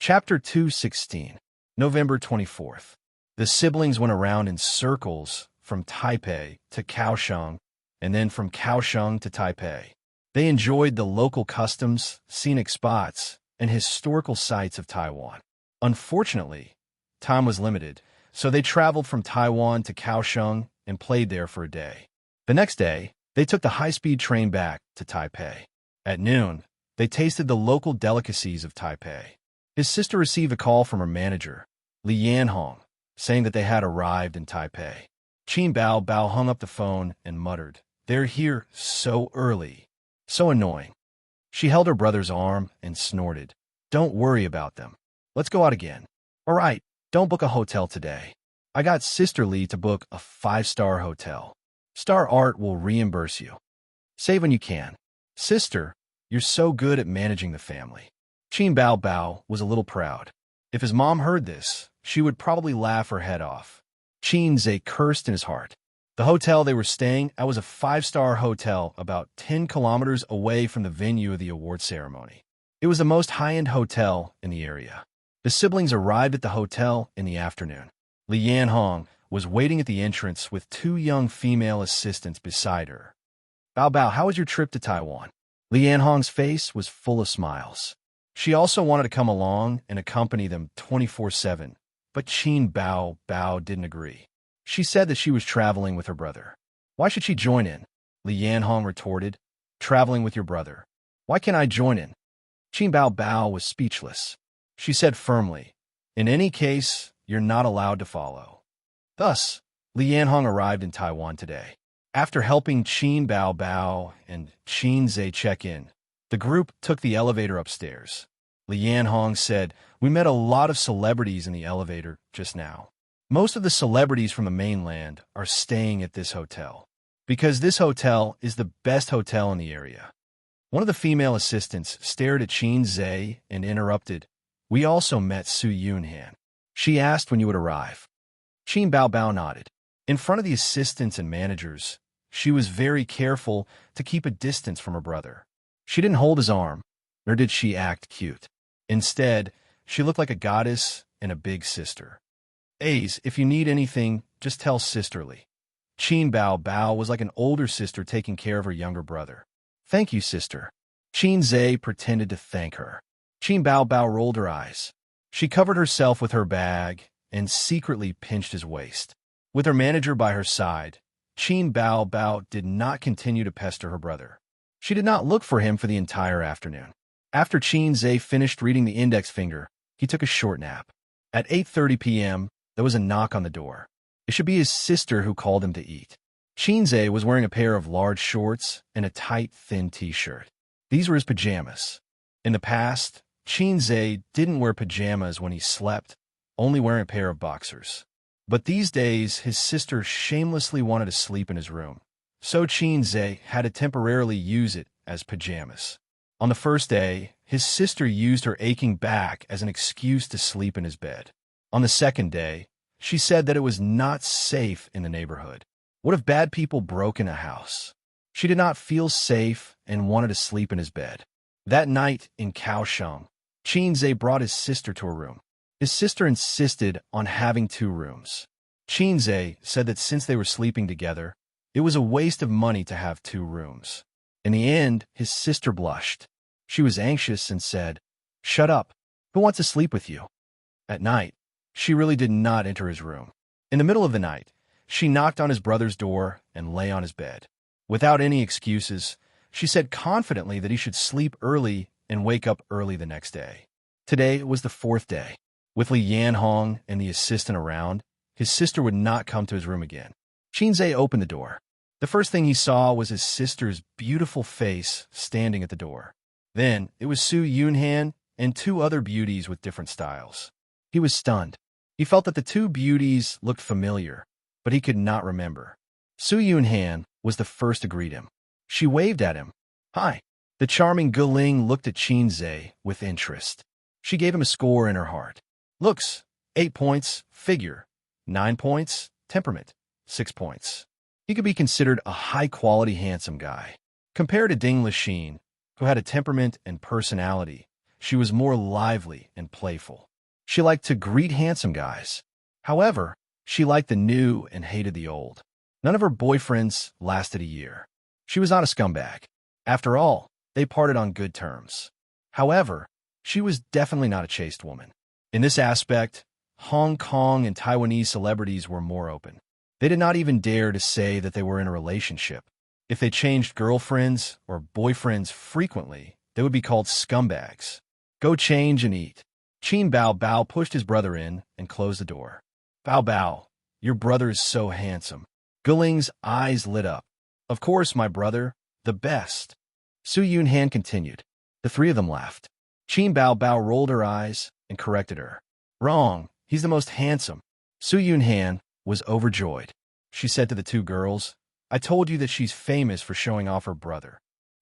Chapter 216, November 24th. The siblings went around in circles from Taipei to Kaohsiung, and then from Kaohsiung to Taipei. They enjoyed the local customs, scenic spots, and historical sites of Taiwan. Unfortunately, time was limited, so they traveled from Taiwan to Kaohsiung and played there for a day. The next day, they took the high-speed train back to Taipei. At noon, they tasted the local delicacies of Taipei. His sister received a call from her manager, Li Yanhong, saying that they had arrived in Taipei. Qin Bao hung up the phone and muttered, "They're here so early. So annoying." She held her brother's arm and snorted, "Don't worry about them. Let's go out again." "All right, don't book a hotel today. I got Sister Li to book a 5-star hotel. Star Art will reimburse you. Save when you can. Sister, you're so good at managing the family." Qin Bao was a little proud. If his mom heard this, she would probably laugh her head off. Qin Zhe cursed in his heart. The hotel they were staying at was a 5-star hotel about 10 kilometers away from the venue of the award ceremony. It was the most high-end hotel in the area. The siblings arrived at the hotel in the afternoon. Li Yanhong was waiting at the entrance with 2 young female assistants beside her. Bao, how was your trip to Taiwan?" Li Yanhong's face was full of smiles. She also wanted to come along and accompany them 24/7, but Qin Bao didn't agree. She said that she was traveling with her brother. "Why should she join in?" Li Yanhong retorted. "Traveling with your brother. Why can't I join in?" Qin Bao was speechless. She said firmly, "In any case, you're not allowed to follow." Thus, Li Yanhong arrived in Taiwan today. After helping Qin Bao and Qin Zhe check in, the group took the elevator upstairs. Li Yanhong said, "We met a lot of celebrities in the elevator just now. Most of the celebrities from the mainland are staying at this hotel, because this hotel is the best hotel in the area." One of the female assistants stared at Qin Zhe and interrupted, "We also met Su Yunhan. She asked when you would arrive." Qin Bao nodded. In front of the assistants and managers, she was very careful to keep a distance from her brother. She didn't hold his arm, nor did she act cute. Instead, she looked like a goddess and a big sister. "Ace, if you need anything, just tell Sister Li." Qin Bao was like an older sister taking care of her younger brother. "Thank you, sister." Qin Zhe pretended to thank her. Qin Bao rolled her eyes. She covered herself with her bag and secretly pinched his waist. With her manager by her side, Qin Bao did not continue to pester her brother. She did not look for him for the entire afternoon. After Qin Zhe finished reading the index finger, he took a short nap. At 8:30 p.m., there was a knock on the door. It should be his sister who called him to eat. Qin Zhe was wearing a pair of large shorts and a tight, thin t-shirt. These were his pajamas. In the past, Qin Zhe didn't wear pajamas when he slept, only wearing a pair of boxers. But these days, his sister shamelessly wanted to sleep in his room, so Qin Zhe had to temporarily use it as pajamas. On the first day, his sister used her aching back as an excuse to sleep in his bed. On the second day, she said that it was not safe in the neighborhood. What if bad people broke in a house? She did not feel safe and wanted to sleep in his bed. That night in Kaohsiung, Qin Zhe brought his sister to her room. His sister insisted on having 2 rooms. Qin Zhe said that since they were sleeping together, it was a waste of money to have 2 rooms. In the end, his sister blushed. She was anxious and said, "Shut up. Who wants to sleep with you?" At night, she really did not enter his room. In the middle of the night, she knocked on his brother's door and lay on his bed. Without any excuses, she said confidently that he should sleep early and wake up early the next day. Today was the 4th day. With Li Yanhong and the assistant around, his sister would not come to his room again. Qin Zhe opened the door. The first thing he saw was his sister's beautiful face standing at the door. Then it was Su Yunhan and 2 other beauties with different styles. He was stunned. He felt that the 2 beauties looked familiar, but he could not remember. Su Yunhan was the first to greet him. She waved at him. "Hi." The charming Guling looked at Qin Zhe with interest. She gave him a score in her heart. Looks, 8 points. Figure, 9 points. Temperament, 6 points. He could be considered a high-quality handsome guy. Compared to Ding Lixin, who had a temperament and personality, she was more lively and playful. She liked to greet handsome guys. However, she liked the new and hated the old. None of her boyfriends lasted a year. She was not a scumbag. After all, they parted on good terms. However, she was definitely not a chaste woman. In this aspect, Hong Kong and Taiwanese celebrities were more open. They did not even dare to say that they were in a relationship. If they changed girlfriends or boyfriends frequently, they would be called scumbags. Go change and eat. Qin Bao Bao pushed his brother in and closed the door. Bao Bao, your brother is so handsome. Guling's eyes lit up. Of course, my brother, the best. Su Yunhan continued. The three of them laughed. Qin Bao Bao rolled her eyes and corrected her. Wrong, he's the most handsome. Su Yunhan was overjoyed. She said to the two girls, I told you that she's famous for showing off her brother.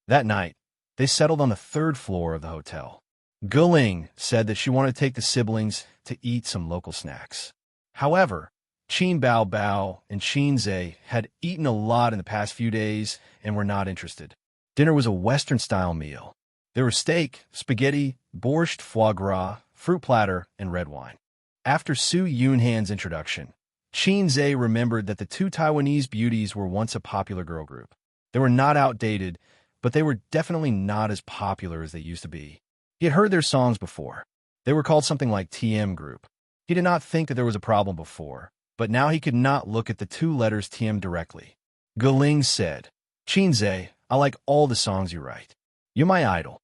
That night, they settled on the third floor of the hotel. Guling said that she wanted to take the siblings to eat some local snacks. However, Qin Bao Bao and Xianxia had eaten a lot in the past few days and were not interested. Dinner was a Western-style meal. There were steak, spaghetti, borscht, foie gras, fruit platter, and red wine. After Su Yunhan's introduction, Xianxia remembered that the two Taiwanese beauties were once a popular girl group. They were not outdated, but they were definitely not as popular as they used to be. He had heard their songs before. They were called something like TM Group. He did not think that there was a problem before, but now he could not look at the two letters TM directly. Guling said, Xianxia, I like all the songs you write. You're my idol.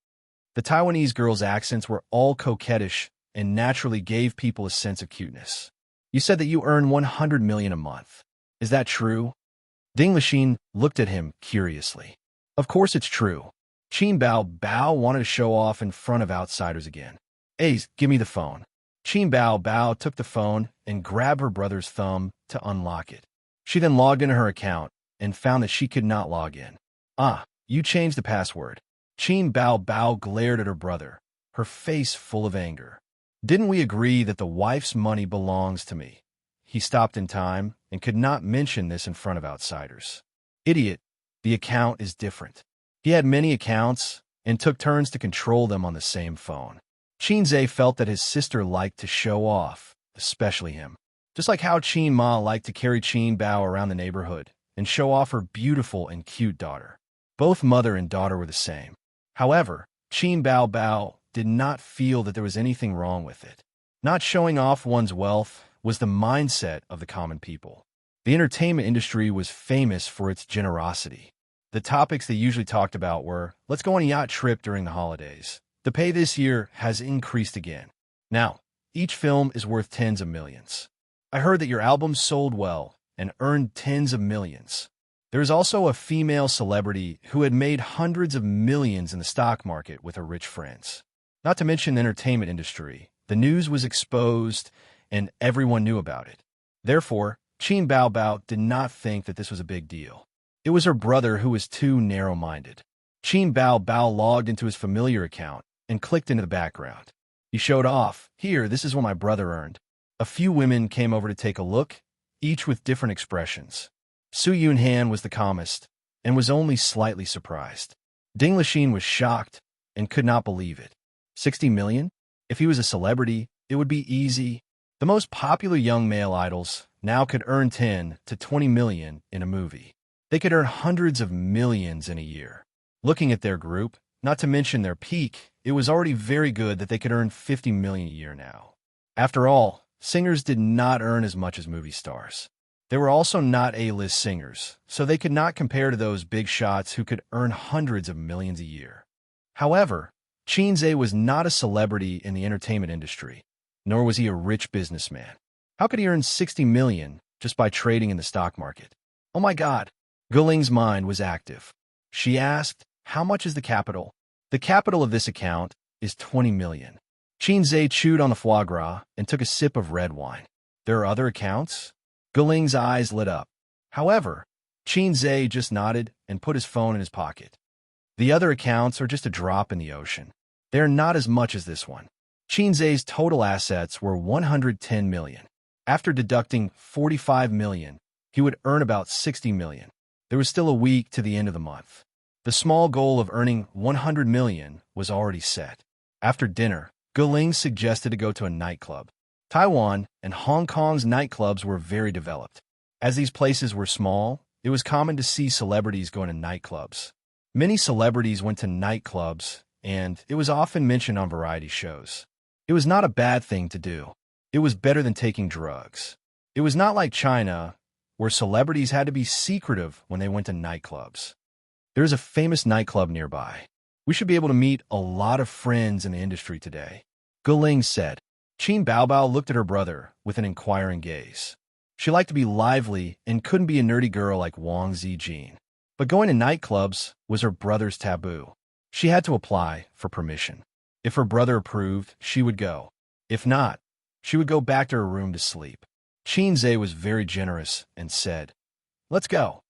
The Taiwanese girls' accents were all coquettish and naturally gave people a sense of cuteness. You said that you earn 100 million a month. Is that true? Ding Lixin looked at him curiously. Of course it's true. Qin Bao Bao wanted to show off in front of outsiders again. Ace, give me the phone. Qin Bao Bao took the phone and grabbed her brother's thumb to unlock it. She then logged into her account and found that she could not log in. Ah, you changed the password. Qin Bao Bao glared at her brother, her face full of anger. Didn't we agree that the wife's money belongs to me? He stopped in time and could not mention this in front of outsiders. Idiot, the account is different. He had many accounts and took turns to control them on the same phone. Xianxia felt that his sister liked to show off, especially him. Just like how Qin Ma liked to carry Qin Bao around the neighborhood and show off her beautiful and cute daughter. Both mother and daughter were the same. However, Qin Bao Bao did not feel that there was anything wrong with it. Not showing off one's wealth was the mindset of the common people. The entertainment industry was famous for its generosity. The topics they usually talked about were, let's go on a yacht trip during the holidays. The pay this year has increased again. Now, each film is worth tens of millions. I heard that your album sold well and earned tens of millions. There is also a female celebrity who had made hundreds of millions in the stock market with her rich friends. Not to mention the entertainment industry. The news was exposed and everyone knew about it. Therefore, Qin Bao Bao did not think that this was a big deal. It was her brother who was too narrow-minded. Qin Bao Bao logged into his familiar account and clicked into the background. He showed off, here, this is what my brother earned. A few women came over to take a look, each with different expressions. Su Yunhan was the calmest and was only slightly surprised. Ding Lixin was shocked and could not believe it. 60 million? If he was a celebrity, it would be easy. The most popular young male idols now could earn 10 to 20 million in a movie. They could earn hundreds of millions in a year. Looking at their group, not to mention their peak, it was already very good that they could earn 50 million a year now. After all, singers did not earn as much as movie stars. They were also not A-list singers, so they could not compare to those big shots who could earn hundreds of millions a year. However, Xianxia was not a celebrity in the entertainment industry, nor was he a rich businessman. How could he earn 60 million just by trading in the stock market? Oh my God! Guling's mind was active. She asked, how much is the capital? The capital of this account is 20 million. Xianxia chewed on the foie gras and took a sip of red wine. There are other accounts? Guling's eyes lit up. However, Xianxia just nodded and put his phone in his pocket. The other accounts are just a drop in the ocean. They are not as much as this one. Xianxia's total assets were 110 million. After deducting 45 million, he would earn about 60 million. There was still a week to the end of the month. The small goal of earning 100 million was already set. After dinner, Guling suggested to go to a nightclub. Taiwan and Hong Kong's nightclubs were very developed. As these places were small, it was common to see celebrities going to nightclubs. Many celebrities went to nightclubs, and it was often mentioned on variety shows. It was not a bad thing to do. It was better than taking drugs. It was not like China, where celebrities had to be secretive when they went to nightclubs. There is a famous nightclub nearby. We should be able to meet a lot of friends in the industry today, Guling said. Qin Baobao looked at her brother with an inquiring gaze. She liked to be lively and couldn't be a nerdy girl like Wang Zijin. But going to nightclubs was her brother's taboo. She had to apply for permission. If her brother approved, she would go. If not, she would go back to her room to sleep. Qinze was very generous and said, "Let's go."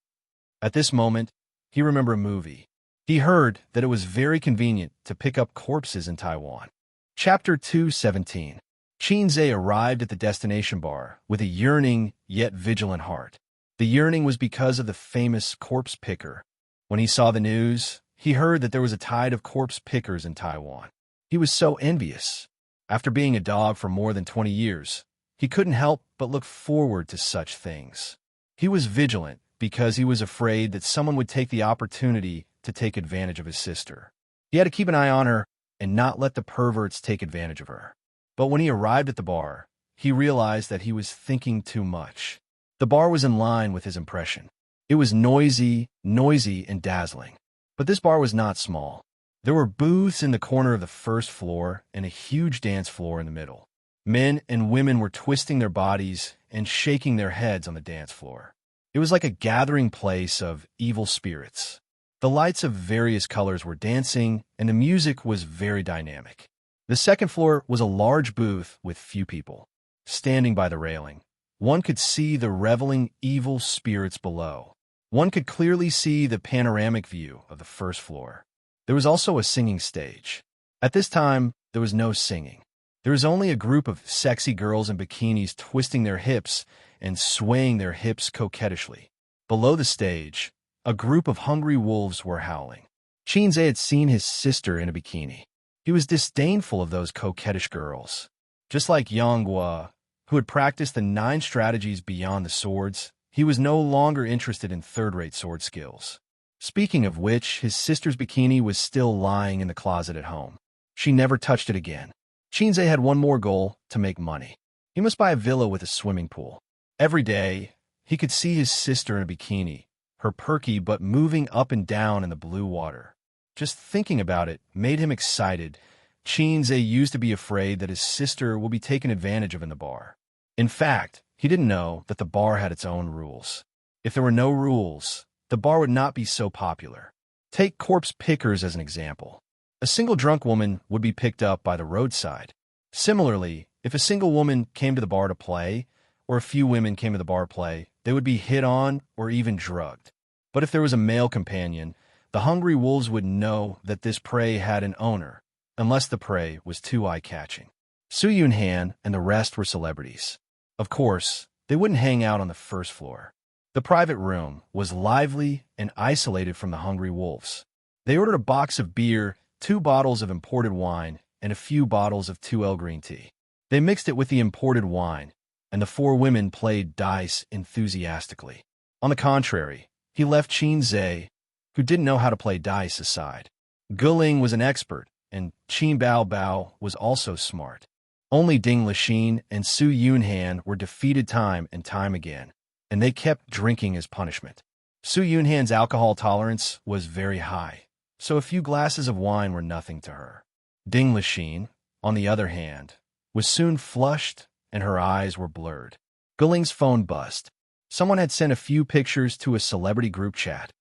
At this moment, he remembered a movie. He heard that it was very convenient to pick up corpses in Taiwan. Chapter 2:17. Qinze arrived at the destination bar with a yearning yet vigilant heart. The yearning was because of the famous corpse picker. When he saw the news, he heard that there was a tide of corpse pickers in Taiwan. He was so envious. After being a dog for more than 20 years, he couldn't help but look forward to such things. He was vigilant because he was afraid that someone would take the opportunity to take advantage of his sister. He had to keep an eye on her and not let the perverts take advantage of her. But when he arrived at the bar, he realized that he was thinking too much. The bar was in line with his impression. It was noisy, and dazzling. But this bar was not small. There were booths in the corner of the first floor and a huge dance floor in the middle. Men and women were twisting their bodies and shaking their heads on the dance floor. It was like a gathering place of evil spirits. The lights of various colors were dancing, and the music was very dynamic. The second floor was a large booth with few people. Standing by the railing, one could see the reveling evil spirits below. One could clearly see the panoramic view of the first floor. There was also a singing stage. At this time, there was no singing. There was only a group of sexy girls in bikinis twisting their hips and swaying their hips coquettishly. Below the stage, a group of hungry wolves were howling. Qinze had seen his sister in a bikini. He was disdainful of those coquettish girls. Just like Xianxia, who had practiced the 9 strategies beyond the swords, he was no longer interested in third-rate sword skills. Speaking of which, his sister's bikini was still lying in the closet at home. She never touched it again. Qinze had one more goal: to make money. He must buy a villa with a swimming pool. Every day, he could see his sister in a bikini, her perky butt moving up and down in the blue water. Just thinking about it made him excited. Qinze used to be afraid that his sister will be taken advantage of in the bar. In fact, he didn't know that the bar had its own rules. If there were no rules, the bar would not be so popular. Take corpse pickers as an example. A single drunk woman would be picked up by the roadside. Similarly, if a single woman came to the bar to play, or a few women came to the bar to play, they would be hit on or even drugged. But if there was a male companion, the hungry wolves would know that this prey had an owner, unless the prey was too eye-catching. Su Yunhan and the rest were celebrities. Of course, they wouldn't hang out on the first floor. The private room was lively and isolated from the hungry wolves. They ordered a box of beer, 2 bottles of imported wine, and a few bottles of 2L green tea. They mixed it with the imported wine, and the 4 women played dice enthusiastically. On the contrary, he left Qinze, who didn't know how to play dice, aside. Guling was an expert, and Qin Baobao was also smart. Only Ding Lixin and Su Yunhan were defeated time and time again, and they kept drinking as punishment. Su Yunhan's alcohol tolerance was very high, so a few glasses of wine were nothing to her. Ding Lixin, on the other hand, was soon flushed and her eyes were blurred. Guling's phone buzzed. Someone had sent a few pictures to a celebrity group chat.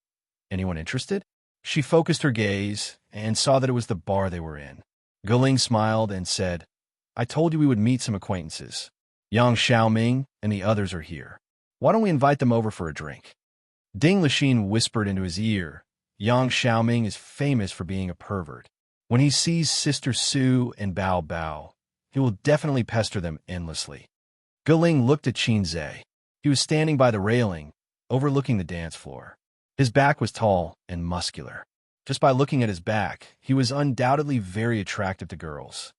Anyone interested? She focused her gaze and saw that it was the bar they were in. Guling smiled and said, "I told you we would meet some acquaintances. Yang Xiaoming and the others are here. Why don't we invite them over for a drink?" Ding Lixin whispered into his ear, "Yang Xiaoming is famous for being a pervert. When he sees Sister Su and Bao Bao, he will definitely pester them endlessly." Guling looked at Qinze. He was standing by the railing, overlooking the dance floor. His back was tall and muscular. Just by looking at his back, he was undoubtedly very attractive to girls.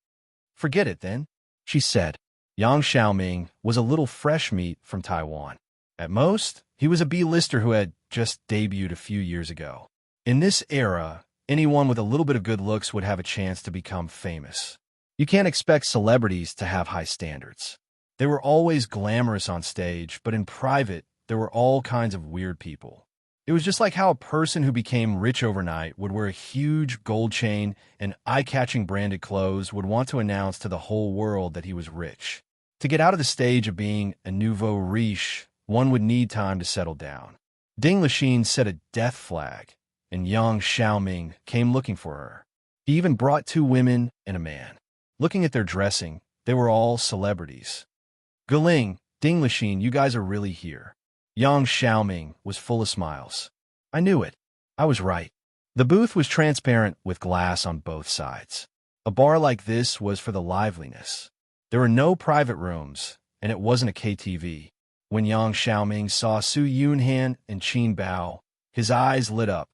Forget it, then, she said. Yang Xiaoming was a little fresh meat from Taiwan. At most, he was a B-lister who had just debuted a few years ago. In this era, anyone with a little bit of good looks would have a chance to become famous. You can't expect celebrities to have high standards. They were always glamorous on stage, but in private, there were all kinds of weird people. It was just like how a person who became rich overnight would wear a huge gold chain and eye-catching branded clothes would want to announce to the whole world that he was rich. To get out of the stage of being a nouveau riche, one would need time to settle down. Ding Lixin set a death flag, and Yang Xiaoming came looking for her. He even brought 2 women and a man. Looking at their dressing, they were all celebrities. Galing, Ding Lixin, you guys are really here. Yang Xiaoming was full of smiles. I knew it. I was right. The booth was transparent with glass on both sides. A bar like this was for the liveliness. There were no private rooms, and it wasn't a KTV. When Yang Xiaoming saw Su Yunhan and Qin Bao, his eyes lit up.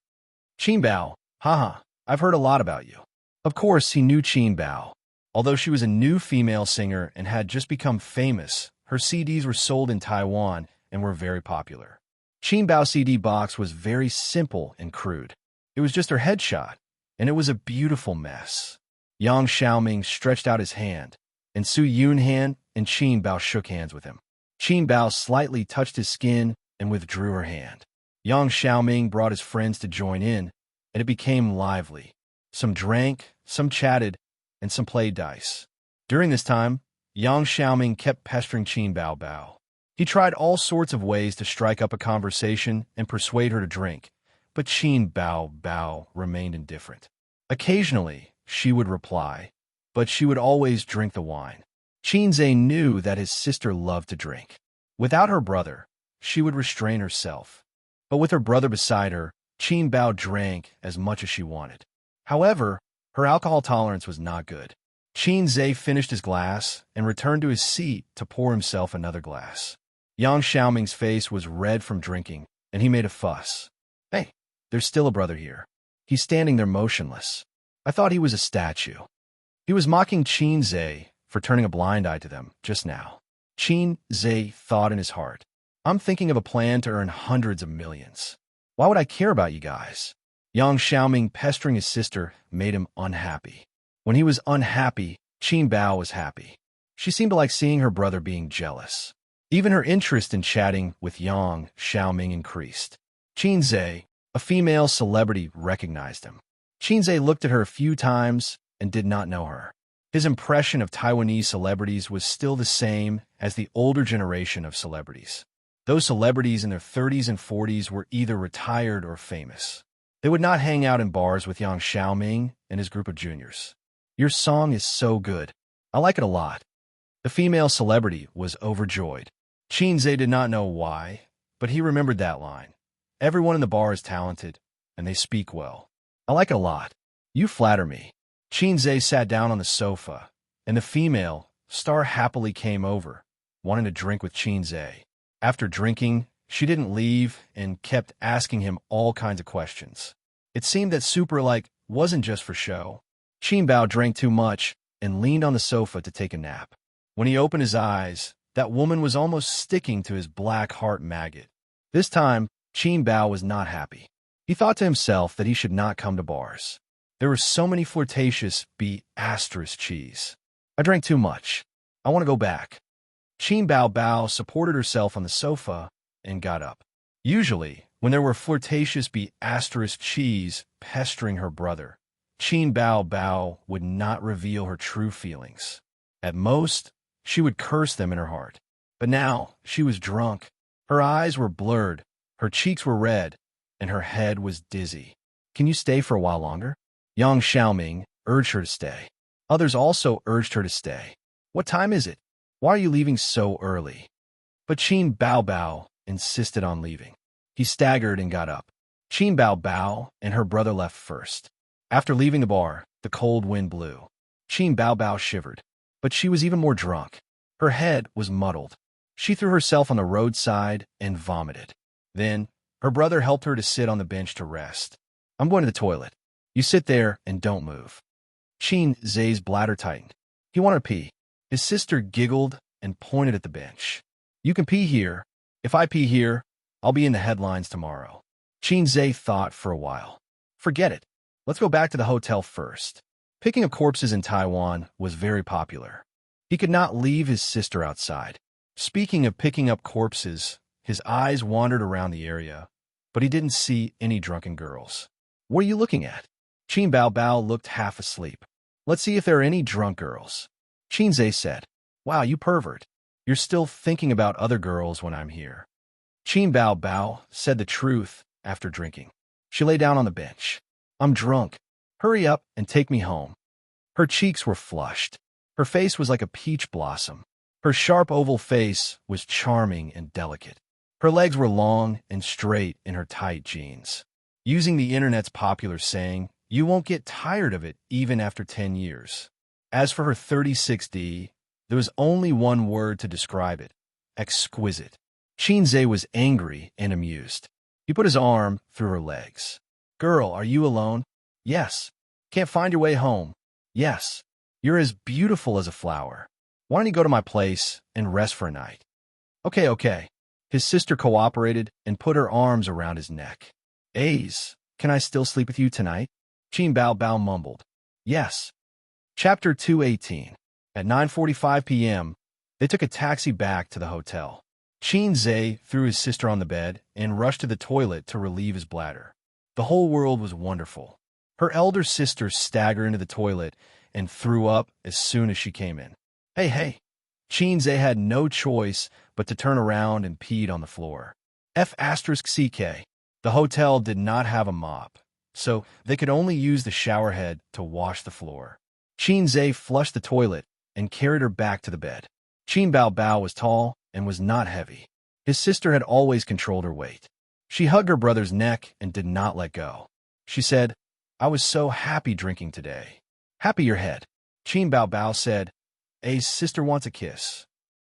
Qin Bao, haha, I've heard a lot about you. Of course, he knew Qin Bao. Although she was a new female singer and had just become famous, her CDs were sold in Taiwan and were very popular. Qin Bao's CD box was very simple and crude. It was just her headshot, and it was a beautiful mess. Yang Xiaoming stretched out his hand, and Su Yunhan and Qin Bao shook hands with him. Qin Bao slightly touched his skin and withdrew her hand. Yang Xiaoming brought his friends to join in, and it became lively. Some drank, some chatted, and some played dice. During this time, Yang Xiaoming kept pestering Qin Bao Bao. He tried all sorts of ways to strike up a conversation and persuade her to drink, but Qin Bao Bao remained indifferent. Occasionally, she would reply, but she would always drink the wine. Qin Zhe knew that his sister loved to drink. Without her brother, she would restrain herself. But with her brother beside her, Qin Bao drank as much as she wanted. However, her alcohol tolerance was not good. Qin Zhe finished his glass and returned to his seat to pour himself another glass. Yang Xiaoming's face was red from drinking, and he made a fuss. Hey, there's still a brother here. He's standing there motionless. I thought he was a statue. He was mocking Qin Zhe for turning a blind eye to them just now. Qin Zhe thought in his heart, I'm thinking of a plan to earn hundreds of millions. Why would I care about you guys? Yang Xiaoming pestering his sister made him unhappy. When he was unhappy, Qin Bao was happy. She seemed to like seeing her brother being jealous. Even her interest in chatting with Yang Xiaoming increased. Qin Zhe, a female celebrity, recognized him. Qin Zhe looked at her a few times and did not know her. His impression of Taiwanese celebrities was still the same as the older generation of celebrities. Those celebrities in their 30s and 40s were either retired or famous. They would not hang out in bars with Yang Xiaoming and his group of juniors. Your song is so good. I like it a lot. The female celebrity was overjoyed. Qin Zhe did not know why, but he remembered that line. Everyone in the bar is talented, and they speak well. I like it a lot. You flatter me. Qin Zhe sat down on the sofa, and the female, Star, happily came over, wanting to drink with Qin Zhe. After drinking, she didn't leave and kept asking him all kinds of questions. It seemed that Super wasn't just for show. Qin Bao drank too much and leaned on the sofa to take a nap. When he opened his eyes, that woman was almost sticking to his black heart maggot. This time, Qin Bao was not happy. He thought to himself that he should not come to bars. There were so many flirtatious cheese. I drank too much. I want to go back. Qin Bao Bao supported herself on the sofa and got up. Usually, when there were flirtatious cheese pestering her brother, Qin Bao Bao would not reveal her true feelings. At most, she would curse them in her heart. But now, she was drunk. Her eyes were blurred, her cheeks were red, and her head was dizzy. Can you stay for a while longer? Yang Xiaoming urged her to stay. Others also urged her to stay. What time is it? Why are you leaving so early? But Qin Bao Bao insisted on leaving. He staggered and got up. Qin Bao Bao and her brother left first. After leaving the bar, the cold wind blew. Qin Bao Bao shivered, but she was even more drunk. Her head was muddled. She threw herself on the roadside and vomited. Then, her brother helped her to sit on the bench to rest. I'm going to the toilet. You sit there and don't move. Xianxia's bladder tightened. He wanted to pee. His sister giggled and pointed at the bench. You can pee here. If I pee here, I'll be in the headlines tomorrow. Xianxia thought for a while. Forget it. Let's go back to the hotel first. Picking up corpses in Taiwan was very popular. He could not leave his sister outside. Speaking of picking up corpses, his eyes wandered around the area, but he didn't see any drunken girls. What are you looking at? Qin Bao Bao looked half asleep. Let's see if there are any drunk girls. Xianxia said, Wow, you pervert. You're still thinking about other girls when I'm here. Qin Bao Bao said the truth after drinking. She lay down on the bench. I'm drunk. Hurry up and take me home. Her cheeks were flushed. Her face was like a peach blossom. Her sharp oval face was charming and delicate. Her legs were long and straight in her tight jeans. Using the internet's popular saying, you won't get tired of it even after 10 years. As for her 36D, there was only one word to describe it: exquisite. Xianxia was angry and amused. He put his arm through her legs. Girl, are you alone? Yes. Can't find your way home? Yes. You're as beautiful as a flower. Why don't you go to my place and rest for a night? Okay. His sister cooperated and put her arms around his neck. Ace, can I still sleep with you tonight? Qin Bao Bao mumbled. Yes. Chapter 218. At 9:45 p.m., they took a taxi back to the hotel. Xianxia threw his sister on the bed and rushed to the toilet to relieve his bladder. The whole world was wonderful. Her elder sister staggered into the toilet and threw up as soon as she came in. Hey. Xianxia had no choice but to turn around and peed on the floor. F***CK. The hotel did not have a mop, so they could only use the shower head to wash the floor. Xianxia flushed the toilet and carried her back to the bed. Qin Bao Bao was tall and was not heavy. His sister had always controlled her weight. She hugged her brother's neck and did not let go. She said, I was so happy drinking today. Happy your head. Qin Bao Bao said, A's sister wants a kiss.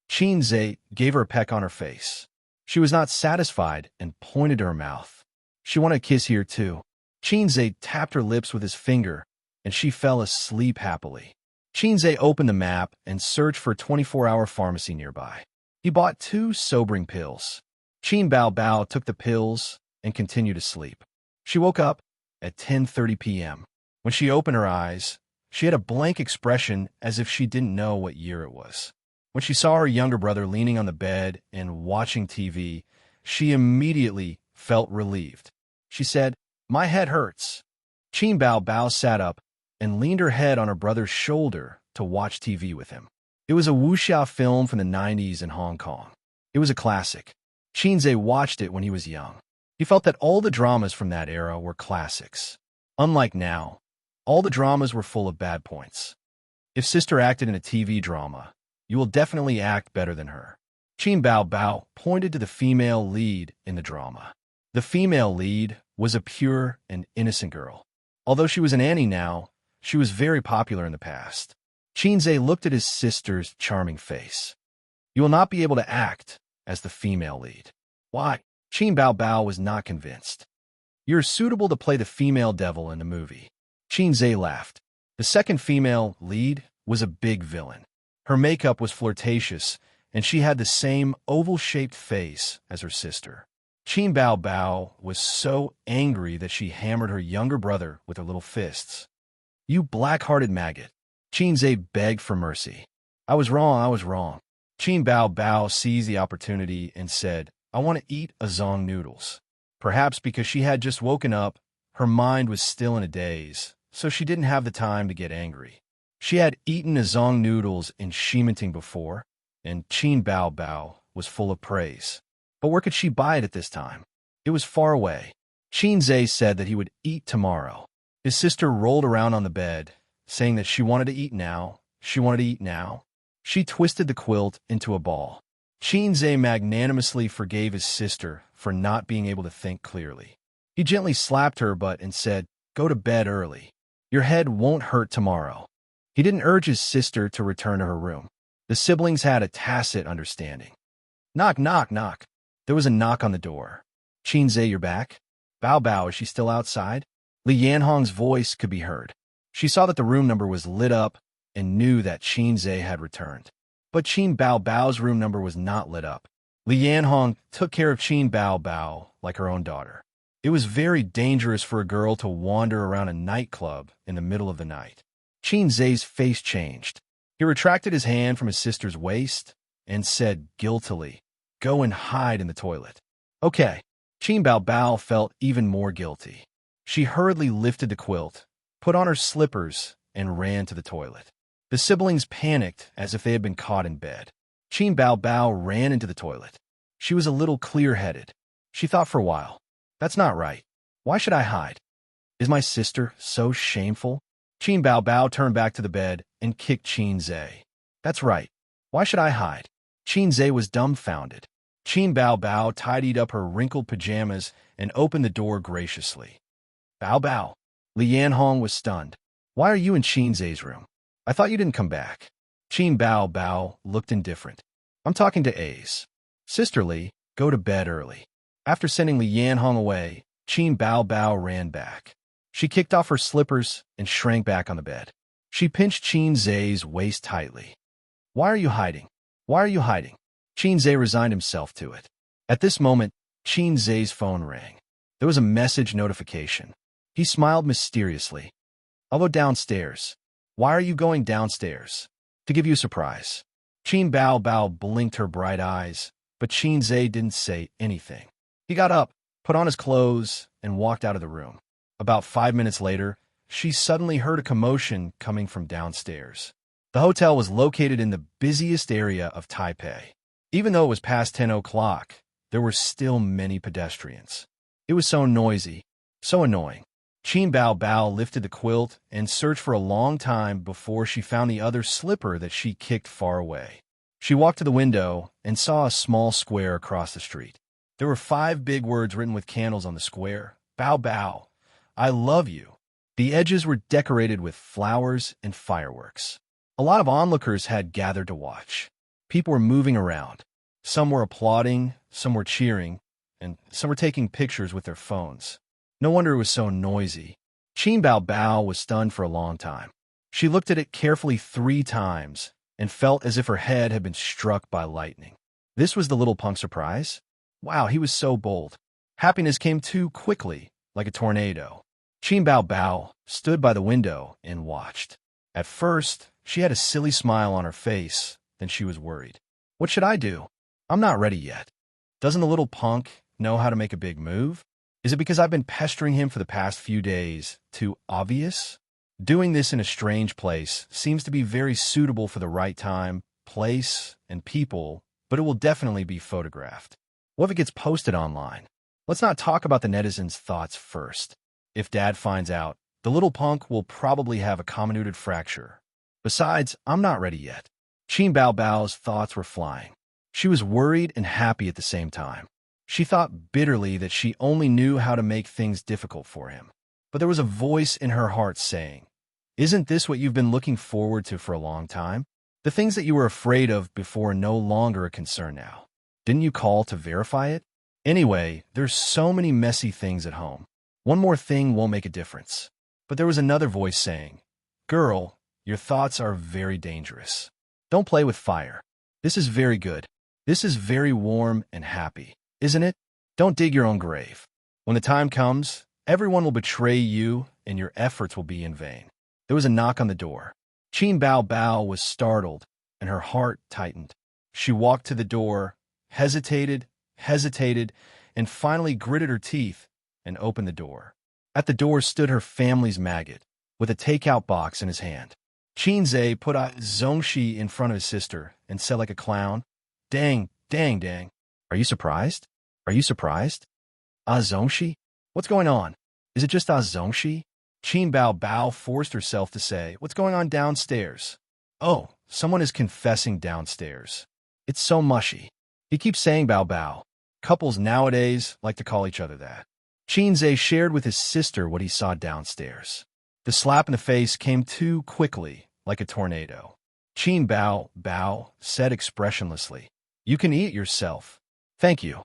Xianxia gave her a peck on her face. She was not satisfied and pointed to her mouth. She wanted a kiss here too. Xianxia tapped her lips with his finger, and she fell asleep happily. Xianxia opened the map and searched for a 24-hour pharmacy nearby. He bought 2 sobering pills. Qin Bao Bao took the pills and continued to sleep. She woke up at 10:30 p.m. When she opened her eyes, she had a blank expression as if she didn't know what year it was. When she saw her younger brother leaning on the bed and watching TV, she immediately felt relieved. She said, My head hurts. Qin Bao Bao sat up and leaned her head on her brother's shoulder to watch TV with him. It was a Wuxia film from the 90s in Hong Kong. It was a classic. Xianxia watched it when he was young. He felt that all the dramas from that era were classics. Unlike now, all the dramas were full of bad points. If sister acted in a TV drama, you will definitely act better than her. Qin Bao Bao pointed to the female lead in the drama. The female lead was a pure and innocent girl. Although she was an Annie now, she was very popular in the past. Xianxia looked at his sister's charming face. You will not be able to act as the female lead. Why? Qin Bao Bao was not convinced. You're suitable to play the female devil in the movie. Xianxia laughed. The second female lead was a big villain. Her makeup was flirtatious, and she had the same oval-shaped face as her sister. Qin Bao Bao was so angry that she hammered her younger brother with her little fists. You black-hearted maggot. Xianxia begged for mercy. I was wrong. Qin Bao Bao seized the opportunity and said, I want to eat a zong noodles. Perhaps because she had just woken up, her mind was still in a daze, so she didn't have the time to get angry. She had eaten a zong noodles in Ximenting before, and Qin Bao Bao was full of praise. But where could she buy it at this time? It was far away. Xianxia said that he would eat tomorrow. His sister rolled around on the bed, saying that she wanted to eat now. She twisted the quilt into a ball. Xianxia magnanimously forgave his sister for not being able to think clearly. He gently slapped her butt and said, Go to bed early. Your head won't hurt tomorrow. He didn't urge his sister to return to her room. The siblings had a tacit understanding. Knock. There was a knock on the door. Xianxia, you're back? Bao Bao, is she still outside? Li Yanhong's voice could be heard. She saw that the room number was lit up and knew that Qin Zhe had returned. But Qin Bao Bao's room number was not lit up. Li Yanhong took care of Qin Bao Bao like her own daughter. It was very dangerous for a girl to wander around a nightclub in the middle of the night. Qin Zhe's face changed. He retracted his hand from his sister's waist and said guiltily, "Go and hide in the toilet." Okay. Qin Bao Bao felt even more guilty. She hurriedly lifted the quilt, put on her slippers, and ran to the toilet. The siblings panicked as if they had been caught in bed. Qin Bao Bao ran into the toilet. She was a little clear-headed. She thought for a while, "That's not right. Why should I hide? Is my sister so shameful?" Qin Bao Bao turned back to the bed and kicked Qin Zhe. "That's right. Why should I hide?" Qin Zhe was dumbfounded. Qin Bao Bao tidied up her wrinkled pajamas and opened the door graciously. "Bao Bao." Li Yanhong was stunned. "Why are you in Qin Zhe's room? I thought you didn't come back." Qin Bao Bao looked indifferent. "I'm talking to A's. Sisterly, go to bed early." After sending Li Yanhong away, Qin Bao Bao ran back. She kicked off her slippers and shrank back on the bed. She pinched Qin Zhe's waist tightly. "Why are you hiding? Why are you hiding?" Qin Zhe resigned himself to it. At this moment, Qin Zhe's phone rang. There was a message notification. He smiled mysteriously. "I'll go downstairs." "Why are you going downstairs?" "To give you a surprise." Qin Bao Bao blinked her bright eyes, but Qin Zhe didn't say anything. He got up, put on his clothes, and walked out of the room. About 5 minutes later, she suddenly heard a commotion coming from downstairs. The hotel was located in the busiest area of Taipei. Even though it was past 10 o'clock, there were still many pedestrians. It was so noisy, so annoying. Qin Bao Bao lifted the quilt and searched for a long time before she found the other slipper that she kicked far away. She walked to the window and saw a small square across the street. There were 5 big words written with candles on the square. "Bao Bao, I love you." The edges were decorated with flowers and fireworks. A lot of onlookers had gathered to watch. People were moving around. Some were applauding, some were cheering, and some were taking pictures with their phones. No wonder it was so noisy. Qin Bao Bao was stunned for a long time. She looked at it carefully 3 times and felt as if her head had been struck by lightning. This was the little punk's surprise? Wow, he was so bold. Happiness came too quickly, like a tornado. Qin Bao Bao stood by the window and watched. At first, she had a silly smile on her face, then she was worried. What should I do? I'm not ready yet. Doesn't the little punk know how to make a big move? Is it because I've been pestering him for the past few days too obvious? Doing this in a strange place seems to be very suitable for the right time, place, and people, but it will definitely be photographed. What if it gets posted online? Let's not talk about the netizens' thoughts first. If Dad finds out, the little punk will probably have a comminuted fracture. Besides, I'm not ready yet. Qin Bao Bao's thoughts were flying. She was worried and happy at the same time. She thought bitterly that she only knew how to make things difficult for him. But there was a voice in her heart saying, "Isn't this what you've been looking forward to for a long time? The things that you were afraid of before are no longer a concern now. Didn't you call to verify it? Anyway, there's so many messy things at home. One more thing won't make a difference." But there was another voice saying, "Girl, your thoughts are very dangerous. Don't play with fire. This is very good. This is very warm and happy, isn't it? Don't dig your own grave. When the time comes, everyone will betray you and your efforts will be in vain." There was a knock on the door. Qin Bao Bao was startled and her heart tightened. She walked to the door, hesitated, and finally gritted her teeth and opened the door. At the door stood her family's maggot, with a takeout box in his hand. Qin Zhe put Xianxia in front of his sister and said like a clown, "Dang, dang, dang. Are you surprised? Are you surprised? Xianxia? What's going on? Is it just Xianxia?" Qin Bao Bao forced herself to say, "What's going on downstairs?" "Oh, someone is confessing downstairs. It's so mushy." He keeps saying Bao Bao. Couples nowadays like to call each other that. Qin Zhe shared with his sister what he saw downstairs. The slap in the face came too quickly, like a tornado. Qin Bao Bao said expressionlessly, "You can eat yourself. Thank you."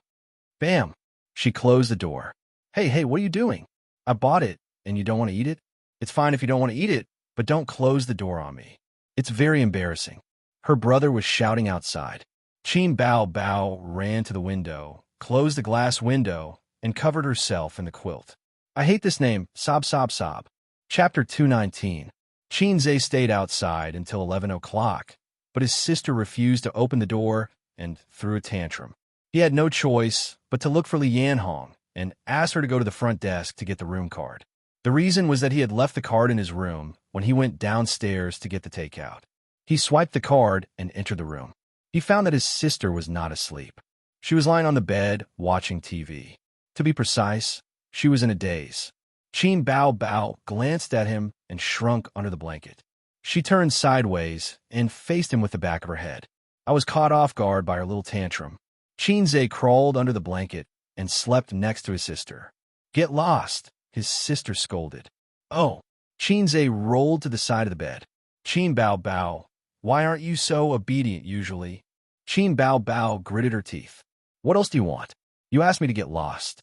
Bam! She closed the door. Hey, what are you doing?" "I bought it. and you don't want to eat it? It's fine if you don't want to eat it, but don't close the door on me. It's very embarrassing. Her brother was shouting outside. Qin Bao Bao ran to the window, closed the glass window, and covered herself in the quilt. I hate this name, sob sob sob. Chapter 219. Qin Zhe stayed outside until 11 o'clock, but his sister refused to open the door and threw a tantrum. He had no choice but to look for Li Yanhong and asked her to go to the front desk to get the room card. The reason was that he had left the card in his room when he went downstairs to get the takeout. He swiped the card and entered the room. He found that his sister was not asleep. She was lying on the bed, watching TV. To be precise, she was in a daze. Qin Bao Bao glanced at him and shrunk under the blanket. She turned sideways and faced him with the back of her head. I was caught off guard by her little tantrum. Qin Zhe crawled under the blanket and slept next to his sister. Get lost, his sister scolded. Oh, Qin Zhe rolled to the side of the bed. Qin Bao Bao, why aren't you so obedient usually? Qin Bao Bao gritted her teeth. What else do you want? You asked me to get lost.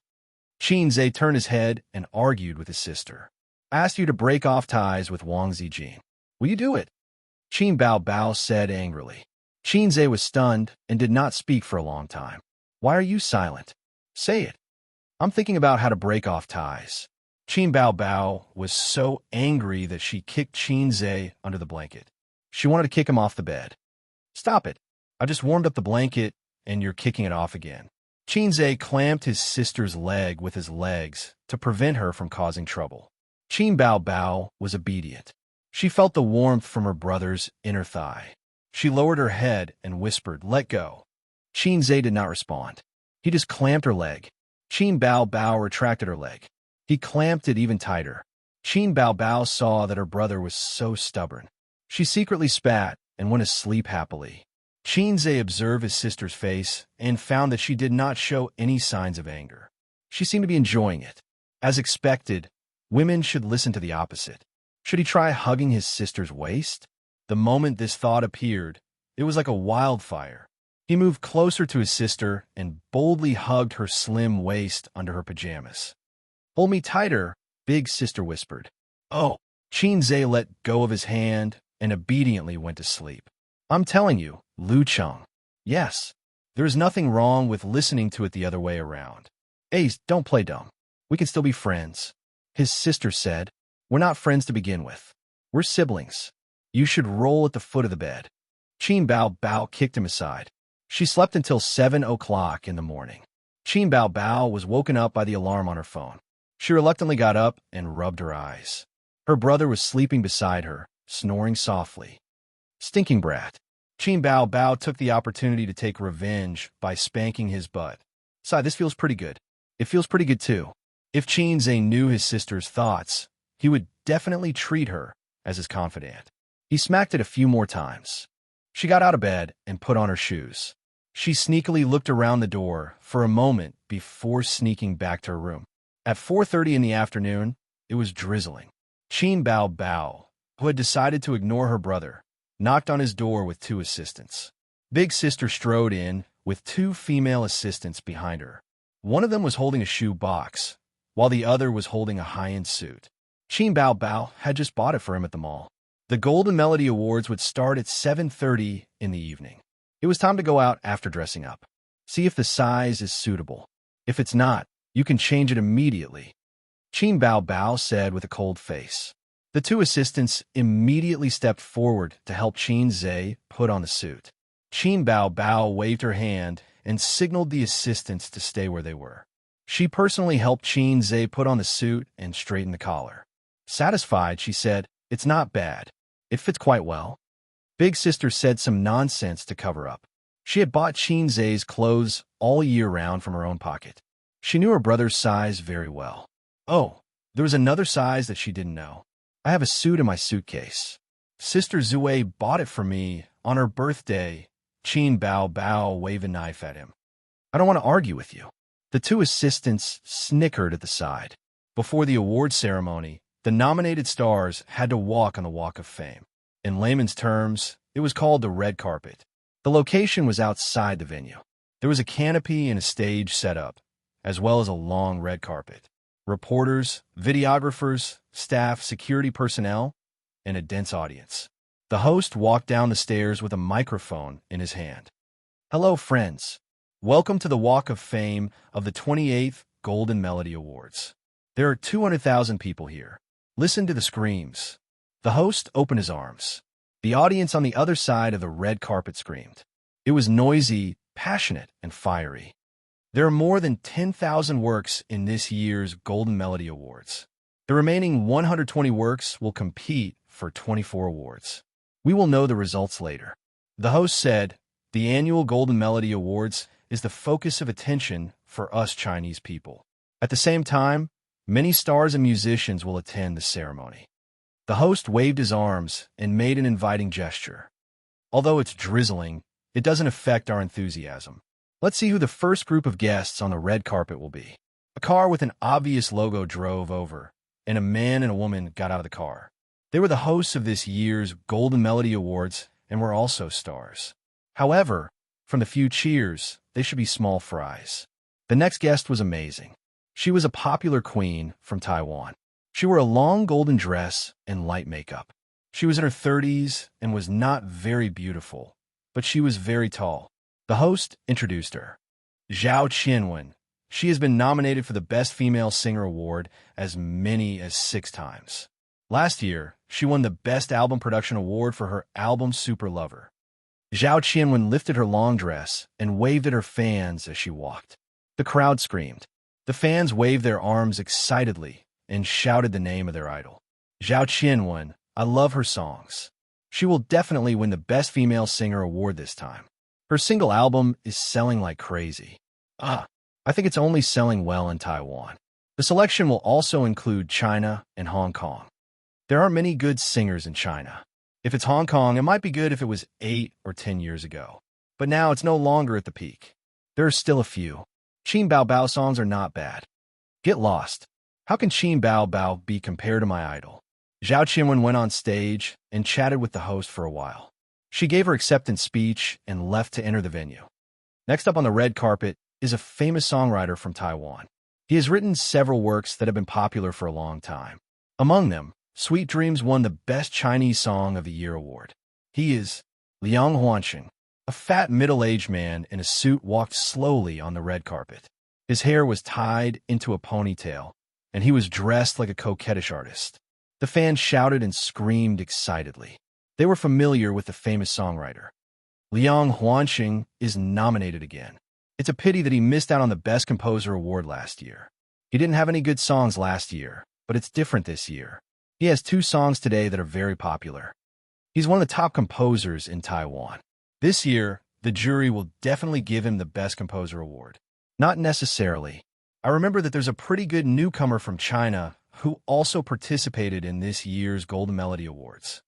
Qin Zhe turned his head and argued with his sister. I asked you to break off ties with Wang Zijin. Will you do it? Qin Bao Bao said angrily. Qin Zhe was stunned and did not speak for a long time. Why are you silent? Say it. I'm thinking about how to break off ties. Qin Bao Bao was so angry that she kicked Qin Zhe under the blanket. She wanted to kick him off the bed. Stop it. I just warmed up the blanket and you're kicking it off again. Qin Zhe clamped his sister's leg with his legs to prevent her from causing trouble. Qin Bao Bao was obedient. She felt the warmth from her brother's inner thigh. She lowered her head and whispered, "Let go." Qin Zhe did not respond. He just clamped her leg. Qin Bao Bao retracted her leg. He clamped it even tighter. Qin Bao Bao saw that her brother was so stubborn. She secretly spat and went to sleep happily. Qin Zhe observed his sister's face and found that she did not show any signs of anger. She seemed to be enjoying it. As expected, women should listen to the opposite. Should he try hugging his sister's waist? The moment this thought appeared, it was like a wildfire. He moved closer to his sister and boldly hugged her slim waist under her pajamas. Hold me tighter, big sister whispered. Oh, Qin Zhe let go of his hand and obediently went to sleep. I'm telling you, Lu Cheng. Yes, there is nothing wrong with listening to it the other way around. Ace, don't play dumb. We can still be friends. His sister said, we're not friends to begin with. We're siblings. You should roll at the foot of the bed. Qin Bao Bao kicked him aside. She slept until 7 o'clock in the morning. Qin Bao Bao was woken up by the alarm on her phone. She reluctantly got up and rubbed her eyes. Her brother was sleeping beside her, snoring softly. Stinking brat. Qin Bao Bao took the opportunity to take revenge by spanking his butt. Sigh, this feels pretty good. It feels pretty good too. If Qin Zhe knew his sister's thoughts, he would definitely treat her as his confidant. He smacked it a few more times. She got out of bed and put on her shoes. She sneakily looked around the door for a moment before sneaking back to her room. At 4:30 in the afternoon, it was drizzling. Qin Bao Bao, who had decided to ignore her brother, knocked on his door with 2 assistants. Big sister strode in with 2 female assistants behind her. One of them was holding a shoe box, while the other was holding a high-end suit. Qin Bao Bao had just bought it for him at the mall. The Golden Melody Awards would start at 7:30 in the evening. It was time to go out after dressing up. See if the size is suitable. If it's not, you can change it immediately. Qin Bao Bao said with a cold face. The 2 assistants immediately stepped forward to help Qin Zhe put on the suit. Qin Bao Bao waved her hand and signaled the assistants to stay where they were. She personally helped Qin Zhe put on the suit and straighten the collar. Satisfied, she said, "It's not bad. It fits quite well." Big sister said some nonsense to cover up. She had bought Qin Zhe's clothes all year round from her own pocket. She knew her brother's size very well. Oh, there was another size that she didn't know. I have a suit in my suitcase. Sister Zue bought it for me on her birthday. Qin Bao Bao waved a knife at him. I don't want to argue with you. The 2 assistants snickered at the side. Before the award ceremony, the nominated stars had to walk on the Walk of Fame. In layman's terms, it was called the red carpet. The location was outside the venue. There was a canopy and a stage set up, as well as a long red carpet. reporters, videographers, staff, security personnel, and a dense audience. The host walked down the stairs with a microphone in his hand. Hello, friends. Welcome to the Walk of Fame of the 28th Golden Melody Awards. There are 200,000 people here. Listen to the screams. The host opened his arms. The audience on the other side of the red carpet screamed. It was noisy, passionate, and fiery. There are more than 10,000 works in this year's Golden Melody Awards. The remaining 120 works will compete for 24 awards. We will know the results later. The host said, "The annual Golden Melody Awards is the focus of attention for us Chinese people. At the same time, many stars and musicians will attend the ceremony." The host waved his arms and made an inviting gesture. Although it's drizzling, it doesn't affect our enthusiasm. Let's see who the first group of guests on the red carpet will be. A car with an obvious logo drove over, and a man and a woman got out of the car. They were the hosts of this year's Golden Melody Awards and were also stars. However, from the few cheers, they should be small fries. The next guest was amazing. She was a popular queen from Taiwan. She wore a long golden dress and light makeup. She was in her 30s and was not very beautiful, but she was very tall. The host introduced her. Xianxia. She has been nominated for the Best Female Singer Award as many as 6 times. Last year, she won the Best Album Production Award for her album Super Lover. Xianxia lifted her long dress and waved at her fans as she walked. The crowd screamed. The fans waved their arms excitedly and shouted the name of their idol. Xianxia, I love her songs. She will definitely win the Best Female Singer Award this time. Her single album is selling like crazy. I think it's only selling well in Taiwan. The selection will also include China and Hong Kong. There aren't many good singers in China. If it's Hong Kong, it might be good if it was 8 or 10 years ago. But now it's no longer at the peak. There are still a few. Qin Bao Bao songs are not bad. Get lost. How can Qin Bao Bao be compared to my idol? Zhao Qinwen went on stage and chatted with the host for a while. She gave her acceptance speech and left to enter the venue. Next up on the red carpet is a famous songwriter from Taiwan. He has written several works that have been popular for a long time. Among them, Sweet Dreams won the Best Chinese Song of the Year award. He is Liang Huanxing. A fat middle-aged man in a suit walked slowly on the red carpet. His hair was tied into a ponytail, and he was dressed like a coquettish artist. The fans shouted and screamed excitedly. They were familiar with the famous songwriter. Liang Huanxing is nominated again. It's a pity that he missed out on the Best Composer award last year. He didn't have any good songs last year, but it's different this year. He has 2 songs today that are very popular. He's one of the top composers in Taiwan. This year, the jury will definitely give him the Best Composer award. Not necessarily. I remember that there's a pretty good newcomer from China who also participated in this year's Golden Melody Awards.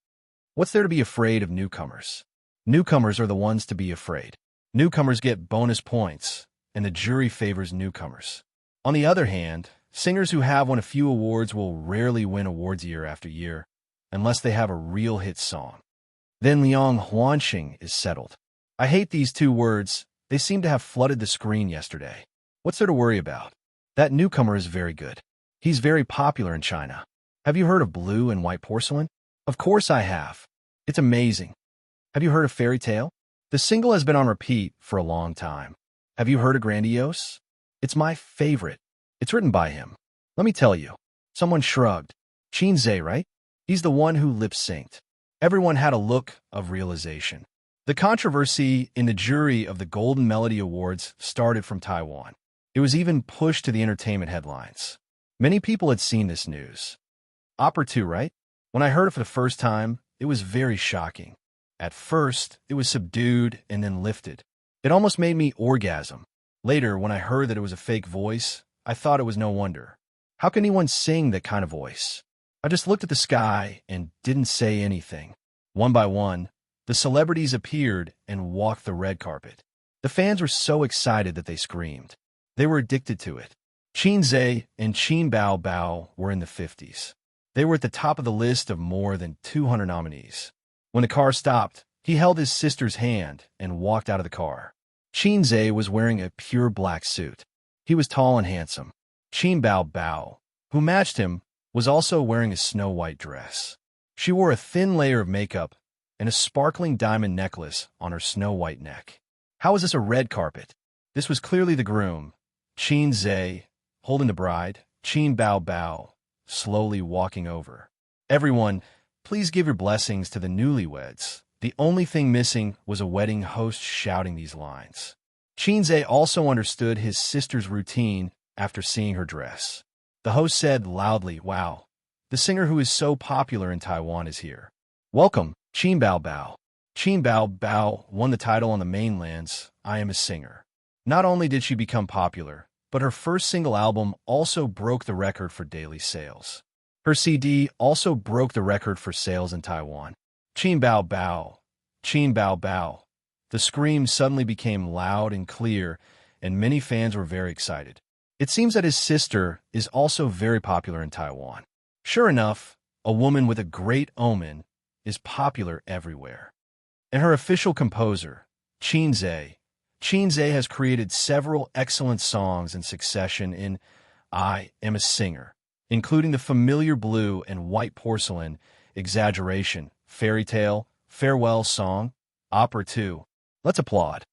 What's there to be afraid of newcomers? Newcomers are the ones to be afraid. Newcomers get bonus points, and the jury favors newcomers. On the other hand, singers who have won a few awards will rarely win awards year after year, unless they have a real hit song. Then Liang Huanxing is settled. I hate these 2 words. They seem to have flooded the screen yesterday. What's there to worry about? That newcomer is very good. He's very popular in China. Have you heard of Blue and White Porcelain? Of course I have. It's amazing. Have you heard of Fairy Tale? The single has been on repeat for a long time. Have you heard of Grandiose? It's my favorite. It's written by him. Let me tell you. Someone shrugged. Xianxia, right? He's the one who lip-synced. Everyone had a look of realization. The controversy in the jury of the Golden Melody Awards started from Taiwan. It was even pushed to the entertainment headlines. Many people had seen this news. Opera 2, right? When I heard it for the first time, it was very shocking. At first, it was subdued and then lifted. It almost made me orgasm. Later, when I heard that it was a fake voice, I thought it was no wonder. How can anyone sing that kind of voice? I just looked at the sky and didn't say anything. One by one, the celebrities appeared and walked the red carpet. The fans were so excited that they screamed. They were addicted to it. Xianxia and Qin Bao Bao were in the 50s. They were at the top of the list of more than 200 nominees. When the car stopped, he held his sister's hand and walked out of the car. Xianxia was wearing a pure black suit. He was tall and handsome. Qin Bao Bao who matched him, was also wearing a snow-white dress. She wore a thin layer of makeup and a sparkling diamond necklace on her snow-white neck. How was this a red carpet? This was clearly the groom, Qin Zhe, holding the bride, Qin Bao Bao, slowly walking over. Everyone, please give your blessings to the newlyweds. The only thing missing was a wedding host shouting these lines. Qin Zhe also understood his sister's routine after seeing her dress. The host said loudly, "Wow, the singer who is so popular in Taiwan is here. Welcome, Qin Bao Bao." Qin Bao Bao won the title on the mainland's I Am a Singer. Not only did she become popular, but her first single album also broke the record for daily sales. Her CD also broke the record for sales in Taiwan. Qin Bao Bao, Qin Bao Bao. The scream suddenly became loud and clear, and many fans were very excited. It seems that his sister is also very popular in Taiwan. Sure enough, a woman with a great omen is popular everywhere. And her official composer, Qin Zhe has created several excellent songs in succession in I Am a Singer, including the familiar Blue and White Porcelain, Exaggeration, Fairy Tale, Farewell Song, Opera 2. Let's applaud.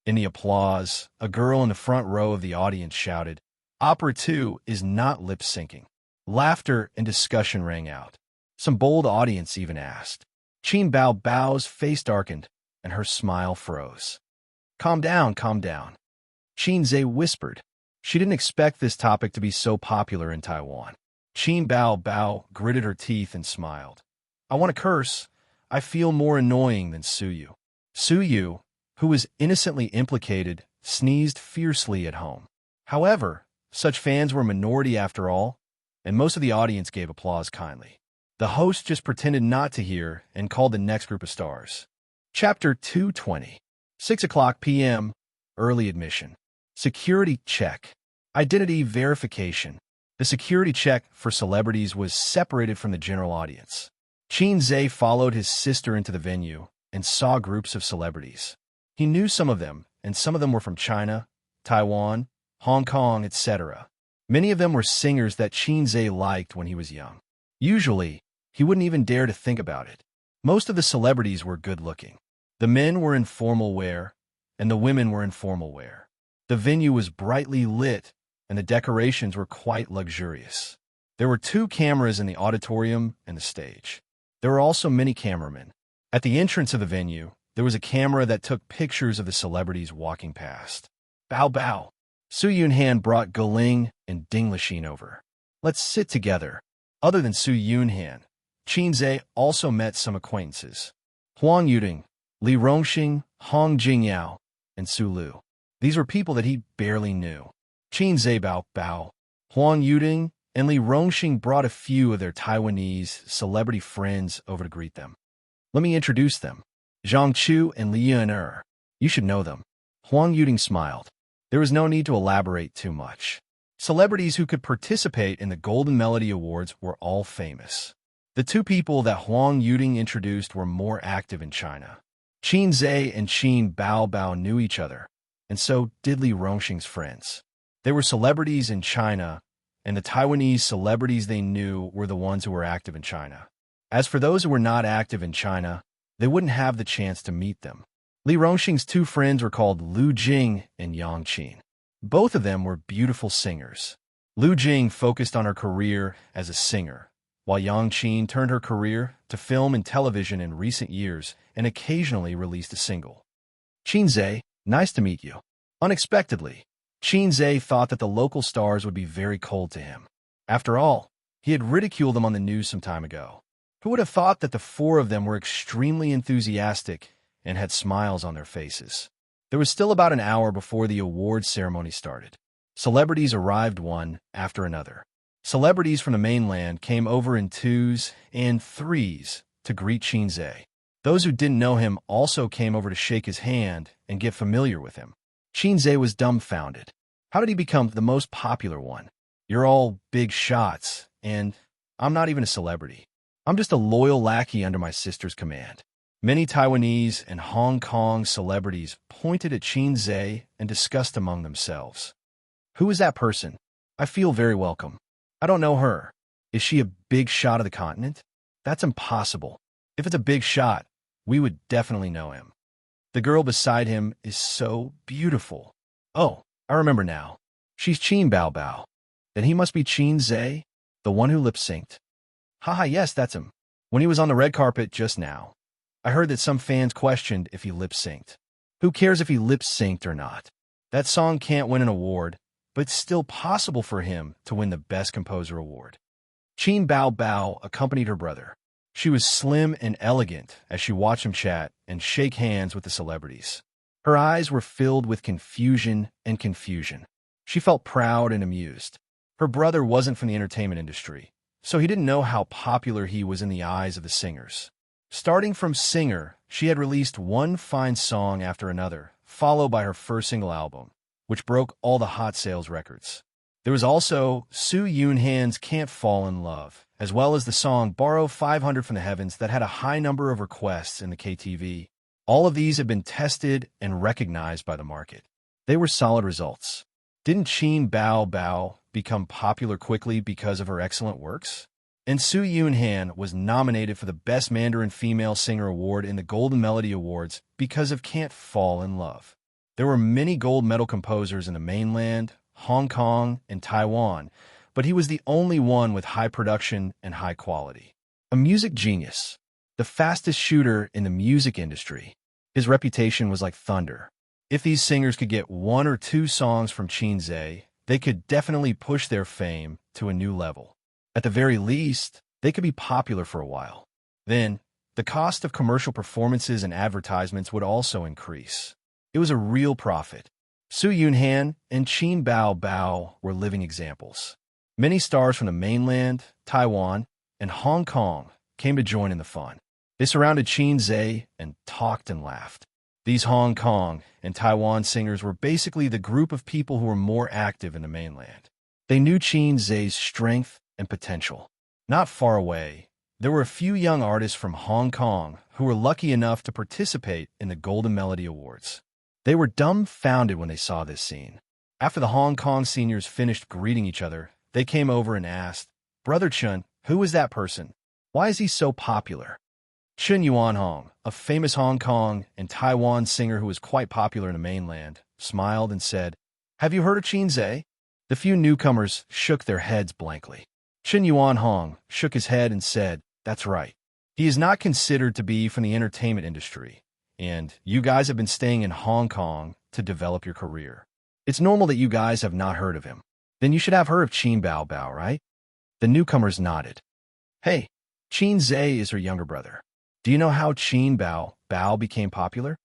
In the applause, a girl in the front row of the audience shouted, "Opera 2 is not lip-syncing." Laughter and discussion rang out. Some bold audience even asked. Qin Bao Bao's face darkened, and her smile froze. Calm down, calm down," Qin Zhe whispered. She didn't expect this topic to be so popular in Taiwan. Qin Bao Bao gritted her teeth and smiled. "I want to curse. I feel more annoying than Suyu." Suyu, who was innocently implicated, sneezed fiercely at home. However, such fans were a minority after all, and most of the audience gave applause kindly. The host just pretended not to hear and called the next group of stars. Chapter 220. 6 o'clock p.m. Early admission. Security check. Identity verification. The security check for celebrities was separated from the general audience. Qin Zhe followed his sister into the venue and saw groups of celebrities. He knew some of them, and some of them were from China, Taiwan, Hong Kong, etc. Many of them were singers that Qin Zhe liked when he was young. Usually, he wouldn't even dare to think about it. Most of the celebrities were good-looking. The men were in formal wear, and the women were in formal wear. The venue was brightly lit, and the decorations were quite luxurious. There were 2 cameras in the auditorium and the stage. There were also many cameramen. At the entrance of the venue, there was a camera that took pictures of the celebrities walking past. Bao Bao. Su Yunhan brought Galing and Ding Lixin over. "Let's sit together." Other than Su Yunhan, Qin Zhe also met some acquaintances. Huang Yuding, Li Rongxing, Hong Jingyao, and Su Lu. These were people that he barely knew. Qin Zhe Bao Bao, Huang Yuding, and Li Rongxing brought a few of their Taiwanese celebrity friends over to greet them. "Let me introduce them. Zhang Chu and Li Yuner. You should know them." Huang Yuding smiled. There was no need to elaborate too much. Celebrities who could participate in the Golden Melody Awards were all famous. The 2 people that Huang Yuding introduced were more active in China. Qin Zhe and Qin Bao Bao knew each other, and so did Li Rongxing's friends. They were celebrities in China, and the Taiwanese celebrities they knew were the ones who were active in China. As for those who were not active in China, they wouldn't have the chance to meet them. Li Rongxing's 2 friends were called Lu Jing and Yang Qin. Both of them were beautiful singers. Lu Jing focused on her career as a singer, while Yang Qin turned her career to film and television in recent years and occasionally released a single. "Qin Zhe, nice to meet you." Unexpectedly, Qin Zhe thought that the local stars would be very cold to him. After all, he had ridiculed them on the news some time ago. Who would have thought that the 4 of them were extremely enthusiastic and had smiles on their faces? There was still about an hour before the awards ceremony started. Celebrities arrived one after another. Celebrities from the mainland came over in 2s and 3s to greet Qin Zhe. Those who didn't know him also came over to shake his hand and get familiar with him. Qin Zhe was dumbfounded. How did he become the most popular one? You're all big shots, and I'm not even a celebrity. I'm just a loyal lackey under my sister's command. Many Taiwanese and Hong Kong celebrities pointed at Qin Zhe and discussed among themselves. "Who is that person? I feel very welcome." I don't know her. Is she a big shot of the continent? That's impossible. If it's a big shot, we would definitely know him. The girl beside him is so beautiful. Oh, I remember now. She's Qin Bao Bao. Then he must be Qin Zhe, the one who lip-synced. Haha, yes, that's him. When he was on the red carpet just now, I heard that some fans questioned if he lip-synced. Who cares if he lip-synced or not? That song can't win an award, but it's still possible for him to win the Best Composer award. Qin Bao Bao accompanied her brother. She was slim and elegant as she watched him chat and shake hands with the celebrities. Her eyes were filled with confusion and confusion. She felt proud and amused. Her brother wasn't from the entertainment industry, so he didn't know how popular he was in the eyes of the singers. Starting from singer, she had released one fine song after another, followed by her first single album, which broke all the hot sales records. There was also Su Yunhan's Can't Fall in Love, as well as the song Borrow 500 from the Heavens that had a high number of requests in the KTV. All of these had been tested and recognized by the market. They were solid results. Didn't Qin Bao Bao become popular quickly because of her excellent works? And Su Yunhan was nominated for the Best Mandarin Female Singer Award in the Golden Melody Awards because of Can't Fall in Love. There were many gold medal composers in the mainland, Hong Kong, and Taiwan, but he was the only one with high production and high quality. A music genius, the fastest shooter in the music industry. His reputation was like thunder. If these singers could get one or two songs from Qin Zhe, they could definitely push their fame to a new level. At the very least, they could be popular for a while. Then, the cost of commercial performances and advertisements would also increase. It was a real profit. Su Yunhan and Qin Bao Bao were living examples. Many stars from the mainland, Taiwan, and Hong Kong came to join in the fun. They surrounded Qin Zhe and talked and laughed. These Hong Kong and Taiwan singers were basically the group of people who were more active in the mainland. They knew Qin Zhe's strength and potential. Not far away, there were a few young artists from Hong Kong who were lucky enough to participate in the Golden Melody Awards. They were dumbfounded when they saw this scene. After the Hong Kong seniors finished greeting each other, they came over and asked, "Brother Chun, who is that person? Why is he so popular?" Chun Yuan Hong, a famous Hong Kong and Taiwan singer who was quite popular in the mainland, smiled and said, "Have you heard of Qin Zhe?" The few newcomers shook their heads blankly. Chun Yuan Hong shook his head and said, "That's right. He is not considered to be from the entertainment industry, and you guys have been staying in Hong Kong to develop your career. It's normal that you guys have not heard of him. Then you should have heard of Qin Bao Bao, right?" The newcomers nodded. "Hey, Qin Zhe is her younger brother. Do you know how Qin Bao Bao became popular?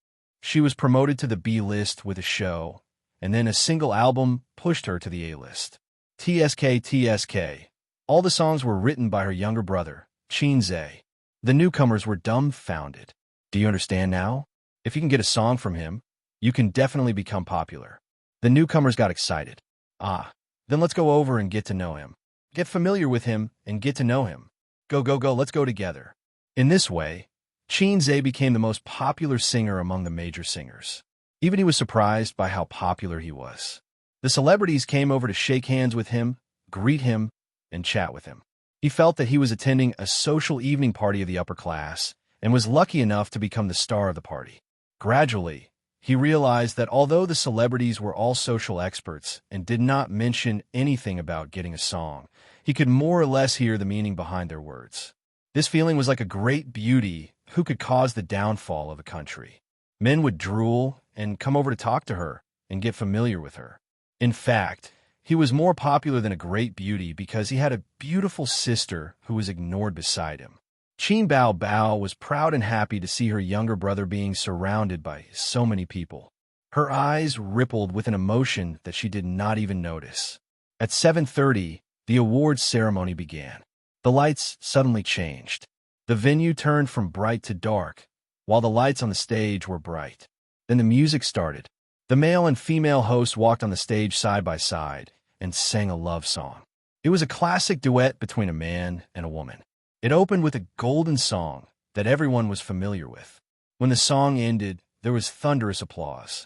She was promoted to the B-list with a show, and then a single album pushed her to the A-list. TSK TSK. All the songs were written by her younger brother, Qin Zhe. The newcomers were dumbfounded. Do you understand now? If you can get a song from him, you can definitely become popular. The newcomers got excited. Ah, then let's go over and get to know him. Get familiar with him and get to know him. Go, go, go, let's go together. In this way, Qin Zhe became the most popular singer among the major singers. Even he was surprised by how popular he was. The celebrities came over to shake hands with him, greet him, and chat with him. He felt that he was attending a social evening party of the upper class and was lucky enough to become the star of the party. Gradually, he realized that although the celebrities were all social experts and did not mention anything about getting a song, he could more or less hear the meaning behind their words. This feeling was like a great beauty who could cause the downfall of a country. Men would drool and come over to talk to her and get familiar with her. In fact, he was more popular than a great beauty because he had a beautiful sister who was ignored beside him. Qin Bao Bao was proud and happy to see her younger brother being surrounded by so many people. Her eyes rippled with an emotion that she did not even notice. At 7:30, the awards ceremony began. The lights suddenly changed. The venue turned from bright to dark, while the lights on the stage were bright. Then the music started. The male and female hosts walked on the stage side by side and sang a love song. It was a classic duet between a man and a woman. It opened with a golden song that everyone was familiar with. When the song ended, there was thunderous applause.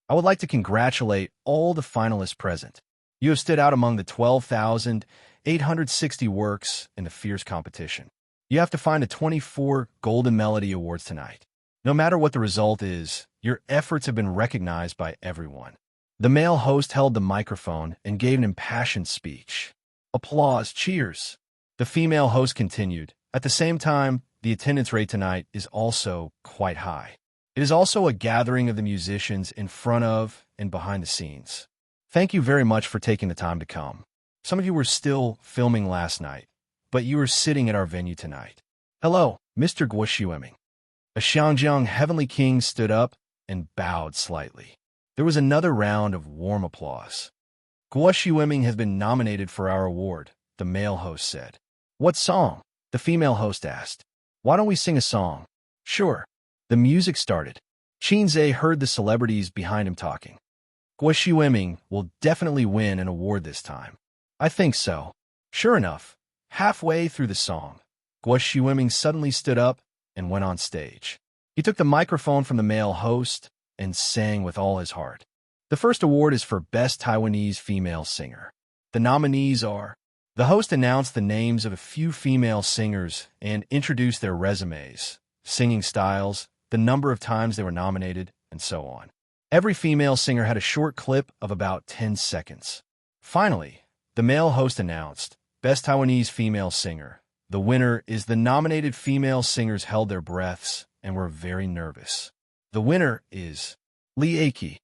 I would like to congratulate all the finalists present. You have stood out among the 12,000 860 works in the fierce competition. You have to find a 24 Golden Melody Awards tonight. No matter what the result is, your efforts have been recognized by everyone. The male host held the microphone and gave an impassioned speech. Applause, cheers. The female host continued. At the same time, the attendance rate tonight is also quite high. It is also a gathering of the musicians in front of and behind the scenes. Thank you very much for taking the time to come. Some of you were still filming last night, but you are sitting at our venue tonight. Hello, Mr. Wuxia. A Xianxia heavenly king stood up and bowed slightly. There was another round of warm applause. Wuxia has been nominated for our award, the male host said. What song? The female host asked. Why don't we sing a song? Sure. The music started. Xianxia heard the celebrities behind him talking. Wuxia will definitely win an award this time. I think so. Sure enough, halfway through the song, Wuxia suddenly stood up and went on stage. He took the microphone from the male host and sang with all his heart. The first award is for Best Taiwanese Female Singer. The nominees are... The host announced the names of a few female singers and introduced their resumes, singing styles, the number of times they were nominated, and so on. Every female singer had a short clip of about 10 seconds. Finally, the male host announced, Best Taiwanese Female Singer. The winner is the nominated female singers held their breaths and were very nervous. The winner is Li Aki.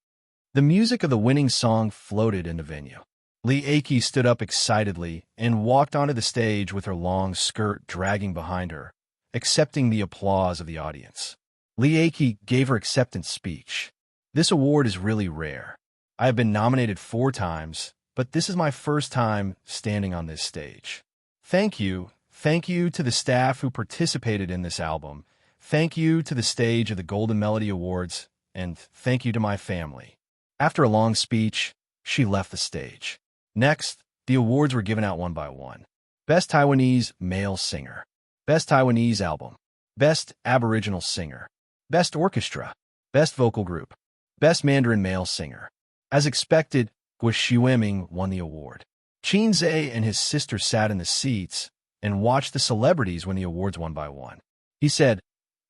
The music of the winning song floated in the venue. Li Aki stood up excitedly and walked onto the stage with her long skirt dragging behind her, accepting the applause of the audience. Li Aki gave her acceptance speech. This award is really rare. I have been nominated 4 times, but this is my first time standing on this stage. Thank you. Thank you to the staff who participated in this album. Thank you to the stage of the Golden Melody Awards, and thank you to my family. After a long speech, she left the stage. Next, the awards were given out one by one. Best Taiwanese Male Singer, Best Taiwanese Album, Best Aboriginal Singer, Best Orchestra, Best Vocal Group, Best Mandarin Male Singer. As expected, Wuxia won the award. Xianxia and his sister sat in the seats and watched the celebrities win the awards one by one. He said,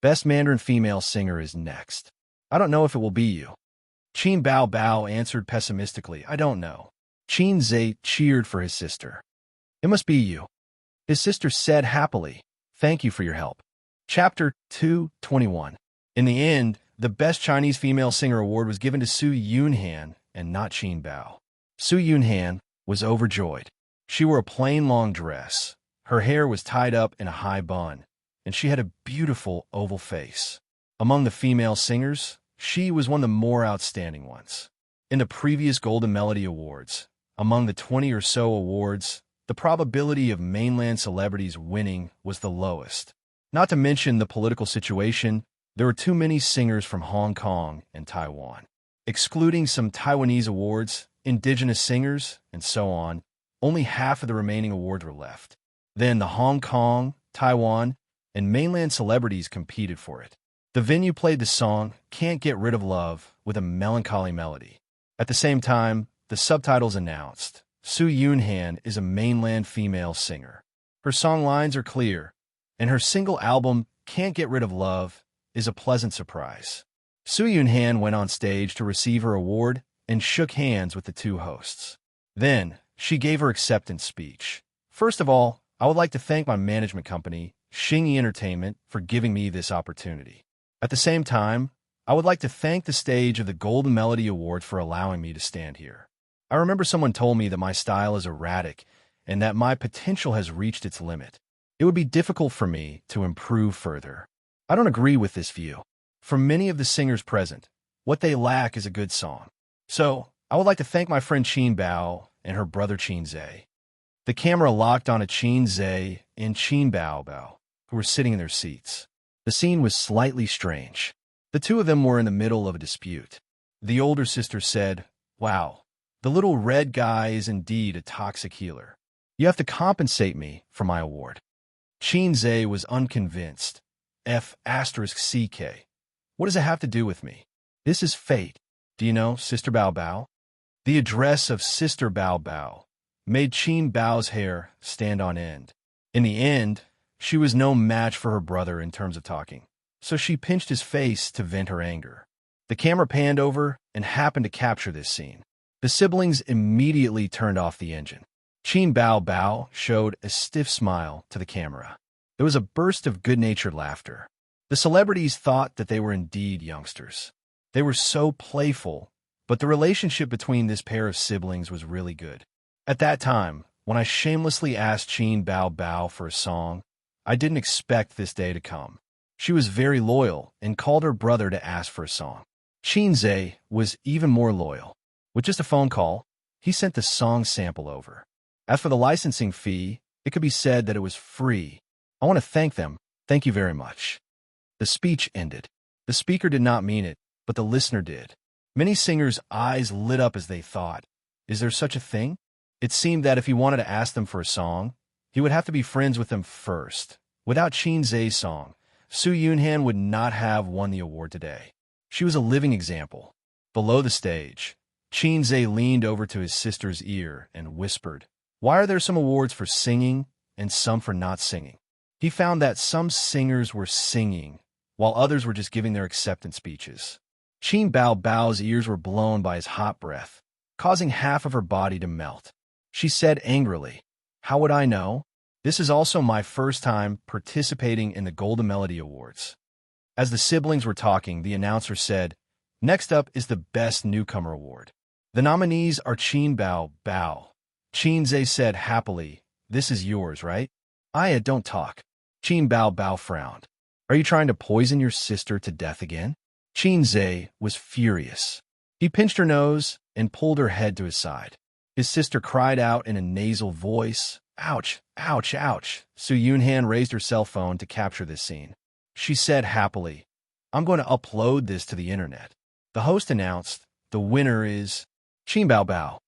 Best Mandarin Female Singer is next. I don't know if it will be you. Qin Bao Bao answered pessimistically, I don't know. Xianxia cheered for his sister. It must be you. His sister said happily, Thank you for your help. Chapter 2:21. In the end, the Best Chinese Female Singer Award was given to Su Yunhan and not Qin Bao. Su Yunhan was overjoyed. She wore a plain long dress. Her hair was tied up in a high bun, and she had a beautiful oval face. Among the female singers, she was one of the more outstanding ones. In the previous Golden Melody Awards, among the 20 or so awards, the probability of mainland celebrities winning was the lowest. Not to mention the political situation, there were too many singers from Hong Kong and Taiwan. Excluding some Taiwanese awards, indigenous singers, and so on, only half of the remaining awards were left. Then the Hong Kong, Taiwan, and mainland celebrities competed for it. The venue played the song Can't Get Rid of Love with a melancholy melody. At the same time, the subtitles announced, Su Yunhan is a mainland female singer. Her song lines are clear, and her single album, Can't Get Rid of Love, is a pleasant surprise. Su Yunhan went on stage to receive her award and shook hands with the 2 hosts. Then, she gave her acceptance speech. First of all, I would like to thank my management company, Xingyi Entertainment, for giving me this opportunity. At the same time, I would like to thank the stage of the Golden Melody Award for allowing me to stand here. I remember someone told me that my style is erratic and that my potential has reached its limit. It would be difficult for me to improve further. I don't agree with this view. For many of the singers present, what they lack is a good song. So, I would like to thank my friend Qin Bao and her brother Xianxia. The camera locked onto Xianxia and Qin Bao Bao, who were sitting in their seats. The scene was slightly strange. The 2 of them were in the middle of a dispute. The older sister said, Wow, the little red guy is indeed a toxic healer. You have to compensate me for my award. Xianxia was unconvinced. F***CK. What does it have to do with me? This is fate. Do you know, Sister Bao Bao? The address of Sister Bao Bao made Qin Bao's hair stand on end. In the end, she was no match for her brother in terms of talking, so she pinched his face to vent her anger. The camera panned over and happened to capture this scene. The siblings immediately turned off the engine. Qin Bao showed a stiff smile to the camera. There was a burst of good-natured laughter. The celebrities thought that they were indeed youngsters. They were so playful, but the relationship between this pair of siblings was really good. At that time, when I shamelessly asked Qin Bao for a song, I didn't expect this day to come. She was very loyal and called her brother to ask for a song. Xianxia was even more loyal. With just a phone call, he sent the song sample over. As for the licensing fee, it could be said that it was free. I want to thank them. Thank you very much. The speech ended. The speaker did not mean it, but the listener did. Many singers' eyes lit up as they thought, is there such a thing? It seemed that if he wanted to ask them for a song, he would have to be friends with them first. Without Xianxia's song, Su Yunhan would not have won the award today. She was a living example. Below the stage, Xianxia leaned over to his sister's ear and whispered, "Why are there some awards for singing and some for not singing?" He found that some singers were singing, while others were just giving their acceptance speeches. Qin Bao's ears were blown by his hot breath, causing half of her body to melt. She said angrily, "How would I know? This is also my first time participating in the Golden Melody Awards." As the siblings were talking, the announcer said, "Next up is the Best Newcomer Award. The nominees are Qin Bao. Xianxia said happily, "This is yours, right?" "Aya, don't talk." Qin Bao frowned. "Are you trying to poison your sister to death again?" Xianxia was furious. He pinched her nose and pulled her head to his side. His sister cried out in a nasal voice, "Ouch, ouch, ouch." Su Yunhan raised her cell phone to capture this scene. She said happily, "I'm going to upload this to the internet." The host announced, "The winner is Qin Bao."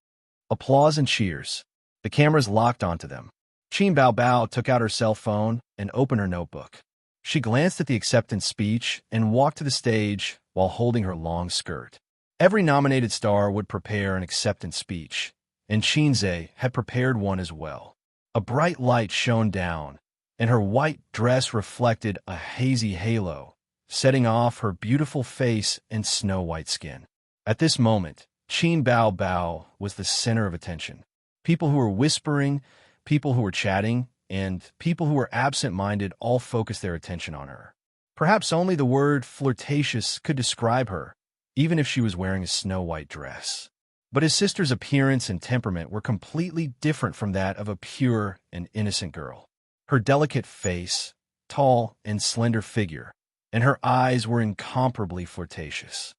Applause and cheers. The cameras locked onto them. Qin Bao took out her cell phone and opened her notebook. She glanced at the acceptance speech and walked to the stage while holding her long skirt. Every nominated star would prepare an acceptance speech, and Xianxia had prepared one as well. A bright light shone down, and her white dress reflected a hazy halo, setting off her beautiful face and snow-white skin. At this moment, Qin Bao was the center of attention. People who were whispering, people who were chatting, and people who were absent-minded all focused their attention on her. Perhaps only the word flirtatious could describe her, even if she was wearing a snow-white dress. But his sister's appearance and temperament were completely different from that of a pure and innocent girl. Her delicate face, tall and slender figure, and her eyes were incomparably flirtatious.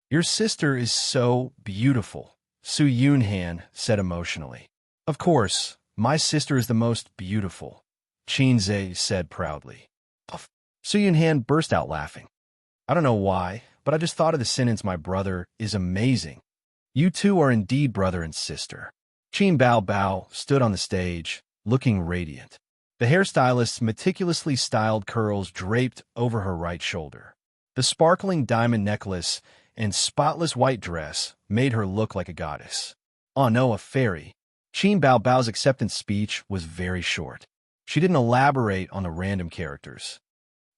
"Your sister is so beautiful," Su Yunhan said emotionally. "Of course, my sister is the most beautiful," Xianxia said proudly. Su Yunhan burst out laughing. "I don't know why, but I just thought of the sentence, 'My brother is amazing.' You two are indeed brother and sister." Qin Bao stood on the stage, looking radiant. The hairstylist's meticulously styled curls draped over her right shoulder. The sparkling diamond necklace and spotless white dress made her look like a goddess. Oh no, a fairy. Qin Bao's acceptance speech was very short. She didn't elaborate on the random characters.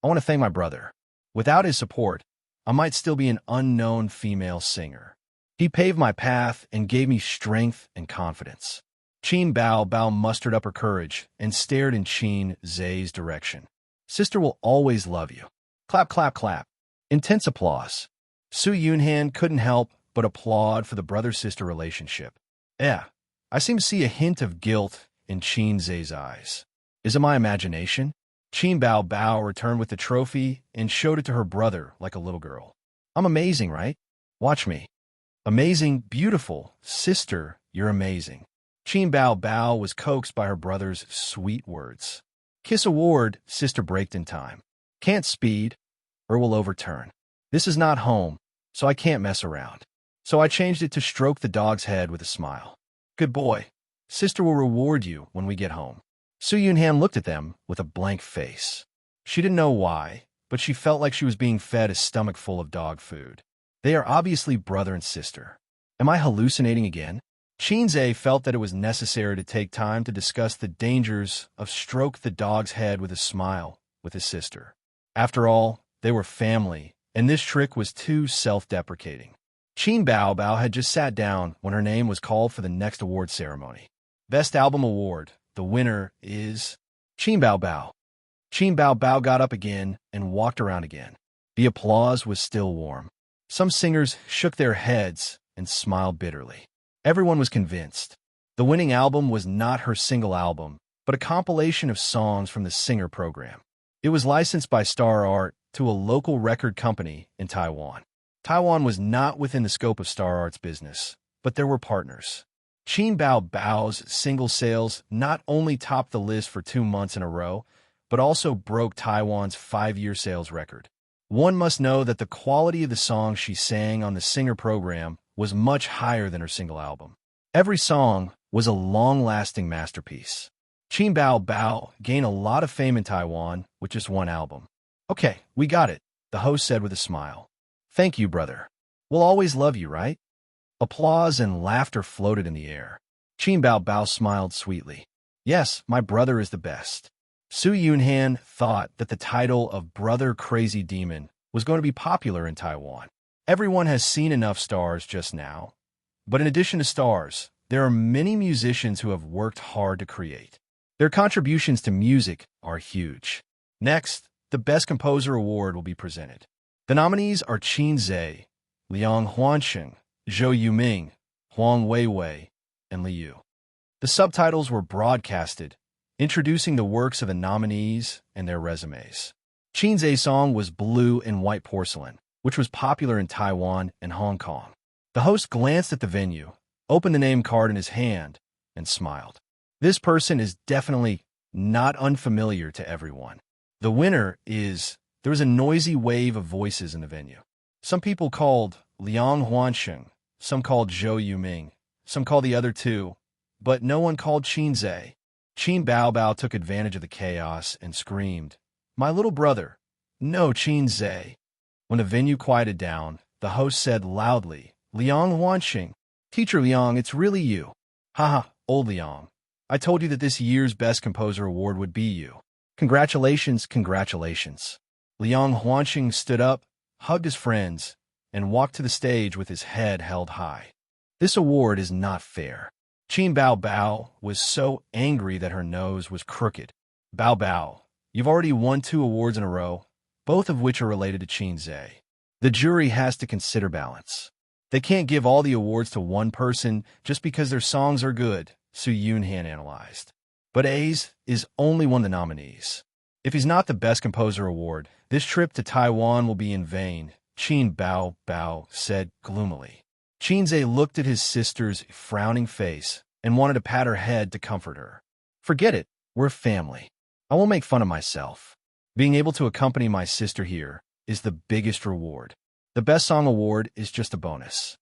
"I want to thank my brother. Without his support, I might still be an unknown female singer. He paved my path and gave me strength and confidence." Qin Bao mustered up her courage and stared in Xianxia's direction. "Sister will always love you." Clap, clap, clap. Intense applause. Su Yunhan couldn't help but applaud for the brother-sister relationship. I seem to see a hint of guilt in Xianxia's eyes. Is it my imagination? Qin Bao returned with the trophy and showed it to her brother like a little girl. "I'm amazing, right? Watch me." "Amazing, beautiful. Sister, you're amazing." Qin Bao was coaxed by her brother's sweet words. "Kiss award," sister braked in time. "Can't speed, or will overturn. This is not home, so I can't mess around." So I changed it to stroke the dog's head with a smile. "Good boy. Sister will reward you when we get home." Su Yunhan looked at them with a blank face. She didn't know why, but she felt like she was being fed a stomach full of dog food. They are obviously brother and sister. Am I hallucinating again? Xianxia felt that it was necessary to take time to discuss the dangers of stroke the dog's head with a smile with his sister. After all, they were family, and this trick was too self-deprecating. Qin Bao Bao had just sat down when her name was called for the next award ceremony. Best Album Award. The winner is Qin Bao Bao. Qin Bao Bao got up again and walked around again. The applause was still warm. Some singers shook their heads and smiled bitterly. Everyone was convinced. The winning album was not her single album, but a compilation of songs from the Singer program. It was licensed by Star Art to a local record company in Taiwan. Taiwan was not within the scope of Star Art's business, but there were partners. Qin Bao Bao's single sales not only topped the list for 2 months in a row, but also broke Taiwan's 5-year sales record. One must know that the quality of the songs she sang on the Singer program was much higher than her single album. Every song was a long-lasting masterpiece. Qin Bao Bao gained a lot of fame in Taiwan with just one album. "Okay, we got it," the host said with a smile. "Thank you, brother. We'll always love you, right?" Applause and laughter floated in the air. Qin Bao Bao smiled sweetly. "Yes, my brother is the best." Su Yunhan thought that the title of Brother Crazy Demon was going to be popular in Taiwan. Everyone has seen enough stars just now. But in addition to stars, there are many musicians who have worked hard to create. Their contributions to music are huge. Next, the Best Composer Award will be presented. The nominees are Qin Zhe, Liang Huansheng, Zhou Yuming, Huang Weiwei, and Li Yu. The subtitles were broadcasted, introducing the works of the nominees and their resumes. Qin Zhe's song was Blue and White Porcelain, which was popular in Taiwan and Hong Kong. The host glanced at the venue, opened the name card in his hand, and smiled. This person is definitely not unfamiliar to everyone. The winner is... There was a noisy wave of voices in the venue. Some people called Liang Huansheng, some called Zhou Yuming, some called the other two, but no one called Qin Zhe. Qin Bao Bao took advantage of the chaos and screamed, "My little brother, no Qin Zhe." When the venue quieted down, the host said loudly, "Liang Huansheng, Teacher Liang, it's really you." "Haha, old Liang. I told you that this year's Best Composer Award would be you. Congratulations, congratulations." Liang Huansheng stood up, hugged his friends, and walked to the stage with his head held high. "This award is not fair." Qin Bao Bao was so angry that her nose was crooked. "Bao Bao, you've already won 2 awards in a row, both of which are related to Qin Zhe. The jury has to consider balance. They can't give all the awards to one person just because their songs are good," Su Yunhan analyzed. "But A's is only one of the nominees. If he's not the Best Composer Award, this trip to Taiwan will be in vain," Qin Bao Bao said gloomily. Qin Zhe looked at his sister's frowning face and wanted to pat her head to comfort her. "Forget it, we're family. I won't make fun of myself. Being able to accompany my sister here is the biggest reward. The Best Song Award is just a bonus."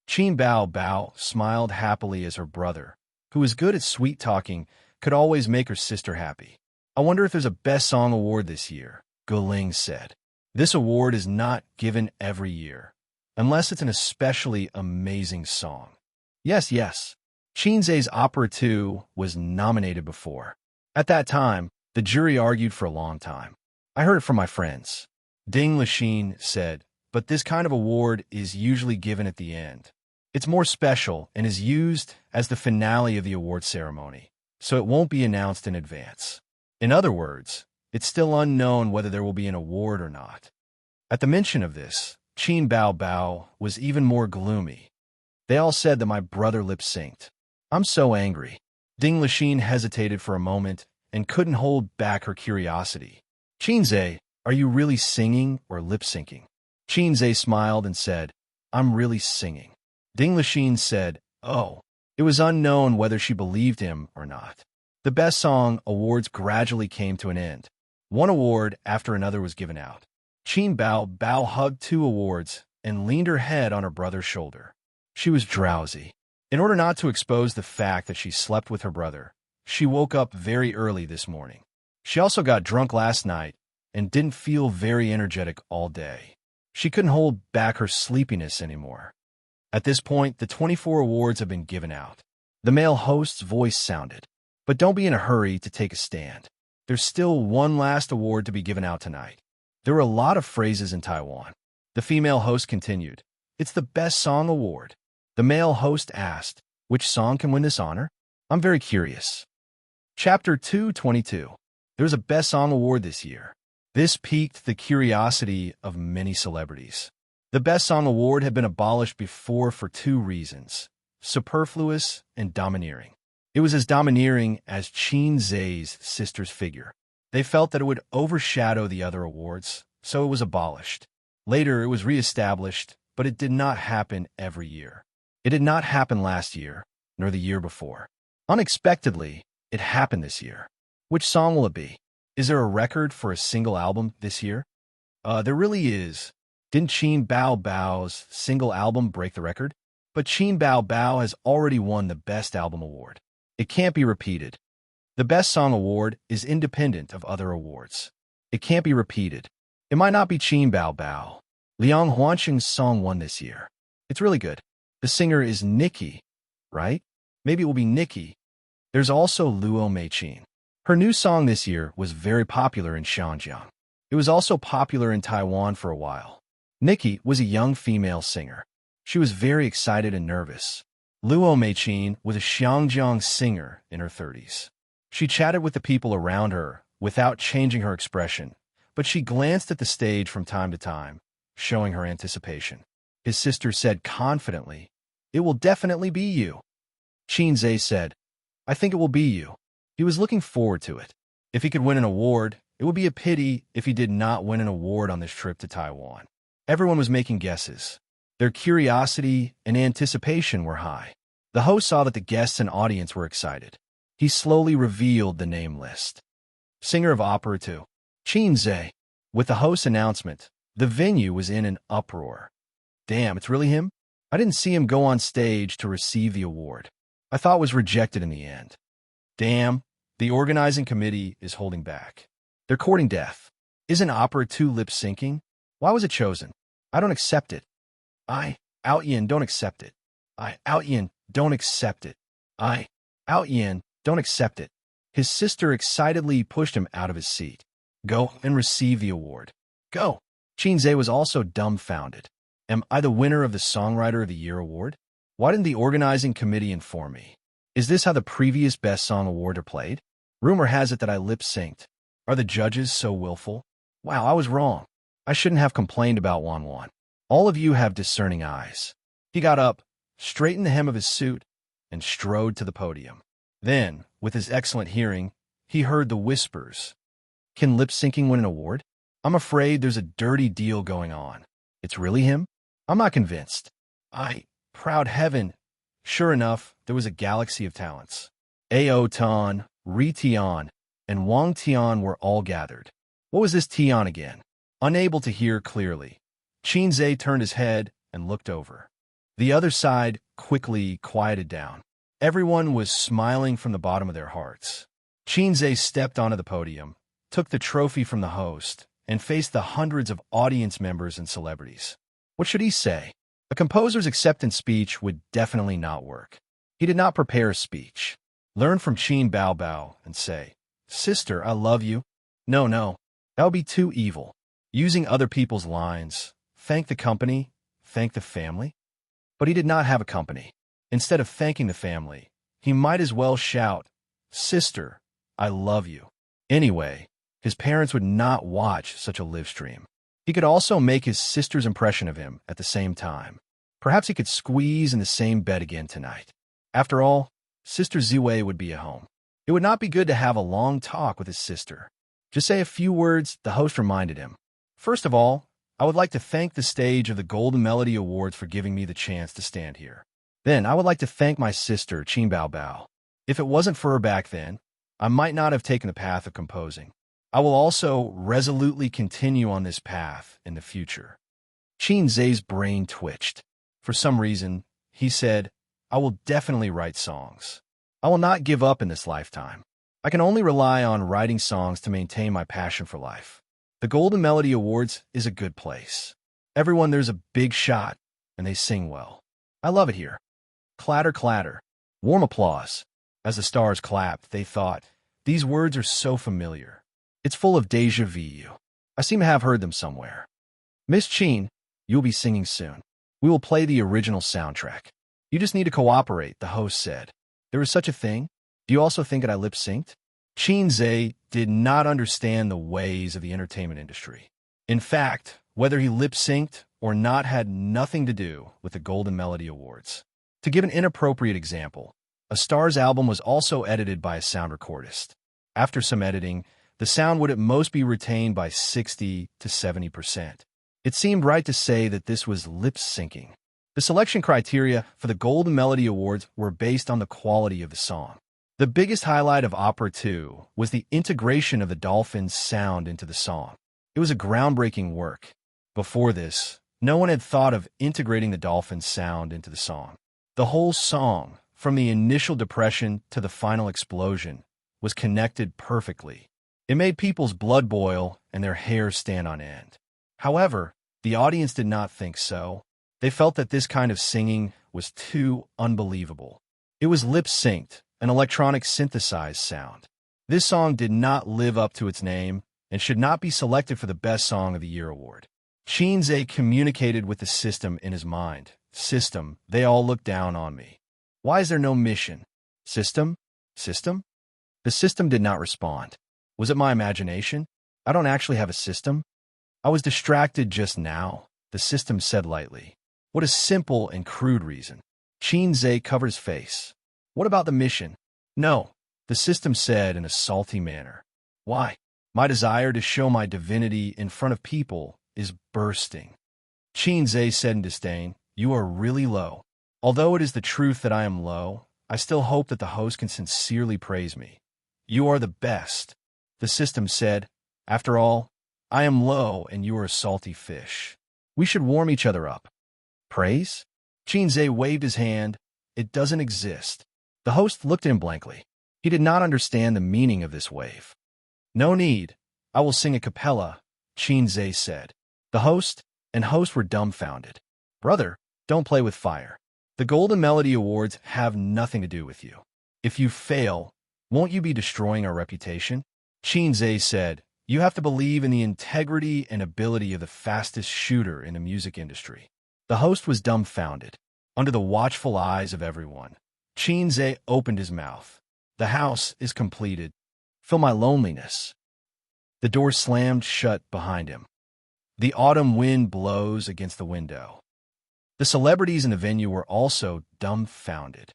Qin Bao Bao smiled happily as her brother, who was good at sweet-talking, could always make her sister happy. "I wonder if there's a Best Song Award this year," Guling said. "This award is not given every year, unless it's an especially amazing song." Yes. Qin Zhe's Opera 2 was nominated before. At that time, the jury argued for a long time. "I heard it from my friends," Ding Lixin said, "but this kind of award is usually given at the end. It's more special and is used as the finale of the award ceremony, so it won't be announced in advance. In other words, it's still unknown whether there will be an award or not." At the mention of this, Qin Bao Bao was even more gloomy. "They all said that my brother lip-synced. I'm so angry." Ding Lixin hesitated for a moment and couldn't hold back her curiosity. "Qin Zhe, are you really singing or lip-syncing?" Qin Zhe smiled and said, "I'm really singing." Ding Lixin said, "Oh." It was unknown whether she believed him or not. The Best Song Awards gradually came to an end. One award after another was given out. Qin Bao Bao hugged 2 awards and leaned her head on her brother's shoulder. She was drowsy. In order not to expose the fact that she slept with her brother, she woke up very early this morning. She also got drunk last night and didn't feel very energetic all day. She couldn't hold back her sleepiness anymore. At this point, the 24 awards have been given out. The male host's voice sounded. But don't be in a hurry to take a stand. There's still one last award to be given out tonight. There were a lot of phrases in Taiwan. The female host continued. It's the Best Song Award. The male host asked, which song can win this honor? I'm very curious. Chapter 222. There's a Best Song Award this year. This piqued the curiosity of many celebrities. The Best Song Award had been abolished before for two reasons: superfluous and domineering. It was as domineering as Xianxia's sister's figure. They felt that it would overshadow the other awards, so it was abolished. Later, it was reestablished, but it did not happen every year. It did not happen last year, nor the year before. Unexpectedly, it happened this year. Which song will it be? Is there a record for a single album this year? There really is. Didn't Qin Bao Bao's single album break the record? But Qin Bao Bao has already won the Best Album Award. It can't be repeated. The Best Song Award is independent of other awards. It can't be repeated. It might not be Qin Bao Bao. Liang Huanqing's song won this year. It's really good. The singer is Nikki, right? Maybe it will be Nikki. There's also Luo Meiqin. Her new song this year was very popular in Xianxia. It was also popular in Taiwan for a while. Nikki was a young female singer. She was very excited and nervous. Luo Meiqin was a Xianjiang singer in her 30s. She chatted with the people around her without changing her expression, but she glanced at the stage from time to time, showing her anticipation. His sister said confidently, "It will definitely be you." Xianxia said, "I think it will be you." He was looking forward to it. If he could win an award, it would be a pity if he did not win an award on this trip to Taiwan. Everyone was making guesses. Their curiosity and anticipation were high. The host saw that the guests and audience were excited. He slowly revealed the name list. Singer of Opera 2. Xianxia. With the host's announcement, the venue was in an uproar. Damn, it's really him? I didn't see him go on stage to receive the award. I thought it was rejected in the end. Damn, the organizing committee is holding back. They're courting death. Isn't Opera 2 lip-syncing? Why was it chosen? I don't accept it. Out Yin, don't accept it. Out Yin, don't accept it. Out Yin, don't accept it. His sister excitedly pushed him out of his seat. Go and receive the award. Go. Xianxia was also dumbfounded. Am I the winner of the Songwriter of the Year award? Why didn't the organizing committee inform me? Is this how the previous Best Song Award are played? Rumor has it that I lip-synced. Are the judges so willful? Wow, I was wrong. I shouldn't have complained about Wan Wan. All of you have discerning eyes. He got up, straightened the hem of his suit, and strode to the podium. Then, with his excellent hearing, he heard the whispers. Can lip-syncing win an award? I'm afraid there's a dirty deal going on. It's really him? I'm not convinced. Proud heaven. Sure enough, there was a galaxy of talents. Ao Tan, Ri Tian, and Wang Tian were all gathered. What was this Tian again? Unable to hear clearly, Xianxia turned his head and looked over. The other side quickly quieted down. Everyone was smiling from the bottom of their hearts. Xianxia stepped onto the podium, took the trophy from the host, and faced the hundreds of audience members and celebrities. What should he say? A composer's acceptance speech would definitely not work. He did not prepare a speech. Learn from Qin Bao Bao and say, "Sister, I love you." No, that would be too evil. Using other people's lines, thank the company, thank the family. But he did not have a company. Instead of thanking the family, he might as well shout, "Sister, I love you." Anyway, his parents would not watch such a live stream. He could also make his sister's impression of him at the same time. Perhaps he could squeeze in the same bed again tonight. After all, Sister Ziwei would be at home. It would not be good to have a long talk with his sister. Just say a few words, the host reminded him. First of all, I would like to thank the stage of the Golden Melody Awards for giving me the chance to stand here. Then I would like to thank my sister, Qin Bao Bao. If it wasn't for her back then, I might not have taken the path of composing. I will also resolutely continue on this path in the future. Xianxia's brain twitched. For some reason, he said, I will definitely write songs. I will not give up in this lifetime. I can only rely on writing songs to maintain my passion for life. The Golden Melody Awards is a good place. Everyone there's a big shot, and they sing well. I love it here. Clatter, clatter. Warm applause. As the stars clapped, they thought, these words are so familiar. It's full of déjà vu. I seem to have heard them somewhere. Miss Chin, you'll be singing soon. We will play the original soundtrack. You just need to cooperate, the host said. There is such a thing? Do you also think that I lip-synced? Xianxia did not understand the ways of the entertainment industry. In fact, whether he lip-synced or not had nothing to do with the Golden Melody Awards. To give an inappropriate example, A Star's album was also edited by a sound recordist. After some editing, the sound would at most be retained by 60 to 70%. It seemed right to say that this was lip-syncing. The selection criteria for the Golden Melody Awards were based on the quality of the song. The biggest highlight of Opera 2 was the integration of the dolphin's sound into the song. It was a groundbreaking work. Before this, no one had thought of integrating the dolphin's sound into the song. The whole song, from the initial depression to the final explosion, was connected perfectly. It made people's blood boil and their hair stand on end. However, the audience did not think so. They felt that this kind of singing was too unbelievable. It was lip-synced, an electronic synthesized sound. This song did not live up to its name and should not be selected for the Best Song of the Year award. Xianxia communicated with the system in his mind. System, they all look down on me. Why is there no mission? System? System? The system did not respond. Was it my imagination? I don't actually have a system. I was distracted just now, the system said lightly. What a simple and crude reason. Xianxia covered his face. What about the mission? No, the system said in a salty manner. Why? My desire to show my divinity in front of people is bursting. Xianxia said in disdain, you are really low. Although it is the truth that I am low, I still hope that the host can sincerely praise me. You are the best. The system said, after all, I am low and you are a salty fish. We should warm each other up. Praise? Xianxia waved his hand. It doesn't exist. The host looked at him blankly. He did not understand the meaning of this wave. No need. I will sing a cappella, Xianxia said. The host and host were dumbfounded. Brother, don't play with fire. The Golden Melody Awards have nothing to do with you. If you fail, won't you be destroying our reputation? Xianxia said, you have to believe in the integrity and ability of the fastest shooter in the music industry. The host was dumbfounded. Under the watchful eyes of everyone, Xianxia opened his mouth. The house is completed. Feel my loneliness. The door slammed shut behind him. The autumn wind blows against the window. The celebrities in the venue were also dumbfounded.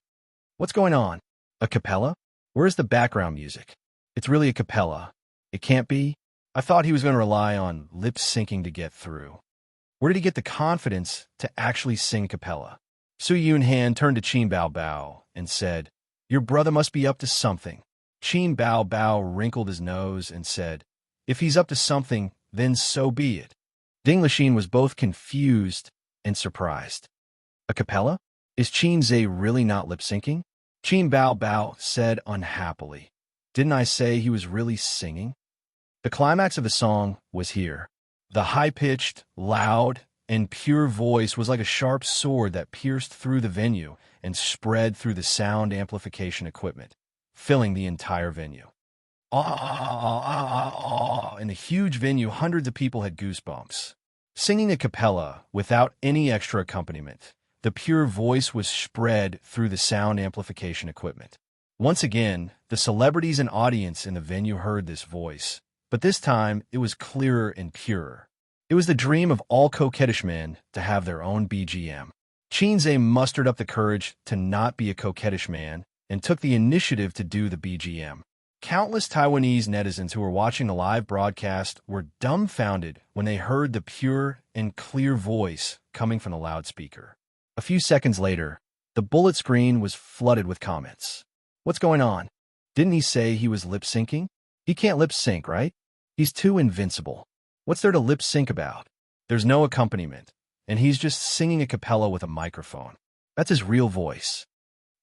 What's going on? A cappella? Where's the background music? It's really a cappella. It can't be? I thought he was going to rely on lip-syncing to get through. Where did he get the confidence to actually sing a cappella? Su Yunhan turned to Qin Bao Bao and said, your brother must be up to something. Qin Bao Bao wrinkled his nose and said, if he's up to something, then so be it. Ding Lixin was both confused and surprised. A cappella? Is Xianxia really not lip-syncing? Qin Bao Bao said unhappily. Didn't I say he was really singing? The climax of the song was here. The high-pitched, loud, and pure voice was like a sharp sword that pierced through the venue and spread through the sound amplification equipment, filling the entire venue. In the huge venue, hundreds of people had goosebumps. Singing a cappella without any extra accompaniment, the pure voice was spread through the sound amplification equipment. Once again, the celebrities and audience in the venue heard this voice, but this time it was clearer and purer. It was the dream of all coquettish men to have their own BGM. Xianxia mustered up the courage to not be a coquettish man and took the initiative to do the BGM. Countless Taiwanese netizens who were watching the live broadcast were dumbfounded when they heard the pure and clear voice coming from the loudspeaker. A few seconds later, the bullet screen was flooded with comments. What's going on? Didn't he say he was lip-syncing? He can't lip-sync, right? He's too invincible. What's there to lip-sync about? There's no accompaniment, and he's just singing a cappella with a microphone. That's his real voice.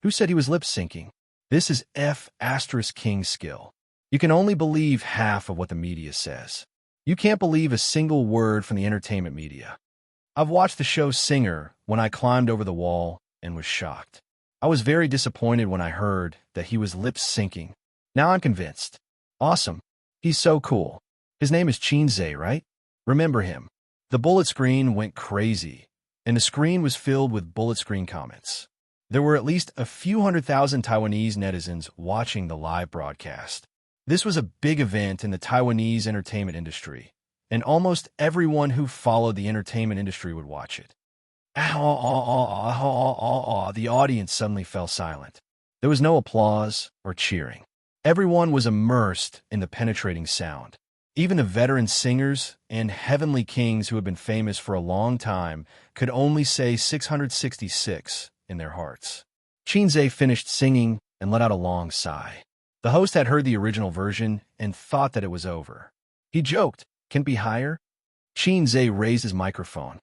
Who said he was lip-syncing? This is F*King's skill. You can only believe half of what the media says. You can't believe a single word from the entertainment media. I've watched the show Singer when I climbed over the wall and was shocked. I was very disappointed when I heard that he was lip syncing. Now I'm convinced. Awesome. He's so cool. His name is Xianxia, right? Remember him. The bullet screen went crazy, and the screen was filled with bullet screen comments. There were at least a few 100,000 Taiwanese netizens watching the live broadcast. This was a big event in the Taiwanese entertainment industry, and almost everyone who followed the entertainment industry would watch it. The audience suddenly fell silent. There was no applause or cheering. Everyone was immersed in the penetrating sound. Even the veteran singers and heavenly kings who had been famous for a long time could only say 666 in their hearts. Xianxia finished singing and let out a long sigh. The host had heard the original version and thought that it was over. He joked, "Can it be higher?" Xianxia raised his microphone.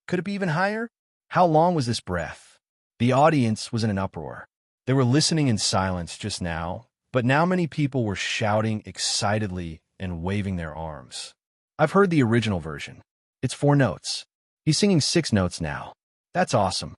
Could it be even higher? How long was this breath? The audience was in an uproar. They were listening in silence just now, but now many people were shouting excitedly and waving their arms. I've heard the original version. It's 4 notes. He's singing 6 notes now. That's awesome.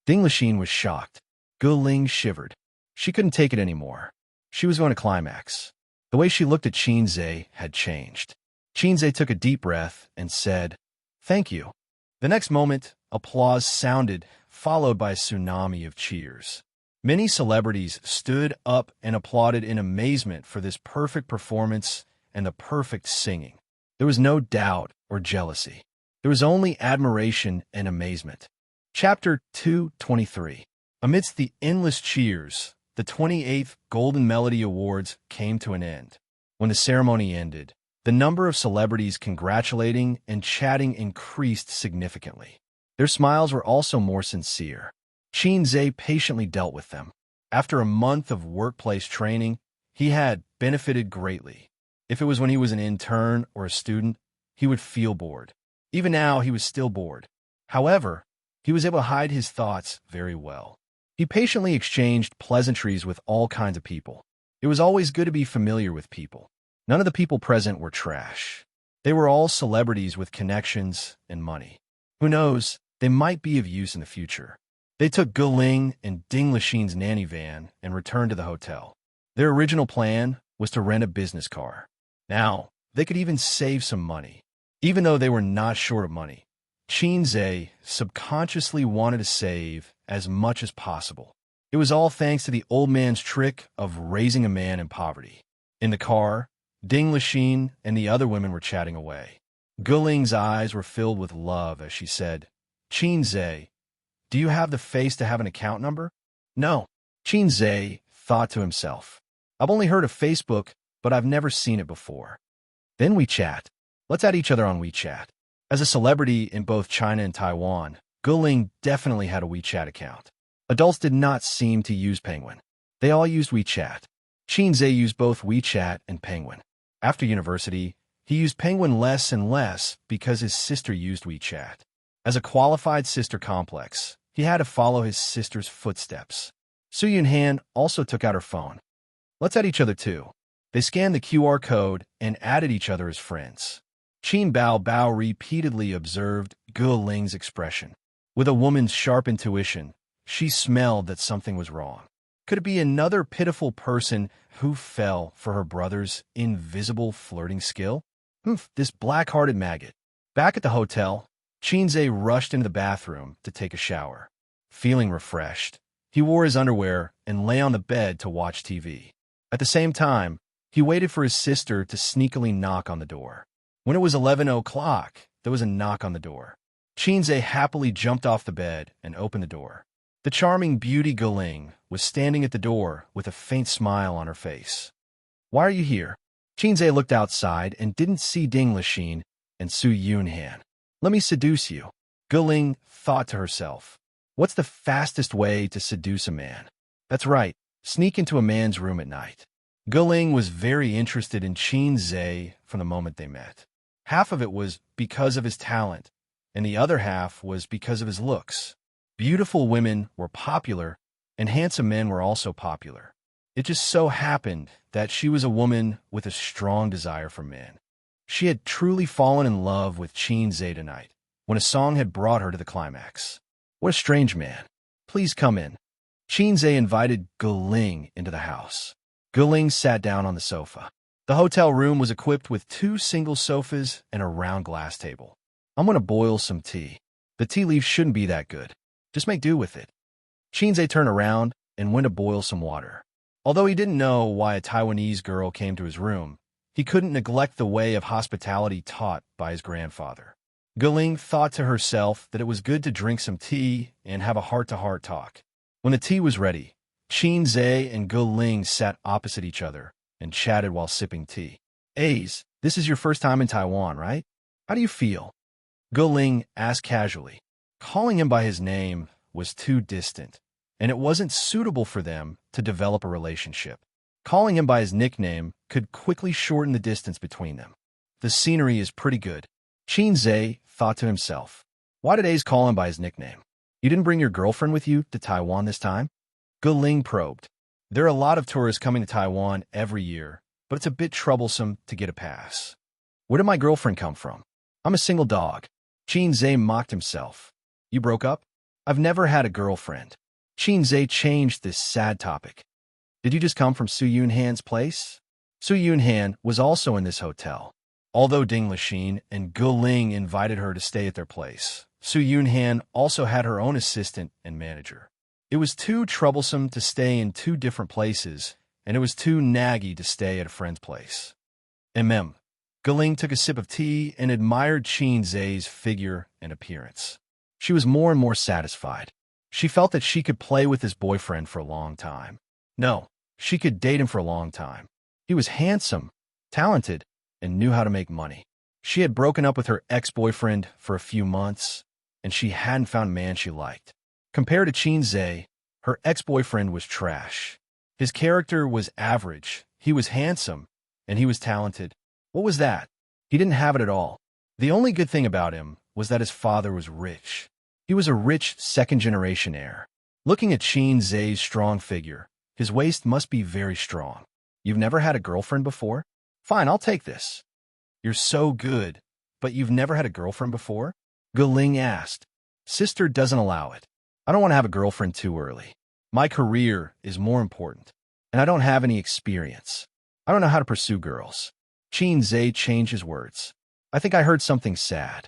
Ding Lixin was shocked. Gu Ling shivered. She couldn't take it anymore. She was going to climax. The way she looked at Xianxia had changed. Xianxia took a deep breath and said, "Thank you." The next moment, applause sounded, followed by a tsunami of cheers. Many celebrities stood up and applauded in amazement for this perfect performance and the perfect singing. There was no doubt or jealousy. There was only admiration and amazement. Chapter 223. Amidst the endless cheers, the 28th Golden Melody Awards came to an end. When the ceremony ended, the number of celebrities congratulating and chatting increased significantly. Their smiles were also more sincere. Xianxia patiently dealt with them. After a month of workplace training, he had benefited greatly. If it was when he was an intern or a student, he would feel bored. Even now, he was still bored. However, he was able to hide his thoughts very well. He patiently exchanged pleasantries with all kinds of people. It was always good to be familiar with people. None of the people present were trash. They were all celebrities with connections and money. Who knows, they might be of use in the future. They took Gu Ling and Ding Lixin's nanny van and returned to the hotel. Their original plan was to rent a business car. Now, they could even save some money. Even though they were not short of money, Xianxia subconsciously wanted to save as much as possible. It was all thanks to the old man's trick of raising a man in poverty. In the car, Ding Lixin and the other women were chatting away. Gu Ling's eyes were filled with love as she said, "Xianxia, do you have the face to have an account number?" "No." Xianxia thought to himself. "I've only heard of Facebook, but I've never seen it before." Then WeChat. Let's add each other on WeChat. As a celebrity in both China and Taiwan, Gu Ling definitely had a WeChat account. Adults did not seem to use Penguin. They all used WeChat. Xianxia used both WeChat and Penguin. After university, he used Penguin less and less because his sister used WeChat. As a qualified sister complex, he had to follow his sister's footsteps. Su Yunhan also took out her phone. Let's add each other too. They scanned the QR code and added each other as friends. Qin Bao Bao repeatedly observed Gu Ling's expression. With a woman's sharp intuition, she smelled that something was wrong. Could it be another pitiful person who fell for her brother's invisible flirting skill? This black-hearted maggot. Back at the hotel, Xianxia rushed into the bathroom to take a shower. Feeling refreshed, he wore his underwear and lay on the bed to watch TV. At the same time, he waited for his sister to sneakily knock on the door. When it was 11 o'clock, there was a knock on the door. Xianxia happily jumped off the bed and opened the door. The charming beauty Gu Ling was standing at the door with a faint smile on her face. "Why are you here?" Xianxia looked outside and didn't see Ding Lixin and Su Yunhan. "Let me seduce you." Gu Ling thought to herself. What's the fastest way to seduce a man? That's right, sneak into a man's room at night. Gu Ling was very interested in Xianxia from the moment they met. Half of it was because of his talent, and the other half was because of his looks. Beautiful women were popular, and handsome men were also popular. It just so happened that she was a woman with a strong desire for men. She had truly fallen in love with Xianxia tonight, when a song had brought her to the climax. What a strange man. Please come in. Xianxia invited Guling into the house. Guling sat down on the sofa. The hotel room was equipped with 2 single sofas and a round glass table. I'm going to boil some tea. The tea leaves shouldn't be that good. Just make do with it. Xianxia turned around and went to boil some water. Although he didn't know why a Taiwanese girl came to his room, he couldn't neglect the way of hospitality taught by his grandfather. Guling thought to herself that it was good to drink some tea and have a heart-to-heart talk. When the tea was ready, Xianxia and Guling sat opposite each other and chatted while sipping tea. "Ace, this is your first time in Taiwan, right? How do you feel?" Guling asked casually. Calling him by his name was too distant, and it wasn't suitable for them to develop a relationship. Calling him by his nickname could quickly shorten the distance between them. The scenery is pretty good. Xianxia thought to himself. Why did Ace call him by his nickname? You didn't bring your girlfriend with you to Taiwan this time? Guling probed. There are a lot of tourists coming to Taiwan every year, but it's a bit troublesome to get a pass. Where did my girlfriend come from? I'm a single dog. Xianxia mocked himself. You broke up? I've never had a girlfriend. Xianxia changed this sad topic. Did you just come from Su Yunhan's place? Su Yunhan was also in this hotel. Although Ding Lixin and Guling invited her to stay at their place, Su Yunhan also had her own assistant and manager. It was too troublesome to stay in 2 different places, and it was too naggy to stay at a friend's place. Guling took a sip of tea and admired Xianxia's figure and appearance. She was more and more satisfied. She felt that she could play with his boyfriend for a long time. No, she could date him for a long time. He was handsome, talented, and knew how to make money. She had broken up with her ex-boyfriend for a few months, and she hadn't found a man she liked. Compared to Xianxia, her ex-boyfriend was trash. His character was average, he was handsome, and he was talented. What was that? He didn't have it at all. The only good thing about him was that his father was rich. He was a rich second-generation heir. Looking at Xianxia's strong figure, his waist must be very strong. You've never had a girlfriend before? Fine, I'll take this. You're so good, but you've never had a girlfriend before? Guling asked. Sister doesn't allow it. I don't want to have a girlfriend too early. My career is more important, and I don't have any experience. I don't know how to pursue girls. Xianxia changed his words. I think I heard something sad.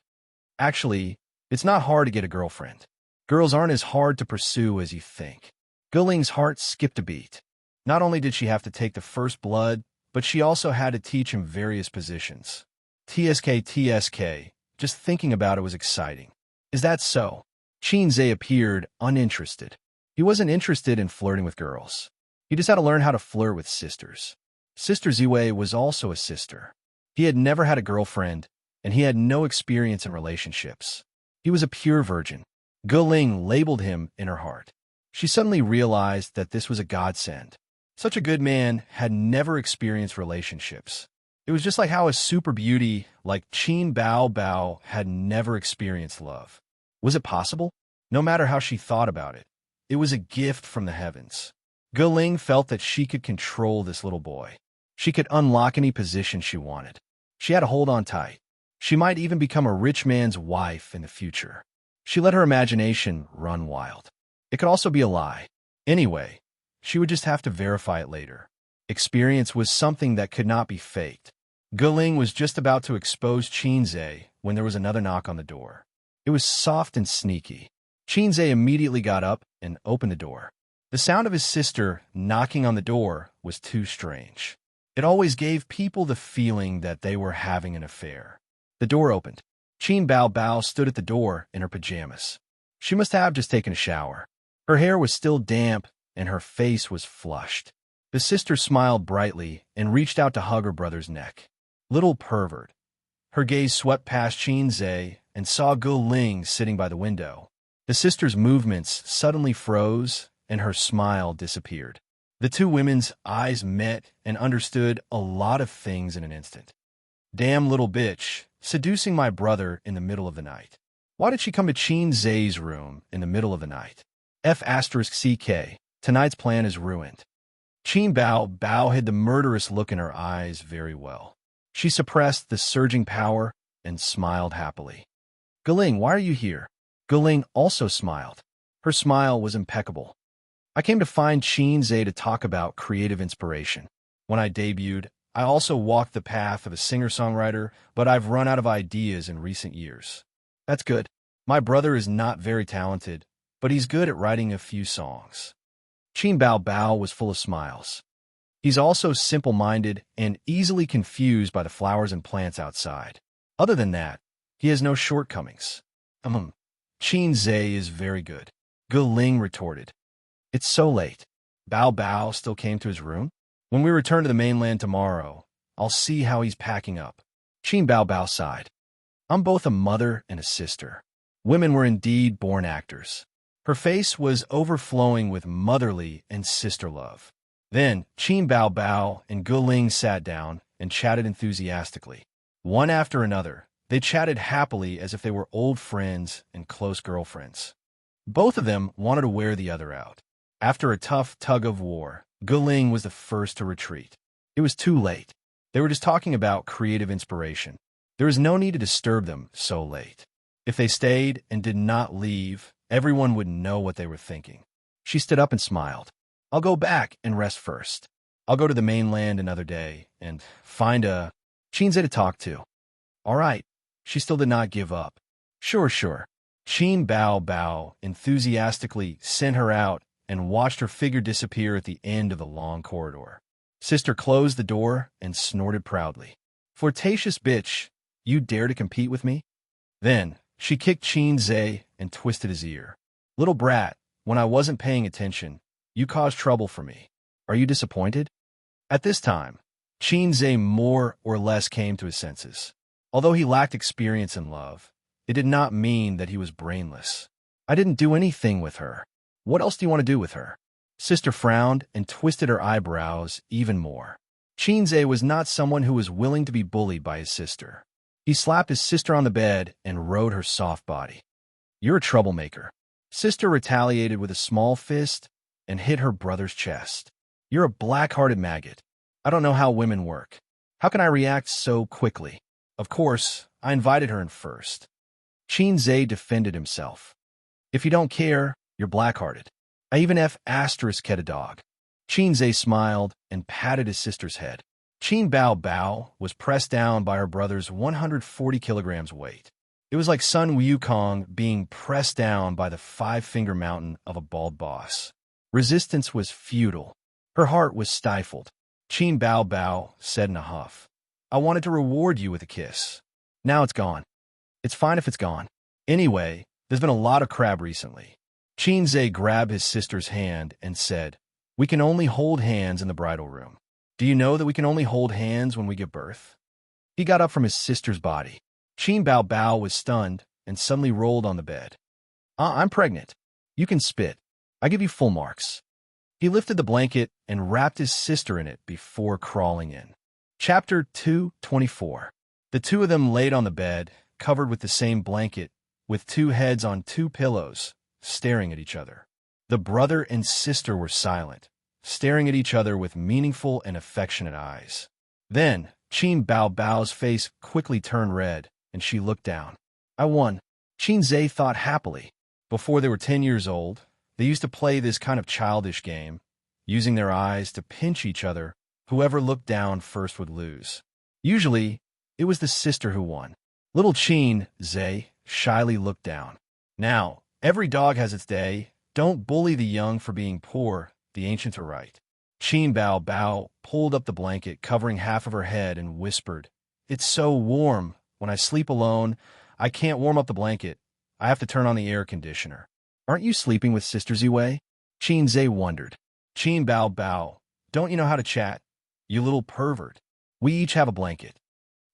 Actually, it's not hard to get a girlfriend. Girls aren't as hard to pursue as you think. Guling's heart skipped a beat. Not only did she have to take the first blood, but she also had to teach him various positions. TSK. Just thinking about it was exciting. Is that so? Xianxia appeared uninterested. He wasn't interested in flirting with girls. He just had to learn how to flirt with sisters. Sister Ziwei was also a sister. He had never had a girlfriend, and he had no experience in relationships. He was a pure virgin. Guling labeled him in her heart. She suddenly realized that this was a godsend. Such a good man had never experienced relationships. It was just like how a super beauty like Qin Bao Bao had never experienced love. Was it possible? No matter how she thought about it, it was a gift from the heavens. Guling felt that she could control this little boy. She could unlock any position she wanted. She had to hold on tight. She might even become a rich man's wife in the future. She let her imagination run wild. It could also be a lie. Anyway, she would just have to verify it later. Experience was something that could not be faked. Guling was just about to expose Xianxia when there was another knock on the door. It was soft and sneaky. Xianxia immediately got up and opened the door. The sound of his sister knocking on the door was too strange. It always gave people the feeling that they were having an affair. The door opened. Qin Bao Bao stood at the door in her pajamas. She must have just taken a shower. Her hair was still damp, and her face was flushed. The sister smiled brightly and reached out to hug her brother's neck. Little pervert. Her gaze swept past Xianxia and saw Guling sitting by the window. The sister's movements suddenly froze, and her smile disappeared. The 2 women's eyes met and understood a lot of things in an instant. Damn little bitch, seducing my brother in the middle of the night. Why did she come to Xianxia's room in the middle of the night? F***CK, tonight's plan is ruined. Qin Bao Bao hid the murderous look in her eyes very well. She suppressed the surging power and smiled happily. Guling, why are you here? Guling also smiled. Her smile was impeccable. I came to find Xianxia to talk about creative inspiration. When I debuted, I also walked the path of a singer-songwriter, but I've run out of ideas in recent years. That's good. My brother is not very talented, but he's good at writing a few songs. Qin Bao Bao was full of smiles. He's also simple-minded and easily confused by the flowers and plants outside. Other than that, he has no shortcomings. Xianxia is very good. Guling retorted. It's so late. Bao Bao still came to his room? When we return to the mainland tomorrow, I'll see how he's packing up. Qin Bao Bao sighed. I'm both a mother and a sister. Women were indeed born actors. Her face was overflowing with motherly and sister love. Then, Qin Bao Bao and Guling sat down and chatted enthusiastically. One after another, they chatted happily as if they were old friends and close girlfriends. Both of them wanted to wear the other out. After a tough tug-of-war, Guling was the first to retreat. It was too late. They were just talking about creative inspiration. There was no need to disturb them so late. If they stayed and did not leave, everyone would know what they were thinking. She stood up and smiled. I'll go back and rest first. I'll go to the mainland another day and find a Xianxia to talk to. All right. She still did not give up. Sure. Qin Bao Bao enthusiastically sent her out and watched her figure disappear at the end of the long corridor. Sister closed the door and snorted proudly. Flirtatious bitch, you dare to compete with me? Then, she kicked Xianxia and twisted his ear. Little brat, when I wasn't paying attention, you caused trouble for me. Are you disappointed? At this time, Xianxia more or less came to his senses. Although he lacked experience in love, it did not mean that he was brainless. I didn't do anything with her. What else do you want to do with her? Sister frowned and twisted her eyebrows even more. Xianxia was not someone who was willing to be bullied by his sister. He slapped his sister on the bed and rode her soft body. You're a troublemaker. Sister retaliated with a small fist and hit her brother's chest. You're a black-hearted maggot. I don't know how women work. How can I react so quickly? Of course, I invited her in first. Xianxia defended himself. If you don't care, you're black-hearted. I even F***ed a dog. Xianxia smiled and patted his sister's head. Qin Bao Bao was pressed down by her brother's 140 kilograms weight. It was like Sun Wukong being pressed down by the five-finger mountain of a bald boss. Resistance was futile. Her heart was stifled. Qin Bao Bao said in a huff, I wanted to reward you with a kiss. Now it's gone. It's fine if it's gone. Anyway, there's been a lot of crab recently. Xianxia grabbed his sister's hand and said, We can only hold hands in the bridal room. Do you know that we can only hold hands when we give birth? He got up from his sister's body. Qin Bao Bao was stunned and suddenly rolled on the bed. I'm pregnant. You can spit. I give you full marks. He lifted the blanket and wrapped his sister in it before crawling in. Chapter 224. The two of them laid on the bed, covered with the same blanket, with two heads on two pillows, staring at each other. The brother and sister were silent, staring at each other with meaningful and affectionate eyes. Then, Qin Bao Bao's face quickly turned red, and she looked down. I won. Xianxia thought happily. Before they were 10 years old, they used to play this kind of childish game, using their eyes to pinch each other. Whoever looked down first would lose. Usually, it was the sister who won. Little Xianxia shyly looked down. Now, every dog has its day. Don't bully the young for being poor, the ancients are right. Qin Bao Bao pulled up the blanket covering half of her head and whispered, It's so warm. When I sleep alone, I can't warm up the blanket. I have to turn on the air conditioner. Aren't you sleeping with Sister Ziwei? Xianxia wondered. Qin Bao Bao, don't you know how to chat? You little pervert. We each have a blanket.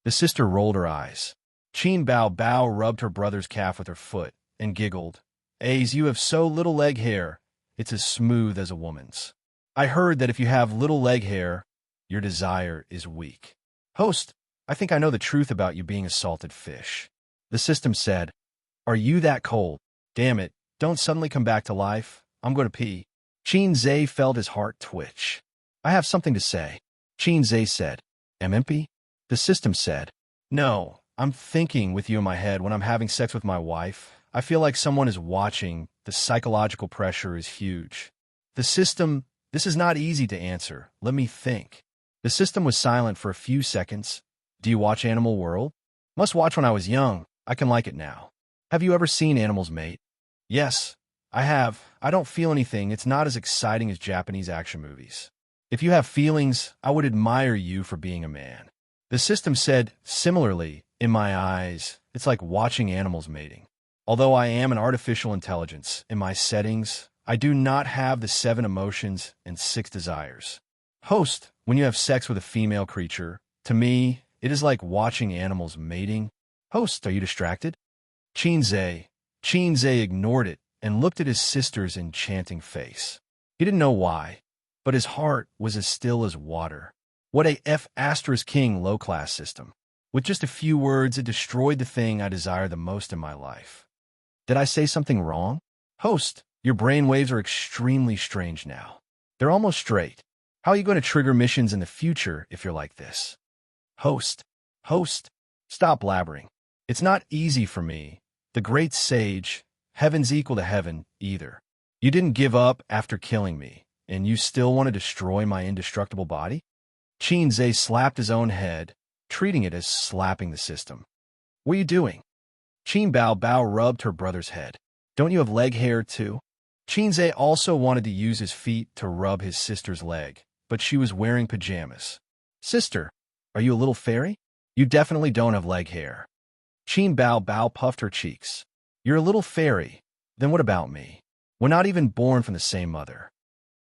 The sister rolled her eyes. Qin Bao Bao rubbed her brother's calf with her foot and giggled. Aze, you have so little leg hair. It's as smooth as a woman's. I heard that if you have little leg hair, your desire is weak. Host, I think I know the truth about you being a salted fish. The system said, Are you that cold? Damn it, don't suddenly come back to life. I'm going to pee. Xianxia felt his heart twitch. I have something to say. Xianxia said, MMP? The system said, "No, I'm thinking with you in my head when I'm having sex with my wife. I feel like someone is watching. The psychological pressure is huge." The system, "This is not easy to answer. Let me think." The system was silent for a few seconds. "Do you watch Animal World?" "Must watch when I was young. I can like it now." "Have you ever seen animals mate?" "Yes, I have. I don't feel anything. It's not as exciting as Japanese action movies." "If you have feelings, I would admire you for being a man." The system said, "Similarly, in my eyes, it's like watching animals mating. Although I am an artificial intelligence, in my settings, I do not have the 7 emotions and 6 desires." Host, "When you have sex with a female creature, to me, it is like watching animals mating." Host, "Are you distracted?" Xianxia. Xianxia ignored it and looked at his sister's enchanting face. He didn't know why, but his heart was as still as water. What a F***king low-class system. With just a few words, it destroyed the thing I desire the most in my life. Did I say something wrong? Host, "Your brain waves are extremely strange now. They're almost straight. How are you going to trigger missions in the future if you're like this?" Host, "Stop blabbering. It's not easy for me. The great sage, heaven's equal to heaven, either. You didn't give up after killing me, and you still want to destroy my indestructible body?" Xianxia slapped his own head, treating it as slapping the system. "What are you doing?" Qin Bao Bao rubbed her brother's head. "Don't you have leg hair, too?" Xianxia also wanted to use his feet to rub his sister's leg, but she was wearing pajamas. "Sister, are you a little fairy? You definitely don't have leg hair." Qin Bao Bao puffed her cheeks. "You're a little fairy. Then what about me? We're not even born from the same mother."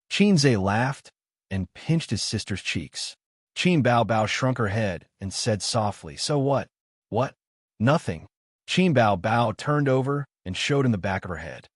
Xianxia laughed and pinched his sister's cheeks. Qin Bao Bao shrunk her head and said softly, "So what?" "What?" "Nothing." Qin Bao Bao turned over and showed him the back of her head.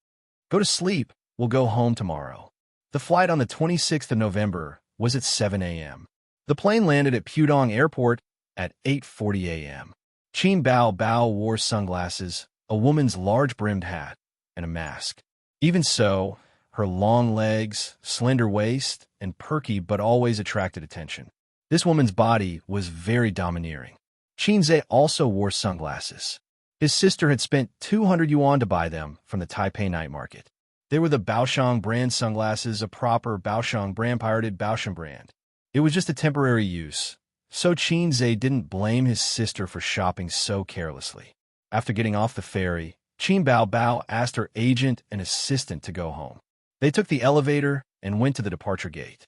"Go to sleep. We'll go home tomorrow." The flight on the 26th of November was at 7 a.m. The plane landed at Pudong Airport at 8:40 a.m. Qin Bao Bao wore sunglasses, a woman's large-brimmed hat, and a mask. Even so, her long legs, slender waist, and perky but always attracted attention. This woman's body was very domineering. Xianxia also wore sunglasses. His sister had spent 200 yuan to buy them from the Taipei night market. They were the Baoshang brand sunglasses, a proper Baoshang brand pirated Baoshang brand. It was just a temporary use, so Xianxia didn't blame his sister for shopping so carelessly. After getting off the ferry, Qin Bao Bao asked her agent and assistant to go home. They took the elevator and went to the departure gate.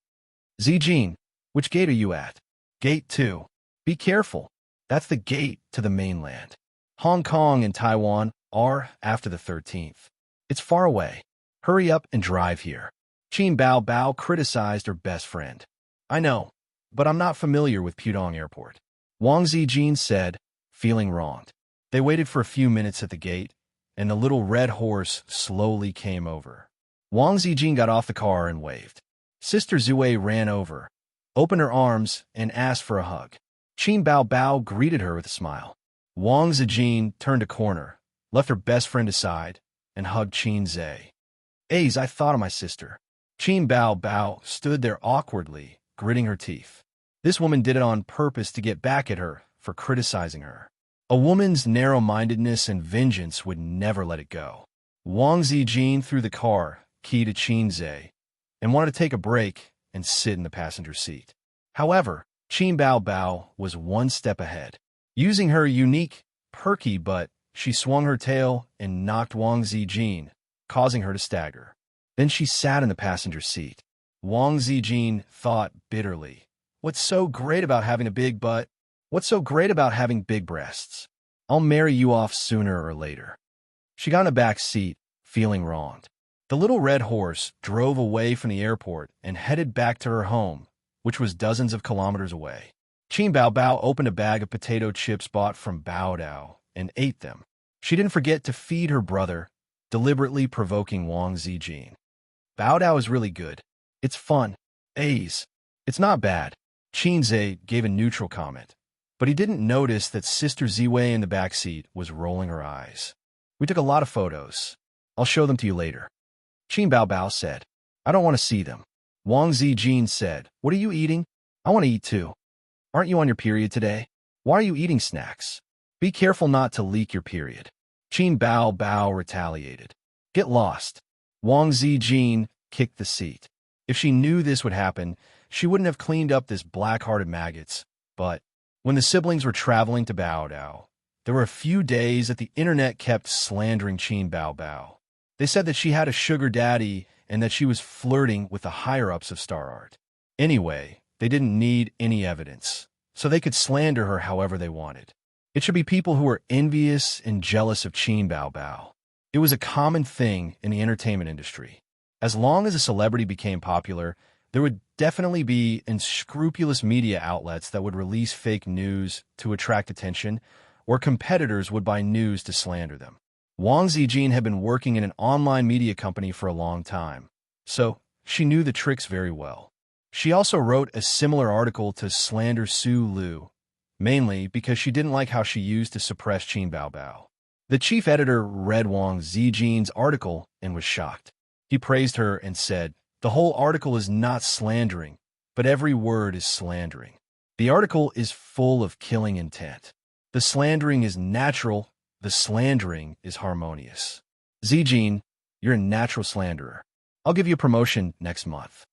"Zijin, which gate are you at?" "Gate 2. Be careful. That's the gate to the mainland. Hong Kong and Taiwan are after the 13th. It's far away. Hurry up and drive here." Qin Bao Bao criticized her best friend. "I know, but I'm not familiar with Pudong Airport." Wang Zijin said, feeling wronged. They waited for a few minutes at the gate, and the little red horse slowly came over. Wang Zijin got off the car and waved. Sister Zue ran over, opened her arms, and asked for a hug. Qin Bao Bao greeted her with a smile. Wang Zijin turned a corner, left her best friend aside, and hugged Xianxia. I thought of my sister." Qin Bao Bao stood there awkwardly, gritting her teeth. This woman did it on purpose to get back at her for criticizing her. A woman's narrow-mindedness and vengeance would never let it go. Wang Zijin threw the car key to Xianxia and wanted to take a break and sit in the passenger seat. However, Qin Bao Bao was one step ahead. Using her unique, perky butt, she swung her tail and knocked Wang Zijin, causing her to stagger. Then she sat in the passenger seat. Wang Zijin thought bitterly, "What's so great about having a big butt? What's so great about having big breasts? I'll marry you off sooner or later." She got in the back seat, feeling wronged. The little red horse drove away from the airport and headed back to her home, which was dozens of kilometers away. Qin Bao Bao opened a bag of potato chips bought from Bao Dao and ate them. She didn't forget to feed her brother, deliberately provoking Wang Zijin. "Bao Dao is really good. It's fun. It's not bad." Xianxia gave a neutral comment, but he didn't notice that Sister Ziwei in the back seat was rolling her eyes. "We took a lot of photos. I'll show them to you later." Qin Bao Bao said, "I don't want to see them." Wang Zijin said, "What are you eating? I want to eat too." "Aren't you on your period today?" Why are you eating snacks? Be careful not to leak your period. Qin Bao retaliated. Get lost. Wang Zijin kicked the seat. If she knew this would happen, she wouldn't have cleaned up this black-hearted maggots. But when the siblings were traveling to Baodao, there were a few days that the internet kept slandering Qin Bao. They said that she had a sugar daddy and that she was flirting with the higher-ups of Star Art. Anyway, they didn't need any evidence, so they could slander her however they wanted. It should be people who were envious and jealous of Qin Bao. It was a common thing in the entertainment industry. As long as a celebrity became popular, there would definitely be unscrupulous media outlets that would release fake news to attract attention, or competitors would buy news to slander them. Wang Zijin had been working in an online media company for a long time, so she knew the tricks very well. She also wrote a similar article to slander Su Lu, mainly because she didn't like how she used to suppress Qin Bao. The chief editor read Wang Zijin's article and was shocked. He praised her and said, "The whole article is not slandering, but every word is slandering. The article is full of killing intent. The slandering is natural, the slandering is harmonious. Zijin, you're a natural slanderer. I'll give you a promotion next month."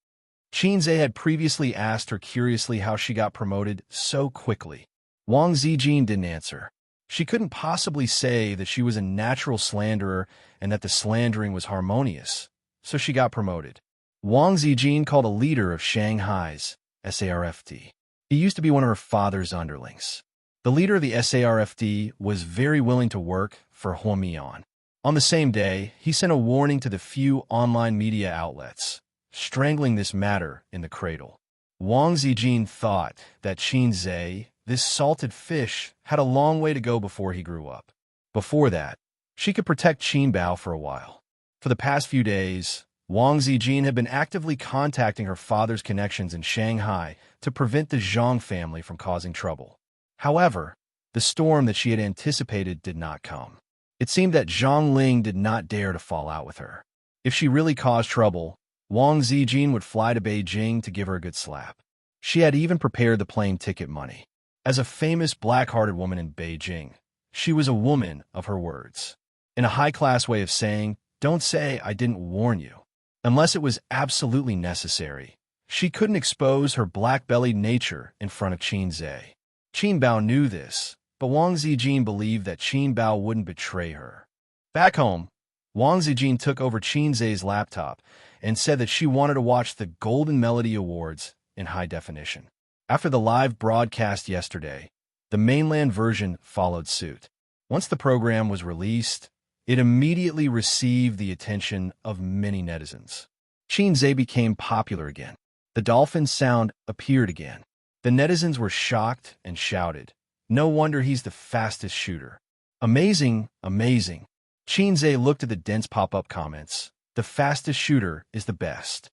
Qinze had previously asked her curiously how she got promoted so quickly. Wang Zijin didn't answer. She couldn't possibly say that she was a natural slanderer and that the slandering was harmonious, so she got promoted. Wang Zijin called a leader of Shanghai's SARFT. He used to be one of her father's underlings. The leader of the SARFT was very willing to work for Huomian. On the same day, he sent a warning to the few online media outlets, strangling this matter in the cradle. Wang Zijin thought that Qinze, this salted fish, had a long way to go before he grew up. Before that, she could protect Qin Bao for a while. For the past few days, Wang Zijin had been actively contacting her father's connections in Shanghai to prevent the Zhang family from causing trouble. However, the storm that she had anticipated did not come. It seemed that Zhang Ling did not dare to fall out with her. If she really caused trouble, Wang Zijin would fly to Beijing to give her a good slap. She had even prepared the plane ticket money. As a famous black-hearted woman in Beijing, she was a woman of her words. In a high-class way of saying, "Don't say I didn't warn you." Unless it was absolutely necessary, she couldn't expose her black-bellied nature in front of Qinze. Qin Bao knew this, but Wang Zijin believed that Qin Bao wouldn't betray her. Back home, Wang Zijin took over Qinze's laptop and said that she wanted to watch the Golden Melody Awards in high definition. After the live broadcast yesterday, the mainland version followed suit. Once the program was released, it immediately received the attention of many netizens. Qinze became popular again. The dolphin sound appeared again. The netizens were shocked and shouted, "No wonder he's the fastest shooter. Amazing, amazing." Qinze looked at the dense pop-up comments. The fastest shooter is the best.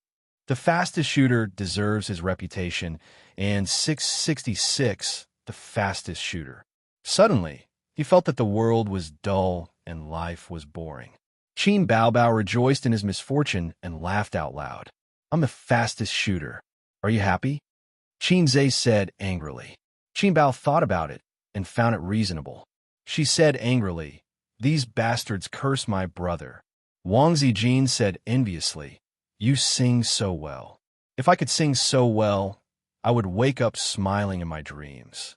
The fastest shooter deserves his reputation, and 666, the fastest shooter. Suddenly, he felt that the world was dull and life was boring. Qin Bao rejoiced in his misfortune and laughed out loud. "I'm the fastest shooter. Are you happy?" Qinze said angrily. Qin Bao thought about it and found it reasonable. She said angrily, "These bastards curse my brother." Wang Zijin said enviously, "You sing so well. If I could sing so well, I would wake up smiling in my dreams."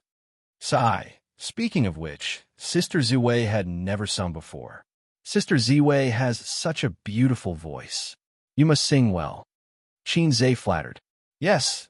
Sigh. Speaking of which, Sister Ziwei had never sung before. Sister Ziwei has such a beautiful voice. You must sing well. Qinze flattered. Yes,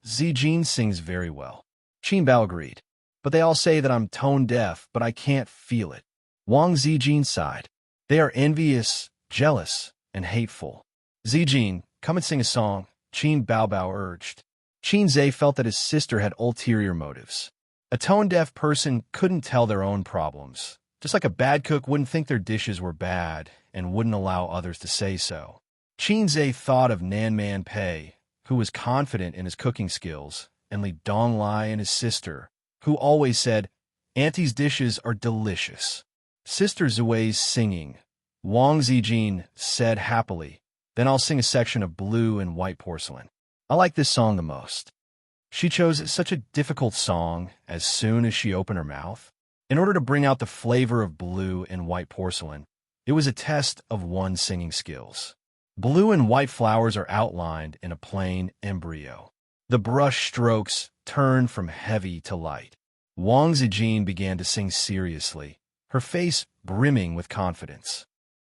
Zijin sings very well. Qin Bao agreed. But they all say that I'm tone deaf, but I can't feel it. Wang Zijin sighed. They are envious, jealous, and hateful. Zijin, come and sing a song, Qin Bao urged. Qinze felt that his sister had ulterior motives. A tone-deaf person couldn't tell their own problems, just like a bad cook wouldn't think their dishes were bad and wouldn't allow others to say so. Qinze thought of Nan Man Pei, who was confident in his cooking skills, and Li Donglai and his sister, who always said, "Auntie's dishes are delicious." Sister Ziwei's singing. Wang Zijin said happily, "Then I'll sing a section of Blue and White Porcelain. I like this song the most." She chose such a difficult song as soon as she opened her mouth. In order to bring out the flavor of blue and white porcelain, it was a test of one's singing skills. Blue and white flowers are outlined in a plain embryo. The brush strokes turned from heavy to light. Wang Zijin began to sing seriously, her face brimming with confidence.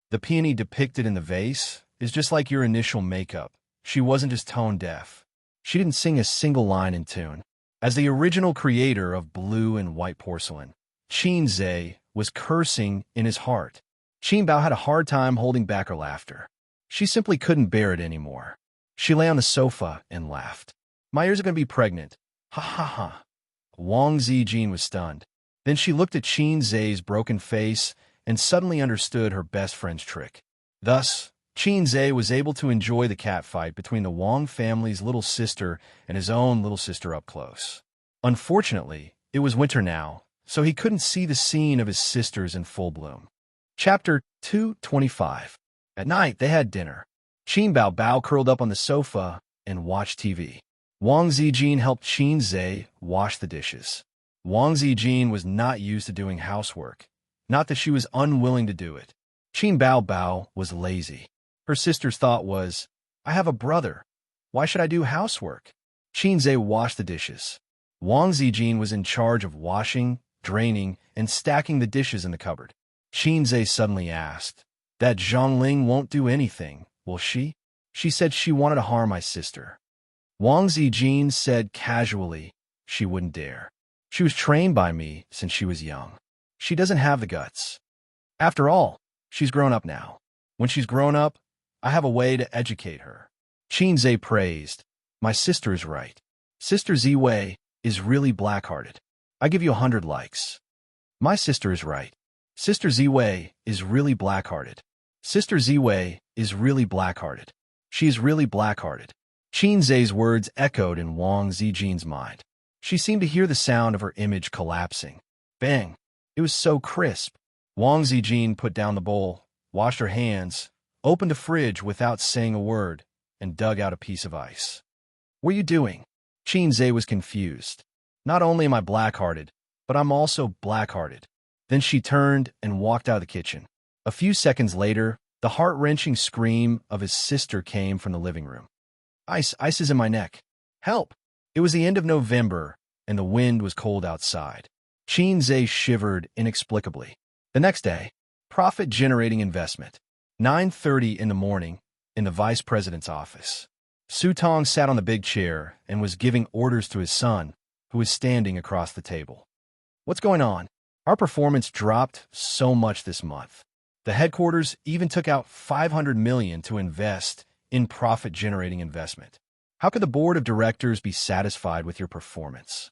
The peony depicted in the vase is just like your initial makeup. She wasn't just tone deaf. She didn't sing a single line in tune. As the original creator of blue and white porcelain, Xianxia was cursing in his heart. Qin Bao had a hard time holding back her laughter. She simply couldn't bear it anymore. She lay on the sofa and laughed. My ears are going to be pregnant. Ha ha ha. Wang Zijin was stunned. Then she looked at Xianxia's broken face and suddenly understood her best friend's trick. Thus, Xianxia was able to enjoy the catfight between the Wang family's little sister and his own little sister up close. Unfortunately, it was winter now, so he couldn't see the scene of his sisters in full bloom. Chapter 225. At night, they had dinner. Qin Bao curled up on the sofa and watched TV. Wang Zijin helped Xianxia wash the dishes. Wang Zijin was not used to doing housework. Not that she was unwilling to do it. Qin Bao was lazy. Her sister's thought was, I have a brother. Why should I do housework? Xianxia washed the dishes. Wang Zijin was in charge of washing, draining, and stacking the dishes in the cupboard. Xianxia suddenly asked, That Zhongling won't do anything, will she? She said she wanted to harm my sister. Wang Zijin said casually, she wouldn't dare. She was trained by me since she was young. She doesn't have the guts. After all, she's grown up now. When she's grown up, I have a way to educate her. Xianxia praised, My sister is right. Sister Ziwei is really black-hearted. I give you 100 likes. My sister is right. Sister Ziwei is really black-hearted. Sister Ziwei is really black-hearted. She is really black-hearted. Xianxia's words echoed in Wang Zijin's mind. She seemed to hear the sound of her image collapsing. Bang! It was so crisp. Wang Zijin put down the bowl, washed her hands, opened the fridge without saying a word, and dug out a piece of ice. What are you doing? Xianxia was confused. Not only am I black-hearted, but I'm also black-hearted. Then she turned and walked out of the kitchen. A few seconds later, the heart-wrenching scream of his sister came from the living room. Ice is in my neck. Help! It was the end of November, and the wind was cold outside. Xianxia shivered inexplicably. The next day, profit-generating investment. 9:30 in the morning, in the vice president's office. Su Tong sat on the big chair and was giving orders to his son, who was standing across the table. What's going on? Our performance dropped so much this month. The headquarters even took out $500 million to invest in profit-generating investment. How could the board of directors be satisfied with your performance?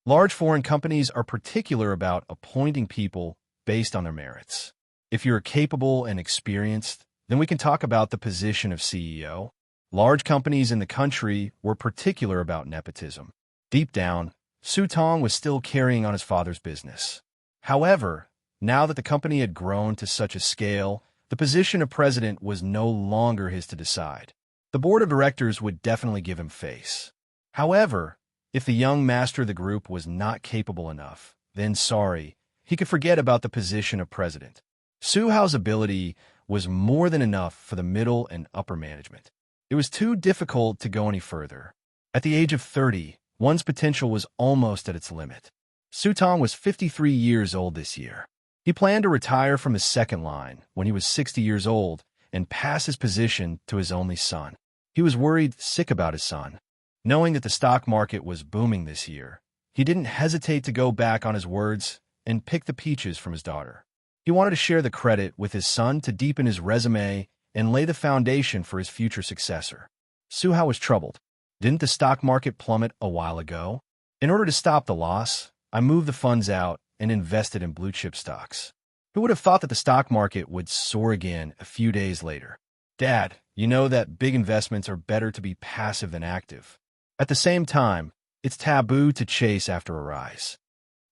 Large foreign companies are particular about appointing people based on their merits. If you're capable and experienced, then we can talk about the position of CEO. Large companies in the country were particular about nepotism. Deep down, Su Tong was still carrying on his father's business. However, now that the company had grown to such a scale, the position of president was no longer his to decide. The board of directors would definitely give him face. However, if the young master of the group was not capable enough, then sorry, he could forget about the position of president. Su Hao's ability was more than enough for the middle and upper management. It was too difficult to go any further. At the age of 30, one's potential was almost at its limit. Su Tong was 53 years old this year. He planned to retire from his second line when he was 60 years old and pass his position to his only son. He was worried sick about his son. Knowing that the stock market was booming this year, he didn't hesitate to go back on his words and pick the peaches from his daughter. He wanted to share the credit with his son to deepen his resume and lay the foundation for his future successor. Su Hao was troubled. Didn't the stock market plummet a while ago? In order to stop the loss, I moved the funds out and invested in blue-chip stocks. Who would have thought that the stock market would soar again a few days later? Dad, you know that big investments are better to be passive than active. At the same time, it's taboo to chase after a rise.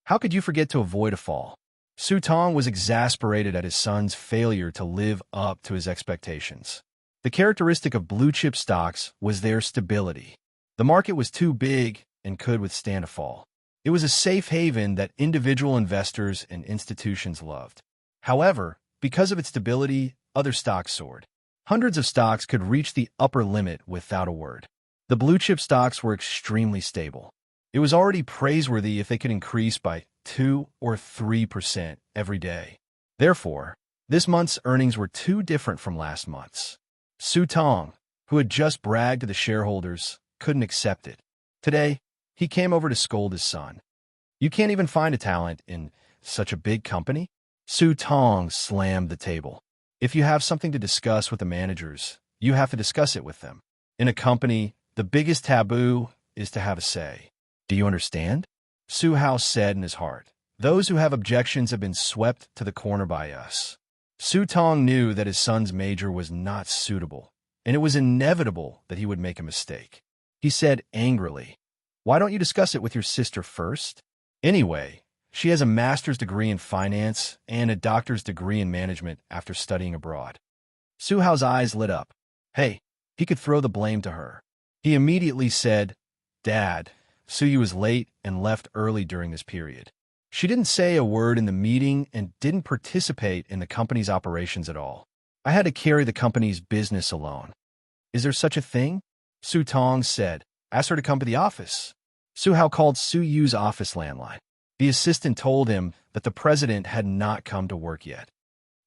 How could you forget to avoid a fall? Su Tong was exasperated at his son's failure to live up to his expectations. The characteristic of blue-chip stocks was their stability. The market was too big, and could withstand a fall. It was a safe haven that individual investors and institutions loved. However, because of its stability, other stocks soared. Hundreds of stocks could reach the upper limit without a word. The blue-chip stocks were extremely stable. It was already praiseworthy if they could increase by 2 or 3% every day. Therefore, this month's earnings were too different from last month's. Su Tong, who had just bragged to the shareholders, couldn't accept it. Today, he came over to scold his son. "You can't even find a talent in such a big company?" Su Tong slammed the table. "If you have something to discuss with the managers, you have to discuss it with them. In a company, the biggest taboo is to have a say. Do you understand?" Su Hao said in his heart. "Those who have objections have been swept to the corner by us." Su Tong knew that his son's major was not suitable, and it was inevitable that he would make a mistake. He said angrily, "Why don't you discuss it with your sister first? Anyway, she has a master's degree in finance and a doctor's degree in management after studying abroad." Su Hao's eyes lit up. Hey, he could throw the blame to her. He immediately said, "Dad, Suyu was late and left early during this period. She didn't say a word in the meeting and didn't participate in the company's operations at all. I had to carry the company's business alone." "Is there such a thing?" Su Tong said. "Ask her to come to the office." Su Hao called Su Yu's office landline. The assistant told him that the president had not come to work yet.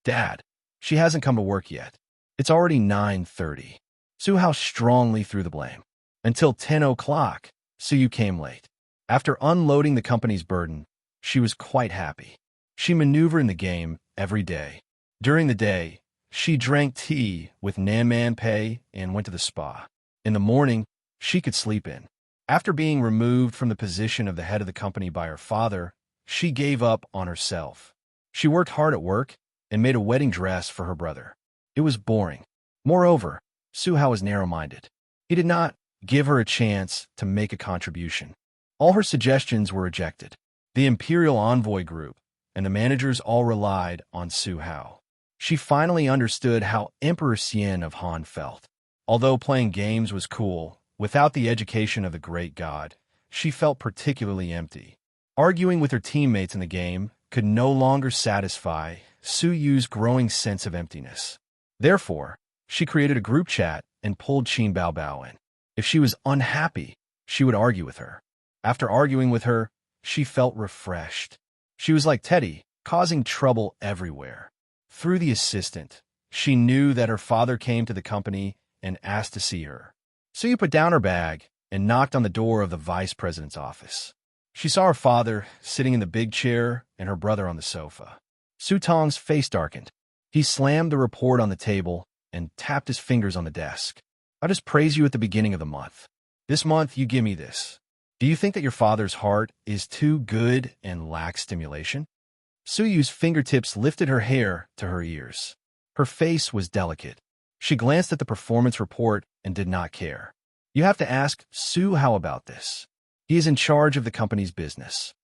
"Dad, she hasn't come to work yet. It's already 9:30. Su Hao strongly threw the blame. Until 10 o'clock, Su Yu came late. After unloading the company's burden, she was quite happy. She maneuvered in the game every day. During the day, she drank tea with Nanman Pei and went to the spa. In the morning, she could sleep in. After being removed from the position of the head of the company by her father, she gave up on herself. She worked hard at work and made a wedding dress for her brother. It was boring. Moreover, Su Hao was narrow-minded. He did not give her a chance to make a contribution. All her suggestions were rejected. The Imperial Envoy Group and the managers all relied on Su Hao. She finally understood how Emperor Xian of Han felt. Although playing games was cool, without the education of the great god, she felt particularly empty. Arguing with her teammates in the game could no longer satisfy Su Yu's growing sense of emptiness. Therefore, she created a group chat and pulled Qin Bao Bao in. If she was unhappy, she would argue with her. After arguing with her, she felt refreshed. She was like Teddy, causing trouble everywhere. Through the assistant, she knew that her father came to the company and asked to see her. So you put down her bag and knocked on the door of the vice president's office. She saw her father sitting in the big chair and her brother on the sofa. Su Tong's face darkened. He slammed the report on the table and tapped his fingers on the desk. "I'll just praise you at the beginning of the month. This month, you give me this. Do you think that your father's heart is too good and lacks stimulation?" Su Yu's fingertips lifted her hair to her ears. Her face was delicate. She glanced at the performance report and did not care. "You have to ask Su Hao about this. He is in charge of the company's business.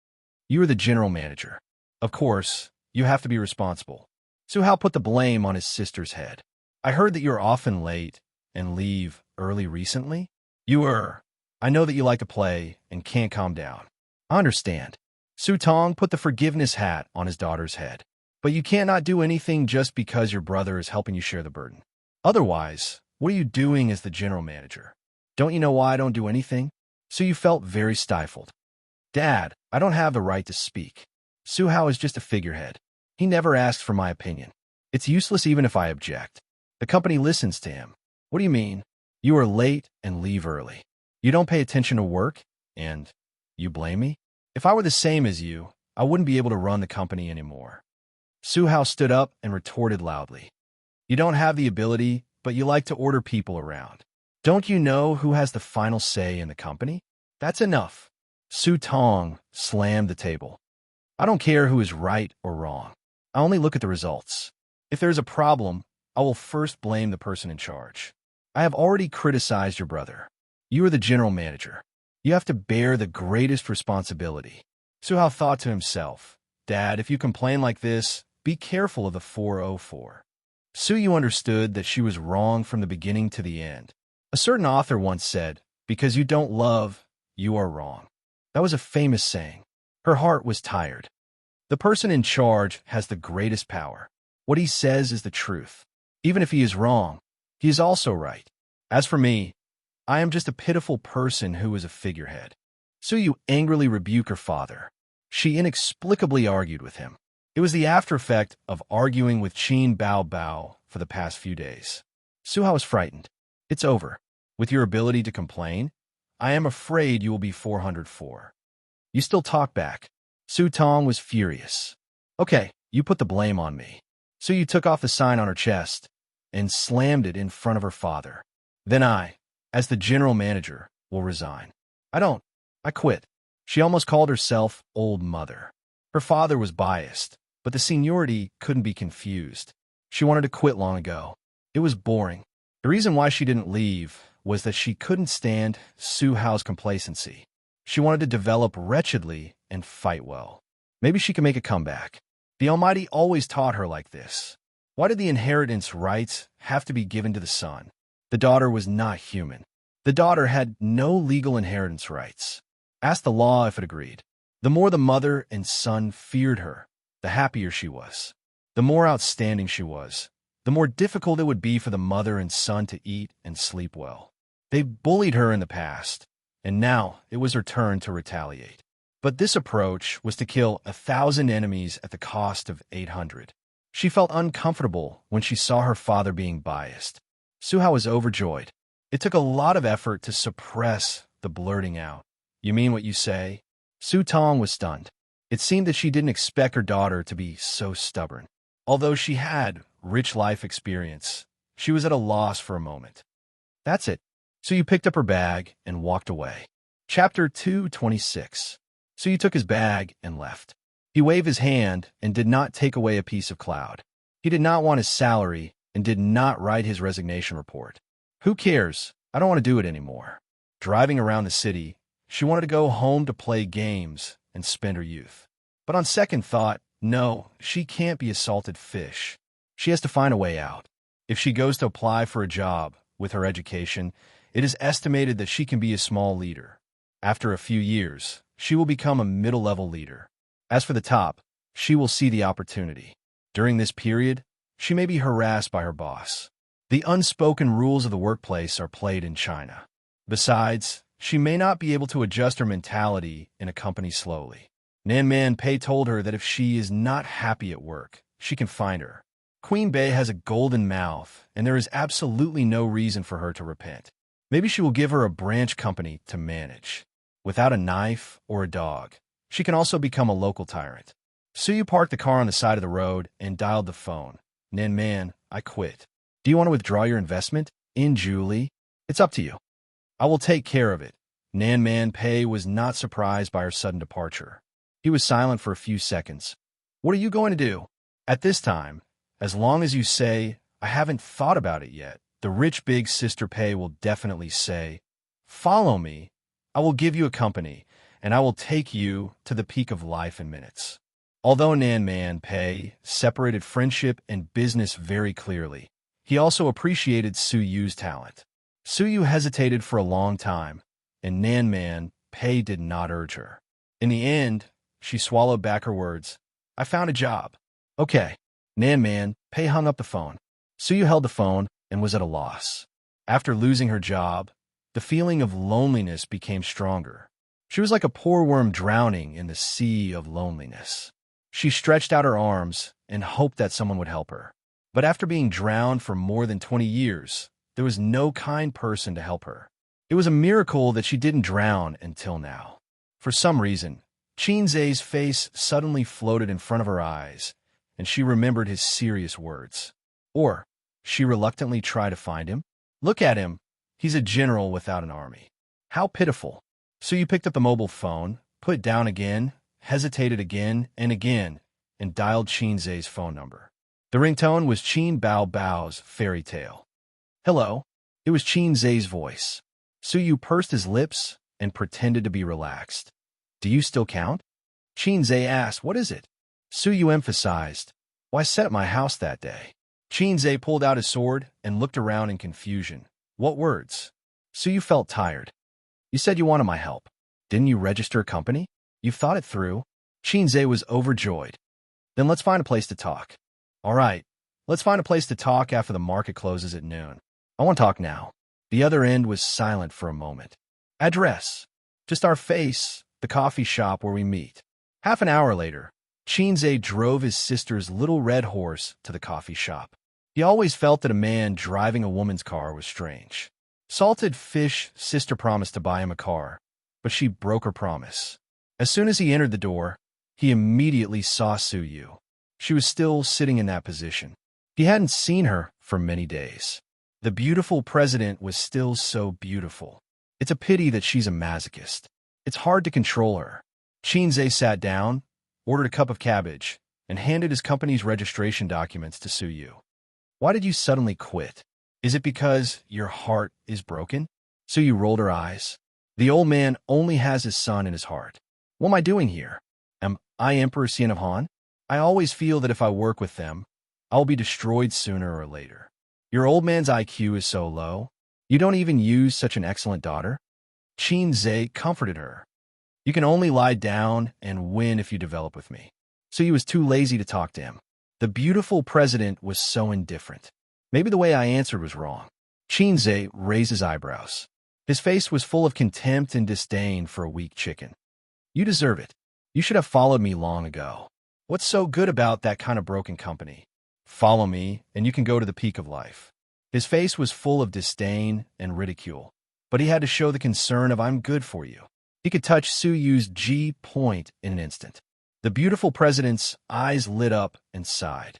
You are the general manager. Of course, you have to be responsible." Su Hao put the blame on his sister's head. "I heard that you are often late and leave early recently." "You are. I know that you like to play and can't calm down." "I understand." Su Tong put the forgiveness hat on his daughter's head. "But you cannot do anything just because your brother is helping you share the burden. Otherwise, what are you doing as the general manager? Don't you know why I don't do anything?" Su Yu felt very stifled. "Dad, I don't have the right to speak. Su Hao is just a figurehead. He never asks for my opinion. It's useless even if I object. The company listens to him." "What do you mean? You are late and leave early. You don't pay attention to work, and you blame me? If I were the same as you, I wouldn't be able to run the company anymore." Su Hao stood up and retorted loudly. "You don't have the ability, but you like to order people around. Don't you know who has the final say in the company? That's enough." Su Tong slammed the table. "I don't care who is right or wrong. I only look at the results. If there's a problem, I will first blame the person in charge. I have already criticized your brother. You are the general manager. You have to bear the greatest responsibility." Su Hao thought to himself, "Dad, if you complain like this, be careful of the 404. Su Yu understood that she was wrong from the beginning to the end. A certain author once said, "Because you don't love, "You are wrong." That was a famous saying. Her heart was tired. The person in charge has the greatest power. What he says is the truth. Even if he is wrong, he is also right. As for me, I am just a pitiful person who is a figurehead. Suyu angrily rebuked her father. She inexplicably argued with him. It was the after effect of arguing with Qin Bao Bao for the past few days. Suhao was frightened. It's over. With your ability to complain, I am afraid you will be 404. You still talk back. Su Tong was furious. Okay, you put the blame on me. Suyu took off the sign on her chest and slammed it in front of her father. Then I, as the general manager, will resign. I quit. She almost called herself Old Mother. Her father was biased, but the seniority couldn't be confused. She wanted to quit long ago. It was boring. The reason why she didn't leave was that she couldn't stand Su Hao's complacency. She wanted to develop wretchedly and fight well. Maybe she could make a comeback. The Almighty always taught her like this. Why did the inheritance rights have to be given to the son? The daughter was not human. The daughter had no legal inheritance rights. Ask the law if it agreed. The more the mother and son feared her, the happier she was. The more outstanding she was, the more difficult it would be for the mother and son to eat and sleep well. They bullied her in the past, and now it was her turn to retaliate. But this approach was to kill 1,000 enemies at the cost of 800. She felt uncomfortable when she saw her father being biased. Suhao was overjoyed. It took a lot of effort to suppress the blurting out. You mean what you say? Su Tong was stunned. It seemed that she didn't expect her daughter to be so stubborn. Although she had rich life experience, she was at a loss for a moment. That's it. Suyu picked up her bag and walked away. Chapter 226. Suyu took his bag and left. He waved his hand and did not take away a piece of cloud. He did not want his salary and did not write his resignation report. Who cares? I don't want to do it anymore. Driving around the city, she wanted to go home to play games and spend her youth. But on second thought, no, she can't be a salted fish. She has to find a way out. If she goes to apply for a job with her education, it is estimated that she can be a small leader. After a few years, she will become a middle-level leader. As for the top, she will see the opportunity. During this period, she may be harassed by her boss. The unspoken rules of the workplace are played in China. Besides, she may not be able to adjust her mentality in a company slowly. Nan Pei told her that if she is not happy at work, she can find her. Queen Bei has a golden mouth, and there is absolutely no reason for her to repent. Maybe she will give her a branch company to manage. Without a knife or a dog, she can also become a local tyrant. Suyu parked the car on the side of the road and dialed the phone. Man, I quit. Do you want to withdraw your investment in Julie? It's up to you. I will take care of it. Nan Pei was not surprised by her sudden departure. He was silent for a few seconds. What are you going to do? At this time, as long as you say, I haven't thought about it yet, the rich big sister Pei will definitely say, follow me. I will give you a company, and I will take you to the peak of life in minutes. Although Nan Pei separated friendship and business very clearly, he also appreciated Suyu's talent. Suyu hesitated for a long time, and Nan Pei did not urge her. In the end, she swallowed back her words. I found a job. Okay. Nan Pei hung up the phone. Suyu held the phone and was at a loss. After losing her job, the feeling of loneliness became stronger. She was like a poor worm drowning in the sea of loneliness. She stretched out her arms and hoped that someone would help her. But after being drowned for more than 20 years, there was no kind person to help her. It was a miracle that she didn't drown until now. For some reason, Qinzai's face suddenly floated in front of her eyes, and she remembered his serious words. Or, she reluctantly tried to find him. Look at him. He's a general without an army. How pitiful. So you picked up the mobile phone, put it down again, hesitated again, and dialed Qinzai's phone number. The ringtone was Qin Bao Bao's fairy tale. Hello. It was Qinzai's voice. Suyu pursed his lips and pretended to be relaxed. Do you still count? Qinzai asked, what is it? Suyu emphasized, well, I sat at my house that day. Qinzai pulled out his sword and looked around in confusion. What words? Suyu felt tired. You said you wanted my help. Didn't you register a company? You've thought it through? Xianxia was overjoyed. Then let's find a place to talk. All right, let's find a place to talk after the market closes at noon. I want to talk now. The other end was silent for a moment. Address. Just our face, the coffee shop where we meet. Half an hour later, Xianxia drove his sister's little red horse to the coffee shop. He always felt that a man driving a woman's car was strange. Salted Fish sister promised to buy him a car, but she broke her promise. As soon as he entered the door, he immediately saw Su Yu. She was still sitting in that position. He hadn't seen her for many days. The beautiful president was still so beautiful. It's a pity that she's a masochist. It's hard to control her. Xianxia sat down, ordered a cup of cabbage, and handed his company's registration documents to Su Yu. Why did you suddenly quit? Is it because your heart is broken? Su Yu rolled her eyes. The old man only has his son in his heart. What am I doing here? Am I Emperor Xian of Han? I always feel that if I work with them, I'll be destroyed sooner or later. Your old man's IQ is so low. You don't even use such an excellent daughter? Xianxia comforted her. You can only lie down and win if you develop with me. So he was too lazy to talk to him. The beautiful president was so indifferent. Maybe the way I answered was wrong. Xianxia raised his eyebrows. His face was full of contempt and disdain for a weak chicken. You deserve it. You should have followed me long ago. What's so good about that kind of broken company? Follow me, and you can go to the peak of life. His face was full of disdain and ridicule, but he had to show the concern of I'm good for you. He could touch Su Yu's G point in an instant. The beautiful president's eyes lit up and sighed.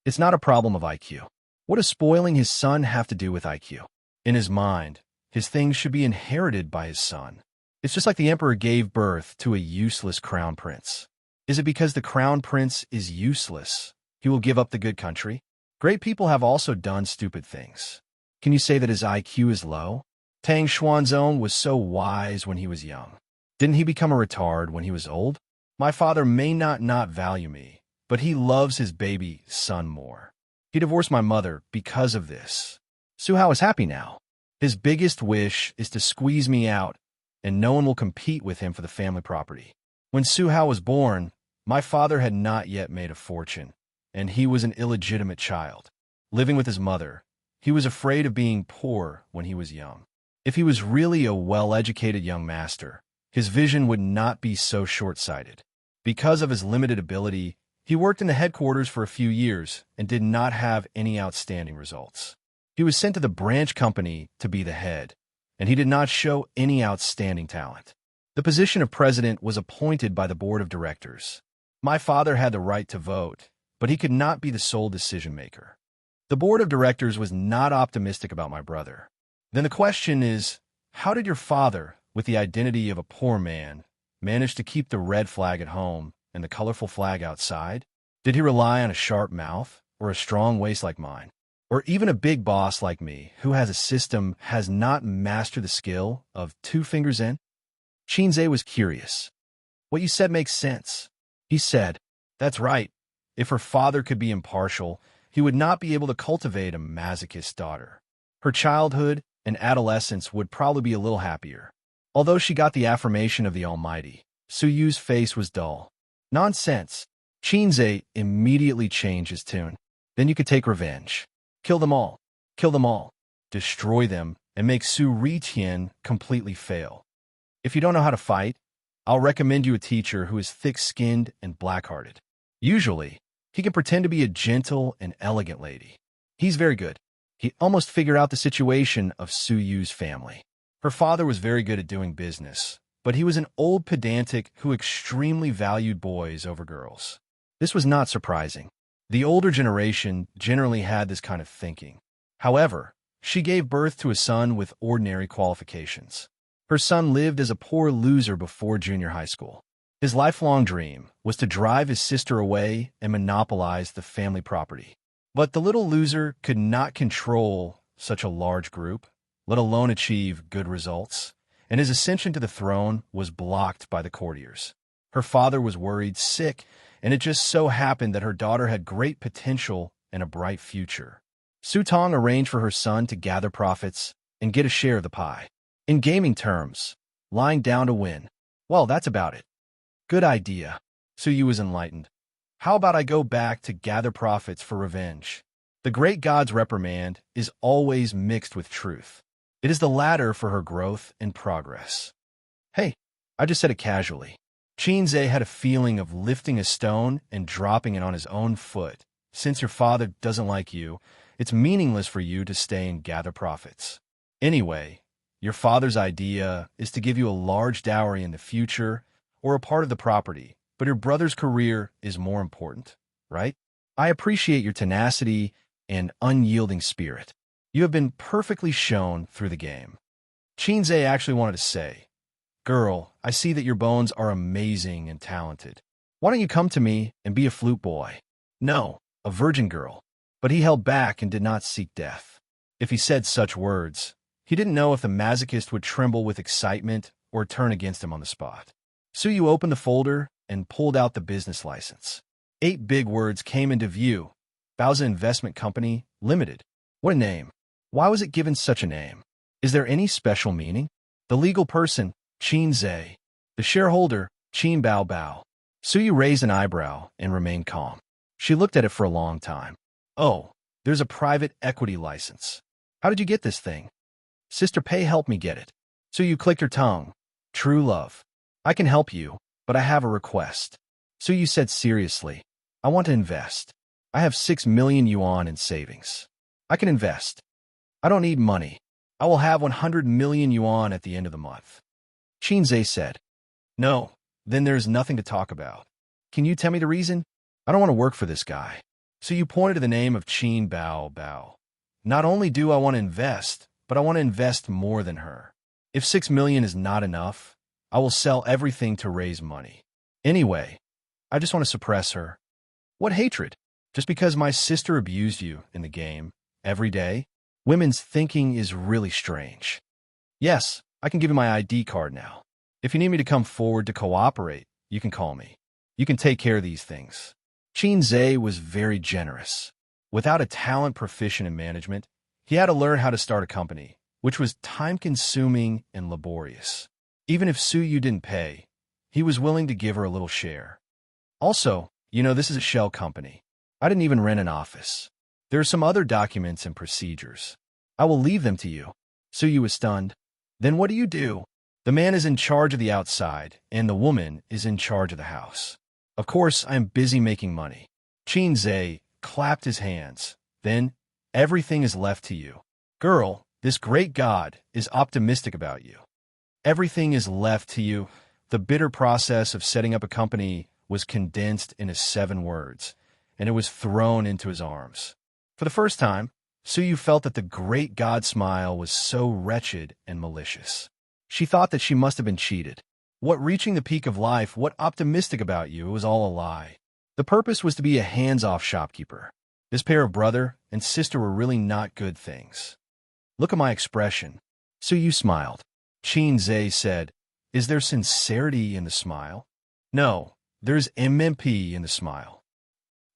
It's not a problem of IQ. What does spoiling his son have to do with IQ? In his mind, his things should be inherited by his son. It's just like the emperor gave birth to a useless crown prince. Is it because the crown prince is useless he will give up the good country? Great people have also done stupid things. Can you say that his IQ is low? Tang Xuanzong was so wise when he was young. Didn't he become a retard when he was old? My father may not value me, but he loves his baby son more. He divorced my mother because of this. Su Hao is happy now. His biggest wish is to squeeze me out, and no one will compete with him for the family property. When Su Hao was born, my father had not yet made a fortune, and he was an illegitimate child. Living with his mother, he was afraid of being poor when he was young. If he was really a well-educated young master, his vision would not be so short-sighted. Because of his limited ability, he worked in the headquarters for a few years and did not have any outstanding results. He was sent to the branch company to be the head, and he did not show any outstanding talent. The position of president was appointed by the board of directors. My father had the right to vote, but he could not be the sole decision-maker. The board of directors was not optimistic about my brother. Then the question is, how did your father, with the identity of a poor man, manage to keep the red flag at home and the colorful flag outside? Did he rely on a sharp mouth, or a strong waist like mine? Or even a big boss like me, who has a system, has not mastered the skill of 2 fingers in? Xianxia was curious. What you said makes sense. He said, that's right. If her father could be impartial, he would not be able to cultivate a masochist daughter. Her childhood and adolescence would probably be a little happier. Although she got the affirmation of the Almighty, Su Yu's face was dull. Nonsense. Xianxia immediately changed his tune. Then you could take revenge. Kill them all. Kill them all. Destroy them and make Su Riqian completely fail. If you don't know how to fight, I'll recommend you a teacher who is thick-skinned and black-hearted. Usually, he can pretend to be a gentle and elegant lady. He's very good. He almost figured out the situation of Su Yu's family. Her father was very good at doing business, but he was an old pedantic who extremely valued boys over girls. This was not surprising. The older generation generally had this kind of thinking. However, she gave birth to a son with ordinary qualifications. Her son lived as a poor loser before junior high school. His lifelong dream was to drive his sister away and monopolize the family property. But the little loser could not control such a large group, let alone achieve good results, and his ascension to the throne was blocked by the courtiers. Her father was worried sick, and it just so happened that her daughter had great potential and a bright future. Su Tong arranged for her son to gather profits and get a share of the pie. In gaming terms, lying down to win. Well, that's about it. Good idea. Suyu was enlightened. How about I go back to gather profits for revenge? The great god's reprimand is always mixed with truth. It is the ladder for her growth and progress. Hey, I just said it casually. Xianxia had a feeling of lifting a stone and dropping it on his own foot. Since your father doesn't like you, it's meaningless for you to stay and gather profits. Anyway, your father's idea is to give you a large dowry in the future or a part of the property, but your brother's career is more important, right? I appreciate your tenacity and unyielding spirit. You have been perfectly shown through the game. Xianxia actually wanted to say, Girl, I see that your bones are amazing and talented. Why don't you come to me and be a flute boy? No, a virgin girl. But he held back and did not seek death. If he said such words, he didn't know if the masochist would tremble with excitement or turn against him on the spot. Suyu opened the folder and pulled out the business license. 8 big words came into view. Bowza Investment Company, Limited. What a name. Why was it given such a name? Is there any special meaning? The legal person, Xianxia. The shareholder, Qin Bao Bao. Suyu raised an eyebrow and remained calm. She looked at it for a long time. Oh, there's a private equity license. How did you get this thing? Sister Pei helped me get it. Suyu clicked her tongue. True love. I can help you, but I have a request. Suyu said seriously. I want to invest. I have 6 million yuan in savings. I can invest. I don't need money. I will have 100 million yuan at the end of the month. Xianxia said. No, then there's nothing to talk about. Can you tell me the reason? I don't want to work for this guy. So you pointed to the name of Qin Bao Bao. Not only do I want to invest, but I want to invest more than her. If 6 million is not enough, I will sell everything to raise money. Anyway, I just want to suppress her. What hatred? Just because my sister abused you in the game every day? Women's thinking is really strange. Yes, I can give you my ID card now. If you need me to come forward to cooperate, you can call me. You can take care of these things. Xianxia was very generous. Without a talent proficient in management, he had to learn how to start a company, which was time-consuming and laborious. Even if Suyu didn't pay, he was willing to give her a little share. Also, this is a shell company. I didn't even rent an office. There are some other documents and procedures. I will leave them to you. Suyu was stunned. Then what do you do? The man is in charge of the outside, and the woman is in charge of the house. Of course, I am busy making money. Xianxia clapped his hands. Then, everything is left to you. Girl, this great god is optimistic about you. Everything is left to you. The bitter process of setting up a company was condensed into 7 words, and it was thrown into his arms. For the first time, Suyu felt that the great god's smile was so wretched and malicious. She thought that she must have been cheated. What reaching the peak of life, what optimistic about you, it was all a lie. The purpose was to be a hands-off shopkeeper. This pair of brother and sister were really not good things. Look at my expression. Suyu smiled. Xianxia said, Is there sincerity in the smile? No, there's MMP in the smile.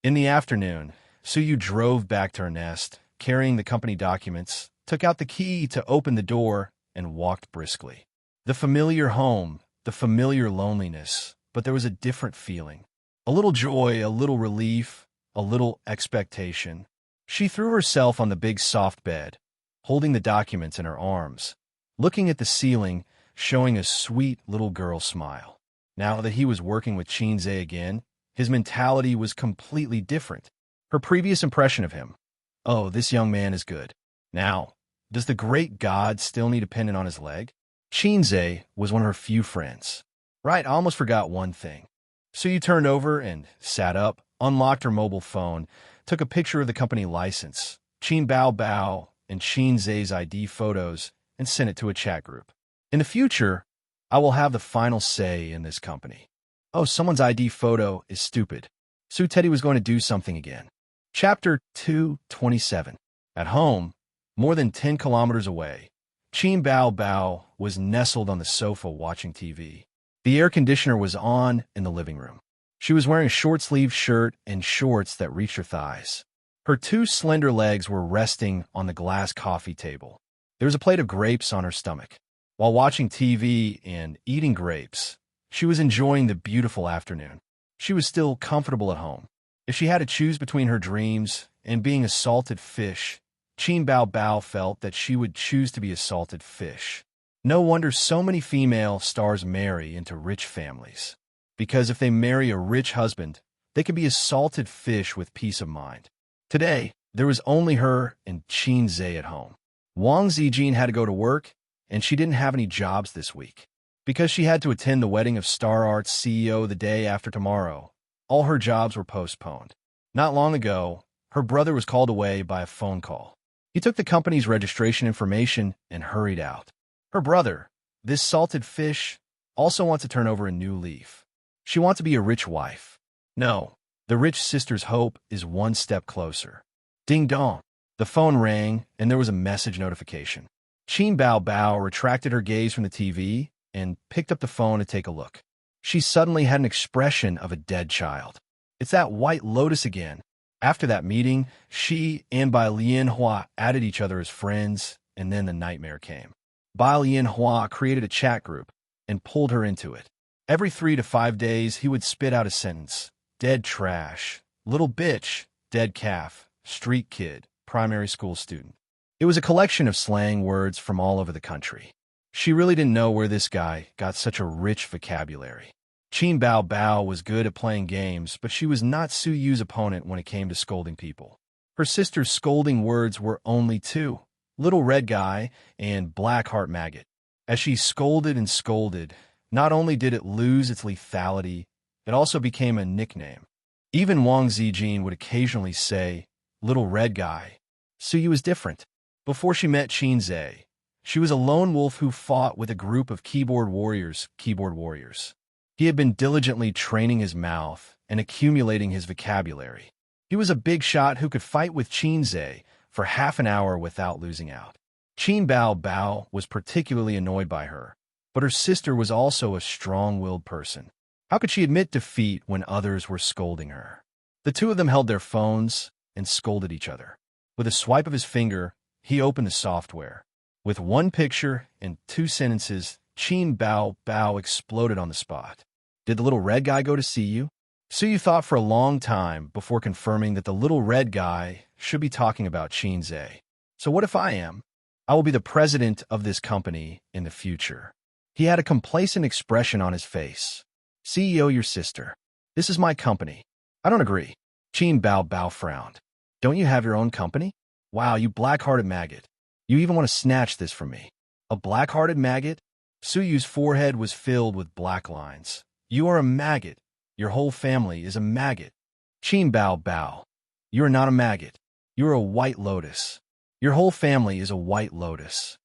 In the afternoon, Suyu drove back to her nest, carrying the company documents, took out the key to open the door, and walked briskly. The familiar home, the familiar loneliness, but there was a different feeling. A little joy, a little relief, a little expectation. She threw herself on the big soft bed, holding the documents in her arms, looking at the ceiling, showing a sweet little girl smile. Now that he was working with Xianxia again, his mentality was completely different. Her previous impression of him, oh, this young man is good. Now, does the great god still need a pendant on his leg? Xianxia was one of her few friends. Right, I almost forgot one thing. Suyu turned over and sat up, unlocked her mobile phone, took a picture of the company license, Qin Bao Bao, and Xianxia's ID photos, and sent it to a chat group. In the future, I will have the final say in this company. Oh, someone's ID photo is stupid. Su Teddy was going to do something again. Chapter 227. At home, more than 10 kilometers away, Qin Bao Bao was nestled on the sofa watching TV. The air conditioner was on in the living room. She was wearing a short-sleeved shirt and shorts that reached her thighs. Her 2 slender legs were resting on the glass coffee table. There was a plate of grapes on her stomach. While watching TV and eating grapes, She was enjoying the beautiful afternoon. She was still comfortable at home. If she had to choose between her dreams and being a salted fish, Qin Bao Bao felt that she would choose to be a salted fish. No wonder so many female stars marry into rich families. Because if they marry a rich husband, they could be a salted fish with peace of mind. Today, there was only her and Qin Zhe at home. Wang Zijin had to go to work, and she didn't have any jobs this week. Because she had to attend the wedding of Star Art's CEO the day after tomorrow, all her jobs were postponed. Not long ago, her brother was called away by a phone call. He took the company's registration information and hurried out. Her brother, this salted fish, also wants to turn over a new leaf. She wants to be a rich wife. No, the rich sister's hope is one step closer. Ding dong. The phone rang, and there was a message notification. Qin Bao Bao retracted her gaze from the TV and picked up the phone to take a look. She suddenly had an expression of a dead child. It's that white lotus again. After that meeting, she and Bai Lianhua added each other as friends, and then the nightmare came. Bai Lianhua created a chat group and pulled her into it. Every 3 to 5 days, he would spit out a sentence. Dead trash, little bitch, dead calf, street kid, primary school student. It was a collection of slang words from all over the country. She really didn't know where this guy got such a rich vocabulary. Qin Bao Bao was good at playing games, but she was not Su Yu's opponent when it came to scolding people. Her sister's scolding words were only two, little red guy and black heart maggot. As she scolded and scolded, not only did it lose its lethality, it also became a nickname. Even Wang Zijin would occasionally say, little red guy. Su Yu was different. Before she met Qin Zhe, she was a lone wolf who fought with a group of keyboard warriors. He had been diligently training his mouth and accumulating his vocabulary. He was a big shot who could fight with Qin Zhe for half an hour without losing out. Qin Bao Bao was particularly annoyed by her, but her sister was also a strong-willed person. How could she admit defeat when others were scolding her? The two of them held their phones and scolded each other. With a swipe of his finger, he opened the software. With one picture and 2 sentences, Qin Bao Bao exploded on the spot. Did the little red guy go to see you? Su Yu thought for a long time before confirming that the little red guy should be talking about Qin Zhe. So what if I am? I will be the president of this company in the future. He had a complacent expression on his face. CEO, your sister. This is my company. I don't agree. Qin Bao Bao frowned. Don't you have your own company? Wow, you black-hearted maggot. You even want to snatch this from me. A black-hearted maggot? Su Yu's forehead was filled with black lines. You are a maggot. Your whole family is a maggot. Qin Bao Bao. You are not a maggot. You are a white lotus. Your whole family is a white lotus.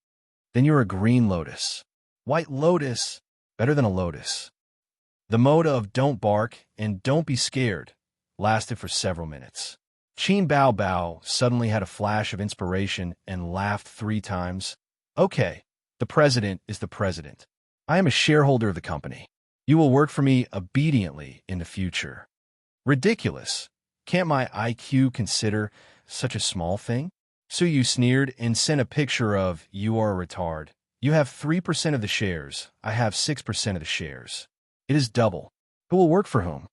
Then you're a green lotus. White lotus, better than a lotus. The mode of don't bark and don't be scared lasted for several minutes. Qin Bao Bao suddenly had a flash of inspiration and laughed 3 times. Okay, the president is the president. I am a shareholder of the company. You will work for me obediently in the future. Ridiculous. Can't my IQ consider such a small thing? Su Yu sneered and sent a picture of, you are a retard. You have 3% of the shares. I have 6% of the shares. It is double. Who will work for whom?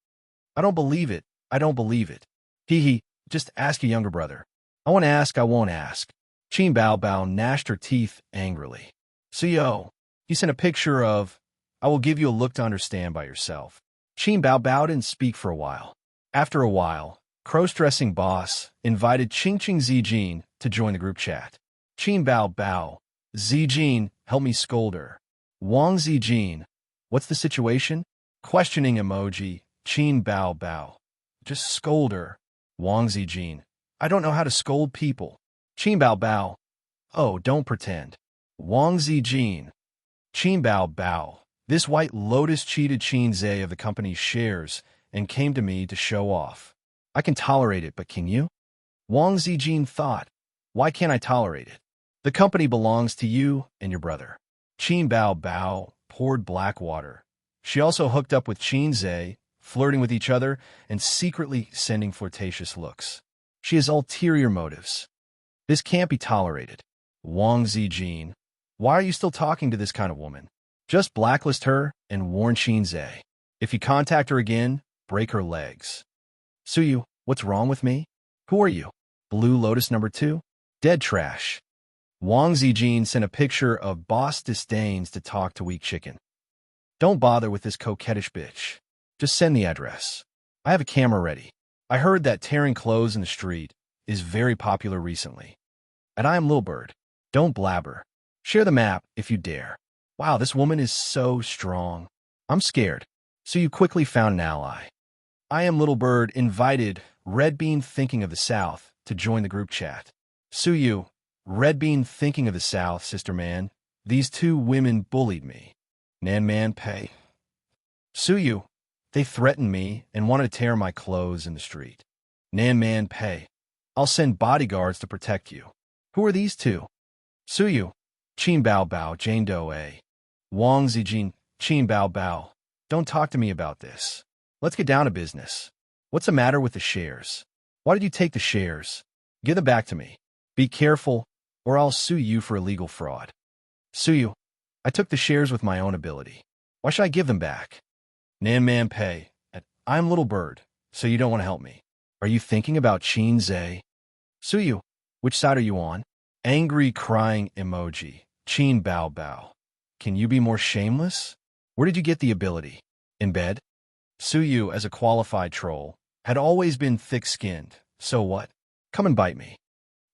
I don't believe it. I don't believe it. Hee. Just ask your younger brother. I won't ask, I won't ask. Qin Bao Bao gnashed her teeth angrily. CEO, he sent a picture of, I will give you a look to understand by yourself. Qin Bao Bao didn't speak for a while. After a while, cross-dressing boss invited Qing Zijin to join the group chat. Qin Bao Bao, Zijin, help me scold her. Wang Zijin, what's the situation? Questioning emoji, Qin Bao Bao. Just scold her. Wang Zijin, I don't know how to scold people. Qin Bao Bao, oh, don't pretend. Wang Zijin, Qin Bao Bao, this white lotus cheated Qin Zhe of the company's shares and came to me to show off. I can tolerate it, but can you? Wang Zijin thought, why can't I tolerate it? The company belongs to you and your brother. Qin Bao Bao poured black water. She also hooked up with Qin Zhe, flirting with each other and secretly sending flirtatious looks. She has ulterior motives. This can't be tolerated. Wang Zijin, why are you still talking to this kind of woman? Just blacklist her and warn Xianxia. If you contact her again, break her legs. Suyu, what's wrong with me? Who are you? Blue Lotus number 2? Dead trash. Wang Zijin sent a picture of Boss Disdains to talk to Weak Chicken. Don't bother with this coquettish bitch. Just send the address. I have a camera ready. I heard that tearing clothes in the street is very popular recently. And I am Little Bird. Don't blabber. Share the map if you dare. Wow, this woman is so strong. I'm scared. So you quickly found an ally. I am Little Bird invited Red Bean Thinking of the South to join the group chat. Suyu, Red Bean Thinking of the South, sister man. These 2 women bullied me. Nan Man Pei. Suyu, they threatened me and wanted to tear my clothes in the street. Nan Man Pei. I'll send bodyguards to protect you. Who are these 2? Suyu, Qin Bao Bao, Jane Doe. Wang Zijin, Qin Bao Bao. Don't talk to me about this. Let's get down to business. What's the matter with the shares? Why did you take the shares? Give them back to me. Be careful, or I'll sue you for illegal fraud. Suyu, I took the shares with my own ability. Why should I give them back? Nan Man Pei, I'm Little Bird, so you don't want to help me. Are you thinking about Xianxia? Suyu, which side are you on? Angry crying emoji. Qin Bao Bao. Can you be more shameless? Where did you get the ability? In bed? Suyu, as a qualified troll, had always been thick-skinned. So what? Come and bite me.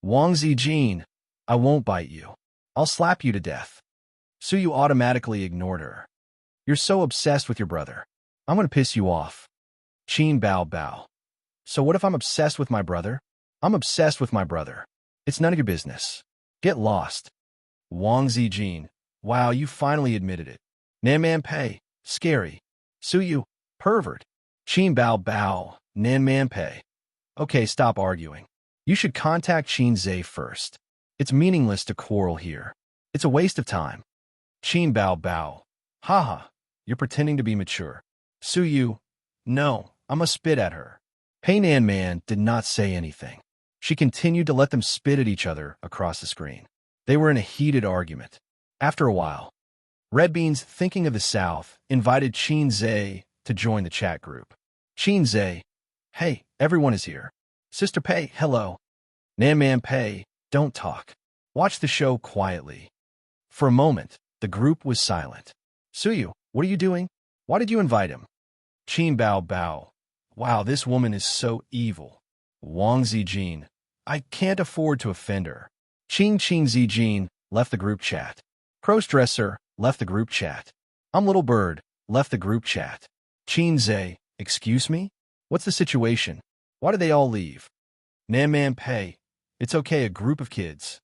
Wang Zijin, I won't bite you. I'll slap you to death. Suyu automatically ignored her. You're so obsessed with your brother. I'm going to piss you off. Qin Bao Bao. So what if I'm obsessed with my brother? I'm obsessed with my brother. It's none of your business. Get lost. Wang Zijin. Wow, you finally admitted it. Nan Man Pei. Scary. Suyu. Pervert. Qin Bao Bao. Nan Man Pei. Okay, stop arguing. You should contact Xianxia first. It's meaningless to quarrel here. It's a waste of time. Qin Bao Bao. Haha, you're pretending to be mature. Suyu. No, I must spit at her. Pei Nan Man did not say anything. She continued to let them spit at each other across the screen. They were in a heated argument. After a while, Red Beans Thinking of the South invited Xianxia to join the chat group. Xianxia, hey, everyone is here. Sister Pei, hello. Nan Man Pei, don't talk. Watch the show quietly. For a moment, the group was silent. Suyu, what are you doing? Why did you invite him? Qin Bao Bao. Wow, this woman is so evil. Wang Zijin. I can't afford to offend her. Qin Zijin left the group chat. Crossdresser left the group chat. I'm Little Bird left the group chat. Xianxia, excuse me? What's the situation? Why did they all leave? Nan Man Pei. It's okay, a group of kids.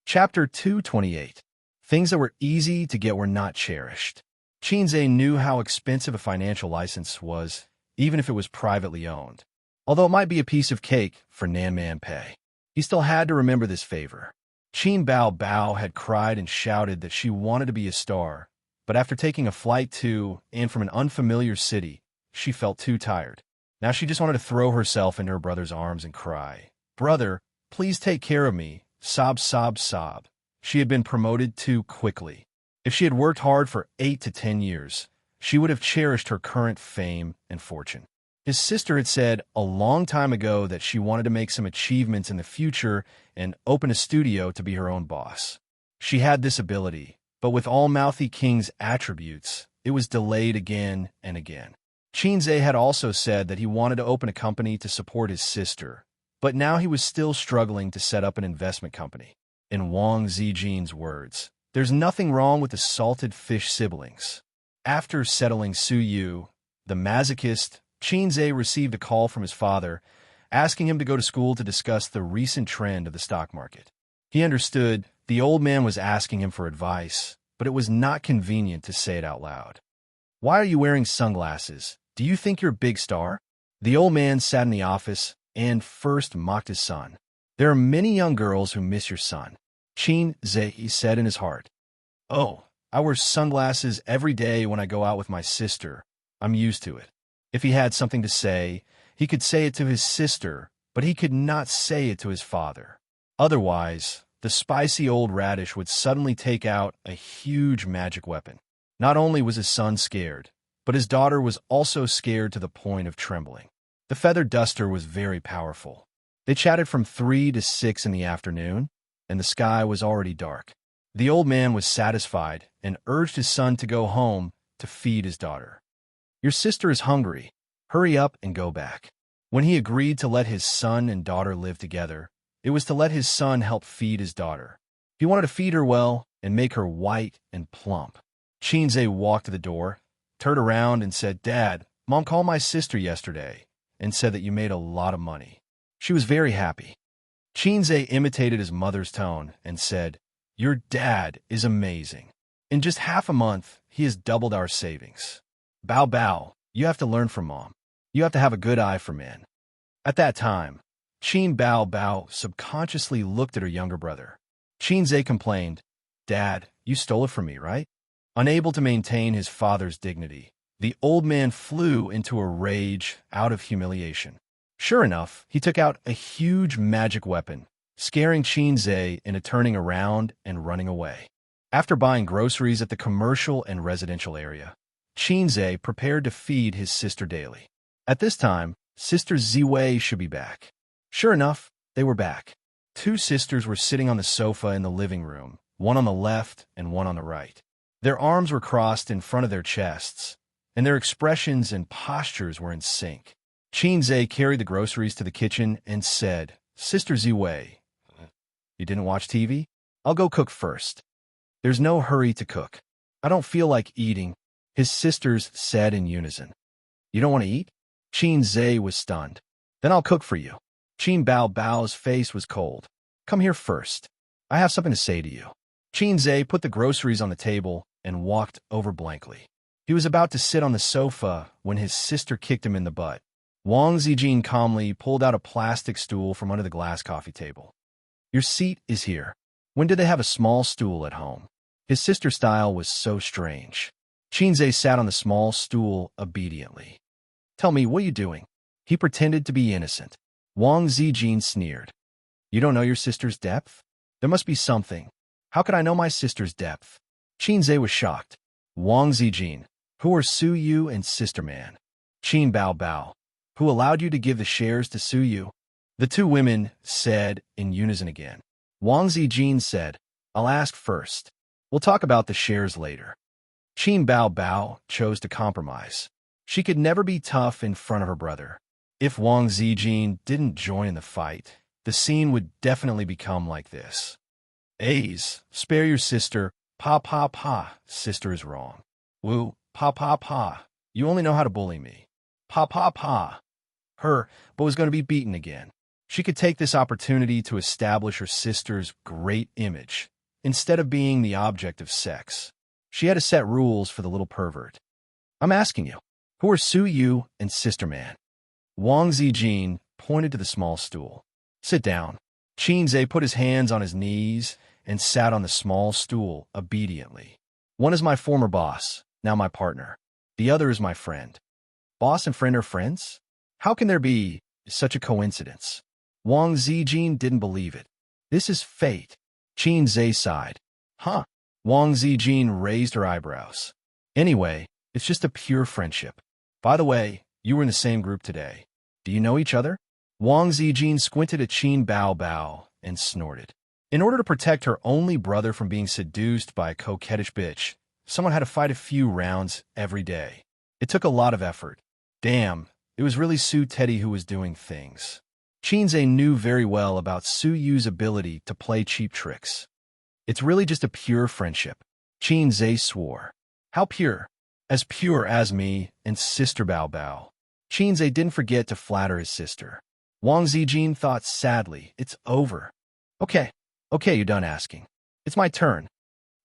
Chapter 228. Things that were easy to get were not cherished. Xianxia knew how expensive a financial license was, even if it was privately owned. Although it might be a piece of cake for Nan Man Pei. He still had to remember this favor. Qin Bao Bao had cried and shouted that she wanted to be a star, but after taking a flight to and from an unfamiliar city, she felt too tired. Now she just wanted to throw herself into her brother's arms and cry, "Brother, please take care of me." Sob, sob, sob. She had been promoted too quickly. If she had worked hard for 8 to 10 years, she would have cherished her current fame and fortune. His sister had said a long time ago that she wanted to make some achievements in the future and open a studio to be her own boss. She had this ability, but with all Mouthy King's attributes, it was delayed again and again. Xianxia had also said that he wanted to open a company to support his sister, but now he was still struggling to set up an investment company. In Wang Zijin's words, there's nothing wrong with the salted fish siblings. After settling Suyu, the masochist, Xianxia received a call from his father, asking him to go to school to discuss the recent trend of the stock market. He understood the old man was asking him for advice, but it was not convenient to say it out loud. Why are you wearing sunglasses? Do you think you're a big star? The old man sat in the office and first mocked his son. There are many young girls who miss your son. Xianxia said in his heart. Oh, I wear sunglasses every day when I go out with my sister. I'm used to it. If he had something to say, he could say it to his sister, but he could not say it to his father. Otherwise, the spicy old radish would suddenly take out a huge magic weapon. Not only was his son scared, but his daughter was also scared to the point of trembling. The feather duster was very powerful. They chatted from 3 to 6 in the afternoon, and the sky was already dark. The old man was satisfied and urged his son to go home to feed his daughter. Your sister is hungry. Hurry up and go back. When he agreed to let his son and daughter live together, it was to let his son help feed his daughter. He wanted to feed her well and make her white and plump. Xianxia walked to the door, turned around and said, Dad, Mom called my sister yesterday and said that you made a lot of money. She was very happy. Xianxia imitated his mother's tone and said, Your dad is amazing. In just half a month, he has doubled our savings. Bao Bao, you have to learn from Mom. You have to have a good eye for men. At that time, Qin Bao Bao subconsciously looked at her younger brother. Xianxia complained, Dad, you stole it from me, right? Unable to maintain his father's dignity, the old man flew into a rage out of humiliation. Sure enough, he took out a huge magic weapon, scaring Xianxia into turning around and running away. After buying groceries at the commercial and residential area, Xianxia prepared to feed his sister daily. At this time, Sister Ziwei should be back. Sure enough, they were back. Two sisters were sitting on the sofa in the living room, one on the left and one on the right. Their arms were crossed in front of their chests, and their expressions and postures were in sync. Xianxia carried the groceries to the kitchen and said, Sister Ziwei, you didn't watch TV? I'll go cook first. There's no hurry to cook. I don't feel like eating, his sisters said in unison. You don't want to eat? Xianxia was stunned. Then I'll cook for you. Qin Bao Bao's face was cold. Come here first. I have something to say to you. Xianxia put the groceries on the table and walked over blankly. He was about to sit on the sofa when his sister kicked him in the butt. Wang Zijin calmly pulled out a plastic stool from under the glass coffee table. Your seat is here. When did they have a small stool at home? His sister's style was so strange. Xianxia sat on the small stool obediently. Tell me, what are you doing? He pretended to be innocent. Wang Zijin sneered. You don't know your sister's depth? There must be something. How could I know my sister's depth? Xianxia was shocked. Wang Zijin, who are Su Yu and Sister Man? Qin Bao Bao, who allowed you to give the shares to Su Yu? The two women said in unison again. Wang Zijin said, I'll ask first. We'll talk about the shares later. Qin Bao Bao chose to compromise. She could never be tough in front of her brother. If Wang Zijin didn't join in the fight, the scene would definitely become like this. A's, spare your sister. Pa pa pa, sister is wrong. Wu, pa pa pa, you only know how to bully me. Pa pa pa. Her, but was going to be beaten again. She could take this opportunity to establish her sister's great image, instead of being the object of sex. She had to set rules for the little pervert. I'm asking you, who are Su Yu and Sister Man? Wang Zijin pointed to the small stool. Sit down. Xianxia put his hands on his knees and sat on the small stool obediently. One is my former boss, now my partner. The other is my friend. Boss and friend are friends? How can there be such a coincidence? Wang Zijin didn't believe it. This is fate. Xianxia sighed. Huh? Wang Zijin raised her eyebrows. Anyway, it's just a pure friendship. By the way, you were in the same group today. Do you know each other? Wang Zijin squinted at Qin Bao Bao and snorted. In order to protect her only brother from being seduced by a coquettish bitch, someone had to fight a few rounds every day. It took a lot of effort. Damn, it was really Su Teddy who was doing things. Xianxia knew very well about Su Yu's ability to play cheap tricks. It's really just a pure friendship. Xianxia swore. How pure? As pure as me and Sister Bao Bao. Xianxia didn't forget to flatter his sister. Wang Zijin thought sadly, it's over. Okay, you're done asking. It's my turn.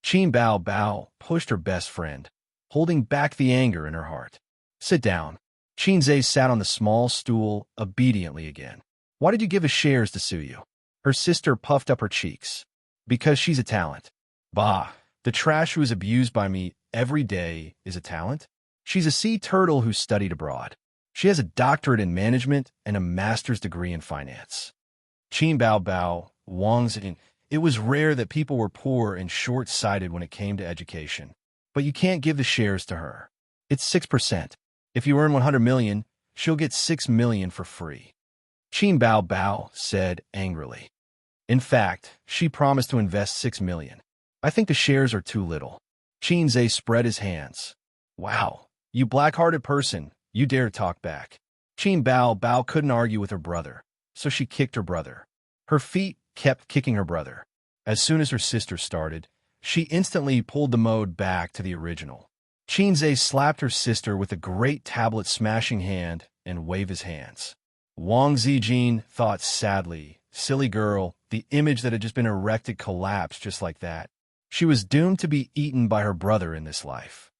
Qin Bao Bao pushed her best friend, holding back the anger in her heart. Sit down. Xianxia sat on the small stool obediently again. Why did you give his shares to Su Yu? Her sister puffed up her cheeks. Because she's a talent. Bah, the trash who is abused by me every day is a talent? She's a sea turtle who studied abroad. She has a doctorate in management and a master's degree in finance. Qin Bao Bao, Wang Zijin. It was rare that people were poor and short-sighted when it came to education. but you can't give the shares to her. It's 6%. If you earn 100 million, she'll get 6 million for free. Qin Bao Bao said angrily. In fact, she promised to invest 6 million. I think the shares are too little. Qin Zhe spread his hands. Wow, you black-hearted person, you dare talk back. Qin Bao Bao couldn't argue with her brother, so she kicked her brother. Her feet kept kicking her brother. As soon as her sister started, she instantly pulled the mode back to the original. Qin Zhe slapped her sister with a great tablet-smashing hand and waved his hands. Wang Zijin thought sadly, silly girl, the image that had just been erected collapsed just like that. She was doomed to be eaten by her brother in this life.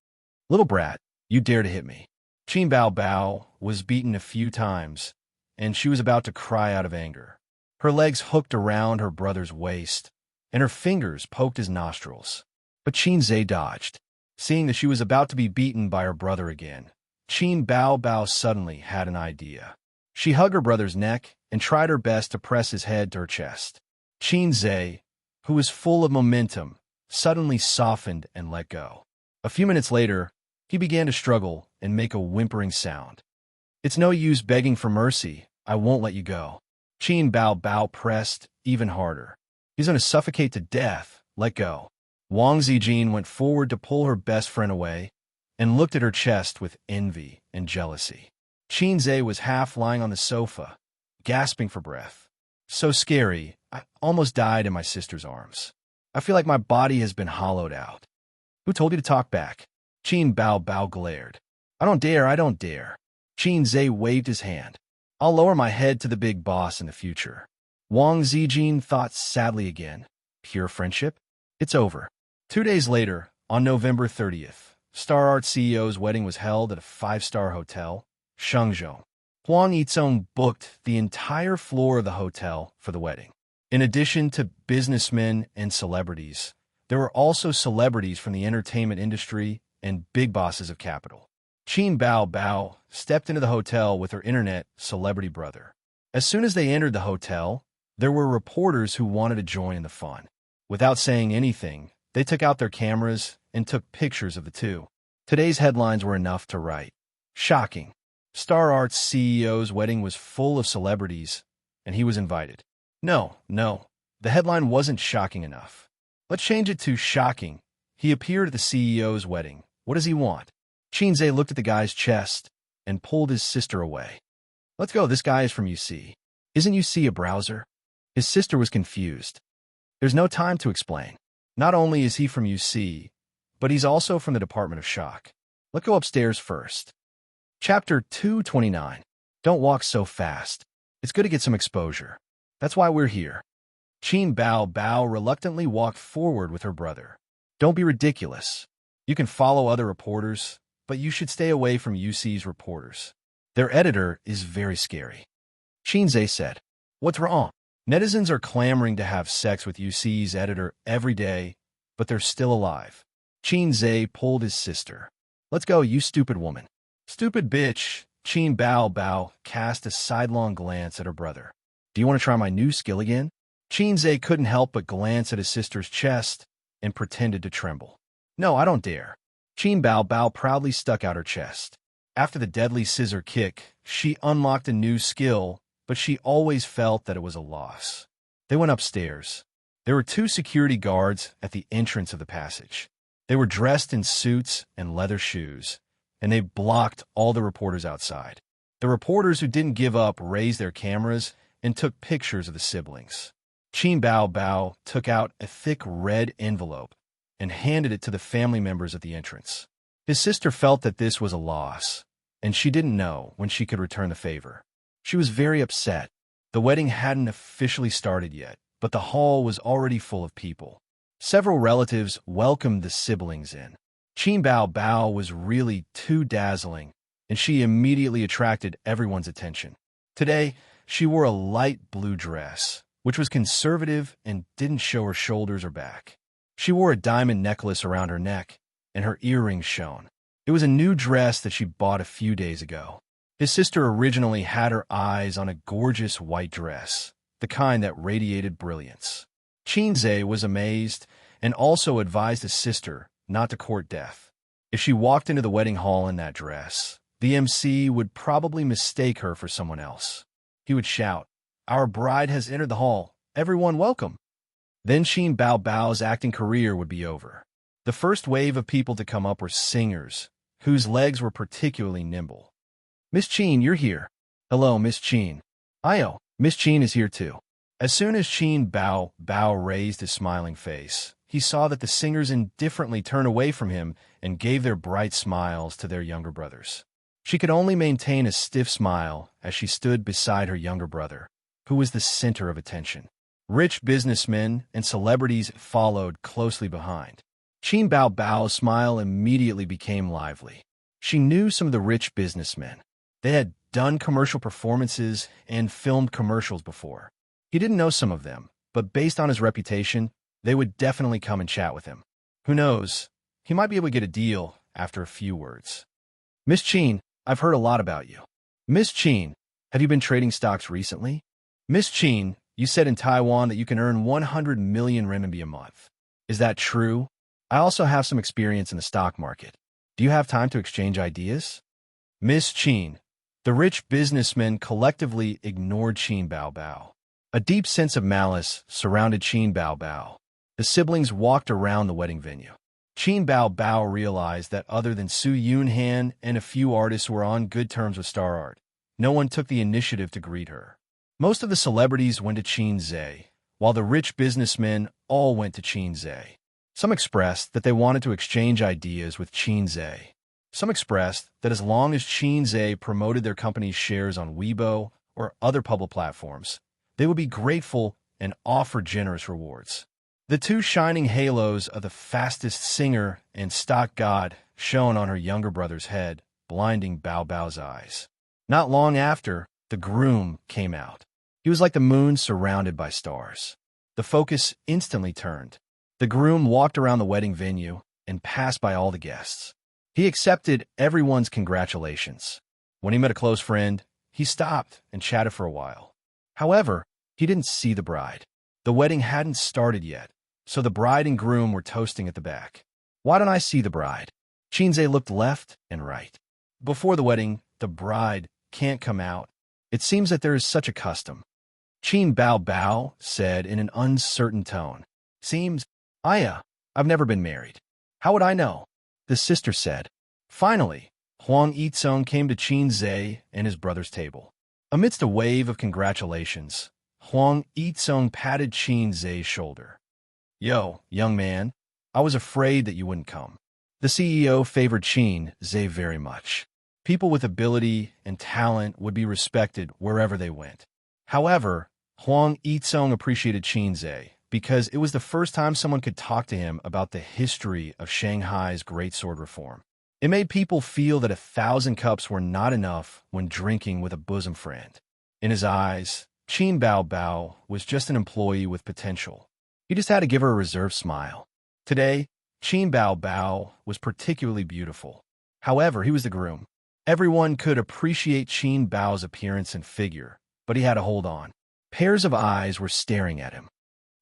Little brat, you dare to hit me. Qin Bao Bao was beaten a few times, and she was about to cry out of anger. Her legs hooked around her brother's waist, and her fingers poked his nostrils. But Qin Zhe dodged. Seeing that she was about to be beaten by her brother again, Qin Bao Bao suddenly had an idea. She hugged her brother's neck and tried her best to press his head to her chest. Qin Zhe, who was full of momentum, suddenly softened and let go. A few minutes later, he began to struggle and make a whimpering sound. It's no use begging for mercy. I won't let you go. Qin Bao Bao pressed even harder. He's going to suffocate to death. Let go. Wang Zijin went forward to pull her best friend away and looked at her chest with envy and jealousy. Qin Zhe was half lying on the sofa, gasping for breath. So scary, I almost died in my sister's arms. I feel like my body has been hollowed out. Who told you to talk back? Qin Bao Bao glared. I don't dare, I don't dare. Qin Zhe waved his hand. I'll lower my head to the big boss in the future. Wang Zijin thought sadly again. Pure friendship? It's over. 2 days later, on November 30th, Star Art CEO's wedding was held at a 5-star hotel, Xianxia. Huang Yizong booked the entire floor of the hotel for the wedding. In addition to businessmen and celebrities, there were also celebrities from the entertainment industry and big bosses of capital. Qin Bao Bao stepped into the hotel with her internet celebrity brother. As soon as they entered the hotel, there were reporters who wanted to join in the fun. Without saying anything, they took out their cameras and took pictures of the two. Today's headlines were enough to write. Shocking. Star Art's CEO's wedding was full of celebrities, and he was invited. No, the headline wasn't shocking enough. Let's change it to shocking. He appeared at the CEO's wedding. What does he want? Qin Zhe looked at the guy's chest and pulled his sister away. Let's go, this guy is from UC. Isn't UC a browser? His sister was confused. There's no time to explain. Not only is he from UC, but he's also from the Department of Shock. Let's go upstairs first. Chapter 229. Don't walk so fast. It's good to get some exposure. That's why we're here. Qin Bao Bao reluctantly walked forward with her brother. Don't be ridiculous. You can follow other reporters, but you should stay away from UC's reporters. Their editor is very scary. Qin Zhe said. What's wrong? Netizens are clamoring to have sex with UC's editor every day, but they're still alive. Qin Zhe pulled his sister. Let's go, you stupid woman. Stupid bitch. Qin Bao Bao cast a sidelong glance at her brother. Do you want to try my new skill again? Qin Zhe couldn't help but glance at his sister's chest and pretended to tremble. No, I don't dare. Qin Bao Bao proudly stuck out her chest. After the deadly scissor kick, she unlocked a new skill, but she always felt that it was a loss. They went upstairs. There were 2 security guards at the entrance of the passage. They were dressed in suits and leather shoes, and they blocked all the reporters outside. The reporters who didn't give up raised their cameras and took pictures of the siblings. Qin Bao Bao took out a thick red envelope and handed it to the family members at the entrance. His sister felt that this was a loss, and she didn't know when she could return the favor. She was very upset. The wedding hadn't officially started yet, but the hall was already full of people. Several relatives welcomed the siblings in. Qin Bao Bao was really too dazzling, and she immediately attracted everyone's attention. Today, she wore a light blue dress, which was conservative and didn't show her shoulders or back. She wore a diamond necklace around her neck, and her earrings shone. It was a new dress that she bought a few days ago. His sister originally had her eyes on a gorgeous white dress, the kind that radiated brilliance. Qin Zhe was amazed and also advised his sister not to court death. If she walked into the wedding hall in that dress, the MC would probably mistake her for someone else. He would shout, "Our bride has entered the hall. Everyone welcome." Then Xin Bao Bao's acting career would be over. The first wave of people to come up were singers, whose legs were particularly nimble. "Miss Qin, you're here." "Hello, Miss Qin." "Io, Miss Qin is here too." As soon as Xin Bao Bao raised his smiling face, he saw that the singers indifferently turned away from him and gave their bright smiles to their younger brothers. She could only maintain a stiff smile as she stood beside her younger brother, who was the center of attention. Rich businessmen and celebrities followed closely behind. Qin Bao Bao's smile immediately became lively. She knew some of the rich businessmen. They had done commercial performances and filmed commercials before. He didn't know some of them, but based on his reputation, they would definitely come and chat with him. Who knows? He might be able to get a deal after a few words. "Miss Qin, I've heard a lot about you." "Miss Qin, have you been trading stocks recently?" "Miss Qin, you said in Taiwan that you can earn 100 million renminbi a month. Is that true? I also have some experience in the stock market. Do you have time to exchange ideas?" "Miss Qin." The rich businessmen collectively ignored Qin Bao Bao. A deep sense of malice surrounded Qin Bao Bao. The siblings walked around the wedding venue. Qin Bao Bao realized that other than Su Yunhan and a few artists who were on good terms with Star Art, no one took the initiative to greet her. Most of the celebrities went to Qin Zhe, while the rich businessmen all went to Qin Zhe. Some expressed that they wanted to exchange ideas with Qin Zhe. Some expressed that as long as Qin Zhe promoted their company's shares on Weibo or other public platforms, they would be grateful and offer generous rewards. The two shining halos of the fastest singer and stock god shone on her younger brother's head, blinding Bao Bao's eyes. Not long after, the groom came out. He was like the moon surrounded by stars. The focus instantly turned. The groom walked around the wedding venue and passed by all the guests. He accepted everyone's congratulations. When he met a close friend, he stopped and chatted for a while. However, he didn't see the bride. The wedding hadn't started yet, so the bride and groom were toasting at the back. "Why don't I see the bride?" Qinze looked left and right. Before the wedding, the bride can't come out. It seems that there is such a custom. Qin Bao Bao said in an uncertain tone. "Seems, I've never been married. How would I know?" The sister said. Finally, Huang Yizong came to Qin Zhe and his brother's table. Amidst a wave of congratulations, Huang Yizong patted Qin Zhe's shoulder. "Yo, young man, I was afraid that you wouldn't come." The CEO favored Qin Zhe very much. People with ability and talent would be respected wherever they went. However, Huang Yizong appreciated Qin Zhe because it was the first time someone could talk to him about the history of Shanghai's Great Sword Reform. It made people feel that 1,000 cups were not enough when drinking with a bosom friend. In his eyes, Qin Bao Bao was just an employee with potential. He just had to give her a reserved smile. Today, Qin Bao Bao was particularly beautiful. However, he was the groom. Everyone could appreciate Qin Bao's appearance and figure, but he had to hold on. Pairs of eyes were staring at him.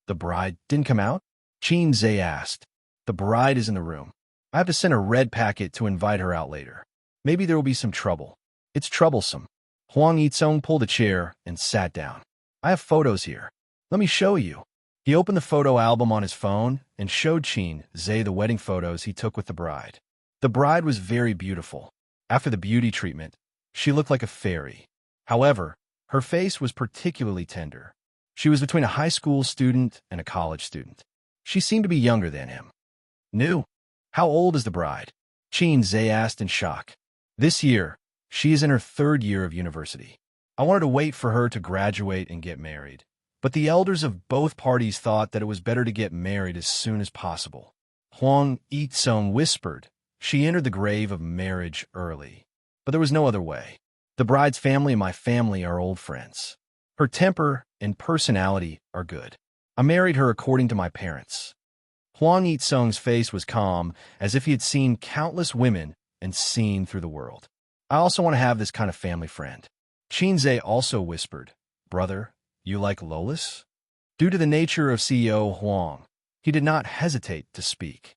"The bride didn't come out?" Qin Zhe asked. "The bride is in the room. I have to send a red packet to invite her out later. Maybe there will be some trouble." "It's troublesome." Huang Yizong pulled a chair and sat down. "I have photos here. Let me show you." He opened the photo album on his phone and showed Qin Zhe the wedding photos he took with the bride. The bride was very beautiful. After the beauty treatment, she looked like a fairy. However, her face was particularly tender. She was between a high school student and a college student. She seemed to be younger than him. "New? How old is the bride?" Qin Zhe asked in shock. "This year, she is in her 3rd year of university. I wanted to wait for her to graduate and get married, but the elders of both parties thought that it was better to get married as soon as possible." Huang Yizong whispered. "She entered the grave of marriage early, but there was no other way. The bride's family and my family are old friends. Her temper and personality are good. I married her according to my parents." Huang Yizong's face was calm, as if he had seen countless women and seen through the world. "I also want to have this kind of family friend." Qin Zhe also whispered, "Brother, you like Lolis?" Due to the nature of CEO Huang, he did not hesitate to speak.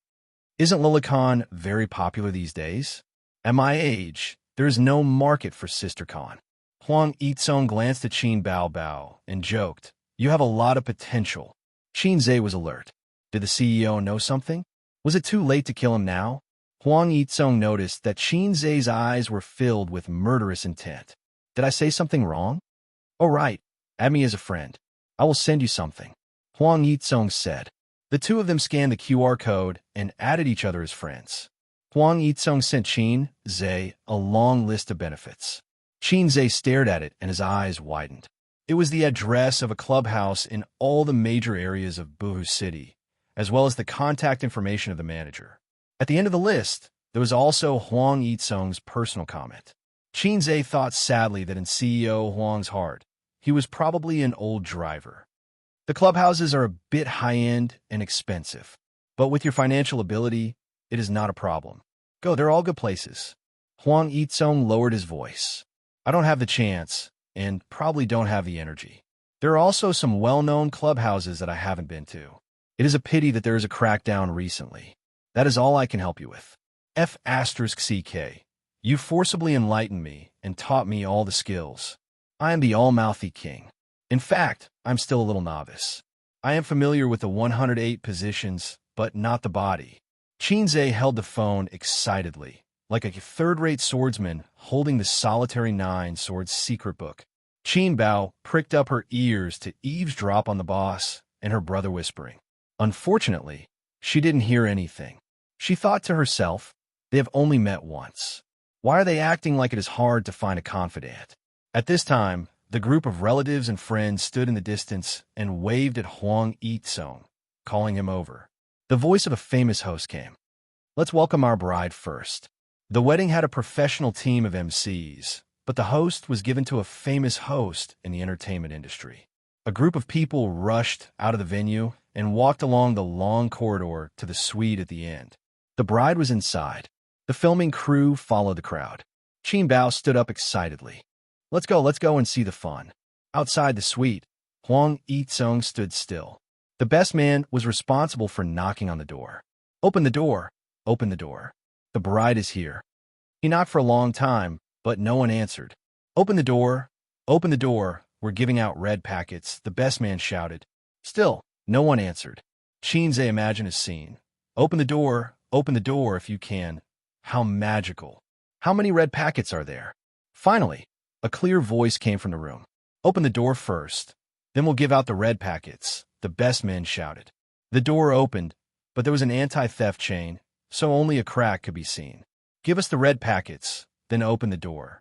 Isn't Lolicon very popular these days? At my age, there is no market for SisterCon. Huang Yizong glanced at Qin Bao Bao and joked, "You have a lot of potential." Qin Zhe was alert. Did the CEO know something? Was it too late to kill him now? Huang Yizong noticed that Qin Zhe's eyes were filled with murderous intent. Did I say something wrong? Oh, right. Add me as a friend. I will send you something. Huang Yizong said. The two of them scanned the QR code and added each other as friends. Huang Yizong sent Qin Zhe a long list of benefits. Qin Zhe stared at it and his eyes widened. It was the address of a clubhouse in all the major areas of Buhu City, as well as the contact information of the manager. At the end of the list, there was also Huang Yizong's personal comment. Qin Zhe thought sadly that in CEO Huang's heart, he was probably an old driver. The clubhouses are a bit high-end and expensive, but with your financial ability, it is not a problem. Go, they're all good places. Huang Yizong lowered his voice. I don't have the chance, and probably don't have the energy. There are also some well-known clubhouses that I haven't been to. It is a pity that there is a crackdown recently. That is all I can help you with. F***CK. You forcibly enlightened me and taught me all the skills. I am the all-mouthy king. In fact, I'm still a little novice. I am familiar with the 108 positions, but not the body. Qin Zhe held the phone excitedly, like a third-rate swordsman holding the solitary 9 sword's secret book. Qin Bao pricked up her ears to eavesdrop on the boss and her brother whispering. Unfortunately, she didn't hear anything. She thought to herself, they have only met once. Why are they acting like it is hard to find a confidant? At this time, the group of relatives and friends stood in the distance and waved at Huang Yizong, calling him over. The voice of a famous host came. Let's welcome our bride first. The wedding had a professional team of MCs, but the host was given to a famous host in the entertainment industry. A group of people rushed out of the venue and walked along the long corridor to the suite at the end. The bride was inside. The filming crew followed the crowd. Qin Bao stood up excitedly. Let's go and see the fun. Outside the suite, Huang Yizong stood still. The best man was responsible for knocking on the door. Open the door. Open the door. The bride is here. He knocked for a long time, but no one answered. Open the door. Open the door. We're giving out red packets, the best man shouted. Still, no one answered. Qin Zhe imagined a scene. Open the door if you can. How magical. How many red packets are there? Finally, a clear voice came from the room. Open the door first, then we'll give out the red packets, the best man shouted. The door opened, but there was an anti-theft chain, so only a crack could be seen. Give us the red packets, then open the door.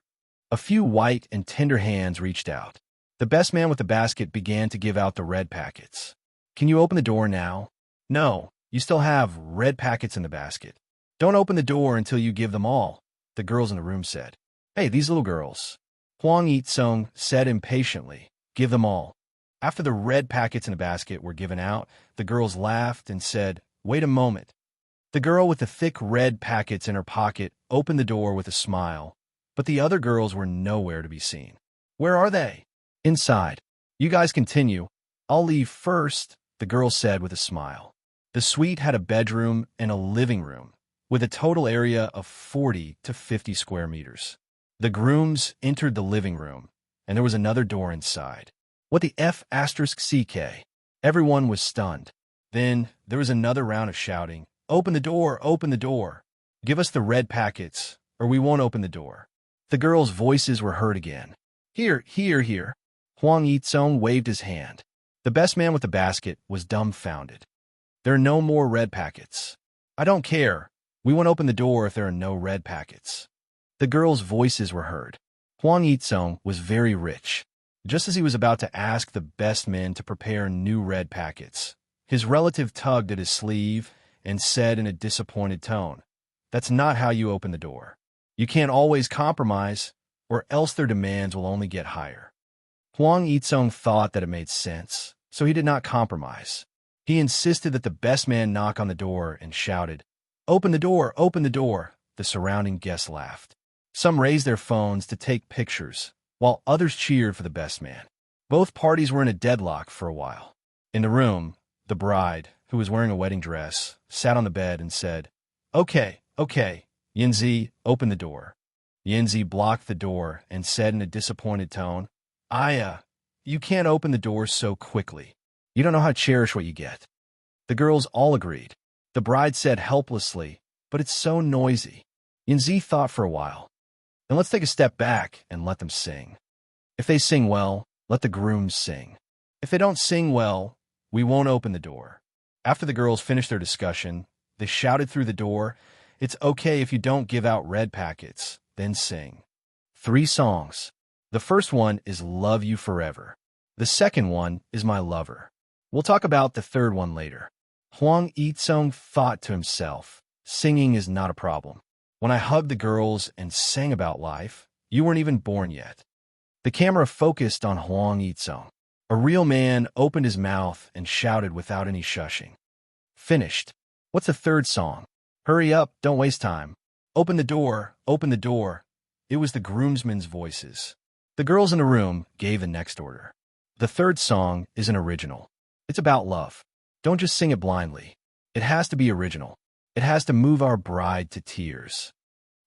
A few white and tender hands reached out. The best man with the basket began to give out the red packets. Can you open the door now? No, you still have red packets in the basket. Don't open the door until you give them all, the girls in the room said. Hey, these little girls. Huang Yizong said impatiently, give them all. After the red packets in the basket were given out, the girls laughed and said, wait a moment. The girl with the thick red packets in her pocket opened the door with a smile, but the other girls were nowhere to be seen. Where are they? Inside. You guys continue. I'll leave first, the girl said with a smile. The suite had a bedroom and a living room, with a total area of 40 to 50 square meters. The grooms entered the living room, and there was another door inside. What the F***CK? Everyone was stunned. Then there was another round of shouting. Open the door, open the door. Give us the red packets, or we won't open the door. The girls' voices were heard again. Here. Huang Yizong waved his hand. The best man with the basket was dumbfounded. There are no more red packets. I don't care. We won't open the door if there are no red packets. The girls' voices were heard. Huang Yizong was very rich. Just as he was about to ask the best men to prepare new red packets, his relative tugged at his sleeve and said in a disappointed tone, That's not how you open the door. You can't always compromise, or else their demands will only get higher. Huang Yizong thought that it made sense, so he did not compromise. He insisted that the best man knock on the door and shouted, Open the door, open the door. The surrounding guests laughed. Some raised their phones to take pictures, while others cheered for the best man. Both parties were in a deadlock for a while. In the room, the bride, who was wearing a wedding dress, sat on the bed and said, Okay, okay. Yinzi, open the door. Yinzi blocked the door and said in a disappointed tone, you can't open the door so quickly. You don't know how to cherish what you get. The girls all agreed. The bride said helplessly, but it's so noisy. Yinzi thought for a while. Then let's take a step back and let them sing. If they sing well, let the grooms sing. If they don't sing well, we won't open the door. After the girls finished their discussion, they shouted through the door, "It's okay if you don't give out red packets, then sing." 3 songs. The first one is Love You Forever. The second one is My Lover. We'll talk about the third one later. Huang Yizong thought to himself, singing is not a problem. When I hugged the girls and sang about life, you weren't even born yet. The camera focused on Huang Yizong. A real man opened his mouth and shouted without any shushing. Finished. What's the third song? Hurry up, don't waste time. Open the door, open the door. It was the groomsmen's voices. The girls in the room gave the next order. The third song is an original. It's about love. Don't just sing it blindly. It has to be original. It has to move our bride to tears.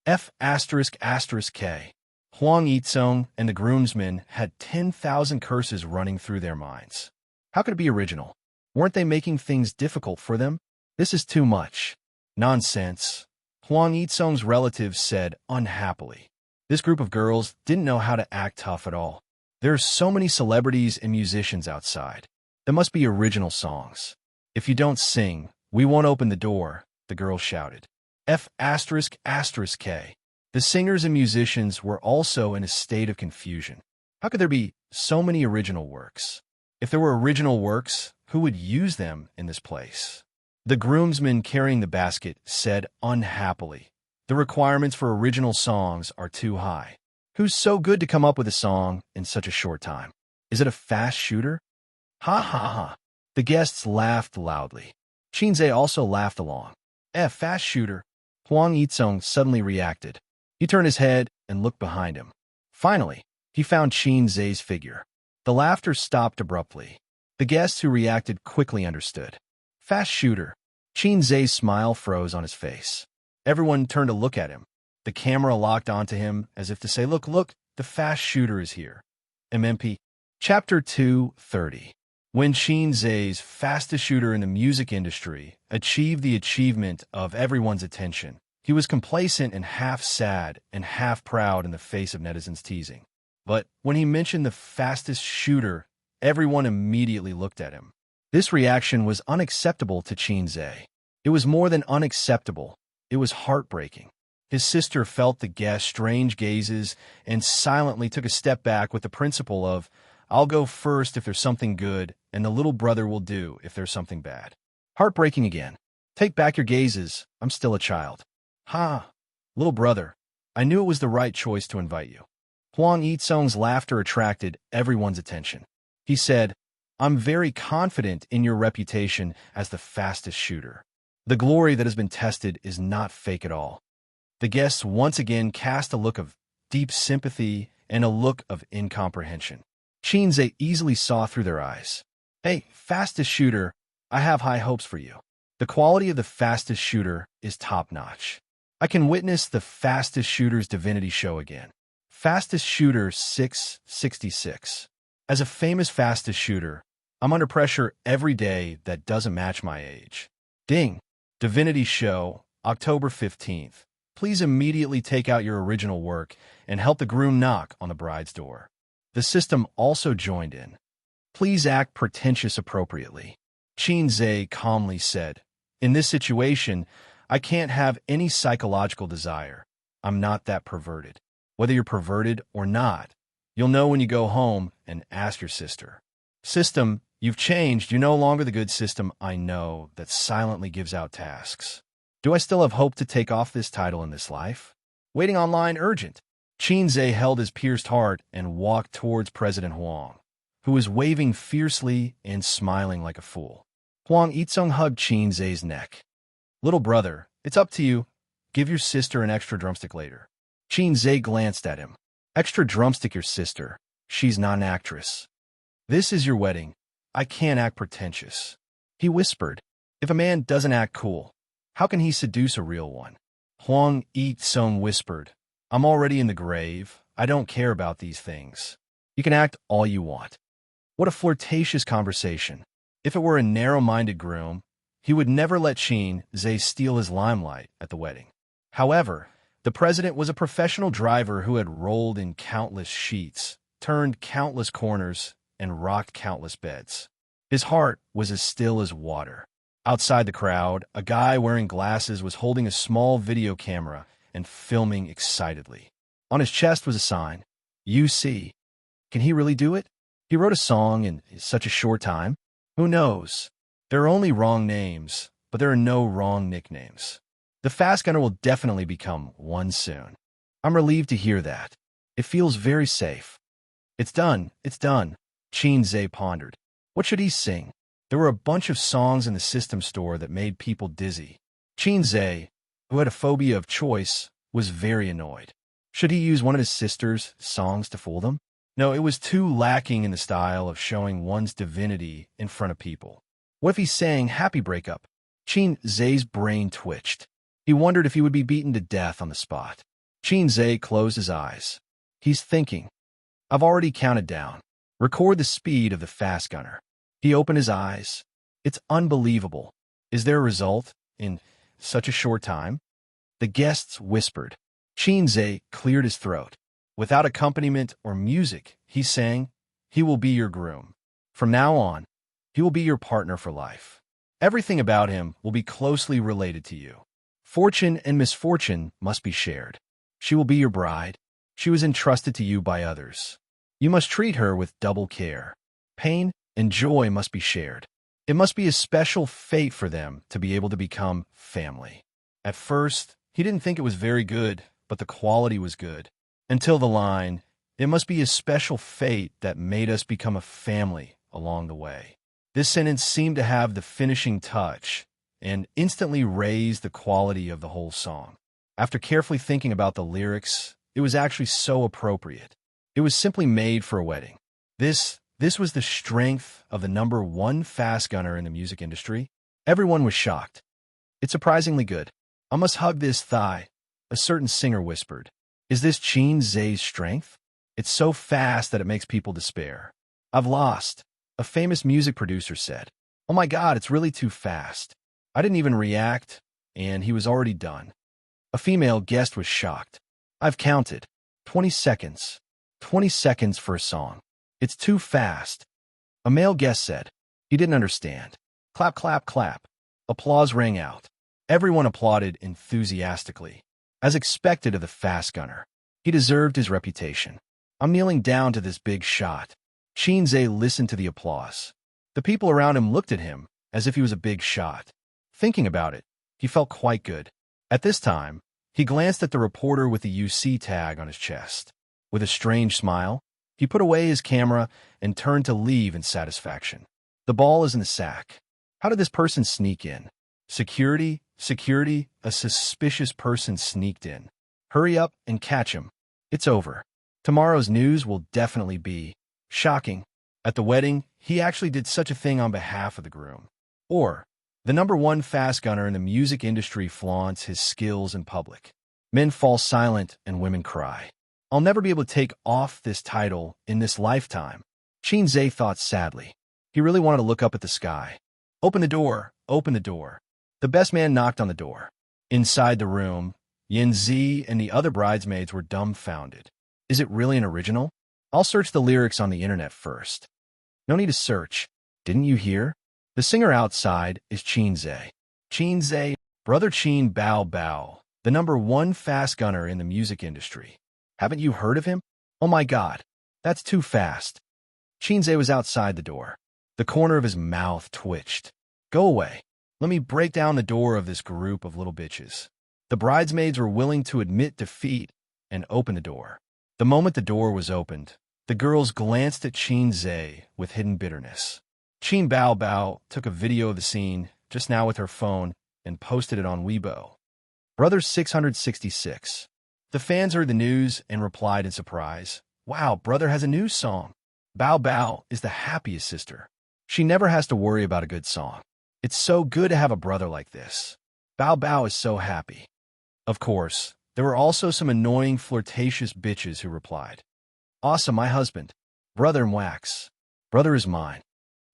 F***K. Huang Yizong and the groomsmen had 10,000 curses running through their minds. How could it be original? Weren't they making things difficult for them? This is too much. Nonsense. Huang Yizong's relatives said unhappily. This group of girls didn't know how to act tough at all. There are so many celebrities and musicians outside. There must be original songs. If you don't sing, we won't open the door, the girls shouted. F***K. The singers and musicians were also in a state of confusion. How could there be so many original works? If there were original works, who would use them in this place? The groomsman carrying the basket said unhappily, the requirements for original songs are too high. Who's so good to come up with a song in such a short time? Is it a fast shooter? Ha ha ha. The guests laughed loudly. Xianxia also laughed along. Fast shooter. Huang Yizong suddenly reacted. He turned his head and looked behind him. Finally, he found Xianxia's figure. The laughter stopped abruptly. The guests who reacted quickly understood. Fast shooter. Xianxia's smile froze on his face. Everyone turned to look at him. The camera locked onto him as if to say, look, the fast shooter is here. MMP. Chapter 230. When Xianxia's fastest shooter in the music industry achieved the achievement of everyone's attention, he was complacent and half sad and half proud in the face of netizens' teasing. But when he mentioned the fastest shooter, everyone immediately looked at him. This reaction was unacceptable to Xianxia. It was more than unacceptable. It was heartbreaking. His sister felt the guest's strange gazes and silently took a step back with the principle of, I'll go first if there's something good, and the little brother will do if there's something bad. Heartbreaking again. Take back your gazes. I'm still a child. Ha! Little brother, I knew it was the right choice to invite you. Huang Yizong's laughter attracted everyone's attention. He said, I'm very confident in your reputation as the fastest shooter. The glory that has been tested is not fake at all. The guests once again cast a look of deep sympathy and a look of incomprehension. Xianxia easily saw through their eyes. Hey, fastest shooter, I have high hopes for you. The quality of the fastest shooter is top-notch. I can witness the fastest shooter's divinity show again. Fastest shooter 666. As a famous fastest shooter, I'm under pressure every day that doesn't match my age. Ding! Divinity show, October 15th. Please immediately take out your original work and help the groom knock on the bride's door. The system also joined in. Please act pretentious appropriately. Xianxia calmly said, in this situation, I can't have any psychological desire. I'm not that perverted. Whether you're perverted or not, you'll know when you go home and ask your sister. System, you've changed. You're no longer the good system I know that silently gives out tasks. Do I still have hope to take off this title in this life? Waiting online urgent. Xianxia held his pierced heart and walked towards President Huang, who was waving fiercely and smiling like a fool. Huang Yizong hugged Xianxia's neck. Little brother, it's up to you. Give your sister an extra drumstick later. Xianxia glanced at him. Extra drumstick your sister. She's not an actress. This is your wedding. I can't act pretentious. He whispered. If a man doesn't act cool, How can he seduce a real one? Huang Yi-tsung whispered, I'm already in the grave. I don't care about these things. You can act all you want. What a flirtatious conversation. If it were a narrow-minded groom, he would never let Xianxia steal his limelight at the wedding. However, the president was a professional driver who had rolled in countless sheets, turned countless corners, and rocked countless beds. His heart was as still as water. Outside the crowd, a guy wearing glasses was holding a small video camera and filming excitedly. On his chest was a sign, UC. Can he really do it? He wrote a song in such a short time. Who knows? There are only wrong names, but there are no wrong nicknames. The fast gunner will definitely become one soon. I'm relieved to hear that. It feels very safe. It's done. It's done. Xianxia pondered. What should he sing? There were a bunch of songs in the system store that made people dizzy. Xianxia, who had a phobia of choice, was very annoyed. Should he use one of his sister's songs to fool them? No, it was too lacking in the style of showing one's divinity in front of people. What if he sang Happy Breakup? Xianxia's brain twitched. He wondered if he would be beaten to death on the spot. Xianxia closed his eyes. He's thinking. I've already counted down. Record the speed of the fast gunner. He opened his eyes. It's unbelievable. Is there a result in such a short time? The guests whispered. Xianxia cleared his throat. Without accompaniment or music, he sang, he will be your groom. From now on, he will be your partner for life. Everything about him will be closely related to you. Fortune and misfortune must be shared. She will be your bride. She was entrusted to you by others. You must treat her with double care. Pain and joy must be shared. It must be a special fate for them to be able to become family. At first, he didn't think it was very good, but the quality was good. Until the line, it must be a special fate that made us become a family along the way. This sentence seemed to have the finishing touch and instantly raised the quality of the whole song. After carefully thinking about the lyrics, it was actually so appropriate. It was simply made for a wedding. This was the strength of the #1 fast gunner in the music industry. Everyone was shocked. It's surprisingly good. I must hug this thigh, a certain singer whispered. Is this Xianxia's strength? It's so fast that it makes people despair. I've lost, a famous music producer said. Oh my God, it's really too fast. I didn't even react, and he was already done. A female guest was shocked. I've counted. 20 seconds. 20 seconds for a song. It's too fast. A male guest said. He didn't understand. Clap, clap, clap. Applause rang out. Everyone applauded enthusiastically. As expected of the fast gunner, he deserved his reputation. I'm kneeling down to this big shot. Xianxia listened to the applause. The people around him looked at him as if he was a big shot. Thinking about it, he felt quite good. At this time, he glanced at the reporter with the UC tag on his chest. With a strange smile, he put away his camera and turned to leave in satisfaction. The ball is in the sack. How did this person sneak in? Security, a suspicious person sneaked in. Hurry up and catch him. It's over. Tomorrow's news will definitely be shocking. At the wedding, he actually did such a thing on behalf of the groom. Or, the #1 fast gunner in the music industry flaunts his skills in public. Men fall silent and women cry. I'll never be able to take off this title in this lifetime. Xianxia thought sadly. He really wanted to look up at the sky. Open the door, open the door. The best man knocked on the door. Inside the room, Xianxia and the other bridesmaids were dumbfounded. Is it really an original? I'll search the lyrics on the internet first. No need to search. Didn't you hear? The singer outside is Xianxia. Xianxia, brother Qin Bao Bao, the #1 fast gunner in the music industry. Haven't you heard of him? Oh my God, that's too fast. Xianxia was outside the door. The corner of his mouth twitched. Go away. Let me break down the door of this group of little bitches. The bridesmaids were willing to admit defeat and open the door. The moment the door was opened, the girls glanced at Xianxia with hidden bitterness. Qin Bao Bao took a video of the scene just now with her phone and posted it on Weibo. Brother 666. The fans heard the news and replied in surprise. Wow, brother has a new song. Bao Bao is the happiest sister. She never has to worry about a good song. It's so good to have a brother like this. Bao Bao is so happy. Of course, there were also some annoying flirtatious bitches who replied, Awesome, my husband. Brother in wax. Brother is mine.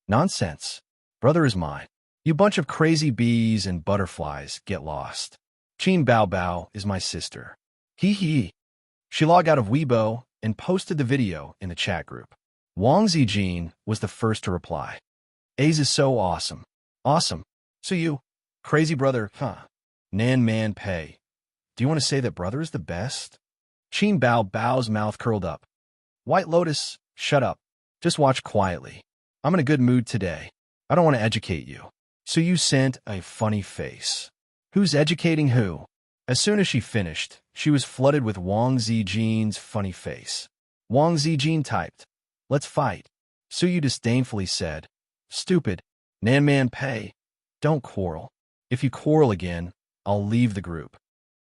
Nonsense. Brother is mine. You bunch of crazy bees and butterflies, get lost. Qin Bao Bao is my sister. Hee hee. She logged out of Weibo and posted the video in the chat group. Wang Zijin was the first to reply. A's is so awesome. Awesome. So you, crazy brother, huh? Nan Man Pei. Do you want to say that brother is the best? Qin Bao Bao's mouth curled up. White Lotus, shut up. Just watch quietly. I'm in a good mood today. I don't want to educate you. So you sent a funny face. Who's educating who? As soon as she finished, she was flooded with Wang Zijin's funny face. Wang Zijin typed, Let's fight. Suyu disdainfully said, Stupid. Nan Man Pei. Don't quarrel. If you quarrel again, I'll leave the group.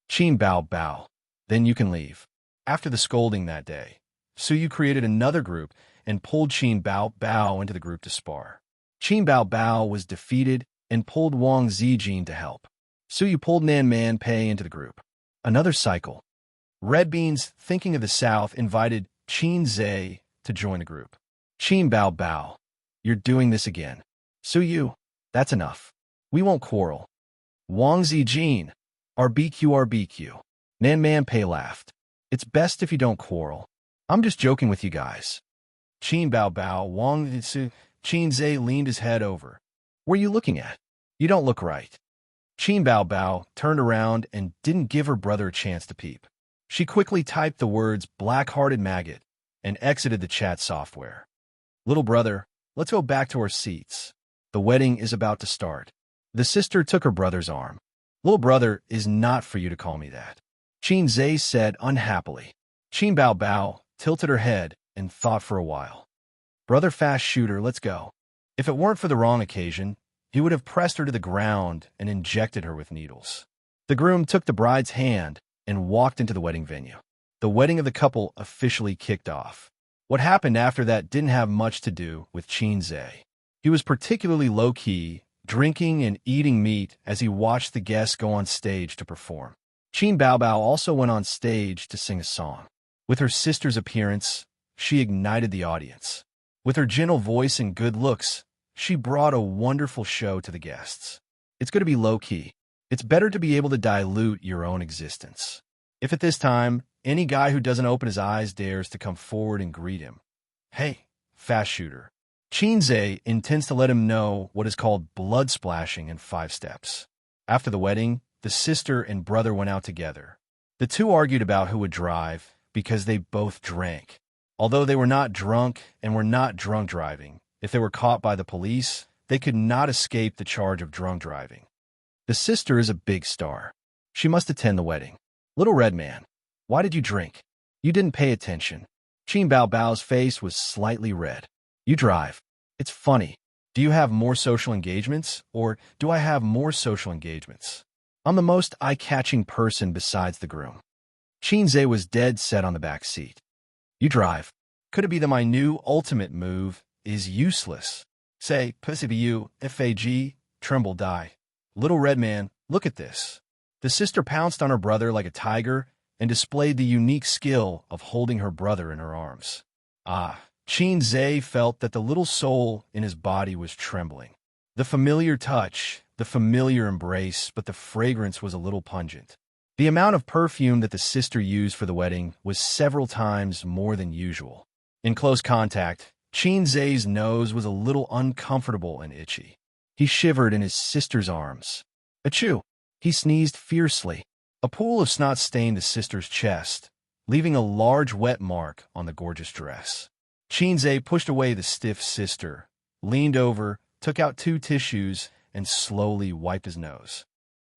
Qin Bao Bao. Then you can leave. After the scolding that day, Suyu created another group and pulled Qin Bao Bao into the group to spar. Qin Bao Bao was defeated and pulled Wang Zijin to help. Suyu pulled Nan Man Pei into the group. Another cycle. Red Beans, thinking of the South, invited Qin Zhe to join the group. Qin Bao Bao. You're doing this again. Suyu, that's enough. We won't quarrel. Wang Zijin. RBQ. Nan Man Pei laughed. It's best if you don't quarrel. I'm just joking with you guys. Qin Bao Bao, Wang Qin Zhe leaned his head over. What are you looking at? You don't look right. Qin Bao Bao turned around and didn't give her brother a chance to peep. She quickly typed the words black-hearted maggot and exited the chat software. Little brother, let's go back to our seats. The wedding is about to start. The sister took her brother's arm. Little brother is not for you to call me that. Qin Zhe said unhappily. Qin Bao Bao tilted her head and thought for a while. Brother fast shooter, let's go. If it weren't for the wrong occasion, he would have pressed her to the ground and injected her with needles. The groom took the bride's hand and walked into the wedding venue. The wedding of the couple officially kicked off. What happened after that didn't have much to do with Qin Zhe. He was particularly low-key, drinking and eating meat as he watched the guests go on stage to perform. Qin Bao Bao also went on stage to sing a song. With her sister's appearance, she ignited the audience. With her gentle voice and good looks, she brought a wonderful show to the guests. It's going to be low-key. It's better to be able to dilute your own existence. If at this time, any guy who doesn't open his eyes dares to come forward and greet him, hey, fast shooter. Qin Zhe intends to let him know what is called blood splashing in 5 steps. After the wedding, the sister and brother went out together. The two argued about who would drive because they both drank. Although they were not drunk and were not drunk driving, if they were caught by the police, they could not escape the charge of drunk driving. The sister is a big star. She must attend the wedding. Little red man, why did you drink? You didn't pay attention. Qin Bao Bao's face was slightly red. You drive. It's funny. Do you have more social engagements, or do I have more social engagements? I'm the most eye-catching person besides the groom. Qin Zhe was dead set on the back seat. You drive. Could it be that my new ultimate move is useless? Say, pussy be you, FAG, tremble die. Little red man, look at this. The sister pounced on her brother like a tiger and displayed the unique skill of holding her brother in her arms. Qin Zhe felt that the little soul in his body was trembling. The familiar touch, the familiar embrace, but the fragrance was a little pungent. The amount of perfume that the sister used for the wedding was several times more than usual. In close contact, Qin Zhe's nose was a little uncomfortable and itchy. He shivered in his sister's arms. Achoo! He sneezed fiercely. A pool of snot stained the sister's chest, leaving a large wet mark on the gorgeous dress. Qin Zhe pushed away the stiff sister, leaned over, took out 2 tissues, and slowly wiped his nose.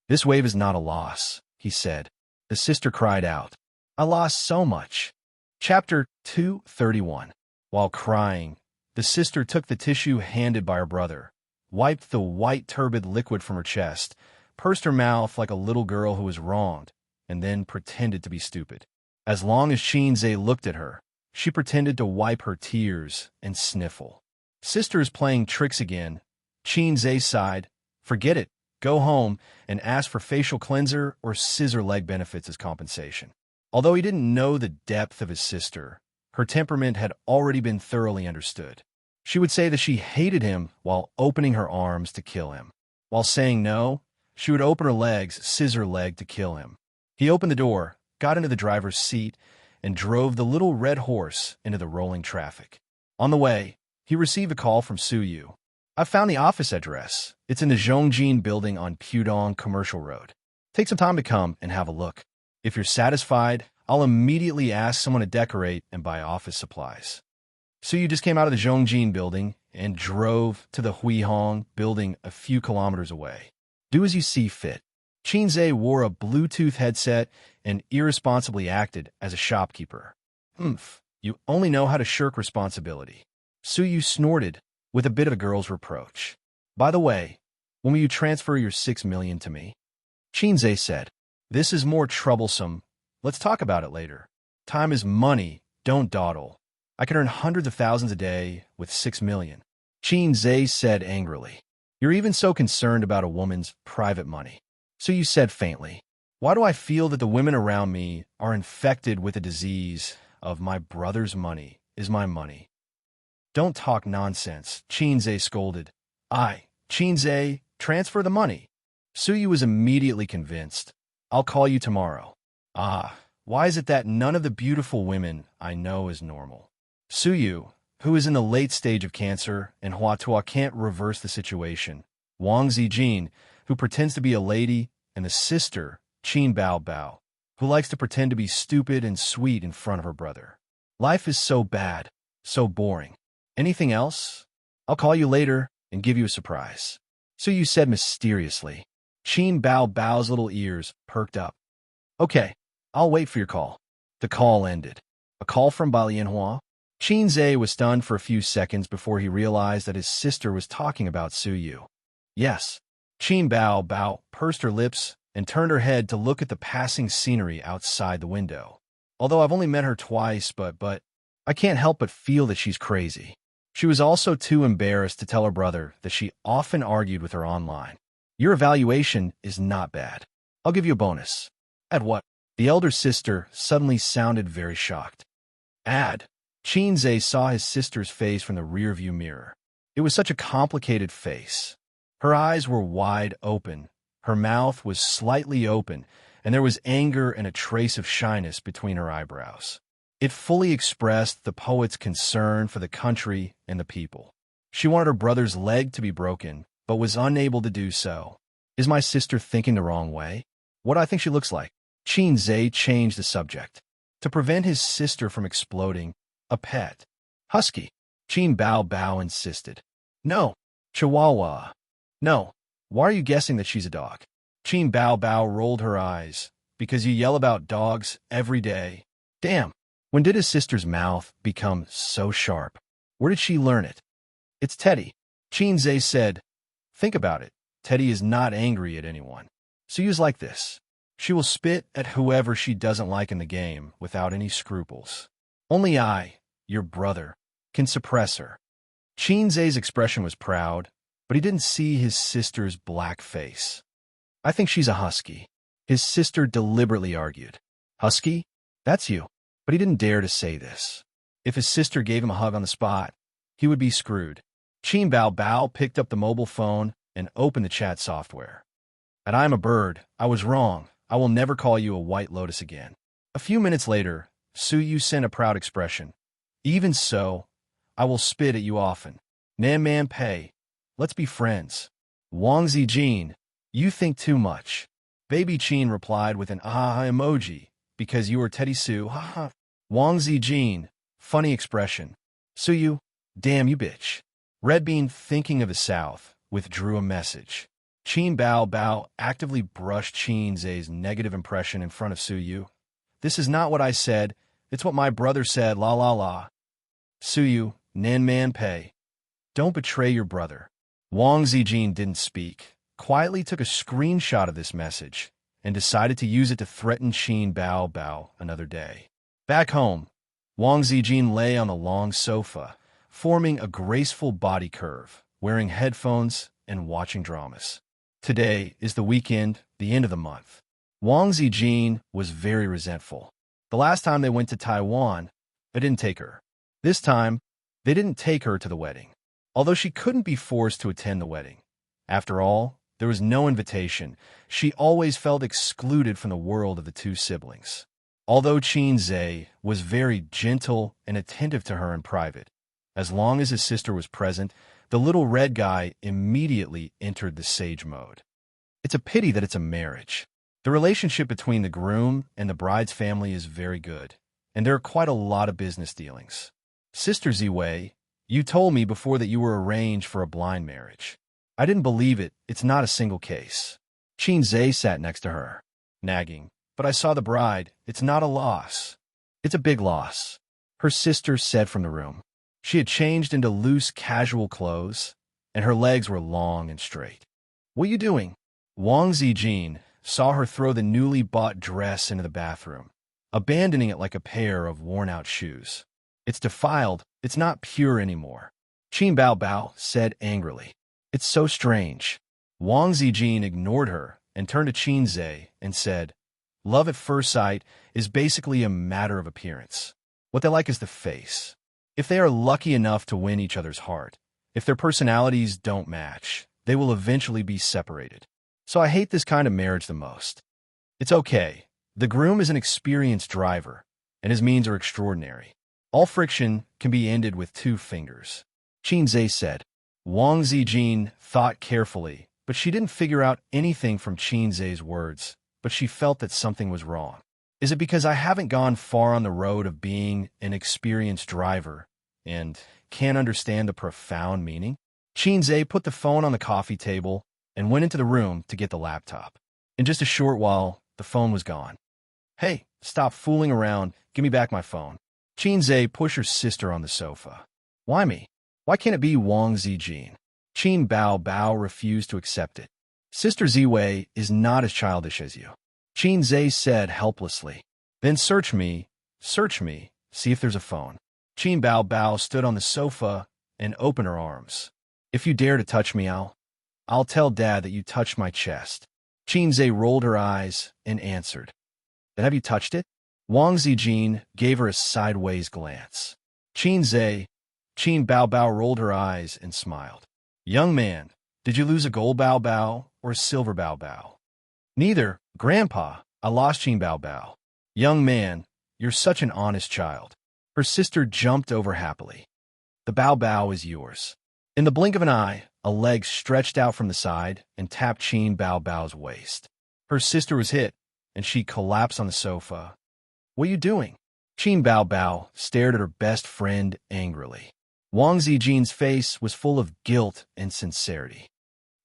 This wave is not a loss, he said. The sister cried out. I lost so much. Chapter 231. While crying, the sister took the tissue handed by her brother, wiped the white turbid liquid from her chest, pursed her mouth like a little girl who was wronged, and then pretended to be stupid. As long as Qin Zhe looked at her, she pretended to wipe her tears and sniffle. Sister is playing tricks again. Qin Zhe sighed. Forget it. go home, and ask for facial cleanser or scissor leg benefits as compensation. Although he didn't know the depth of his sister, her temperament had already been thoroughly understood. She would say that she hated him while opening her arms to kill him. While saying no, she would open her legs, scissor leg, to kill him. He opened the door, got into the driver's seat, and drove the little red horse into the rolling traffic. On the way, he received a call from Suyu. "I found the office address. It's in the Zhongjin building on Pudong Commercial Road. Take some time to come and have a look. If you're satisfied, I'll immediately ask someone to decorate and buy office supplies." Suyu just came out of the Zhongjin building and drove to the Huihong building a few kilometers away. Do as you see fit. Xianxia wore a Bluetooth headset and irresponsibly acted as a shopkeeper. You only know how to shirk responsibility." Suyu snorted with a bit of a girl's reproach. "By the way, when will you transfer your 6 million to me?" Xianxia said. "This is more troublesome. Let's talk about it later. Time is money, don't dawdle. I can earn hundreds of thousands a day with 6 million. Xianxia said angrily. "You're even so concerned about a woman's private money." Suyu said faintly. "Why do I feel that the women around me are infected with the disease of my brother's money is my money?" "Don't talk nonsense," Xianxia scolded. Xianxia, transfer the money." Suyu was immediately convinced. "I'll call you tomorrow." Why is it that none of the beautiful women I know is normal? Suyu, who is in the late stage of cancer and Huatua can't reverse the situation, Wang Zijin, who pretends to be a lady, and the sister, Qin Bao Bao, who likes to pretend to be stupid and sweet in front of her brother. Life is so bad, so boring. Anything else? I'll call you later and give you a surprise." Suyu said mysteriously. Qin Bao Bao's little ears perked up. "Okay, I'll wait for your call." The call ended. A call from Balianhua? Xianxia was stunned for a few seconds before he realized that his sister was talking about Suyu. "Yes." Qin Bao Bao pursed her lips and turned her head to look at the passing scenery outside the window. "Although I've only met her twice, but I can't help but feel that she's crazy." She was also too embarrassed to tell her brother that she often argued with her online. "Your evaluation is not bad. I'll give you a bonus." "At what?" The elder sister suddenly sounded very shocked. "Add." Xianxia saw his sister's face from the rearview mirror. It was such a complicated face. Her eyes were wide open, her mouth was slightly open, and there was anger and a trace of shyness between her eyebrows. It fully expressed the poet's concern for the country and the people. She wanted her brother's leg to be broken, but was unable to do so. "Is my sister thinking the wrong way? What do I think she looks like?" Xianxia changed the subject. To prevent his sister from exploding, "A pet. Husky." Qin Bao Bao insisted. "No. Chihuahua." "No. Why are you guessing that she's a dog?" Qin Bao Bao rolled her eyes. "Because you yell about dogs every day." "Damn. When did his sister's mouth become so sharp? Where did she learn it?" "It's Teddy." Xianxia said. "Think about it. Teddy is not angry at anyone. Suyu's like this. She will spit at whoever she doesn't like in the game without any scruples. Only I, your brother, can suppress her." Xianxia's expression was proud, but he didn't see his sister's black face. "I think she's a husky," his sister deliberately argued. "Husky? That's you." But he didn't dare to say this. If his sister gave him a hug on the spot, he would be screwed. Qin Bao Bao picked up the mobile phone and opened the chat software. "And I'm a bird. I was wrong. I will never call you a white lotus again." A few minutes later, Suyu sent a proud expression. "Even so, I will spit at you often. Nan Man Pei, let's be friends." "Wang Zijin, you think too much." Baby Qin replied with an ah emoji, "Because you are Teddy Sue, haha." Wang Zijin, funny expression. Suyu, "Damn you bitch." Red Bean, thinking of the South, withdrew a message. Qin Bao Bao actively brushed Xianxia's negative impression in front of Suyu. "This is not what I said. It's what my brother said, la la la." Suyu, Nan Man Pei, "Don't betray your brother." Wang Zijin didn't speak, quietly took a screenshot of this message, and decided to use it to threaten Qin Bao Bao another day. Back home, Wang Zijin lay on the long sofa, forming a graceful body curve, wearing headphones and watching dramas. Today is the weekend, the end of the month. Wang Zijin was very resentful. The last time they went to Taiwan, they didn't take her. This time, they didn't take her to the wedding. Although she couldn't be forced to attend the wedding. After all, there was no invitation. She always felt excluded from the world of the two siblings. Although Xianxia was very gentle and attentive to her in private, as long as his sister was present, the little red guy immediately entered the sage mode. It's a pity that it's a marriage. The relationship between the groom and the bride's family is very good, and there are quite a lot of business dealings. Sister Ziwei, you told me before that you were arranged for a blind marriage. I didn't believe it. It's not a single case. Xianxia sat next to her, nagging. But I saw the bride. It's not a loss. It's a big loss, her sister said from the room. She had changed into loose, casual clothes, and her legs were long and straight. What are you doing? Wang Zijin saw her throw the newly bought dress into the bathroom, abandoning it like a pair of worn-out shoes. It's defiled. It's not pure anymore. Qin Bao said angrily. It's so strange. Wang Zijin ignored her and turned to Xianxia and said, Love at first sight is basically a matter of appearance. What they like is the face. If they are lucky enough to win each other's heart, if their personalities don't match, they will eventually be separated. So I hate this kind of marriage the most. It's okay. The groom is an experienced driver, and his means are extraordinary. All friction can be ended with 2 fingers. Xianxia said. Wang Zijin thought carefully, but she didn't figure out anything from Xianxia's words, but she felt that something was wrong. Is it because I haven't gone far on the road of being an experienced driver and can't understand the profound meaning? Xianxia put the phone on the coffee table and went into the room to get the laptop. In just a short while, the phone was gone. Hey, stop fooling around. Give me back my phone. Xianxia pushed her sister on the sofa. Why me? Why can't it be Wang Zijin? Qin Bao refused to accept it. Sister Ziwei is not as childish as you. Xianxia said helplessly. Then search me, see if there's a phone. Qin Bao stood on the sofa and opened her arms. If you dare to touch me, I'll tell Dad that you touched my chest. Xianxia rolled her eyes and answered. Then have you touched it? Wang Zijin gave her a sideways glance. Qin Bao rolled her eyes and smiled. Young man, did you lose a gold Bao or a silver Bao? Neither, Grandpa. I lost Qin Bao. Young man, you're such an honest child. Her sister jumped over happily. The Bao is yours. In the blink of an eye, a leg stretched out from the side and tapped Qin Bao's waist. Her sister was hit, and she collapsed on the sofa. What are you doing? Qin Bao stared at her best friend angrily. Wang Zijin's face was full of guilt and sincerity.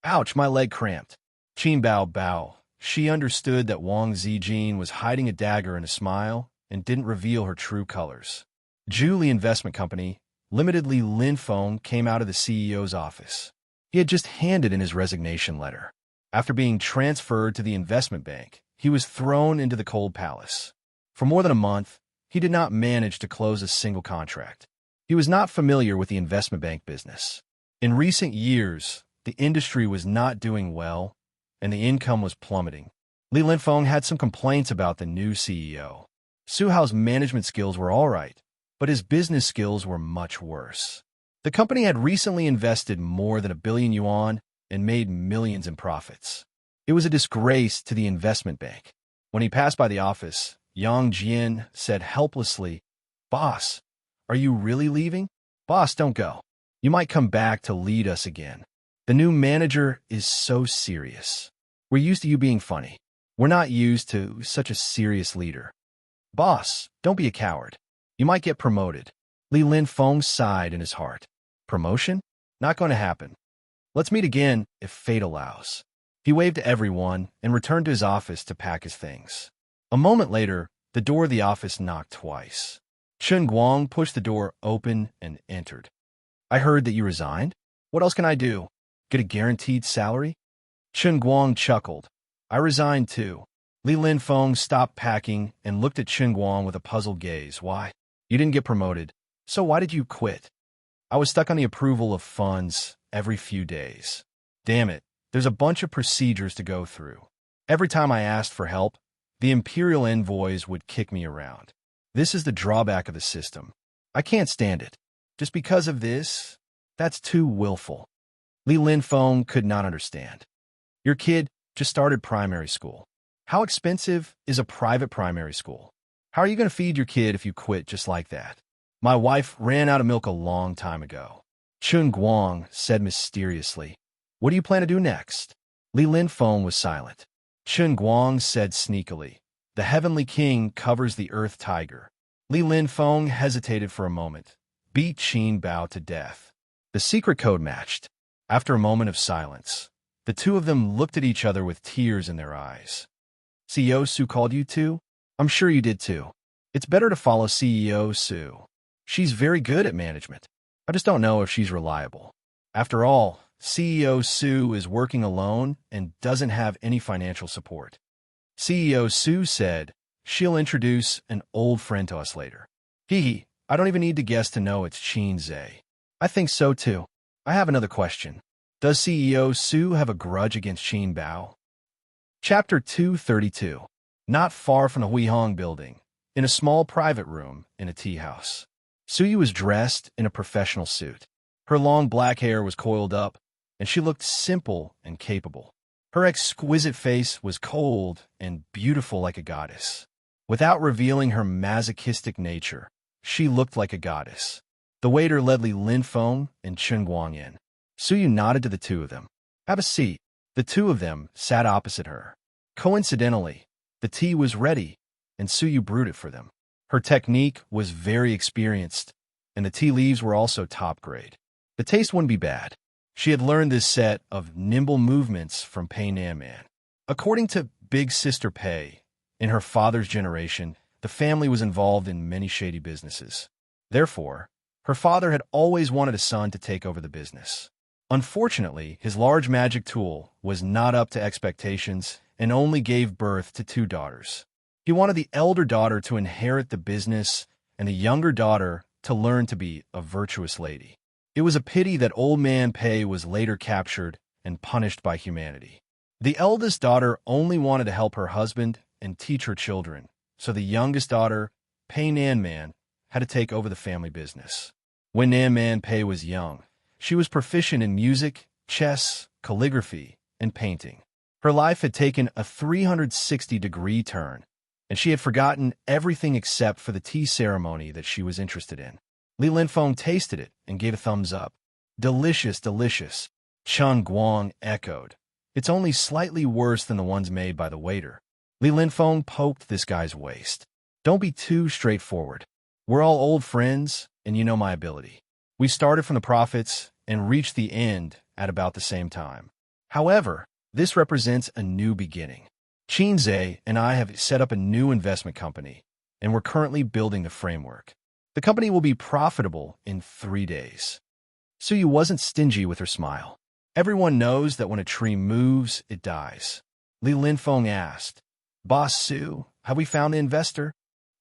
Ouch, my leg cramped. Qin Bao. She understood that Wang Zijin was hiding a dagger in a smile and didn't reveal her true colors. Julie Investment Company, Limitedly Linfeng came out of the CEO's office. He had just handed in his resignation letter. After being transferred to the investment bank, he was thrown into the cold palace. For more than a month, he did not manage to close a single contract. He was not familiar with the investment bank business. In recent years, the industry was not doing well, and the income was plummeting. Li Linfeng had some complaints about the new CEO. Su Hao's management skills were all right, but his business skills were much worse. The company had recently invested more than 1 billion yuan and made millions in profits. It was a disgrace to the investment bank. When he passed by the office, Yang Jian said helplessly, Boss, are you really leaving? Boss, don't go. You might come back to lead us again. The new manager is so serious. We're used to you being funny. We're not used to such a serious leader. Boss, don't be a coward. You might get promoted. Li Linfeng sighed in his heart. Promotion? Not going to happen. Let's meet again if fate allows. He waved to everyone and returned to his office to pack his things. A moment later, the door of the office knocked twice. Chen Guang pushed the door open and entered. I heard that you resigned? What else can I do? Get a guaranteed salary? Chen Guang chuckled. I resigned too. Li Linfeng stopped packing and looked at Chen Guang with a puzzled gaze. Why? You didn't get promoted. So why did you quit? I was stuck on the approval of funds every few days. Damn it. There's a bunch of procedures to go through. Every time I asked for help, the imperial envoys would kick me around. This is the drawback of the system. I can't stand it. Just because of this, that's too willful. Li Linfeng could not understand. Your kid just started primary school. How expensive is a private primary school? How are you going to feed your kid if you quit just like that? My wife ran out of milk a long time ago. Chun Guang said mysteriously. What do you plan to do next? Li Linfeng was silent. Chun Guang said sneakily. The Heavenly King covers the Earth Tiger. Li Linfeng hesitated for a moment. Beat Qin Bao to death. The secret code matched. After a moment of silence, the two of them looked at each other with tears in their eyes. CEO Su called you too? I'm sure you did too. It's better to follow CEO Su. She's very good at management. I just don't know if she's reliable. After all, CEO Su is working alone and doesn't have any financial support. CEO Su said, she'll introduce an old friend to us later. I don't even need to guess to know it's Qin Zhe. I think so too. I have another question. Does CEO Su have a grudge against Qin Bao? Chapter 232. Not far from the Huihong building, in a small private room in a tea house. Suyu was dressed in a professional suit. Her long black hair was coiled up, and she looked simple and capable. Her exquisite face was cold and beautiful like a goddess. Without revealing her masochistic nature, she looked like a goddess. The waiter led Li Linfeng and Chun Guang in. Suyu nodded to the two of them. Have a seat. The two of them sat opposite her. Coincidentally, the tea was ready, and Suyu brewed it for them. Her technique was very experienced, and the tea leaves were also top grade. The taste wouldn't be bad. She had learned this set of nimble movements from Pei Nanman. According to Big Sister Pei, in her father's generation, the family was involved in many shady businesses. Therefore, her father had always wanted a son to take over the business. Unfortunately, his large magic tool was not up to expectations and only gave birth to two daughters. He wanted the elder daughter to inherit the business and the younger daughter to learn to be a virtuous lady. It was a pity that Old Man Pei was later captured and punished by humanity. The eldest daughter only wanted to help her husband and teach her children, so the youngest daughter, Pei Nanman, had to take over the family business. When Nanman Pei was young, she was proficient in music, chess, calligraphy, and painting. Her life had taken a 360-degree turn, and she had forgotten everything except for the tea ceremony that she was interested in. Li Linfeng tasted it and gave a thumbs up. Delicious, delicious, Chun Guang echoed. It's only slightly worse than the ones made by the waiter. Li Linfeng poked this guy's waist. Don't be too straightforward. We're all old friends, and you know my ability. We started from the profits and reached the end at about the same time. However, this represents a new beginning. Qin Zhe and I have set up a new investment company, and we're currently building the framework. The company will be profitable in 3 days. Suyu wasn't stingy with her smile. Everyone knows that when a tree moves, it dies. Li Linfeng asked, Boss Su, have we found an investor?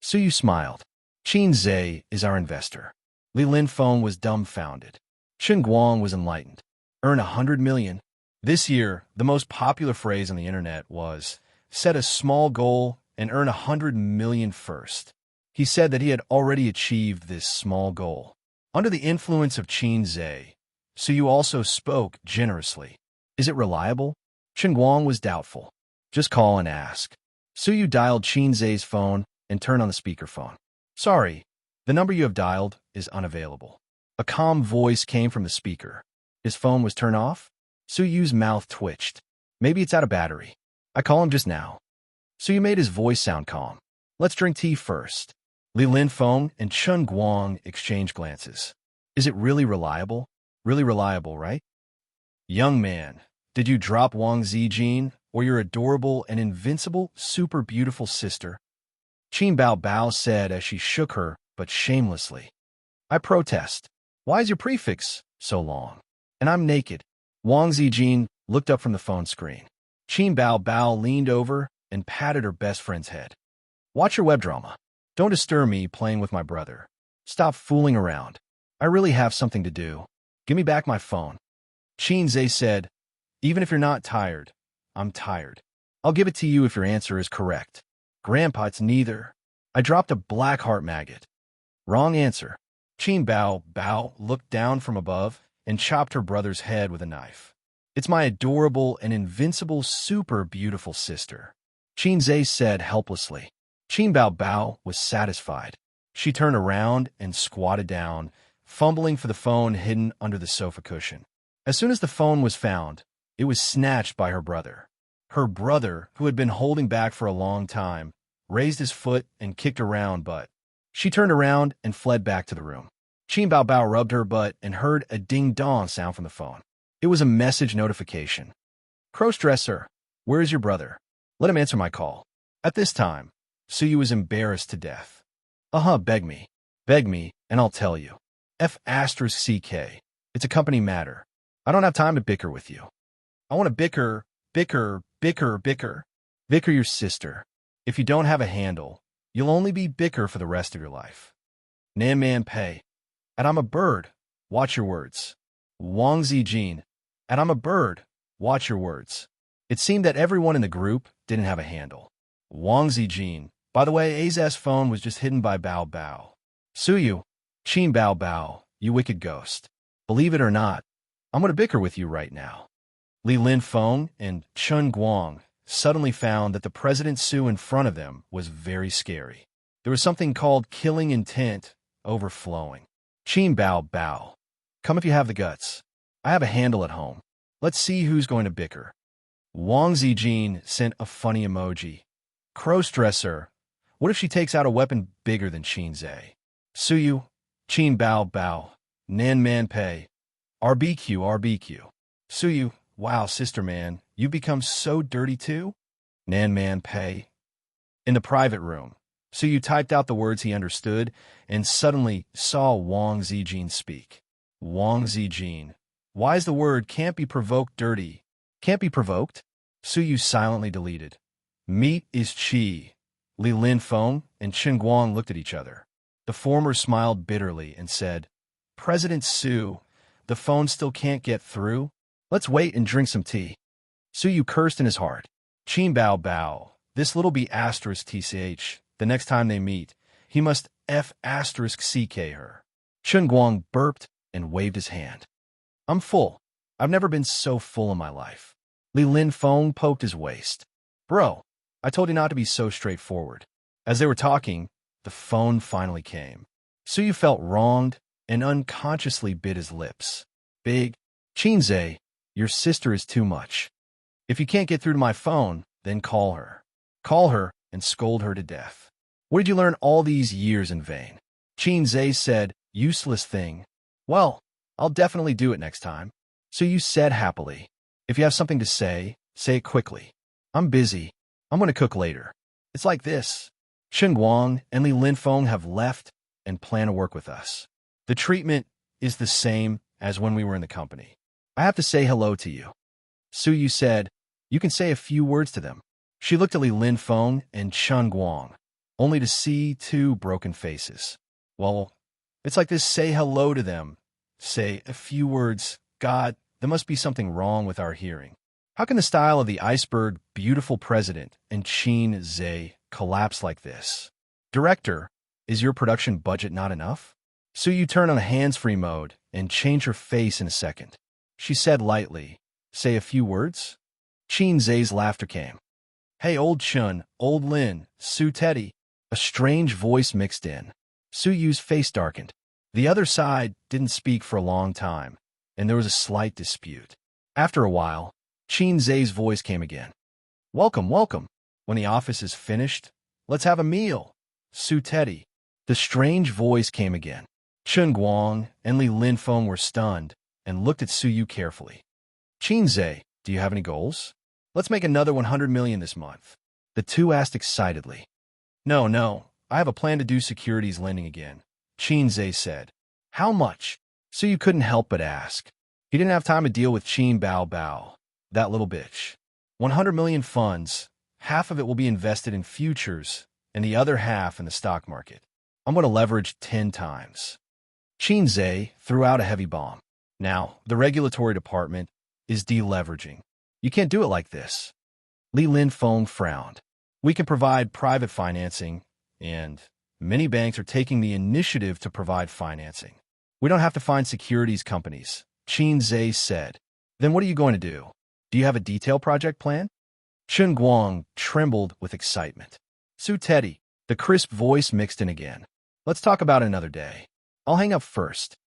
Suyu smiled. Qin Zhe is our investor. Li Linfeng was dumbfounded. Chun Guang was enlightened. Earn 100 million. This year, the most popular phrase on the internet was, set a small goal and earn 100 million first. He said that he had already achieved this small goal. Under the influence of Qin Zhe, Suyu also spoke generously. Is it reliable? Chun Guang was doubtful. Just call and ask. Suyu dialed Qin Zhe's phone and turned on the speakerphone. Sorry, the number you have dialed is unavailable. A calm voice came from the speaker. His phone was turned off? Suyu's mouth twitched. Maybe it's out of battery. I call him just now. Suyu made his voice sound calm. Let's drink tea first. Li Linfeng and Chun Guang exchanged glances. Is it really reliable? Really reliable, right? Young man, did you drop Wang Zijin or your adorable and invincible, super beautiful sister? Qin Bao Bao said as she shook her, but shamelessly. I protest. Why is your prefix so long? And I'm naked. Wang Zijin looked up from the phone screen. Qin Bao Bao leaned over and patted her best friend's head. Watch your web drama. Don't disturb me playing with my brother. Stop fooling around. I really have something to do. Give me back my phone. Qin Zhe said, Even if you're not tired, I'm tired. I'll give it to you if your answer is correct. Grandpa, it's neither. I dropped a black heart maggot. Wrong answer. Qin Bao looked down from above and chopped her brother's head with a knife. It's my adorable and invincible super beautiful sister, Qin Zhe said helplessly. Qin Bao was satisfied. She turned around and squatted down, fumbling for the phone hidden under the sofa cushion. As soon as the phone was found, it was snatched by her brother. Her brother, who had been holding back for a long time, raised his foot and kicked her round butt. She turned around and fled back to the room. Qin Bao rubbed her butt and heard a ding-dong sound from the phone. It was a message notification. Crossdresser, where is your brother? Let him answer my call. At this time, Suyu was embarrassed to death. Beg me, and I'll tell you. F***CK. It's a company matter. I don't have time to bicker with you. I want to bicker your sister. If you don't have a handle, you'll only be bicker for the rest of your life. Nan man pay. And I'm a bird. Watch your words. Wang Zijin. And I'm a bird. Watch your words. It seemed that everyone in the group didn't have a handle. Wang Zijin. By the way, A's phone was just hidden by Bao. Suyu. Qin Bao, you wicked ghost. Believe it or not, I'm going to bicker with you right now. Li Linfeng and Chen Guang suddenly found that the President Su in front of them was very scary. There was something called killing intent overflowing. Qin Bao, come if you have the guts. I have a handle at home. Let's see who's going to bicker. Wang Zijin sent a funny emoji. Crossdresser, what if she takes out a weapon bigger than Qin Zhe? Suyu, Qin Bao, Nan Man Pei, RBQ. Suyu, wow, sister man, you've become so dirty too? Nan Man Pei. In the private room, Suyu typed out the words he understood and suddenly saw Wang Zijin speak. Wang Zijin. Why is the word can't be provoked dirty? Can't be provoked? Suyu silently deleted. Meat is chi. Li Linfeng and Chen Guang looked at each other. The former smiled bitterly and said, President Su, the phone still can't get through? Let's wait and drink some tea. Suyu cursed in his heart. Qin Bao, this little be *tch, the next time they meet, he must F***ck her. Chen Guang burped and waved his hand. I'm full. I've never been so full in my life. Li Linfeng poked his waist. Bro, I told you not to be so straightforward. As they were talking, the phone finally came. Suyu felt wronged and unconsciously bit his lips. Big, Qin Zhe, your sister is too much. If you can't get through to my phone, then call her. Call her and scold her to death. What did you learn all these years in vain? Qin Zhe said, useless thing. Well, I'll definitely do it next time. Suyu said happily. If you have something to say it quickly. I'm busy. I'm going to cook later. It's like this. Chen Guang and Li Linfeng have left and plan to work with us. The treatment is the same as when we were in the company. I have to say hello to you. Suyu said, you can say a few words to them. She looked at Li Linfeng and Chen Guang, only to see two broken faces. Well, it's like this, say hello to them. Say a few words. God, there must be something wrong with our hearing. How can the style of the iceberg beautiful president and Qin Zhe collapse like this? Director, is your production budget not enough? Suyu turned on a hands-free mode and changed her face in a second. She said lightly, say a few words? Qin Zhe's laughter came. Hey, old Chun, old Lin, Su Teddy. A strange voice mixed in. Suyu's face darkened. The other side didn't speak for a long time, and there was a slight dispute. After a while, Qin Zhe's voice came again. Welcome. When the office is finished, let's have a meal. Su Teddy. The strange voice came again. Chen Guang and Li Linfeng were stunned and looked at Suyu carefully. Qin Zhe, do you have any goals? Let's make another 100 million this month. The two asked excitedly. No, I have a plan to do securities lending again, Qin Zhe said. How much? Suyu couldn't help but ask. He didn't have time to deal with Qin Bao, that little bitch. 100 million funds, half of it will be invested in futures, and the other half in the stock market. I'm going to leverage 10 times. Qin Zhe threw out a heavy bomb. Now, the regulatory department is deleveraging. You can't do it like this. Li Linfeng frowned. We can provide private financing, and many banks are taking the initiative to provide financing. We don't have to find securities companies, Qin Zhe said. Then what are you going to do? Do you have a detailed project plan? Chen Guang trembled with excitement. Su Teddy, the crisp voice mixed in again. Let's talk about it another day. I'll hang up first.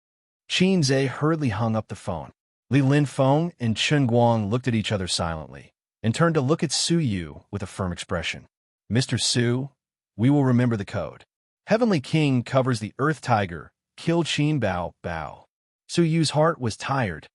Qin Zhe hurriedly hung up the phone. Li Linfeng and Chen Guang looked at each other silently and turned to look at Su Yu with a firm expression. Mr. Su, we will remember the code. Heavenly King covers the Earth Tiger. Kill Qin Bao Bao. Su Yu's heart was tired.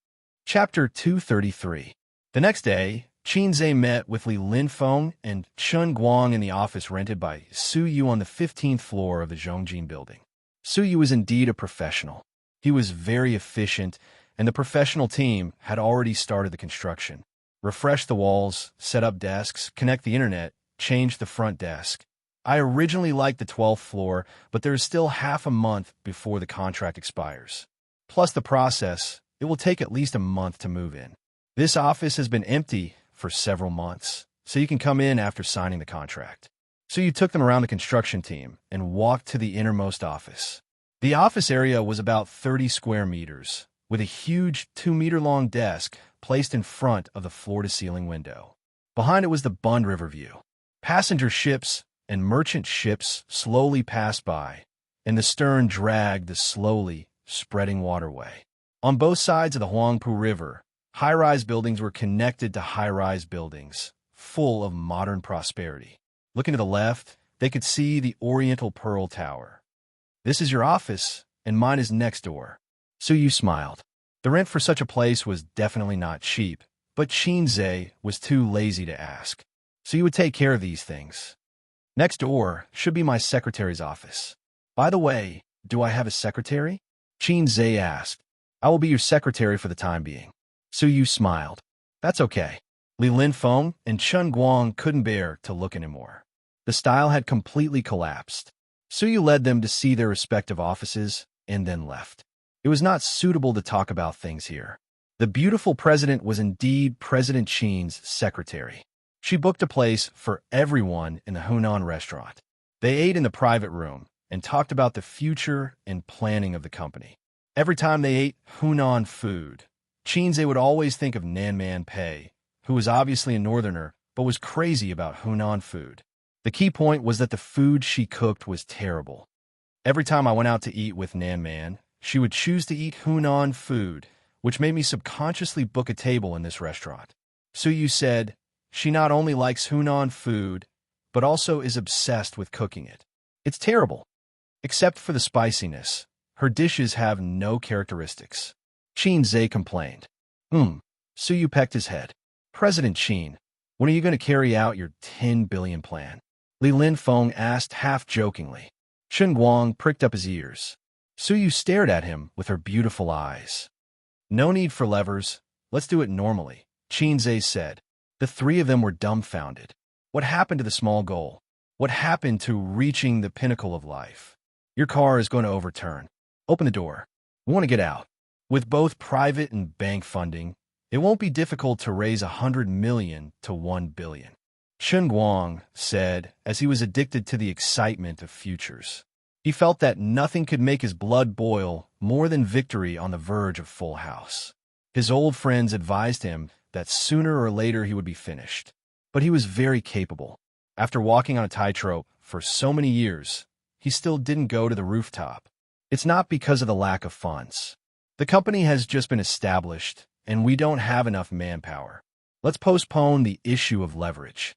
Chapter 233. The next day, Qin Zhe met with Li Linfeng and Chen Guang in the office rented by Su Yu on the 15th floor of the Zhongjin building. Su Yu was indeed a professional. He was very efficient, and the professional team had already started the construction. Refresh the walls, set up desks, connect the internet, change the front desk. I originally liked the 12th floor, but there is still half a month before the contract expires. Plus the process, it will take at least a month to move in. This office has been empty for several months, so you can come in after signing the contract. So you took them around the construction team and walked to the innermost office. The office area was about 30 square meters, with a huge 2-meter-long desk placed in front of the floor-to-ceiling window. Behind it was the Bund River view. Passenger ships and merchant ships slowly passed by, and the stern dragged the slowly spreading waterway. On both sides of the Huangpu River, high-rise buildings were connected to high-rise buildings, full of modern prosperity. Looking to the left, they could see the Oriental Pearl Tower. This is your office, and mine is next door. Su Yu smiled. The rent for such a place was definitely not cheap, but Qin Zhe was too lazy to ask. So you would take care of these things. Next door should be my secretary's office. By the way, do I have a secretary? Qin Zhe asked. I will be your secretary for the time being. Su Yu smiled. That's okay. Li Linfeng and Chen Guang couldn't bear to look anymore. The style had completely collapsed. Su Yu led them to see their respective offices and then left. It was not suitable to talk about things here. The beautiful president was indeed President Qin's secretary. She booked a place for everyone in the Hunan restaurant. They ate in the private room and talked about the future and planning of the company. Every time they ate Hunan food, Qin Zhe would always think of Nanman Pei, who was obviously a northerner but was crazy about Hunan food. The key point was that the food she cooked was terrible. Every time I went out to eat with Nanman, she would choose to eat Hunan food, which made me subconsciously book a table in this restaurant. Su Yu said she not only likes Hunan food, but also is obsessed with cooking it. It's terrible. Except for the spiciness, her dishes have no characteristics. Qin Zhe complained. Su Yu pecked his head. President Qin, when are you going to carry out your 10 billion plan? Li Linfeng asked half-jokingly. Chen Guang pricked up his ears. Su Yu stared at him with her beautiful eyes. No need for levers. Let's do it normally, Qin Zhe said. The three of them were dumbfounded. What happened to the small goal? What happened to reaching the pinnacle of life? Your car is going to overturn. Open the door. We want to get out. With both private and bank funding, it won't be difficult to raise 100 million to 1 billion. Chen Guang said as he was addicted to the excitement of futures. He felt that nothing could make his blood boil more than victory on the verge of full house. His old friends advised him that sooner or later he would be finished. But he was very capable. After walking on a tightrope for so many years, he still didn't go to the rooftop. It's not because of the lack of funds. The company has just been established, and we don't have enough manpower. Let's postpone the issue of leverage.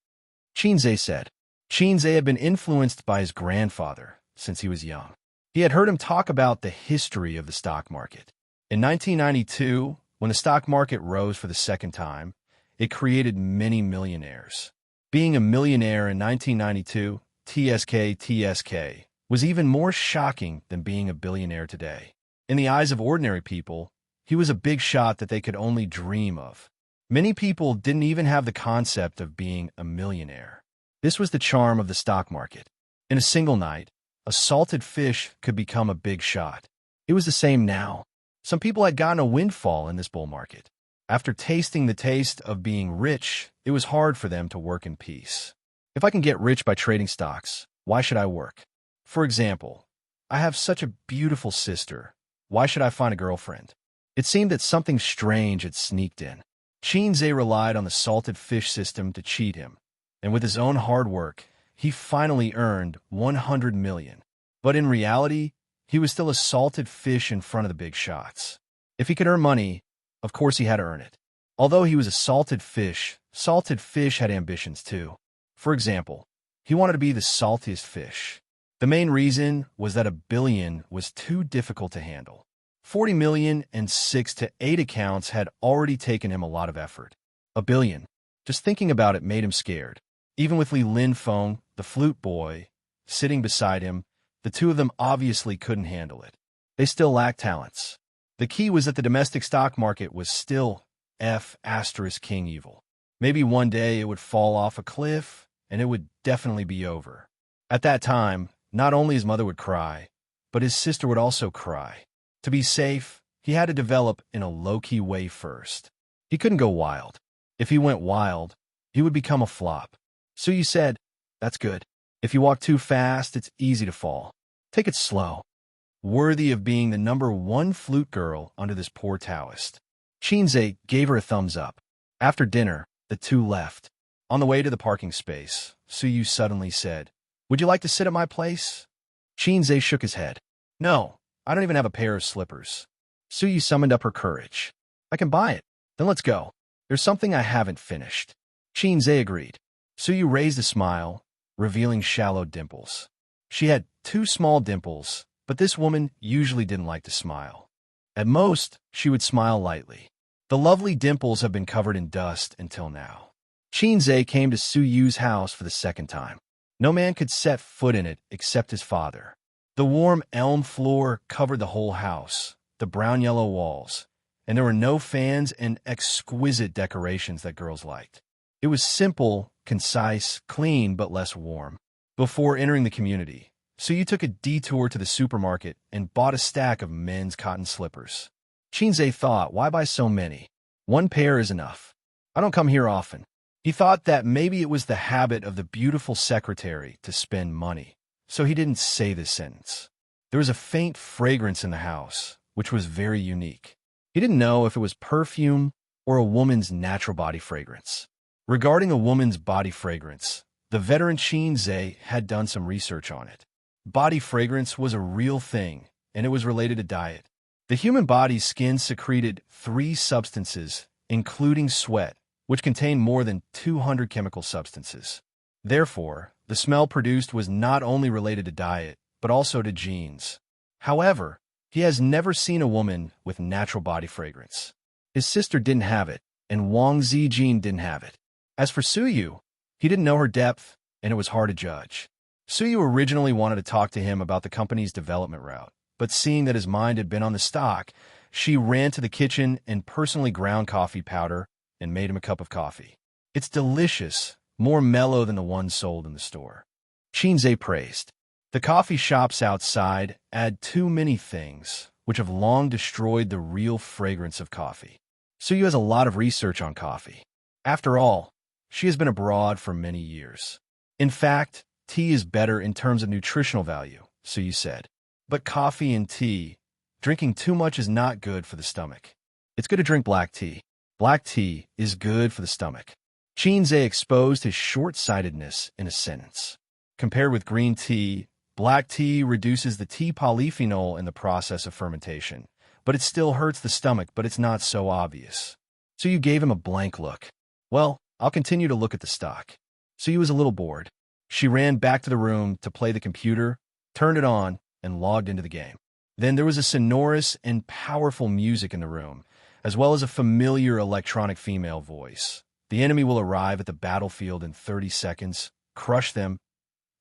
Qin Zhe said. Qin Zhe had been influenced by his grandfather since he was young. He had heard him talk about the history of the stock market. In 1992, when the stock market rose for the second time, it created many millionaires. Being a millionaire in 1992, TSK, was even more shocking than being a billionaire today. In the eyes of ordinary people, he was a big shot that they could only dream of. Many people didn't even have the concept of being a millionaire. This was the charm of the stock market. In a single night, a salted fish could become a big shot. It was the same now. Some people had gotten a windfall in this bull market. After tasting the taste of being rich, it was hard for them to work in peace. If I can get rich by trading stocks, why should I work? For example, I have such a beautiful sister. Why should I find a girlfriend? It seemed that something strange had sneaked in. Xianxia relied on the salted fish system to cheat him, and with his own hard work, he finally earned 100 million. But in reality, he was still a salted fish in front of the big shots. If he could earn money, of course he had to earn it. Although he was a salted fish had ambitions too. For example, he wanted to be the saltiest fish. The main reason was that 1 billion was too difficult to handle. 40 million and 6 to 8 accounts had already taken him a lot of effort. 1 billion. Just thinking about it made him scared. Even with Li Linfeng, the flute boy, sitting beside him, the two of them obviously couldn't handle it. They still lacked talents. The key was that the domestic stock market was still King evil. Maybe one day it would fall off a cliff, and it would definitely be over. At that time, not only his mother would cry, but his sister would also cry. To be safe, he had to develop in a low-key way first. He couldn't go wild. If he went wild, he would become a flop. So you said, that's good. If you walk too fast, it's easy to fall. Take it slow. Worthy of being the #1 flute girl under this poor Taoist. Xianxia gave her a thumbs up. After dinner, the two left. On the way to the parking space, Suyu suddenly said, "Would you like to sit at my place?" Xianxia shook his head. "No, I don't even have a pair of slippers." Suyu summoned up her courage. "I can buy it. Then let's go. There's something I haven't finished." Xianxia agreed. Suyu raised a smile, revealing shallow dimples. She had 2 small dimples, but this woman usually didn't like to smile. At most, she would smile lightly. The lovely dimples have been covered in dust until now. Xianxia came to Suyu's house for the second time. No man could set foot in it except his father. The warm elm floor covered the whole house, the brown-yellow walls, and there were no fans and exquisite decorations that girls liked. It was simple, concise, clean, but less warm. Before entering the community, Suyu took a detour to the supermarket and bought a stack of men's cotton slippers. Xianxia thought, why buy so many? 1 pair is enough. I don't come here often. He thought that maybe it was the habit of the beautiful secretary to spend money, so he didn't say this sentence. There was a faint fragrance in the house, which was very unique. He didn't know if it was perfume or a woman's natural body fragrance. Regarding a woman's body fragrance, the veteran Xianxia had done some research on it. Body fragrance was a real thing, and it was related to diet. The human body's skin secreted 3 substances, including sweat, which contained more than 200 chemical substances. Therefore, the smell produced was not only related to diet, but also to genes. However, he has never seen a woman with natural body fragrance. His sister didn't have it, and Wang Zijin didn't have it. As for Suyu, he didn't know her depth, and it was hard to judge. Suyu originally wanted to talk to him about the company's development route, but seeing that his mind had been on the stock, she ran to the kitchen and personally ground coffee powder and made him a cup of coffee. It's delicious, more mellow than the one sold in the store. Xianxia praised. The coffee shops outside add too many things, which have long destroyed the real fragrance of coffee. Suyu has a lot of research on coffee. After all, she has been abroad for many years. In fact, tea is better in terms of nutritional value, Suyu said. But coffee and tea, drinking too much is not good for the stomach. It's good to drink black tea. Black tea is good for the stomach. Xianxia exposed his short-sightedness in a sentence. Compared with green tea, black tea reduces the tea polyphenol in the process of fermentation, but it still hurts the stomach, but it's not so obvious. Suyu gave him a blank look. Well, I'll continue to look at the stock. Suyu was a little bored. She ran back to the room to play the computer, turned it on, and logged into the game. Then there was a sonorous and powerful music in the room, as well as a familiar electronic female voice. The enemy will arrive at the battlefield in 30 seconds. Crush them.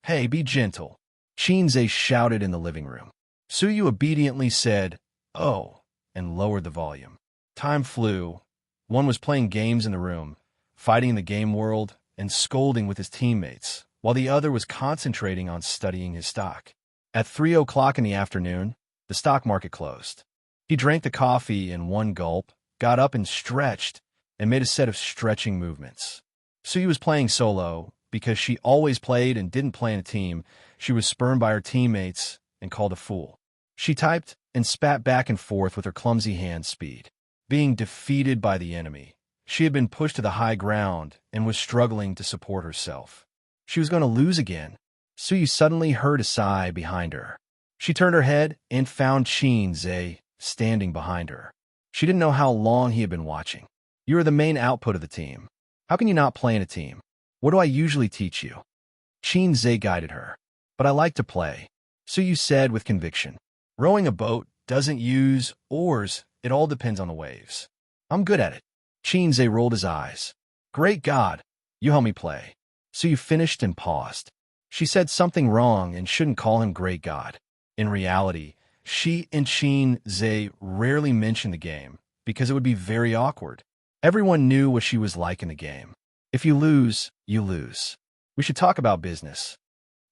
Hey, be gentle. Xianxia shouted in the living room. Suyu obediently said, "Oh," and lowered the volume. Time flew. One was playing games in the room, fighting in the game world, and scolding with his teammates, while the other was concentrating on studying his stock. At 3 o'clock in the afternoon, the stock market closed. He drank the coffee in one gulp, got up and stretched, and made a set of stretching movements. Suyu was playing solo. Because she always played and didn't play in a team, she was spurned by her teammates and called a fool. She typed and spat back and forth with her clumsy hand speed. Being defeated by the enemy, she had been pushed to the high ground and was struggling to support herself. She was going to lose again. Suyu suddenly heard a sigh behind her. She turned her head and found Xianxia standing behind her. She didn't know how long he had been watching. You are the main output of the team. How can you not play in a team? What do I usually teach you? Xianxia guided her. But I like to play. Suyu said with conviction. Rowing a boat doesn't use oars. It all depends on the waves. I'm good at it. Xianxia rolled his eyes. Great God, you help me play. Suyu finished and paused. She said something wrong and shouldn't call him Great God. In reality, she and Xianxia rarely mentioned the game because it would be very awkward. Everyone knew what she was like in the game. If you lose, you lose. We should talk about business.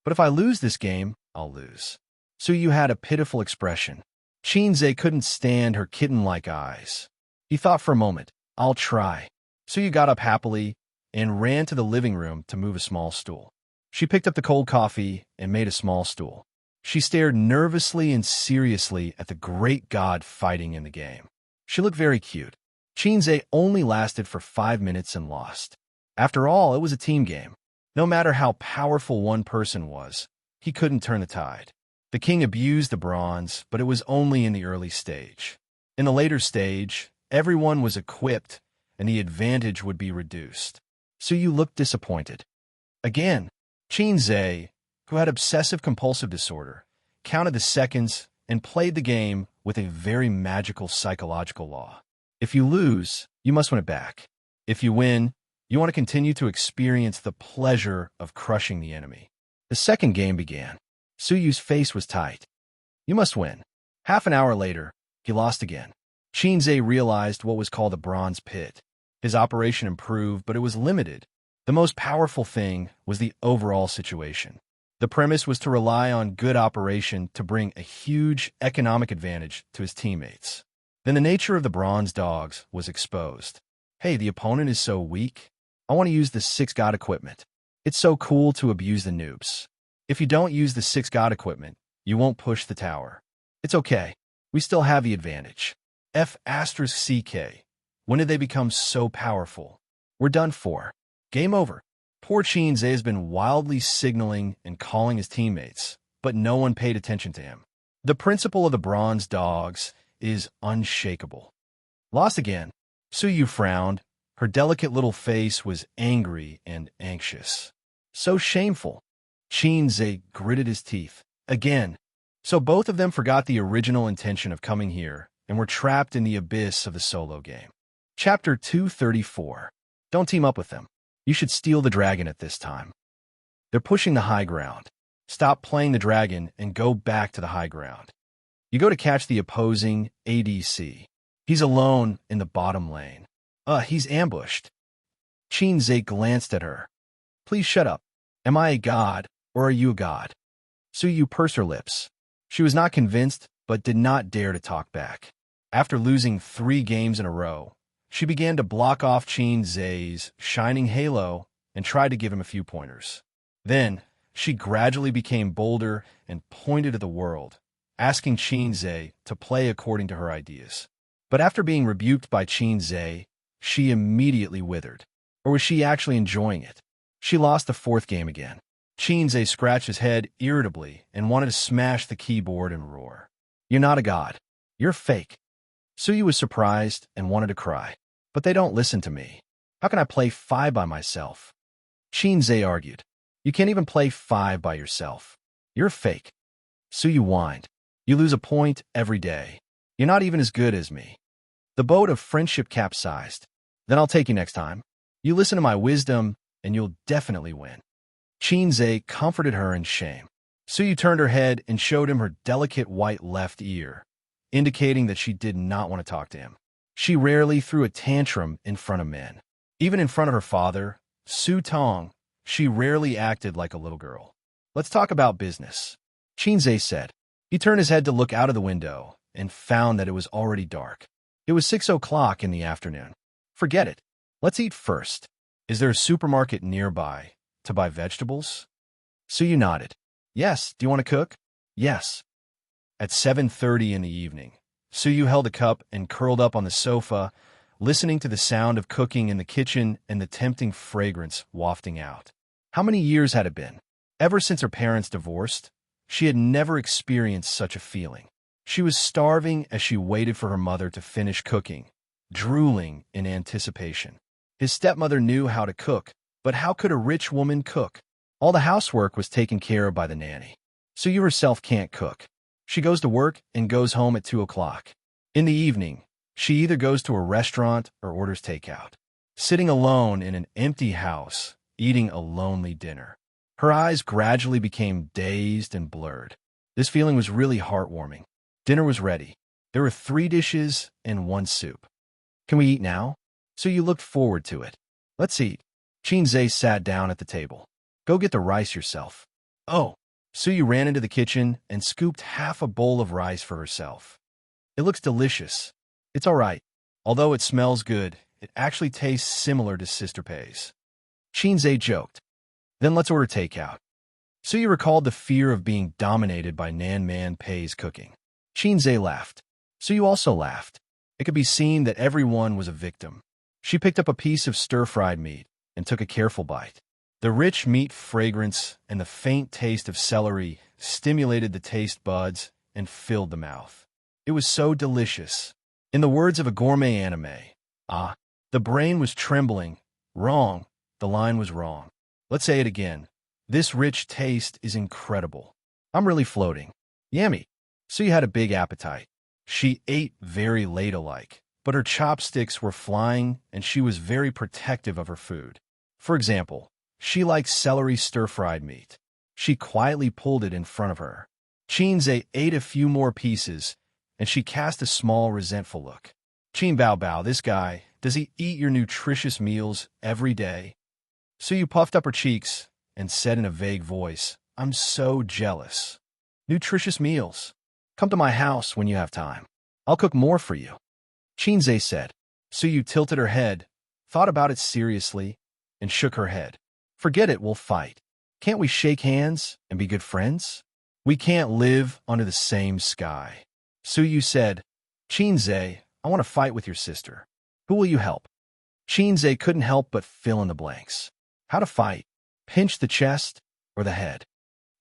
But if I lose this game, I'll lose. Suyu had a pitiful expression. Xianxia couldn't stand her kitten-like eyes. He thought for a moment, I'll try. Suyu got up happily and ran to the living room to move a small stool. She picked up the cold coffee and made a small stool. She stared nervously and seriously at the great god fighting in the game. She looked very cute. Xianxia only lasted for 5 minutes and lost. After all, it was a team game. No matter how powerful one person was, he couldn't turn the tide. The king abused the bronze, but it was only in the early stage. In the later stage, everyone was equipped, and the advantage would be reduced. Suyu looked disappointed. Again, Xianxia, who had obsessive-compulsive disorder, counted the seconds and played the game with a very magical psychological law. If you lose, you must win it back. If you win, you want to continue to experience the pleasure of crushing the enemy. The second game began. Suyu's face was tight. You must win. Half an hour later, he lost again. Xianxia realized what was called a bronze pit. His operation improved, but it was limited. The most powerful thing was the overall situation. The premise was to rely on good operation to bring a huge economic advantage to his teammates. Then the nature of the bronze dogs was exposed. Hey, the opponent is so weak. I want to use the 6 god equipment. It's so cool to abuse the noobs. If you don't use the 6 god equipment, you won't push the tower. It's okay. We still have the advantage. F***CK. When did they become so powerful? We're done for. Game over. Poor Xianxia has been wildly signaling and calling his teammates, but no one paid attention to him. The principle of the bronze dogs is unshakable. Lost again. Suyu frowned. Her delicate little face was angry and anxious. So shameful. Xianxia gritted his teeth. Again. So both of them forgot the original intention of coming here and were trapped in the abyss of the solo game. Chapter 234. Don't team up with them. You should steal the dragon at this time. They're pushing the high ground. Stop playing the dragon and go back to the high ground. You go to catch the opposing ADC. He's alone in the bottom lane. He's ambushed. Xianxia glanced at her. Please shut up. Am I a god, or are you a god? Suyu pursed her lips. She was not convinced, but did not dare to talk back. After losing 3 games in a row, she began to block off Xianxia's shining halo and tried to give him a few pointers. Then, she gradually became bolder and pointed at the world, asking Xianxia to play according to her ideas. But after being rebuked by Xianxia, she immediately withered. Or was she actually enjoying it? She lost the 4th game again. Xianxia scratched his head irritably and wanted to smash the keyboard and roar. You're not a god. You're fake. Suyu was surprised and wanted to cry. But they don't listen to me. How can I play 5 by myself? Xianxia argued. You can't even play 5 by yourself. You're fake. Suyu whined. You lose a point every day. You're not even as good as me. The boat of friendship capsized. Then I'll take you next time. You listen to my wisdom, and you'll definitely win. Xianxia comforted her in shame. Suyu turned her head and showed him her delicate white left ear, indicating that she did not want to talk to him. She rarely threw a tantrum in front of men. Even in front of her father, Su Tong, she rarely acted like a little girl. Let's talk about business, Xianxia said. He turned his head to look out of the window and found that it was already dark. It was 6 o'clock in the afternoon. Forget it. Let's eat first. Is there a supermarket nearby to buy vegetables? Suyu nodded. Yes, do you want to cook? Yes. At 7:30 in the evening, Suyu held a cup and curled up on the sofa, listening to the sound of cooking in the kitchen and the tempting fragrance wafting out. How many years had it been? Ever since her parents divorced, she had never experienced such a feeling. She was starving as she waited for her mother to finish cooking, drooling in anticipation. His stepmother knew how to cook, but how could a rich woman cook? All the housework was taken care of by the nanny. Suyu herself can't cook. She goes to work and goes home at 2 o'clock. In the evening, she either goes to a restaurant or orders takeout. Sitting alone in an empty house, eating a lonely dinner. Her eyes gradually became dazed and blurred. This feeling was really heartwarming. Dinner was ready. There were 3 dishes and 1 soup. Can we eat now? Suyu looked forward to it. Let's eat. Xianxia sat down at the table. Go get the rice yourself. Oh. Suyu ran into the kitchen and scooped half a bowl of rice for herself. It looks delicious. It's all right. Although it smells good, it actually tastes similar to Sister Pei's. Xianxia joked. Then let's order takeout. Suyu recalled the fear of being dominated by Nan Man Pei's cooking. Xianxia laughed. Suyu also laughed. It could be seen that everyone was a victim. She picked up a piece of stir-fried meat and took a careful bite. The rich meat fragrance and the faint taste of celery stimulated the taste buds and filled the mouth. It was so delicious. In the words of a gourmet anime, the brain was trembling. Wrong. The line was wrong. Let's say it again. This rich taste is incredible. I'm really floating. Yummy. Suyu had a big appetite. She ate very ladylike, but her chopsticks were flying and she was very protective of her food. For example, she liked celery stir-fried meat. She quietly pulled it in front of her. Xianxia ate a few more pieces, and she cast a small, resentful look. Qin Bao Bao, this guy, does he eat your nutritious meals every day? Suyu puffed up her cheeks and said in a vague voice, I'm so jealous. Nutritious meals. Come to my house when you have time. I'll cook more for you. Xianxia said. Suyu tilted her head, thought about it seriously, and shook her head. Forget it, we'll fight. Can't we shake hands and be good friends? We can't live under the same sky. Suyu said, Xianxia, I want to fight with your sister. Who will you help? Xianxia couldn't help but fill in the blanks. How to fight? Pinch the chest or the head?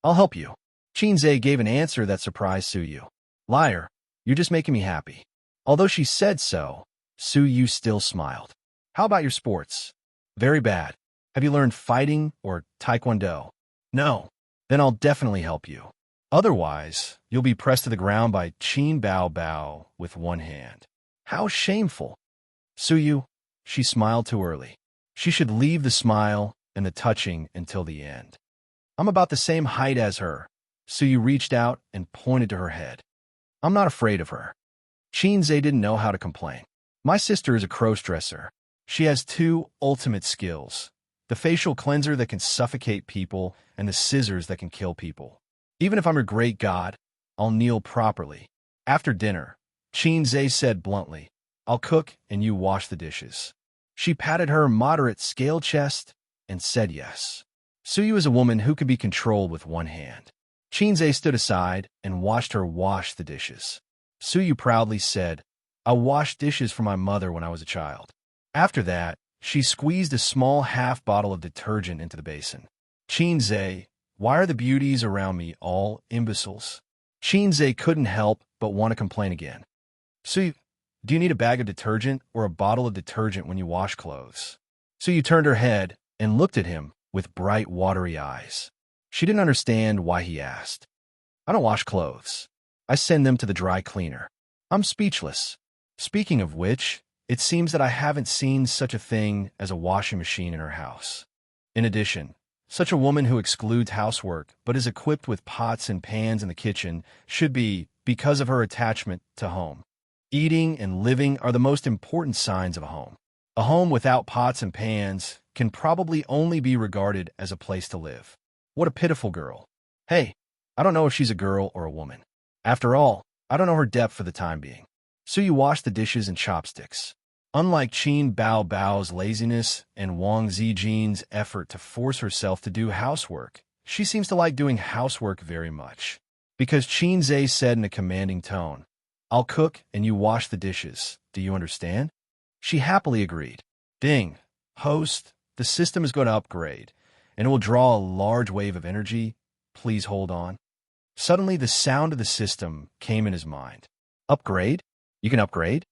I'll help you. Xianxia gave an answer that surprised Suyu. Liar, you're just making me happy. Although she said so, Suyu still smiled. How about your sports? Very bad. Have you learned fighting or taekwondo? No. Then I'll definitely help you. Otherwise, you'll be pressed to the ground by Qin Bao Bao with one hand. How shameful. Suyu, she smiled too early. She should leave the smile and the touching until the end. I'm about the same height as her. Suyu reached out and pointed to her head. I'm not afraid of her. Xianxia didn't know how to complain. My sister is a cross-dresser. She has 2 ultimate skills. The facial cleanser that can suffocate people, and the scissors that can kill people. Even if I'm a great god, I'll kneel properly. After dinner, Xianxia said bluntly, I'll cook and you wash the dishes. She patted her moderate scale chest and said yes. Suyu is a woman who could be controlled with one hand. Xianxia stood aside and watched her wash the dishes. Suyu proudly said, I washed dishes for my mother when I was a child. After that, she squeezed a small half bottle of detergent into the basin. Xianxia, why are the beauties around me all imbeciles? Xianxia couldn't help but want to complain again. Suyu, do you need a bag of detergent or a bottle of detergent when you wash clothes? Suyu turned her head and looked at him with bright, watery eyes. She didn't understand why he asked. I don't wash clothes. I send them to the dry cleaner. I'm speechless. Speaking of which, it seems that I haven't seen such a thing as a washing machine in her house. In addition, such a woman who excludes housework but is equipped with pots and pans in the kitchen should be because of her attachment to home. Eating and living are the most important signs of a home. A home without pots and pans can probably only be regarded as a place to live. What a pitiful girl. Hey, I don't know if she's a girl or a woman. After all, I don't know her depth for the time being. So you wash the dishes and chopsticks. Unlike Qin Bao Bao's laziness and Wang Zijin's effort to force herself to do housework, she seems to like doing housework very much. Because Qin Zhe said in a commanding tone, "I'll cook and you wash the dishes. Do you understand?" She happily agreed. Ding. Host, the system is going to upgrade, and it will draw a large wave of energy. Please hold on. Suddenly, the sound of the system came in his mind. Upgrade? You can upgrade?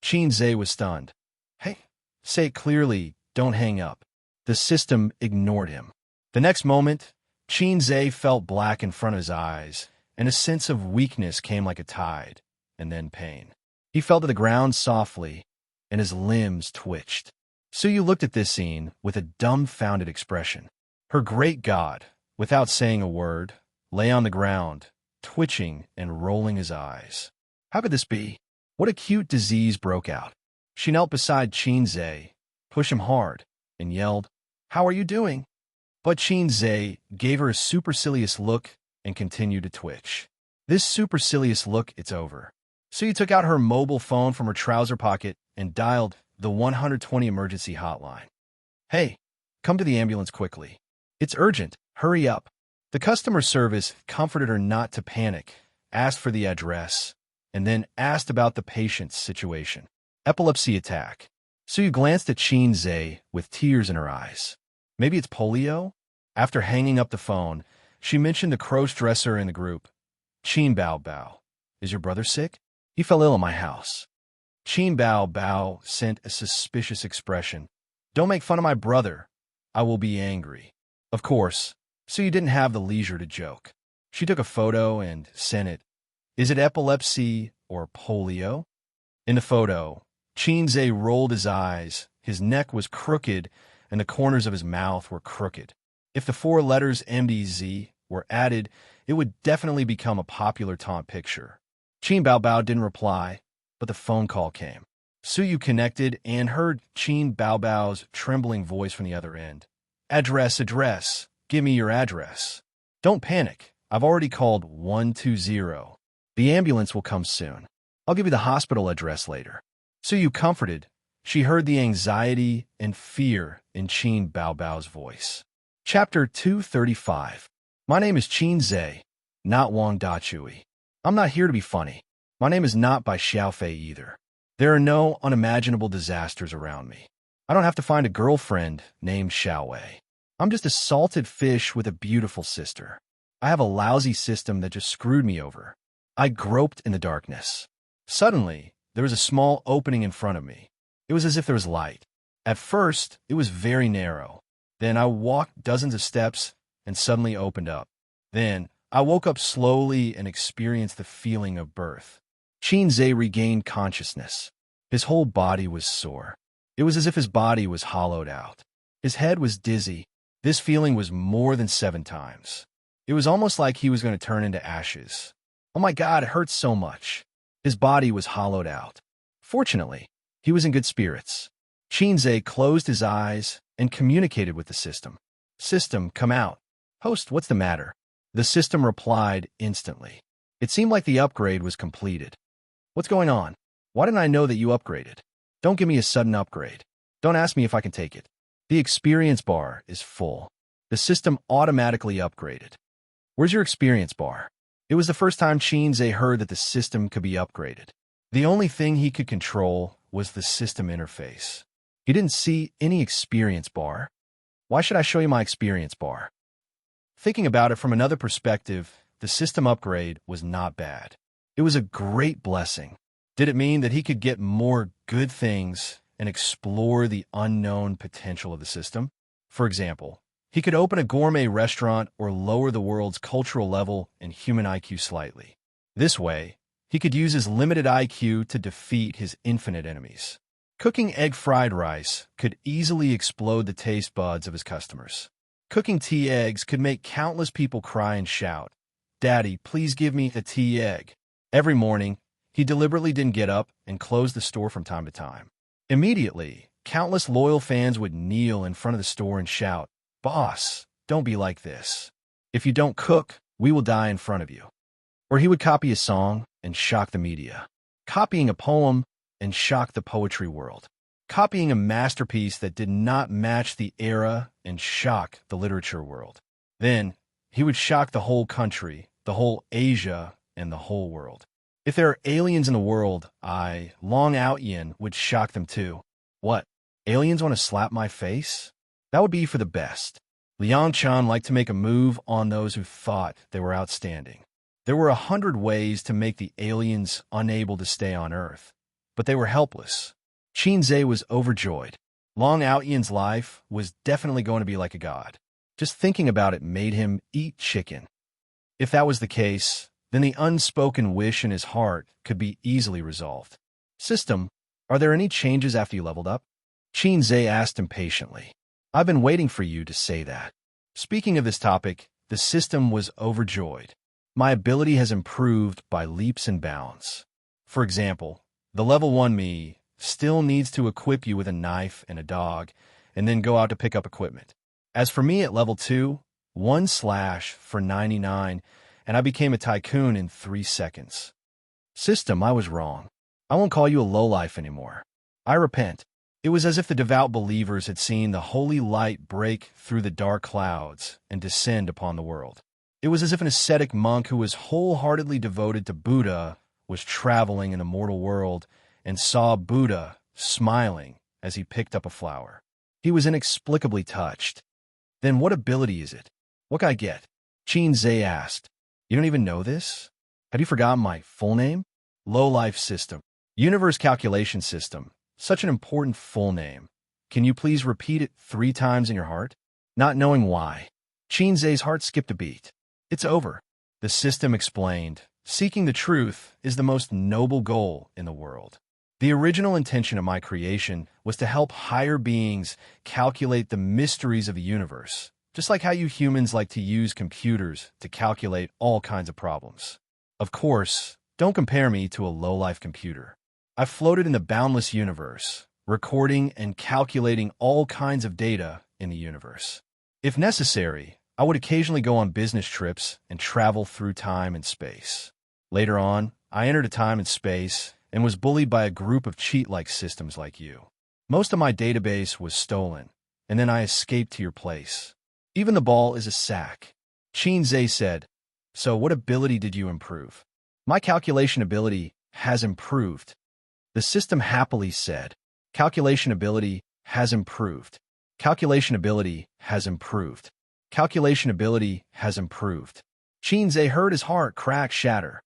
Qin Zhe was stunned. Hey, say it clearly, don't hang up. The system ignored him. The next moment, Qin Zhe felt black in front of his eyes, and a sense of weakness came like a tide, and then pain. He fell to the ground softly, and his limbs twitched. Suyu looked at this scene with a dumbfounded expression. Her great god, without saying a word, lay on the ground, twitching and rolling his eyes. How could this be? What acute disease broke out? She knelt beside Qin Zhe, pushed him hard, and yelled, "How are you doing?" But Qin Zhe gave her a supercilious look and continued to twitch. This supercilious look, it's over. Suyu took out her mobile phone from her trouser pocket and dialed the 120 emergency hotline. Hey, come to the ambulance quickly. It's urgent. Hurry up. The customer service comforted her not to panic, asked for the address, and then asked about the patient's situation. Epilepsy attack. Suyu glanced at Qin Zhe with tears in her eyes. Maybe it's polio? After hanging up the phone, she mentioned the cross-dresser in the group. Qin Bao Bao, is your brother sick? He fell ill in my house. Qin Bao Bao sent a suspicious expression. Don't make fun of my brother. I will be angry. Of course, Suyu didn't have the leisure to joke. She took a photo and sent it. Is it epilepsy or polio? In the photo, Qin Zhe rolled his eyes, his neck was crooked, and the corners of his mouth were crooked. If the 4 letters MDZ were added, it would definitely become a popular taunt picture. Qin Bao Bao didn't reply, but the phone call came. Suyu connected and heard Qin Bao Bao's trembling voice from the other end. Address. Give me your address. Don't panic. I've already called 120. The ambulance will come soon. I'll give you the hospital address later. Suyu comforted. She heard the anxiety and fear in Qin Bao Bao's voice. Chapter 235. My name is Qin Zhe, not Wang Dachui. I'm not here to be funny. My name is not by Xiaofei either. There are no unimaginable disasters around me. I don't have to find a girlfriend named Xiaowei. I'm just a salted fish with a beautiful sister. I have a lousy system that just screwed me over. I groped in the darkness. Suddenly, there was a small opening in front of me. It was as if there was light. At first, it was very narrow. Then I walked dozens of steps and suddenly opened up. Then I woke up slowly and experienced the feeling of birth. Qin Zhe regained consciousness. His whole body was sore. It was as if his body was hollowed out. His head was dizzy. This feeling was more than 7 times. It was almost like he was going to turn into ashes. Oh my God, it hurt so much. His body was hollowed out. Fortunately, he was in good spirits. Qin Zhe closed his eyes and communicated with the system. System, come out. Host, what's the matter? The system replied instantly. It seemed like the upgrade was completed. What's going on? Why didn't I know that you upgraded? Don't give me a sudden upgrade. Don't ask me if I can take it. The experience bar is full. The system automatically upgraded. Where's your experience bar? It was the first time Qin Zhe heard that the system could be upgraded. The only thing he could control was the system interface. He didn't see any experience bar. Why should I show you my experience bar? Thinking about it from another perspective, the system upgrade was not bad. It was a great blessing. Did it mean that he could get more good things and explore the unknown potential of the system? For example, he could open a gourmet restaurant or lower the world's cultural level and human IQ slightly. This way, he could use his limited IQ to defeat his infinite enemies. Cooking egg fried rice could easily explode the taste buds of his customers. Cooking tea eggs could make countless people cry and shout, "Daddy, please give me a tea egg." Every morning, he deliberately didn't get up and closed the store from time to time. Immediately, countless loyal fans would kneel in front of the store and shout, "Boss, don't be like this. If you don't cook, we will die in front of you." Or he would copy a song and shock the media. copying a poem, and shock the poetry world. Copying a masterpiece that did not match the era and shock the literature world. Then, he would shock the whole country, the whole Asia, and the whole world. If there are aliens in the world, Long Out Yin, would shock them too. What? Aliens want to slap my face? That would be for the best. Liang Chan liked to make a move on those who thought they were outstanding. There were 100 ways to make the aliens unable to stay on Earth, but they were helpless. Xianxia was overjoyed. Long Out Yin's life was definitely going to be like a god. Just thinking about it made him eat chicken. If that was the case, then the unspoken wish in his heart could be easily resolved. System, are there any changes after you leveled up? Xianxia asked impatiently. I've been waiting for you to say that. Speaking of this topic, the system was overjoyed. My ability has improved by leaps and bounds. For example, the level 1 me still needs to equip you with a knife and a dog, and then go out to pick up equipment. As for me at level 2, 1 slash for 99, and I became a tycoon in 3 seconds. System, I was wrong. I won't call you a lowlife anymore. I repent. It was as if the devout believers had seen the holy light break through the dark clouds and descend upon the world. It was as if an ascetic monk who was wholeheartedly devoted to Buddha was traveling in the mortal world and saw Buddha smiling as he picked up a flower. He was inexplicably touched. Then what ability is it? What can I get? Xianxia asked. You don't even know this? Have you forgotten my full name? Low-life system. Universe calculation system. Such an important full name. Can you please repeat it 3 times in your heart? Not knowing why, Xianxia's heart skipped a beat. It's over. The system explained. Seeking the truth is the most noble goal in the world. The original intention of my creation was to help higher beings calculate the mysteries of the universe, just like how you humans like to use computers to calculate all kinds of problems. Of course, don't compare me to a low-life computer. I floated in the boundless universe, recording and calculating all kinds of data in the universe. If necessary, I would occasionally go on business trips and travel through time and space. Later on, I entered a time and space and was bullied by a group of cheat-like systems like you. Most of my database was stolen, and then I escaped to your place. Even the ball is a sack. Xianxia said, so what ability did you improve? My calculation ability has improved. The system happily said, calculation ability has improved. Calculation ability has improved. Calculation ability has improved. Xianxia heard his heart crack shatter.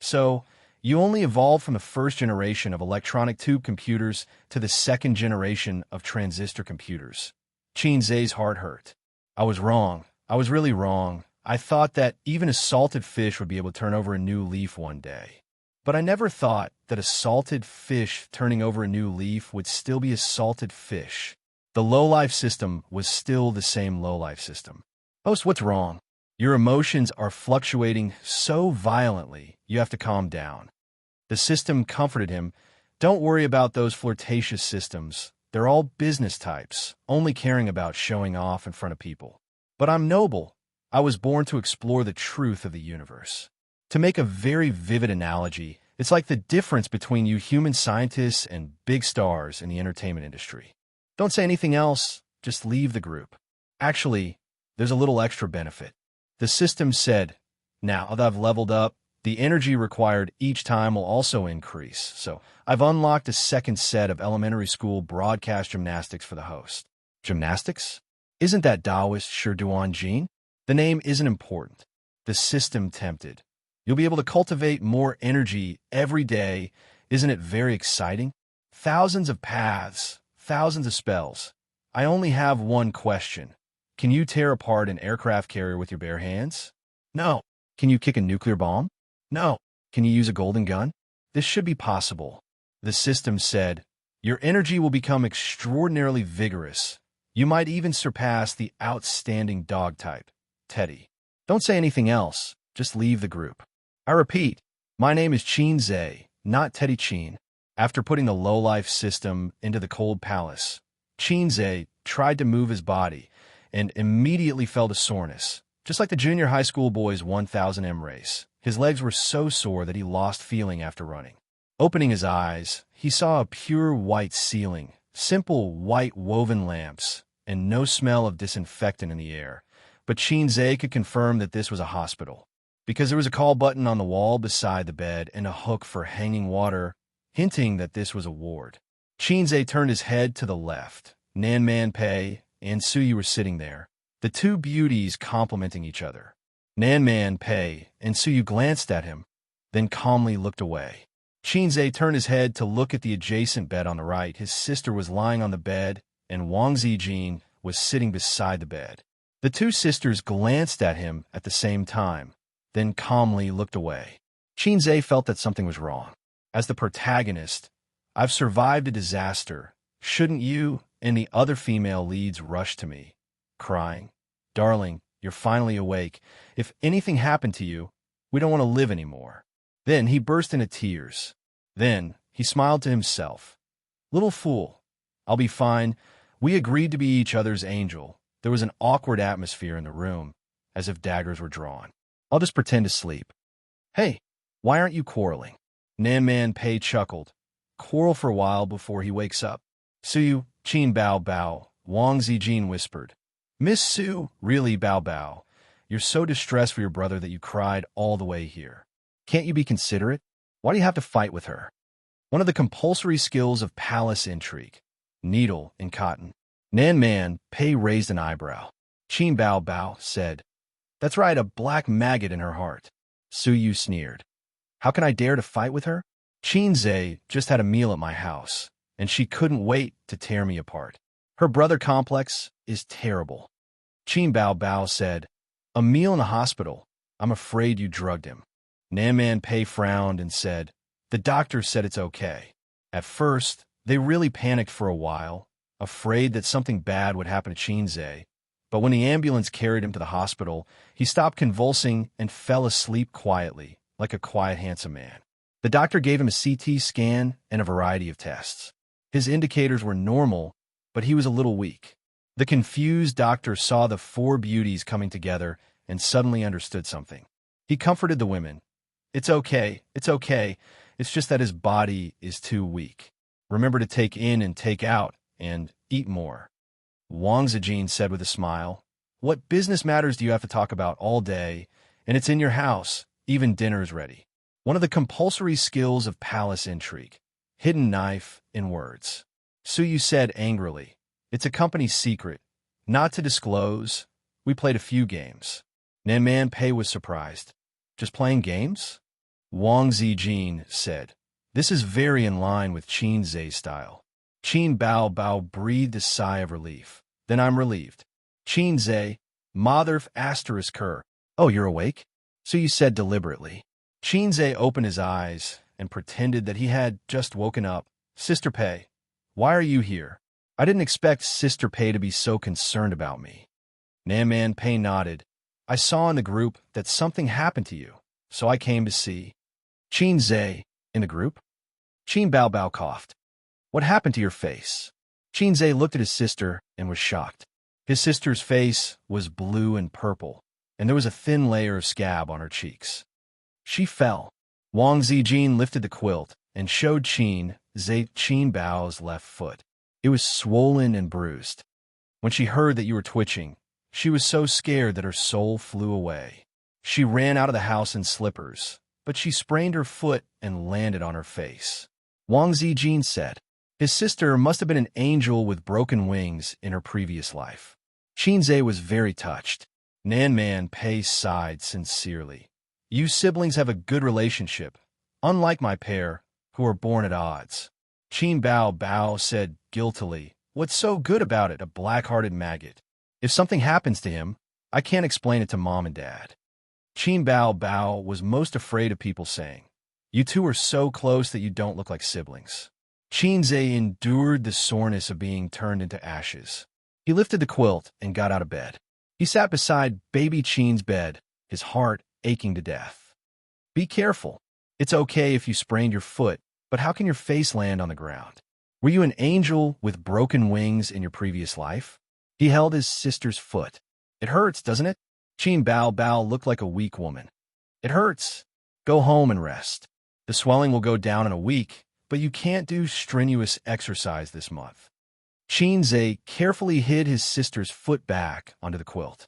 So, you only evolved from the first generation of electronic tube computers to the second generation of transistor computers. Xianxia's heart hurt. I was wrong. I was really wrong. I thought that even a salted fish would be able to turn over a new leaf one day. But I never thought that a salted fish turning over a new leaf would still be a salted fish. The low-life system was still the same low-life system. Host, what's wrong? Your emotions are fluctuating so violently, you have to calm down. The system comforted him. Don't worry about those flirtatious systems. They're all business types, only caring about showing off in front of people. But I'm noble. I was born to explore the truth of the universe. To make a very vivid analogy, it's like the difference between you human scientists and big stars in the entertainment industry. Don't say anything else, just leave the group. Actually, there's a little extra benefit. The system said, now that I've leveled up, the energy required each time will also increase, so I've unlocked a second set of elementary school broadcast gymnastics for the host. Gymnastics? Isn't that Taoist Shiduan Jin? The name isn't important. The system tempted. You'll be able to cultivate more energy every day. Isn't it very exciting? Thousands of paths, thousands of spells. I only have one question. Can you tear apart an aircraft carrier with your bare hands? No. Can you kick a nuclear bomb? No. Can you use a golden gun? This should be possible. The system said, your energy will become extraordinarily vigorous. You might even surpass the outstanding dog type, Teddy. Don't say anything else. Just leave the group. I repeat, my name is Xianxia, not Teddy Chin. After putting the low-life system into the cold palace, Xianxia tried to move his body and immediately felt a soreness, just like the junior high school boy's 1000 m race. His legs were so sore that he lost feeling after running. Opening his eyes, he saw a pure white ceiling, simple white woven lamps, and no smell of disinfectant in the air. But Xianxia could confirm that this was a hospital, because there was a call button on the wall beside the bed and a hook for hanging water, hinting that this was a ward. Xianxia turned his head to the left. Nan Man Pei and Suyu were sitting there, the two beauties complimenting each other. Nan Man Pei and Suyu glanced at him, then calmly looked away. Xianxia turned his head to look at the adjacent bed on the right. His sister was lying on the bed, and Wang Zijin was sitting beside the bed. The two sisters glanced at him at the same time, then calmly looked away. Xianxia felt that something was wrong. As the protagonist, "I've survived a disaster. Shouldn't you?" And the other female leads rushed to me, crying, "Darling, you're finally awake. If anything happened to you, we don't want to live anymore." Then he burst into tears. Then he smiled to himself. "Little fool. I'll be fine. We agreed to be each other's angel." There was an awkward atmosphere in the room, as if daggers were drawn. "I'll just pretend to sleep." "Hey, why aren't you quarreling?" Nan Man Pei chuckled. "Quarrel for a while before he wakes up." "Suyu, Qin Bao Bao," Wang Zijin whispered. "Miss Su, really Bao Bao. You're so distressed for your brother that you cried all the way here. Can't you be considerate? Why do you have to fight with her?" One of the compulsory skills of palace intrigue. Needle in cotton. Nan Man Pei raised an eyebrow. Qin Bao Bao said, "That's right, a black maggot in her heart." Suyu sneered. "How can I dare to fight with her? Xianxia just had a meal at my house, and she couldn't wait to tear me apart. Her brother complex is terrible." Qin Bao Bao said, "A meal in a hospital? I'm afraid you drugged him." Nan Man Pei frowned and said, "The doctor said it's okay." At first, they really panicked for a while, afraid that something bad would happen to Xianxia, but when the ambulance carried him to the hospital, he stopped convulsing and fell asleep quietly, like a quiet, handsome man. The doctor gave him a CT scan and a variety of tests. His indicators were normal, but he was a little weak. The confused doctor saw the four beauties coming together and suddenly understood something. He comforted the women. It's okay, it's just that his body is too weak. Remember to take in and take out, and eat more." Wang Zijin said with a smile, "What business matters do you have to talk about all day? And it's in your house, even dinner's ready." One of the compulsory skills of palace intrigue. Hidden knife in words. Suyu said angrily, "It's a company secret, not to disclose. We played a few games." Nan Man Pei was surprised. "Just playing games?" Wang Zijin said, "This is very in line with Xianxia's style." Qin Bao Bao breathed a sigh of relief. "Then I'm relieved." Xianxia, Motherf asterisk her. "Oh, you're awake?" Suyu said deliberately. Xianxia opened his eyes and pretended that he had just woken up. "Sister Pei, why are you here? I didn't expect Sister Pei to be so concerned about me." Nan Man Pei nodded. "I saw in the group that something happened to you, so I came to see." Xianxia, in the group? Qin Bao Bao coughed. "What happened to your face?" Xianxia looked at his sister and was shocked. His sister's face was blue and purple, and there was a thin layer of scab on her cheeks. She fell. Wang Zijin lifted the quilt and showed Qin Bao's left foot. It was swollen and bruised. When she heard that you were twitching, she was so scared that her soul flew away. She ran out of the house in slippers, but she sprained her foot and landed on her face. Wang Zijin said, "His sister must have been an angel with broken wings in her previous life." Xianxia was very touched. Nan Man Pei sighed sincerely. "You siblings have a good relationship, unlike my pair, who are born at odds." Qin Bao Bao said guiltily, "What's so good about it, a black-hearted maggot? If something happens to him, I can't explain it to Mom and Dad." Qin Bao Bao was most afraid of people saying, "You two are so close that you don't look like siblings." Xianxia endured the soreness of being turned into ashes. He lifted the quilt and got out of bed. He sat beside baby Qin's bed, his heart aching to death. "Be careful. It's okay if you sprained your foot, but how can your face land on the ground? Were you an angel with broken wings in your previous life?" He held his sister's foot. "It hurts, doesn't it?" Qin Bao Bao looked like a weak woman. "It hurts. Go home and rest." The swelling will go down in a week, but you can't do strenuous exercise this month. Xianxia carefully hid his sister's foot back onto the quilt.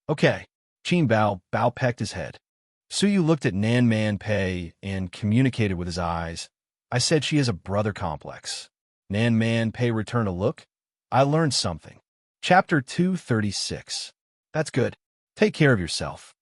Okay. Qin Bao pecked his head. Suyu looked at Nan Man Pei and communicated with his eyes. I said she has a brother complex. Nan Man Pei returned a look. I learned something. Chapter 236. That's good. Take care of yourself.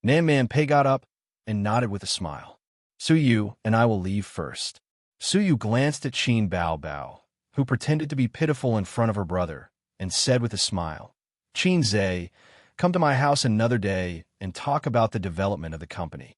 Nan Man Pei got up and nodded with a smile. Suyu and I will leave first. Suyu glanced at Qin Bao, who pretended to be pitiful in front of her brother, and said with a smile, Xianxia, come to my house another day and talk about the development of the company.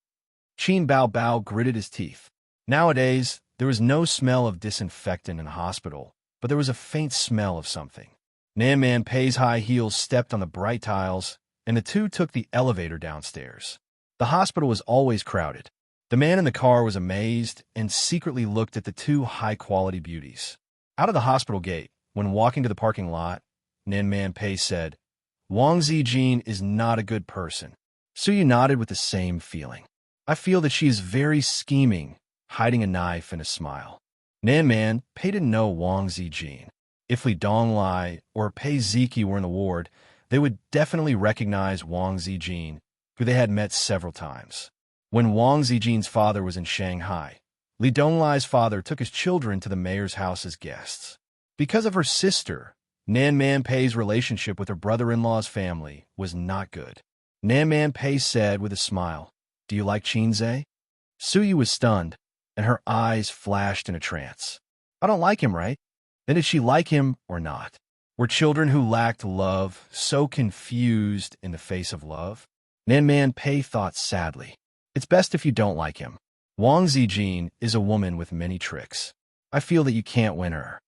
Qin Bao gritted his teeth. Nowadays, there was no smell of disinfectant in the hospital, but there was a faint smell of something. Nan Man Pei's high heels stepped on the bright tiles, and the two took the elevator downstairs. The hospital was always crowded. The man in the car was amazed and secretly looked at the two high-quality beauties. Out of the hospital gate, when walking to the parking lot, Nan Man Pei said, Wang Zijin is not a good person. Suyu nodded with the same feeling. I feel that she is very scheming, hiding a knife and a smile. Nan Man Pei didn't know Wang Zijin. If Li Donglai or Pei Ziki were in the ward, they would definitely recognize Wang Zijin, who they had met several times. When Wang Zijin's father was in Shanghai, Li Donglai's father took his children to the mayor's house as guests. Because of her sister, Nan Man Pei's relationship with her brother-in-law's family was not good. Nan Man Pei said with a smile, Do you like Xianxia? Suyu was stunned, and her eyes flashed in a trance. I don't like him, right? Then did she like him or not? Were children who lacked love so confused in the face of love? Nan Man Pei thought sadly. It's best if you don't like him. Wang Zijin is a woman with many tricks. I feel that you can't win her.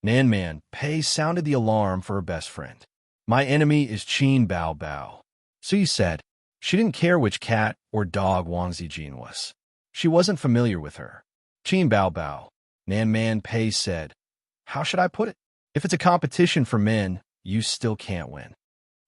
Nan Man Pei sounded the alarm for her best friend. My enemy is Qin Bao. Suyu said. She didn't care which cat or dog Wang Zijin was. She wasn't familiar with her. Qin Bao, Nan Man Pei said. How should I put it? If it's a competition for men, you still can't win.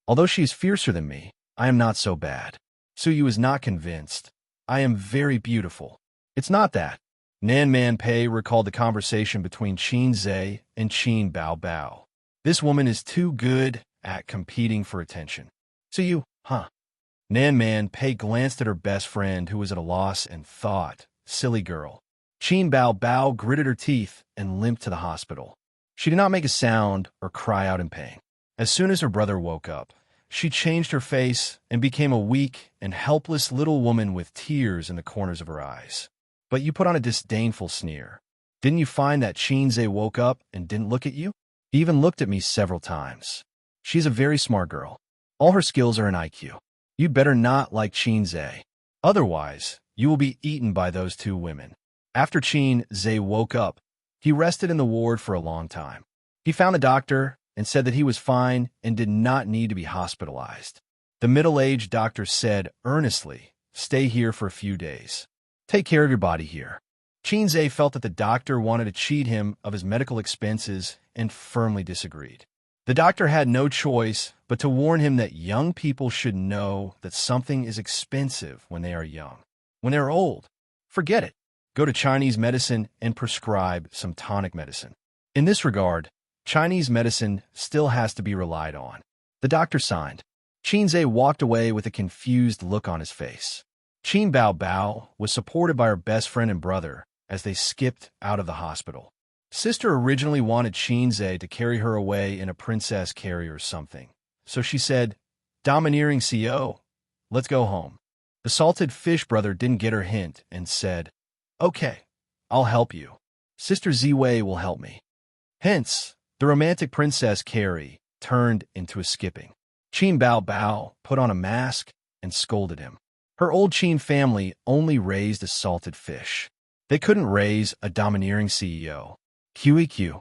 Although she is fiercer than me, I am not so bad. Suyu is not convinced. I am very beautiful. It's not that. Nan Man Pei recalled the conversation between Xianxia and Qin Bao. This woman is too good at competing for attention. Suyu, huh? Nan Man Pei glanced at her best friend, who was at a loss, and thought, silly girl. Qin Bao gritted her teeth and limped to the hospital. She did not make a sound or cry out in pain. As soon as her brother woke up, she changed her face and became a weak and helpless little woman with tears in the corners of her eyes. But you put on a disdainful sneer. Didn't you find that Xianxia woke up and didn't look at you? He even looked at me several times. She's a very smart girl. All her skills are in IQ. You'd better not like Xianxia. Otherwise, you will be eaten by those two women. After Xianxia woke up, he rested in the ward for a long time. He found a doctor and said that he was fine and did not need to be hospitalized. The middle-aged doctor said earnestly, stay here for a few days. Take care of your body here. Xianxia felt that the doctor wanted to cheat him of his medical expenses and firmly disagreed. The doctor had no choice but to warn him that young people should know that something is expensive when they are young. When they are old, forget it. Go to Chinese medicine and prescribe some tonic medicine. In this regard, Chinese medicine still has to be relied on. The doctor signed. Xianxia walked away with a confused look on his face. Qin Bao was supported by her best friend and brother as they skipped out of the hospital. Sister originally wanted Xianxia to carry her away in a princess carrier or something, so she said, Domineering CEO, let's go home. The salted fish brother didn't get her hint and said, Okay, I'll help you. Sister Ziwei will help me. Hence, the romantic princess Carrie turned into a skipping. Qin Bao put on a mask and scolded him. Her old Qin family only raised a salted fish. They couldn't raise a domineering CEO. QEQ.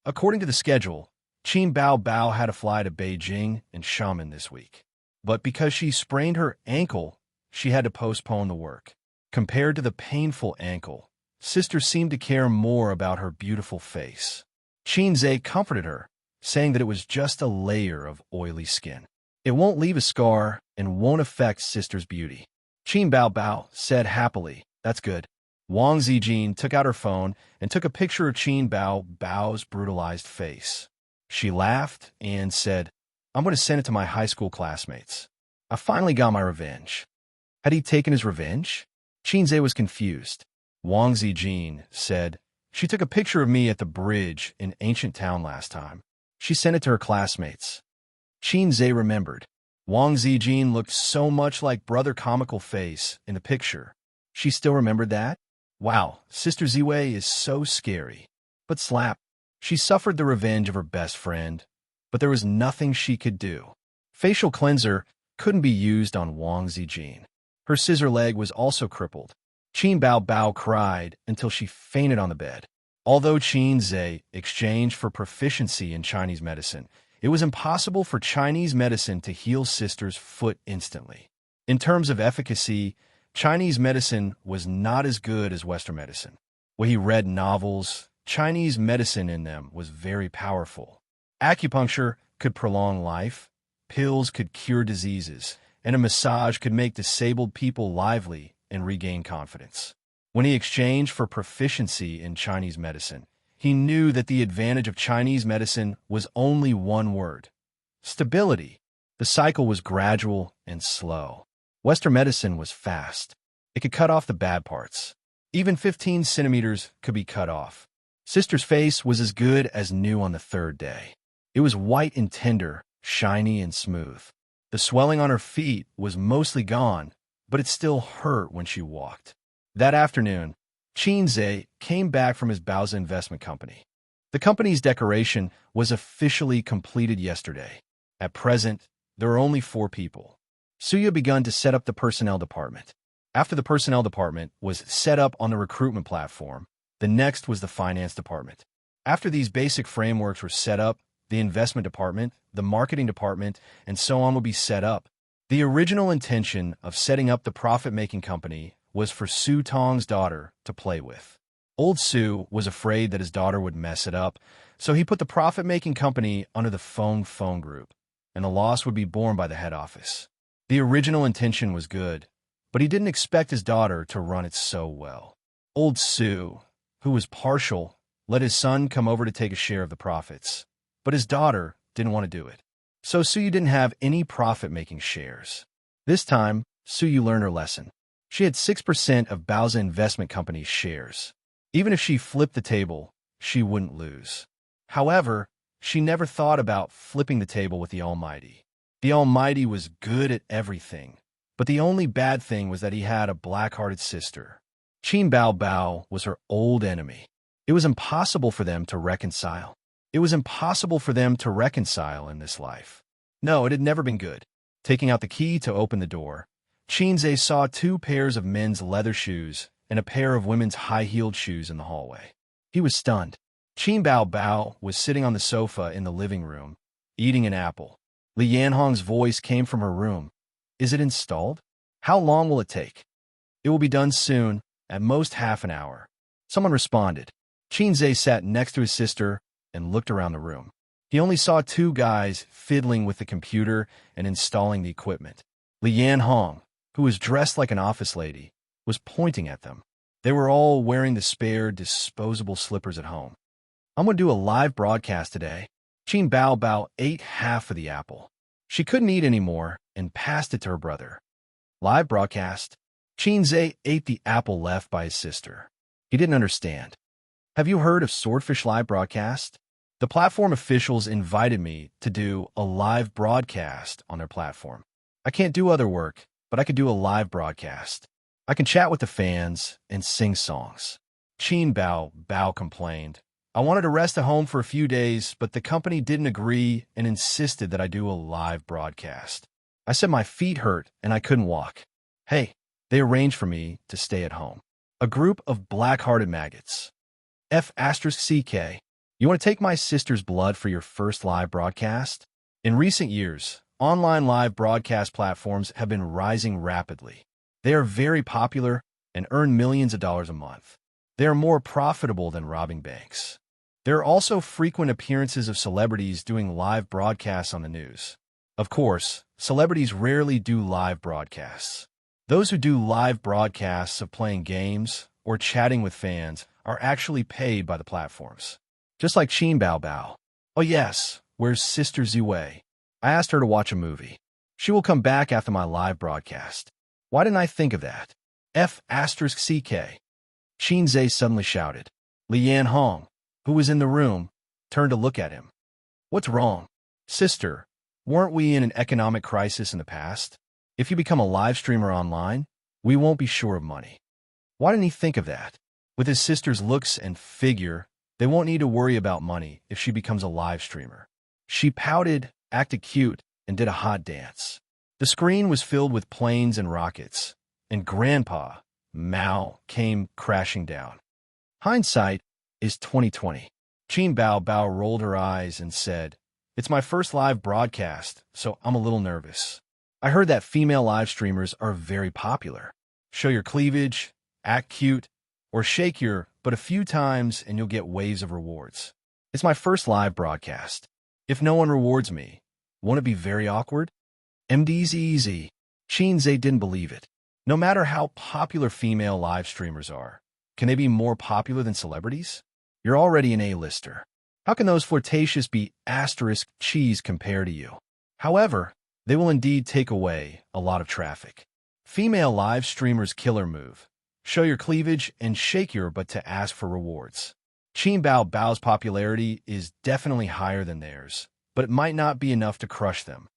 According to the schedule, Qin Bao had to fly to Beijing and Xiamen this week. But because she sprained her ankle, she had to postpone the work. Compared to the painful ankle, Sister seemed to care more about her beautiful face. Xianxia comforted her, saying that it was just a layer of oily skin. It won't leave a scar and won't affect Sister's beauty. Qin Bao said happily, That's good. Wang Zijin took out her phone and took a picture of Qin Bao's brutalized face. She laughed and said, "I'm going to send it to my high school classmates. I finally got my revenge." Had he taken his revenge? Qin was confused. Wang Zijin said, "She took a picture of me at the bridge in ancient town last time. She sent it to her classmates." Qin remembered. Wang Zijin looked so much like Brother Comical Face in the picture. She still remembered that? Wow, Sister Ziwei is so scary. But slap. She suffered the revenge of her best friend, but there was nothing she could do. Facial cleanser couldn't be used on Wang Zijin. Her scissor leg was also crippled. Qin Bao cried until she fainted on the bed. Although Qin exchanged for proficiency in Chinese medicine, it was impossible for Chinese medicine to heal Sister's foot instantly. In terms of efficacy, Chinese medicine was not as good as Western medicine. When he read novels, Chinese medicine in them was very powerful. Acupuncture could prolong life, pills could cure diseases, and a massage could make disabled people lively and regain confidence. When he exchanged for proficiency in Chinese medicine, he knew that the advantage of Chinese medicine was only one word: stability. The cycle was gradual and slow. Western medicine was fast. It could cut off the bad parts. Even 15 centimeters could be cut off. Sister's face was as good as new on the third day. It was white and tender, shiny and smooth. The swelling on her feet was mostly gone, but it still hurt when she walked. That afternoon, Qin came back from his Baozi investment company. The company's decoration was officially completed yesterday. At present, there are only 4 people. Suya begun to set up the personnel department. After the personnel department was set up on the recruitment platform, the next was the finance department. After these basic frameworks were set up, the investment department, the marketing department, and so on would be set up. The original intention of setting up the profit-making company was for Su Tong's daughter to play with. Old Su was afraid that his daughter would mess it up, so he put the profit-making company under the phone group, and the loss would be borne by the head office. The original intention was good, but he didn't expect his daughter to run it so well. Old Su, who was partial, let his son come over to take a share of the profits, but his daughter didn't want to do it. So Suyu didn't have any profit-making shares. This time, Suyu learned her lesson. She had 6% of Baozi Investment Company's shares. Even if she flipped the table, she wouldn't lose. However, she never thought about flipping the table with the Almighty. The Almighty was good at everything, but the only bad thing was that he had a black-hearted sister. Qin Bao was her old enemy. It was impossible for them to reconcile. It was impossible for them to reconcile in this life. No, it had never been good. Taking out the key to open the door, Qin saw 2 pairs of men's leather shoes and a pair of women's high-heeled shoes in the hallway. He was stunned. Qin Bao was sitting on the sofa in the living room, eating an apple. Li Yanhong's voice came from her room. "Is it installed? How long will it take?" "It will be done soon, at most half an hour." Someone responded. Qin sat next to his sister and looked around the room. He only saw 2 guys fiddling with the computer and installing the equipment. Li Yanhong, who was dressed like an office lady, was pointing at them. They were all wearing the spare disposable slippers at home. "I'm going to do a live broadcast today." Qin Bao ate half of the apple. She couldn't eat anymore and passed it to her brother. "Live broadcast?" Qin ate the apple left by his sister. He didn't understand. "Have you heard of Swordfish Live Broadcast? The platform officials invited me to do a live broadcast on their platform. I can't do other work, but I could do a live broadcast. I can chat with the fans and sing songs." Qin Bao complained. "I wanted to rest at home for a few days, but the company didn't agree and insisted that I do a live broadcast. I said my feet hurt and I couldn't walk. Hey, they arranged for me to stay at home." A group of black-hearted maggots. F***CK. You want to take my sister's blood for your first live broadcast? In recent years, online live broadcast platforms have been rising rapidly. They are very popular and earn millions of dollars a month. They are more profitable than robbing banks. There are also frequent appearances of celebrities doing live broadcasts on the news. Of course, celebrities rarely do live broadcasts. Those who do live broadcasts of playing games or chatting with fans are actually paid by the platforms. Just like Qin Bao Bao. Oh yes, where's Sister Ziwei? I asked her to watch a movie. She will come back after my live broadcast. Why didn't I think of that? F***CK. Qin Zhe suddenly shouted. Li Yan Hong, who was in the room, turned to look at him. What's wrong? Sister, weren't we in an economic crisis in the past? If you become a live streamer online, we won't be short of money. Why didn't he think of that? With his sister's looks and figure, they won't need to worry about money if she becomes a live streamer. She pouted, acted cute, and did a hot dance. The screen was filled with planes and rockets, and Grandpa, Mao, came crashing down. Hindsight is 2020. Qin Bao Bao rolled her eyes and said, It's my first live broadcast, so I'm a little nervous. I heard that female live streamers are very popular. Show your cleavage, act cute, or shake your but a few times and you'll get waves of rewards. It's my first live broadcast. If no one rewards me, won't it be very awkward? MD's easy. Qin Zhe didn't believe it. No matter how popular female live streamers are, can they be more popular than celebrities? You're already an A-lister. How can those flirtatious be asterisk cheese compare to you? However, they will indeed take away a lot of traffic. Female live streamers' killer move. Show your cleavage and shake your butt to ask for rewards. Qin Bao Bao's popularity is definitely higher than theirs, but it might not be enough to crush them.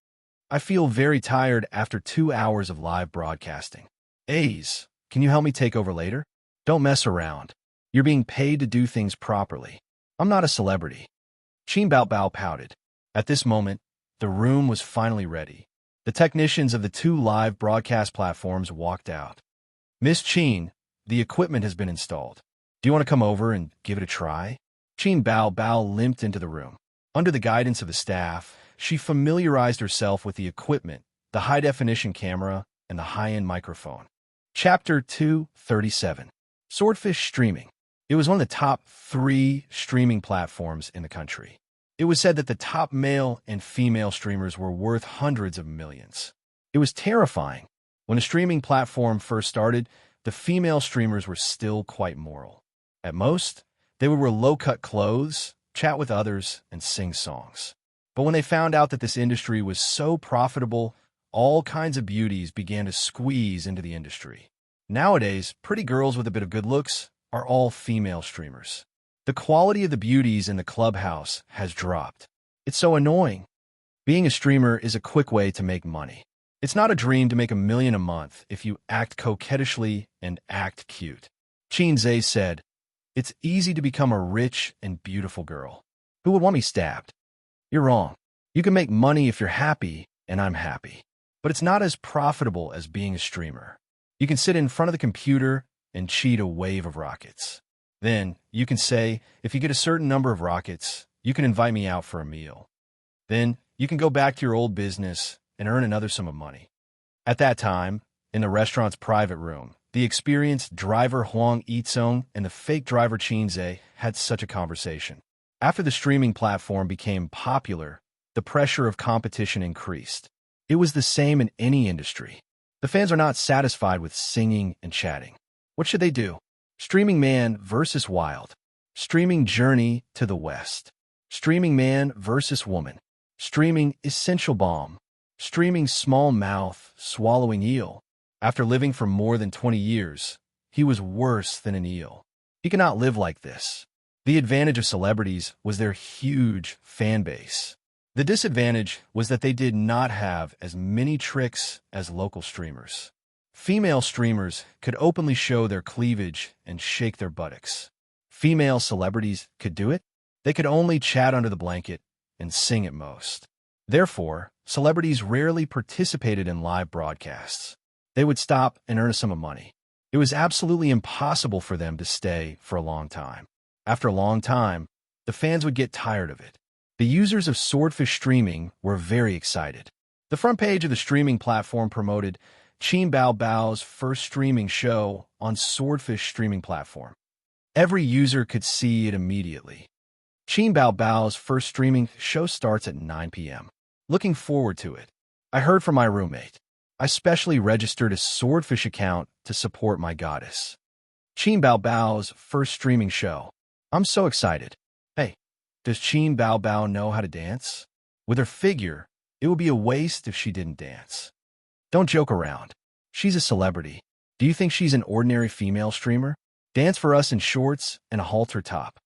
I feel very tired after 2 hours of live broadcasting. A's, can you help me take over later? Don't mess around. You're being paid to do things properly. I'm not a celebrity. Qin Bao Bao pouted. At this moment, the room was finally ready. The technicians of the 2 live broadcast platforms walked out. Miss Qin, the equipment has been installed. Do you want to come over and give it a try? Qin Bao Bao limped into the room. Under the guidance of the staff, she familiarized herself with the equipment, the high-definition camera, and the high-end microphone. Chapter 237. Swordfish Streaming. It was one of the top 3 streaming platforms in the country. It was said that the top male and female streamers were worth hundreds of millions. It was terrifying. When a streaming platform first started, the female streamers were still quite moral. At most, they would wear low-cut clothes, chat with others, and sing songs. But when they found out that this industry was so profitable, all kinds of beauties began to squeeze into the industry. Nowadays, pretty girls with a bit of good looks are all female streamers. The quality of the beauties in the clubhouse has dropped. It's so annoying. Being a streamer is a quick way to make money. It's not a dream to make $1 million a month if you act coquettishly and act cute. Qin Zhe said, It's easy to become a rich and beautiful girl. Who would want me stabbed? You're wrong. You can make money if you're happy, and I'm happy. But it's not as profitable as being a streamer. You can sit in front of the computer and cheat a wave of rockets. Then, you can say, if you get a certain number of rockets, you can invite me out for a meal. Then, you can go back to your old business and earn another sum of money. At that time, in the restaurant's private room, the experienced driver Huang Yizong and the fake driver Qin Zhe had such a conversation. After the streaming platform became popular, the pressure of competition increased. It was the same in any industry. The fans are not satisfied with singing and chatting. What should they do? Streaming man versus wild. Streaming journey to the west. Streaming man versus woman. Streaming essential balm. Streaming small mouth, swallowing eel. After living for more than 20 years, he was worse than an eel. He could not live like this. The advantage of celebrities was their huge fan base. The disadvantage was that they did not have as many tricks as local streamers. Female streamers could openly show their cleavage and shake their buttocks. Female celebrities could do it. They could only chat under the blanket and sing at most. Therefore, celebrities rarely participated in live broadcasts. They would stop and earn a sum of money. It was absolutely impossible for them to stay for a long time. After a long time, the fans would get tired of it. The users of Swordfish Streaming were very excited. The front page of the streaming platform promoted Qin Bao Bao's first streaming show on Swordfish Streaming platform. Every user could see it immediately. Qin Bao Bao's first streaming show starts at 9 p.m. Looking forward to it. I heard from my roommate. I specially registered a Swordfish account to support my goddess. Qin Bao Bao's first streaming show. I'm so excited. Hey, does Qin Bao Bao know how to dance? With her figure, it would be a waste if she didn't dance. Don't joke around. She's a celebrity. Do you think she's an ordinary female streamer? Dance for us in shorts and a halter top.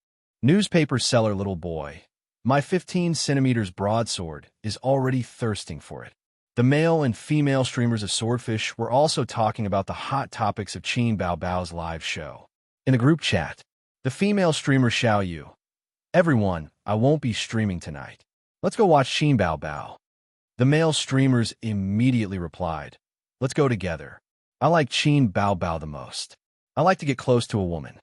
Newspaper seller little boy. My 15 centimeters broadsword is already thirsting for it. The male and female streamers of Swordfish were also talking about the hot topics of Qin Bao Bao's live show. In the group chat, the female streamer Xiaoyu. Everyone, I won't be streaming tonight. Let's go watch Qin Bao Bao. The male streamers immediately replied, let's go together. I like Qin Bao Bao the most. I like to get close to a woman.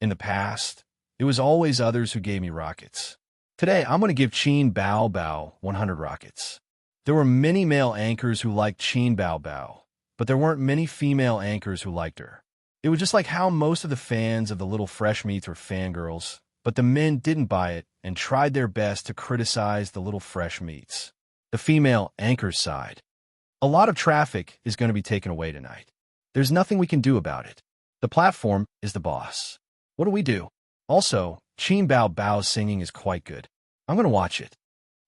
In the past, it was always others who gave me rockets. Today, I'm going to give Qin Bao Bao 100 rockets. There were many male anchors who liked Qin Bao Bao, but there weren't many female anchors who liked her. It was just like how most of the fans of the Little Fresh Meats were fangirls, but the men didn't buy it and tried their best to criticize the Little Fresh Meats. The female anchor's side. A lot of traffic is going to be taken away tonight. There's nothing we can do about it. The platform is the boss. What do we do? Also, Qin Bao Bao's singing is quite good. I'm going to watch it.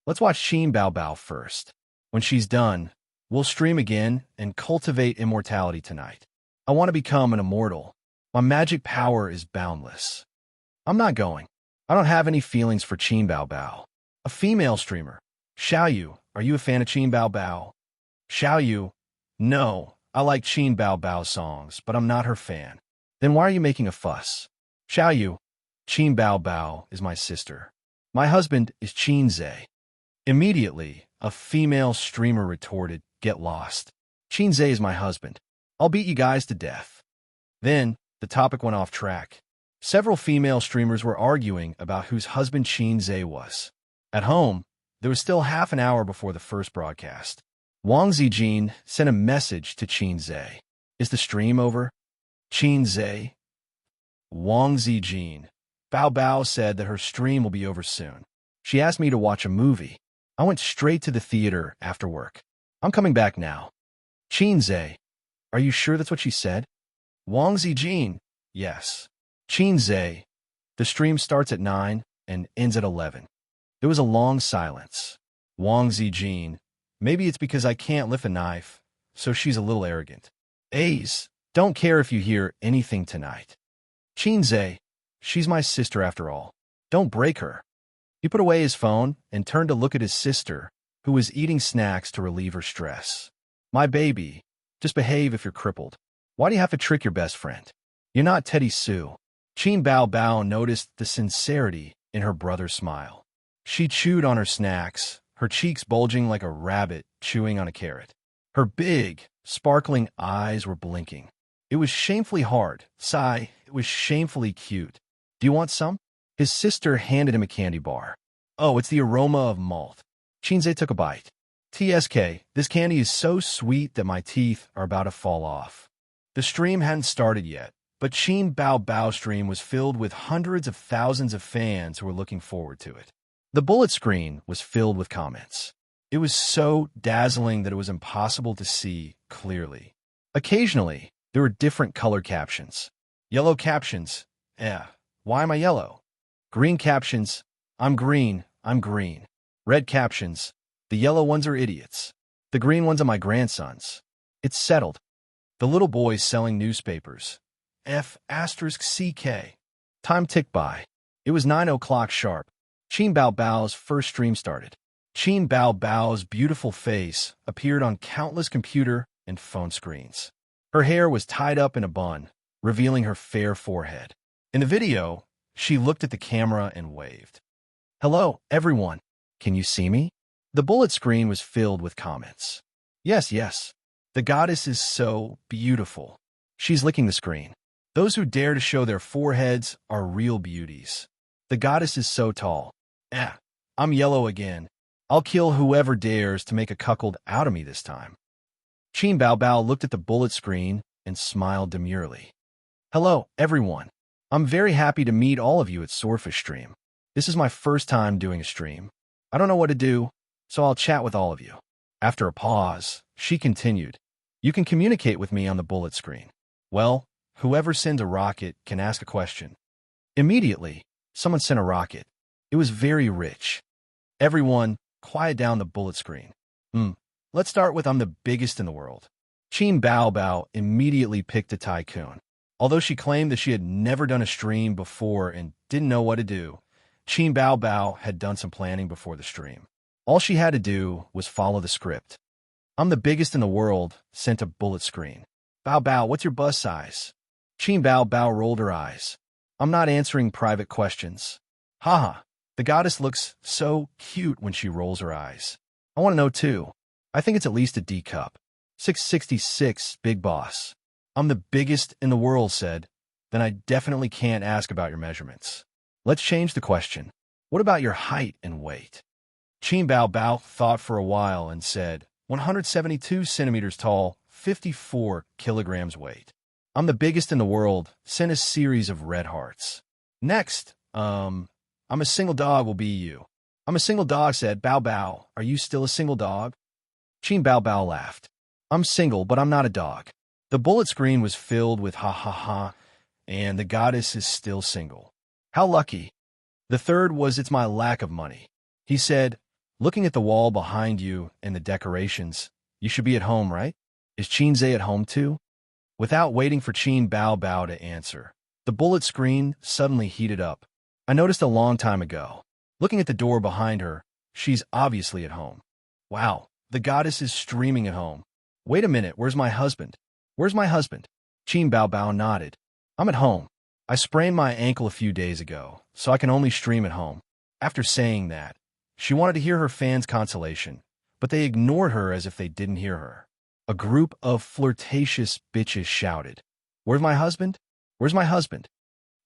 Let's watch Qin Bao Bao first. When she's done, we'll stream again and cultivate immortality tonight. I want to become an immortal. My magic power is boundless. I'm not going. I don't have any feelings for Qin Bao Bao. A female streamer. Xiaoyu, are you a fan of Qin Bao Bao? Xiaoyu, no, I like Qin Bao Bao's songs, but I'm not her fan. Then why are you making a fuss? Xiaoyu, Qin Bao Bao is my sister. My husband is Xianxia. Immediately, a female streamer retorted, get lost. Xianxia is my husband. I'll beat you guys to death. Then, the topic went off track. Several female streamers were arguing about whose husband Xianxia was. At home, there was still half an hour before the first broadcast. Wang Zijin sent a message to Xianxia. Is the stream over? Xianxia? Wang Zijin. Bao Bao said that her stream will be over soon. She asked me to watch a movie. I went straight to the theater after work. I'm coming back now. Xianxia. Are you sure that's what she said? Wang Zijin. Yes. Xianxia. The stream starts at 9 and ends at 11. There was a long silence. Wang Zijin. Maybe it's because I can't lift a knife, so she's a little arrogant. A's. Don't care if you hear anything tonight. Xianxia. She's my sister after all. Don't break her. He put away his phone and turned to look at his sister, who was eating snacks to relieve her stress. My baby, just behave if you're crippled. Why do you have to trick your best friend? You're not Teddy Sue. Qin Bao Bao noticed the sincerity in her brother's smile. She chewed on her snacks, her cheeks bulging like a rabbit chewing on a carrot. Her big, sparkling eyes were blinking. It was shamefully hard. Sigh, it was shamefully cute. Do you want some? His sister handed him a candy bar. Oh, it's the aroma of malt. Xianxia took a bite. TSK, this candy is so sweet that my teeth are about to fall off. The stream hadn't started yet, but Qin Bao Bao's stream was filled with hundreds of thousands of fans who were looking forward to it. The bullet screen was filled with comments. It was so dazzling that it was impossible to see clearly. Occasionally, there were different color captions. Yellow captions, why am I yellow? Green captions, I'm green, I'm green. Red captions, the yellow ones are idiots. The green ones are my grandsons. It's settled. The little boys selling newspapers. F***CK. Time ticked by. It was 9 o'clock sharp. Qin Bao Bao's first stream started. Qin Bao Bao's beautiful face appeared on countless computer and phone screens. Her hair was tied up in a bun, revealing her fair forehead. In the video, she looked at the camera and waved. Hello, everyone. Can you see me? The bullet screen was filled with comments. Yes, yes. The goddess is so beautiful. She's licking the screen. Those who dare to show their foreheads are real beauties. The goddess is so tall. I'm yellow again. I'll kill whoever dares to make a cuckold out of me this time. Qin Bao Bao looked at the bullet screen and smiled demurely. Hello, everyone. I'm very happy to meet all of you at Swordfish Stream. This is my first time doing a stream. I don't know what to do, so I'll chat with all of you. After a pause, she continued, you can communicate with me on the bullet screen. Well, Whoever sends a rocket can ask a question. Immediately, someone sent a rocket. It was very rich. Everyone, quiet down the bullet screen. Let's start with I'm the biggest in the world. Qin Bao Bao immediately picked a tycoon. Although she claimed that she had never done a stream before and didn't know what to do, Qin Bao Bao had done some planning before the stream. All she had to do was follow the script. I'm the biggest in the world sent a bullet screen. Bao Bao, what's your buzz size? Qin Bao Bao rolled her eyes. I'm not answering private questions. Haha, the goddess looks so cute when she rolls her eyes. I want to know too. I think it's at least a D cup. 666, big boss. I'm the biggest in the world, said. Then I definitely can't ask about your measurements. Let's change the question. What about your height and weight? Qin Bao Bao thought for a while and said, 172 centimeters tall, 54 kilograms weight. I'm the biggest in the world, send a series of red hearts. Next, I'm a single dog will be you. I'm a single dog, said Bao Bao. Are you still a single dog? Qin Bao Bao laughed. I'm single, but I'm not a dog. The bullet screen was filled with ha ha ha, and the goddess is still single. How lucky. The third was it's my lack of money. He said, looking at the wall behind you and the decorations, you should be at home, right? Is Xianxia at home too? Without waiting for Qin Bao Bao to answer, the bullet screen suddenly heated up. I noticed a long time ago. Looking at the door behind her, she's obviously at home. Wow, the goddess is streaming at home. Wait a minute, where's my husband? Where's my husband? Qin Bao Bao nodded. I'm at home. I sprained my ankle a few days ago, so I can only stream at home. After saying that, she wanted to hear her fans' consolation, but they ignored her as if they didn't hear her. A group of flirtatious bitches shouted, Where's my husband? Where's my husband?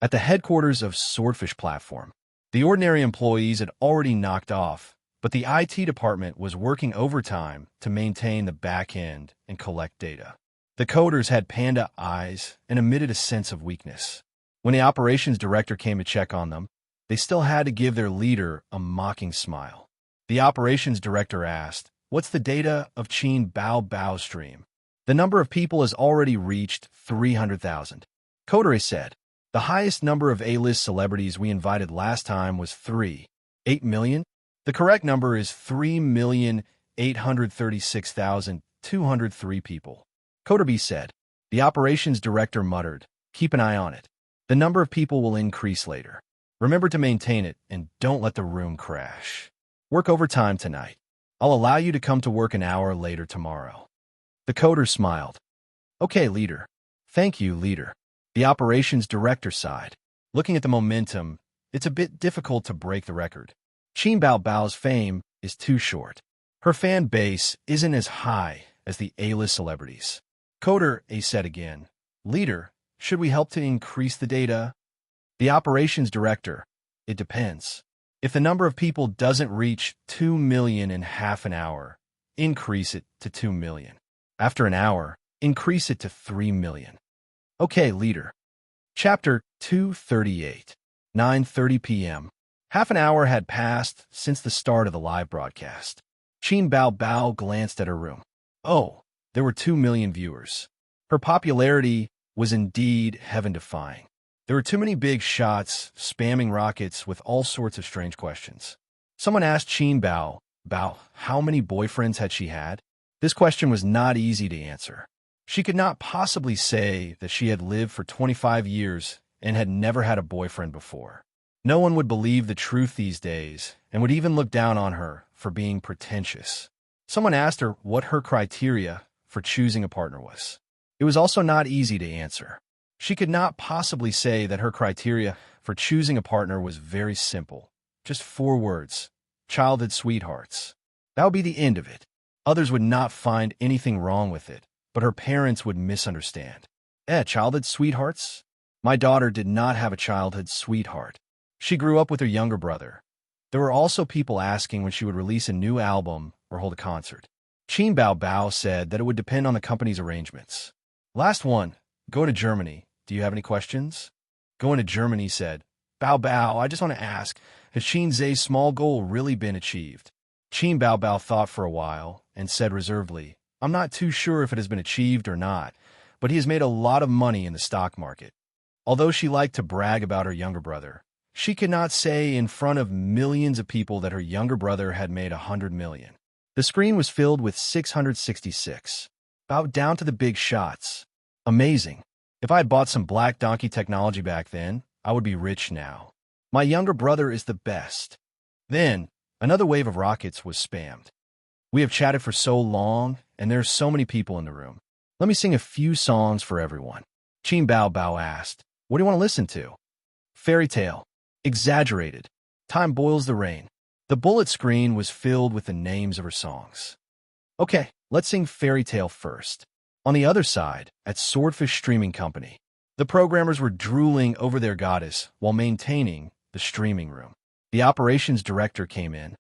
At the headquarters of Swordfish Platform, the ordinary employees had already knocked off, but the IT department was working overtime to maintain the back end and collect data. The coders had panda eyes and emitted a sense of weakness. When the operations director came to check on them, they still had to give their leader a mocking smile. The operations director asked, What's the data of Qin Bao Bao stream? The number of people has already reached 300,000. Coder said, the highest number of A-list celebrities we invited last time was 8 million? The correct number is 3,836,203 people. Coder said. The operations director muttered, Keep an eye on it. The number of people will increase later. Remember to maintain it and don't let the room crash. Work overtime tonight. I'll allow you to come to work an hour later tomorrow. The coder smiled. Okay, leader. Thank you, leader. The operations director sighed. Looking at the momentum, it's a bit difficult to break the record. Qin Bao Bao's fame is too short. Her fan base isn't as high as the A-list celebrities. Coder said again, Leader, should we help to increase the data? The operations director, it depends. If the number of people doesn't reach 2 million in half an hour, increase it to 2 million. After an hour, increase it to 3 million. Okay, leader. Chapter 238, 9:30 p.m. Half an hour had passed since the start of the live broadcast. Qin Bao Bao glanced at her room. Oh, there were 2 million viewers. Her popularity was indeed heaven-defying. There were too many big shots, spamming rockets with all sorts of strange questions. Someone asked Qin Bao Bao how many boyfriends had she had. This question was not easy to answer. She could not possibly say that she had lived for 25 years and had never had a boyfriend before. No one would believe the truth these days and would even look down on her for being pretentious. Someone asked her what her criteria for choosing a partner was. It was also not easy to answer. She could not possibly say that her criteria for choosing a partner was very simple. Just 4 words. Childhood sweethearts. That would be the end of it. Others would not find anything wrong with it, but her parents would misunderstand. Childhood sweethearts? My daughter did not have a childhood sweetheart. She grew up with her younger brother. There were also people asking when she would release a new album or hold a concert. Qin Bao Bao said that it would depend on the company's arrangements. Last one. Go to Germany. Do you have any questions? Going to Germany said, Bao Bao, I just want to ask, has Xianxia's small goal really been achieved? Qin Bao Bao thought for a while and said reservedly, I'm not too sure if it has been achieved or not, but he has made a lot of money in the stock market. Although she liked to brag about her younger brother, she could not say in front of millions of people that her younger brother had made 100 million. The screen was filled with 666. About down to the big shots. Amazing. If I had bought some Black Donkey technology back then, I would be rich now. My younger brother is the best. Then, another wave of rockets was spammed. We have chatted for so long, and there's so many people in the room. Let me sing a few songs for everyone. Qin Bao Bao asked, "What do you want to listen to?" Fairy tale. Exaggerated. Time boils the rain. The bullet screen was filled with the names of her songs. Okay, let's sing Fairy Tale first. On the other side, at Swordfish Streaming Company, the programmers were drooling over their goddess while maintaining the streaming room. The operations director came in.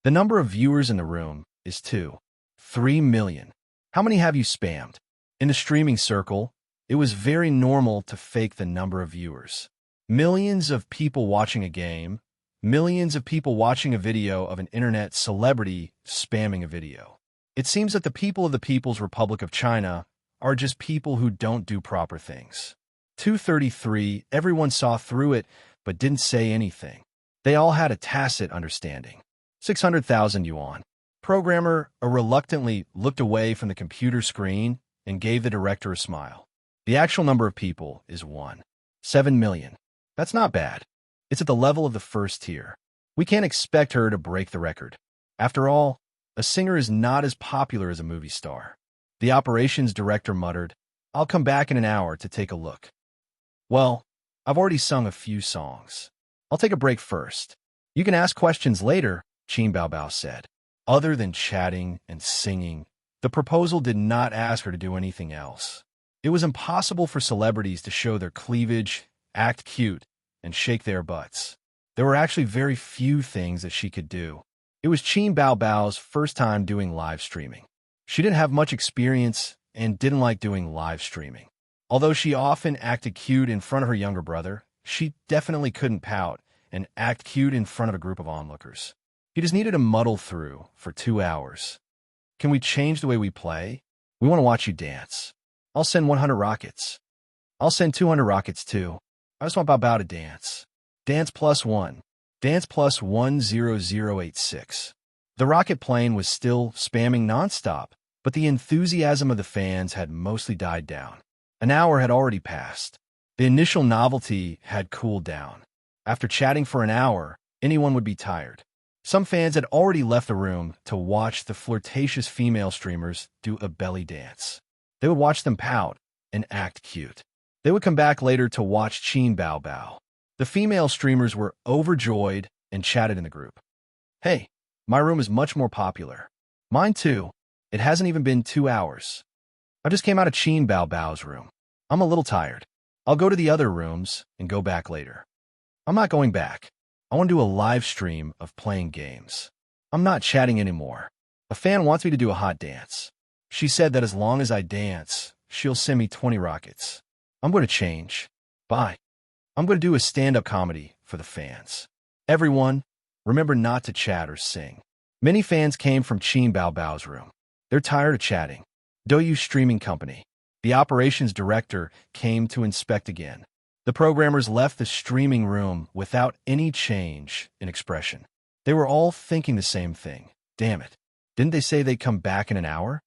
The number of viewers in the room is 3 million. How many have you spammed? In the streaming circle, it was very normal to fake the number of viewers. Millions of people watching a game, millions of people watching a video of an internet celebrity spamming a video. It seems that the people of the People's Republic of China are just people who don't do proper things. 233, everyone saw through it, but didn't say anything. They all had a tacit understanding. 600,000 yuan. Programmer reluctantly looked away from the computer screen and gave the director a smile. The actual number of people is 7 million. That's not bad. It's at the level of the first tier. We can't expect her to break the record. After all, a singer is not as popular as a movie star. The operations director muttered, "I'll come back in an hour to take a look." Well, I've already sung a few songs. I'll take a break first. You can ask questions later, Qin Bao Bao said. Other than chatting and singing, the proposal did not ask her to do anything else. It was impossible for celebrities to show their cleavage, act cute, and shake their butts. There were actually very few things that she could do. It was Qin Bao Bao's first time doing live streaming. She didn't have much experience and didn't like doing live streaming. Although she often acted cute in front of her younger brother, she definitely couldn't pout and act cute in front of a group of onlookers. He just needed to muddle through for 2 hours. Can we change the way we play? We want to watch you dance. I'll send 100 rockets. I'll send 200 rockets too. I just want Bao Bao to dance. Dance +1. Dance +10086. The rocket plane was still spamming nonstop, but the enthusiasm of the fans had mostly died down. An hour had already passed. The initial novelty had cooled down. After chatting for an hour, anyone would be tired. Some fans had already left the room to watch the flirtatious female streamers do a belly dance. They would watch them pout and act cute. They would come back later to watch Qin Bao Bao. The female streamers were overjoyed and chatted in the group. "Hey, my room is much more popular." "Mine too. It hasn't even been 2 hours. I just came out of Qin Bao Bao's room. I'm a little tired. I'll go to the other rooms and go back later." "I'm not going back. I want to do a live stream of playing games. I'm not chatting anymore. A fan wants me to do a hot dance. She said that as long as I dance, she'll send me 20 rockets. I'm going to change. Bye. I'm going to do a stand-up comedy for the fans. Everyone, remember not to chat or sing." Many fans came from Qin Bao Bao's room. They're tired of chatting. Douyu Streaming Company. The operations director came to inspect again. The programmers left the streaming room without any change in expression. They were all thinking the same thing. Damn it. Didn't they say they'd come back in an hour?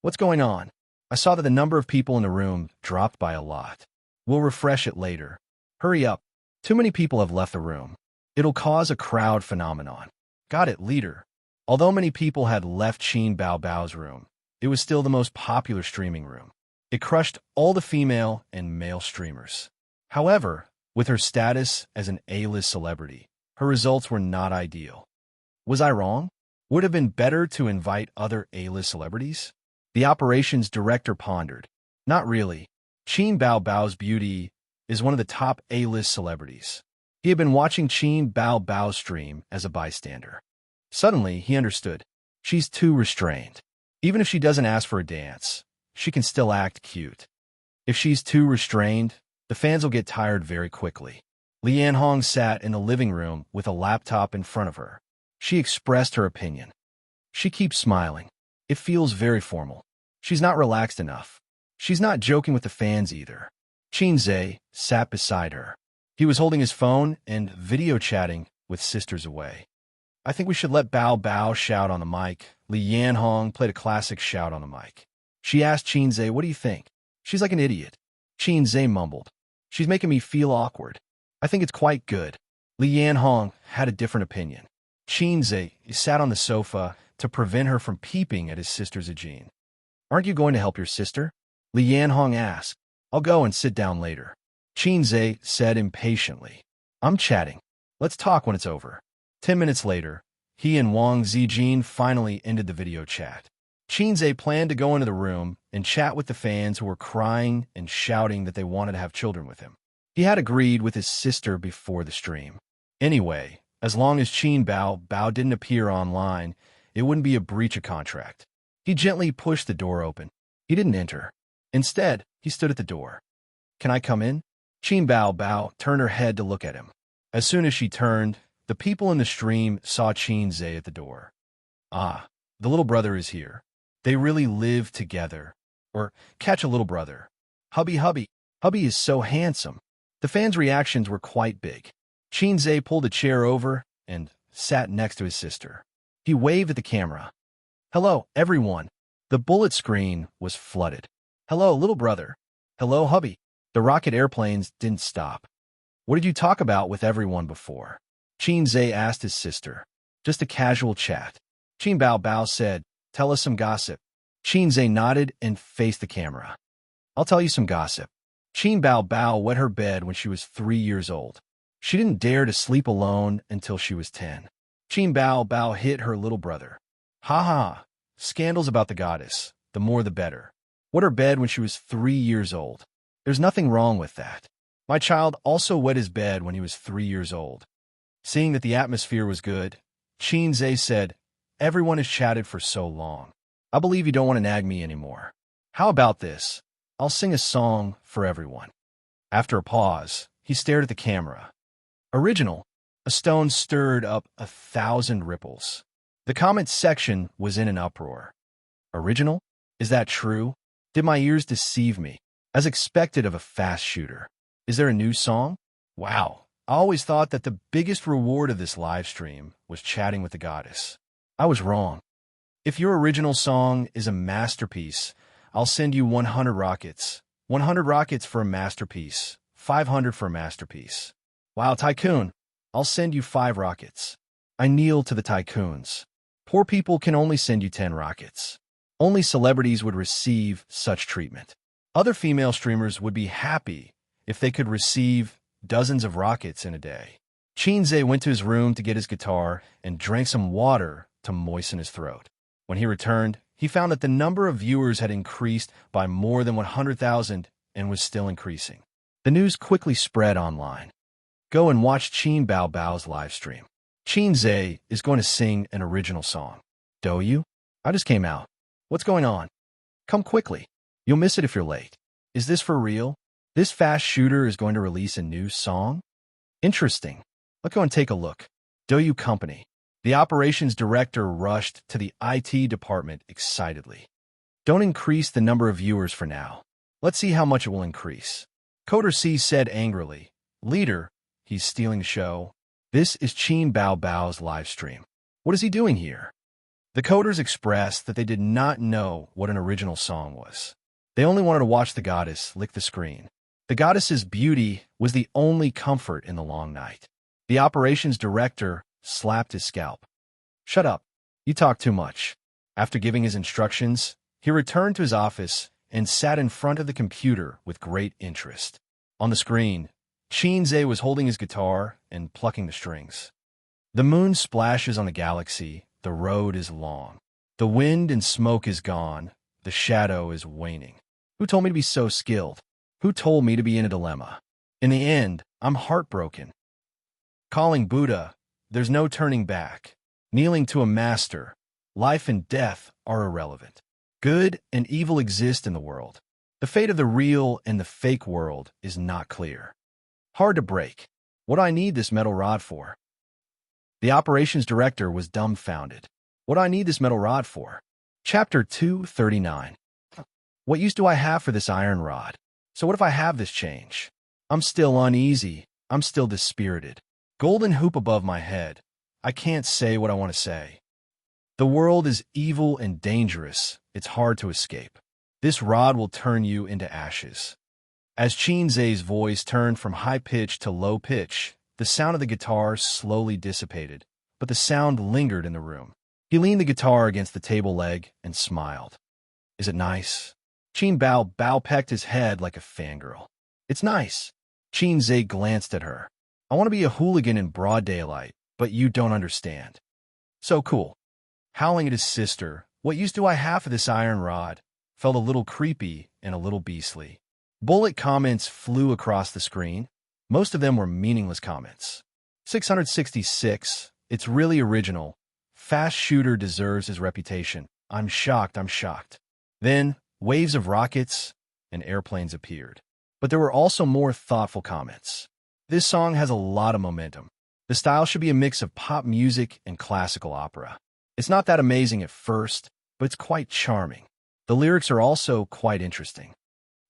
What's going on? I saw that the number of people in the room dropped by a lot. We'll refresh it later. Hurry up. Too many people have left the room. It'll cause a crowd phenomenon. Got it, leader. Although many people had left Qin Bao Bao's room, it was still the most popular streaming room. It crushed all the female and male streamers. However, with her status as an A-list celebrity, her results were not ideal. Was I wrong? Would it have been better to invite other A-list celebrities? The operations director pondered. Not really. Qin Bao Bao's beauty is one of the top A-list celebrities. He had been watching Qin Bao Bao's stream as a bystander. Suddenly, he understood. She's too restrained. Even if she doesn't ask for a dance, she can still act cute. If she's too restrained, the fans will get tired very quickly. Li Yanhong sat in the living room with a laptop in front of her. She expressed her opinion. She keeps smiling. It feels very formal. She's not relaxed enough. She's not joking with the fans either. Xianxia sat beside her. He was holding his phone and video chatting with sisters away. I think we should let Bao Bao shout on the mic. Li Yanhong played a classic shout on the mic. She asked Xianxia, what do you think? She's like an idiot. Xianxia mumbled. She's making me feel awkward. I think it's quite good. Li Yanhong had a different opinion. Xianxia sat on the sofa to prevent her from peeping at his sister Zijin. Aren't you going to help your sister? Li Yanhong asked. I'll go and sit down later. Xianxia said impatiently. I'm chatting. Let's talk when it's over. 10 minutes later, he and Wang Zijin finally ended the video chat. Xianxia planned to go into the room and chat with the fans who were crying and shouting that they wanted to have children with him. He had agreed with his sister before the stream. Anyway, as long as Qin Bao didn't appear online, it wouldn't be a breach of contract. He gently pushed the door open. He didn't enter. Instead, he stood at the door. Can I come in? Qin Bao turned her head to look at him. As soon as she turned, the people in the stream saw Xianxia at the door. Ah, the little brother is here. They really live together. Or catch a little brother. Hubby. Hubby is so handsome. The fans' reactions were quite big. Xianxia pulled a chair over and sat next to his sister. He waved at the camera. Hello, everyone. The bullet screen was flooded. Hello, little brother. Hello, hubby. The rocket airplanes didn't stop. What did you talk about with everyone before? Xianxia asked his sister. Just a casual chat. Qin Bao said, tell us some gossip. Xianxia nodded and faced the camera. I'll tell you some gossip. Qin Bao wet her bed when she was 3 years old. She didn't dare to sleep alone until she was 10. Qin Bao hit her little brother. Ha ha, scandals about the goddess, the more the better. Wet her bed when she was 3 years old. There's nothing wrong with that. My child also wet his bed when he was 3 years old. Seeing that the atmosphere was good, Xianxia said, everyone has chatted for so long. I believe you don't want to nag me anymore. How about this? I'll sing a song for everyone. After a pause, he stared at the camera. Original. A stone stirred up 1,000 ripples. The comments section was in an uproar. Original? Is that true? Did my ears deceive me? As expected of a fast shooter. Is there a new song? Wow. I always thought that the biggest reward of this live stream was chatting with the goddess. I was wrong. If your original song is a masterpiece, I'll send you 100 rockets. 100 rockets for a masterpiece. 500 for a masterpiece. Wow, Tycoon, I'll send you 5 rockets. I kneel to the tycoons. Poor people can only send you 10 rockets. Only celebrities would receive such treatment. Other female streamers would be happy if they could receive dozens of rockets in a day. Xianxia went to his room to get his guitar and drank some water to moisten his throat. When he returned, he found that the number of viewers had increased by more than 100,000 and was still increasing. The news quickly spread online. Go and watch Qin Bao's live stream. Xianxia is going to sing an original song. Do you? I just came out. What's going on? Come quickly. You'll miss it if you're late. Is this for real? This fast shooter is going to release a new song? Interesting. Let's go and take a look. Do you company? The operations director rushed to the IT department excitedly. Don't increase the number of viewers for now. Let's see how much it will increase. Coder C said angrily, Leader, he's stealing the show. This is Qin Bao's live stream. What is he doing here? The coders expressed that they did not know what an original song was. They only wanted to watch the goddess lick the screen. The goddess's beauty was the only comfort in the long night. The operations director slapped his scalp. Shut up. You talk too much. After giving his instructions, he returned to his office and sat in front of the computer with great interest. On the screen, Xianxia was holding his guitar and plucking the strings. The moon splashes on the galaxy. The road is long. The wind and smoke is gone. The shadow is waning. Who told me to be so skilled? Who told me to be in a dilemma? In the end, I'm heartbroken. Calling Buddha, there's no turning back. Kneeling to a master, life and death are irrelevant. Good and evil exist in the world. The fate of the real and the fake world is not clear. Hard to break. What do I need this metal rod for? The operations director was dumbfounded. What do I need this metal rod for? Chapter 239. What use do I have for this iron rod? So what if I have this change? I'm still uneasy. I'm still dispirited. Golden hoop above my head. I can't say what I want to say. The world is evil and dangerous. It's hard to escape. This rod will turn you into ashes. As Xianxia's voice turned from high pitch to low pitch, the sound of the guitar slowly dissipated, but the sound lingered in the room. He leaned the guitar against the table leg and smiled. Is it nice? Bao pecked his head like a fangirl. It's nice. Xianxia glanced at her. I want to be a hooligan in broad daylight, but you don't understand. So cool. Howling at his sister, what use do I have for this iron rod? Felt a little creepy and a little beastly. Bullet comments flew across the screen. Most of them were meaningless comments. 666. It's really original. Fast shooter deserves his reputation. I'm shocked. Then, waves of rockets and airplanes appeared. But there were also more thoughtful comments. This song has a lot of momentum. The style should be a mix of pop music and classical opera. It's not that amazing at first, but it's quite charming. The lyrics are also quite interesting.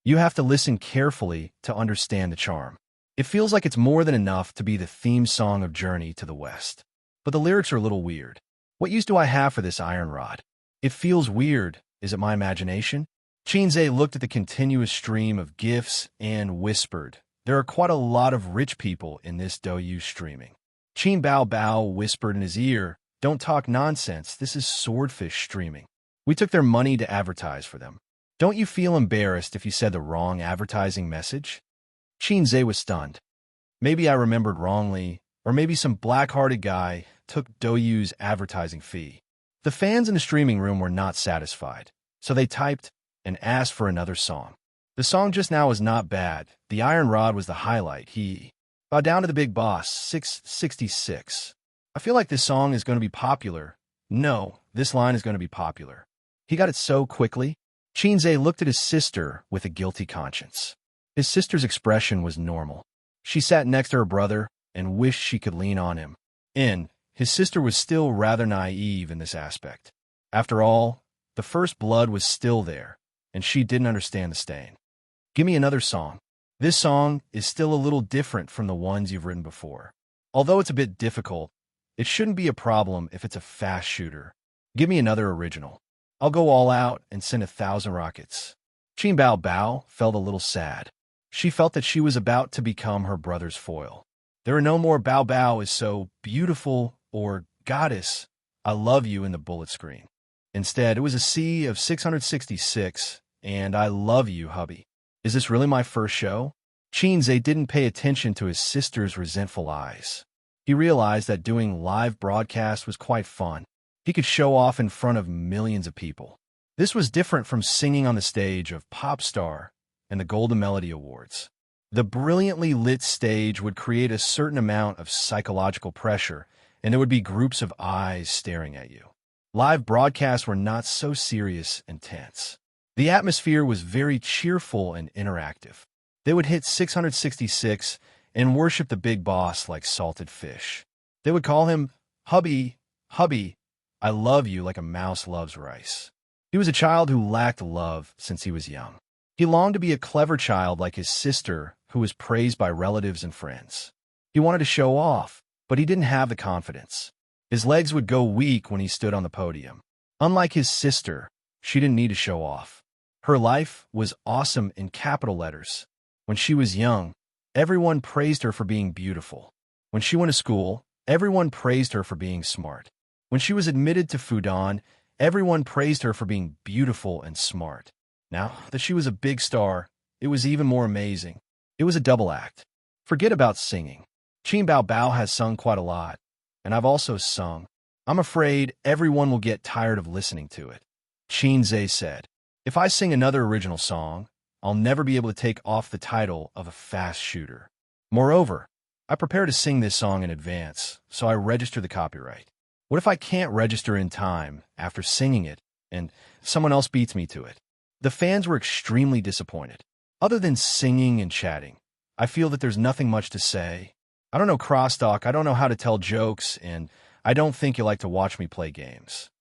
You have to listen carefully to understand the charm. It feels like it's more than enough to be the theme song of Journey to the West. But the lyrics are a little weird. What use do I have for this iron rod? It feels weird. Is it my imagination? Xianxia looked at the continuous stream of GIFs and whispered, there are quite a lot of rich people in this Douyu streaming. Bao whispered in his ear, don't talk nonsense, this is swordfish streaming. We took their money to advertise for them. Don't you feel embarrassed if you said the wrong advertising message? Xianxia was stunned. Maybe I remembered wrongly, or maybe some black-hearted guy took Douyu's advertising fee. The fans in the streaming room were not satisfied, so they typed and asked for another song. The song just now was not bad. The iron rod was the highlight. He bowed down to the big boss, 666. I feel like this song is going to be popular. No, this line is going to be popular. He got it so quickly. Xianxia looked at his sister with a guilty conscience. His sister's expression was normal. She sat next to her brother and wished she could lean on him. His sister was still rather naive in this aspect. After all, the first blood was still there, and she didn't understand the stain. Give me another song. This song is still a little different from the ones you've written before. Although it's a bit difficult, it shouldn't be a problem if it's a fast shooter. Give me another original. I'll go all out and send 1,000 rockets. Bao felt a little sad. She felt that she was about to become her brother's foil. There are no more Bao is so beautiful or goddess, I love you in the bullet screen. Instead, it was a sea of 666 and I love you, hubby. Is this really my first show? Xianxia didn't pay attention to his sister's resentful eyes. He realized that doing live broadcast was quite fun. He could show off in front of millions of people. This was different from singing on the stage of Pop Star and the Golden Melody Awards. The brilliantly lit stage would create a certain amount of psychological pressure, and there would be groups of eyes staring at you. Live broadcasts were not so serious and tense. The atmosphere was very cheerful and interactive. They would hit 666 and worship the big boss like salted fish. They would call him, hubby, hubby, I love you like a mouse loves rice. He was a child who lacked love since he was young. He longed to be a clever child like his sister, who was praised by relatives and friends. He wanted to show off, but he didn't have the confidence. His legs would go weak when he stood on the podium. Unlike his sister, she didn't need to show off. Her life was awesome in capital letters. When she was young, everyone praised her for being beautiful. When she went to school, everyone praised her for being smart. When she was admitted to Fudan, everyone praised her for being beautiful and smart. Now that she was a big star, it was even more amazing. It was a double act. Forget about singing. Bao has sung quite a lot, and I've also sung. I'm afraid everyone will get tired of listening to it. Xianxia said, if I sing another original song, I'll never be able to take off the title of a fast shooter. Moreover, I prepare to sing this song in advance, so I register the copyright. What if I can't register in time after singing it, and someone else beats me to it? The fans were extremely disappointed. Other than singing and chatting, I feel that there's nothing much to say. I don't know crosstalk, I don't know how to tell jokes, and I don't think you like to watch me play games.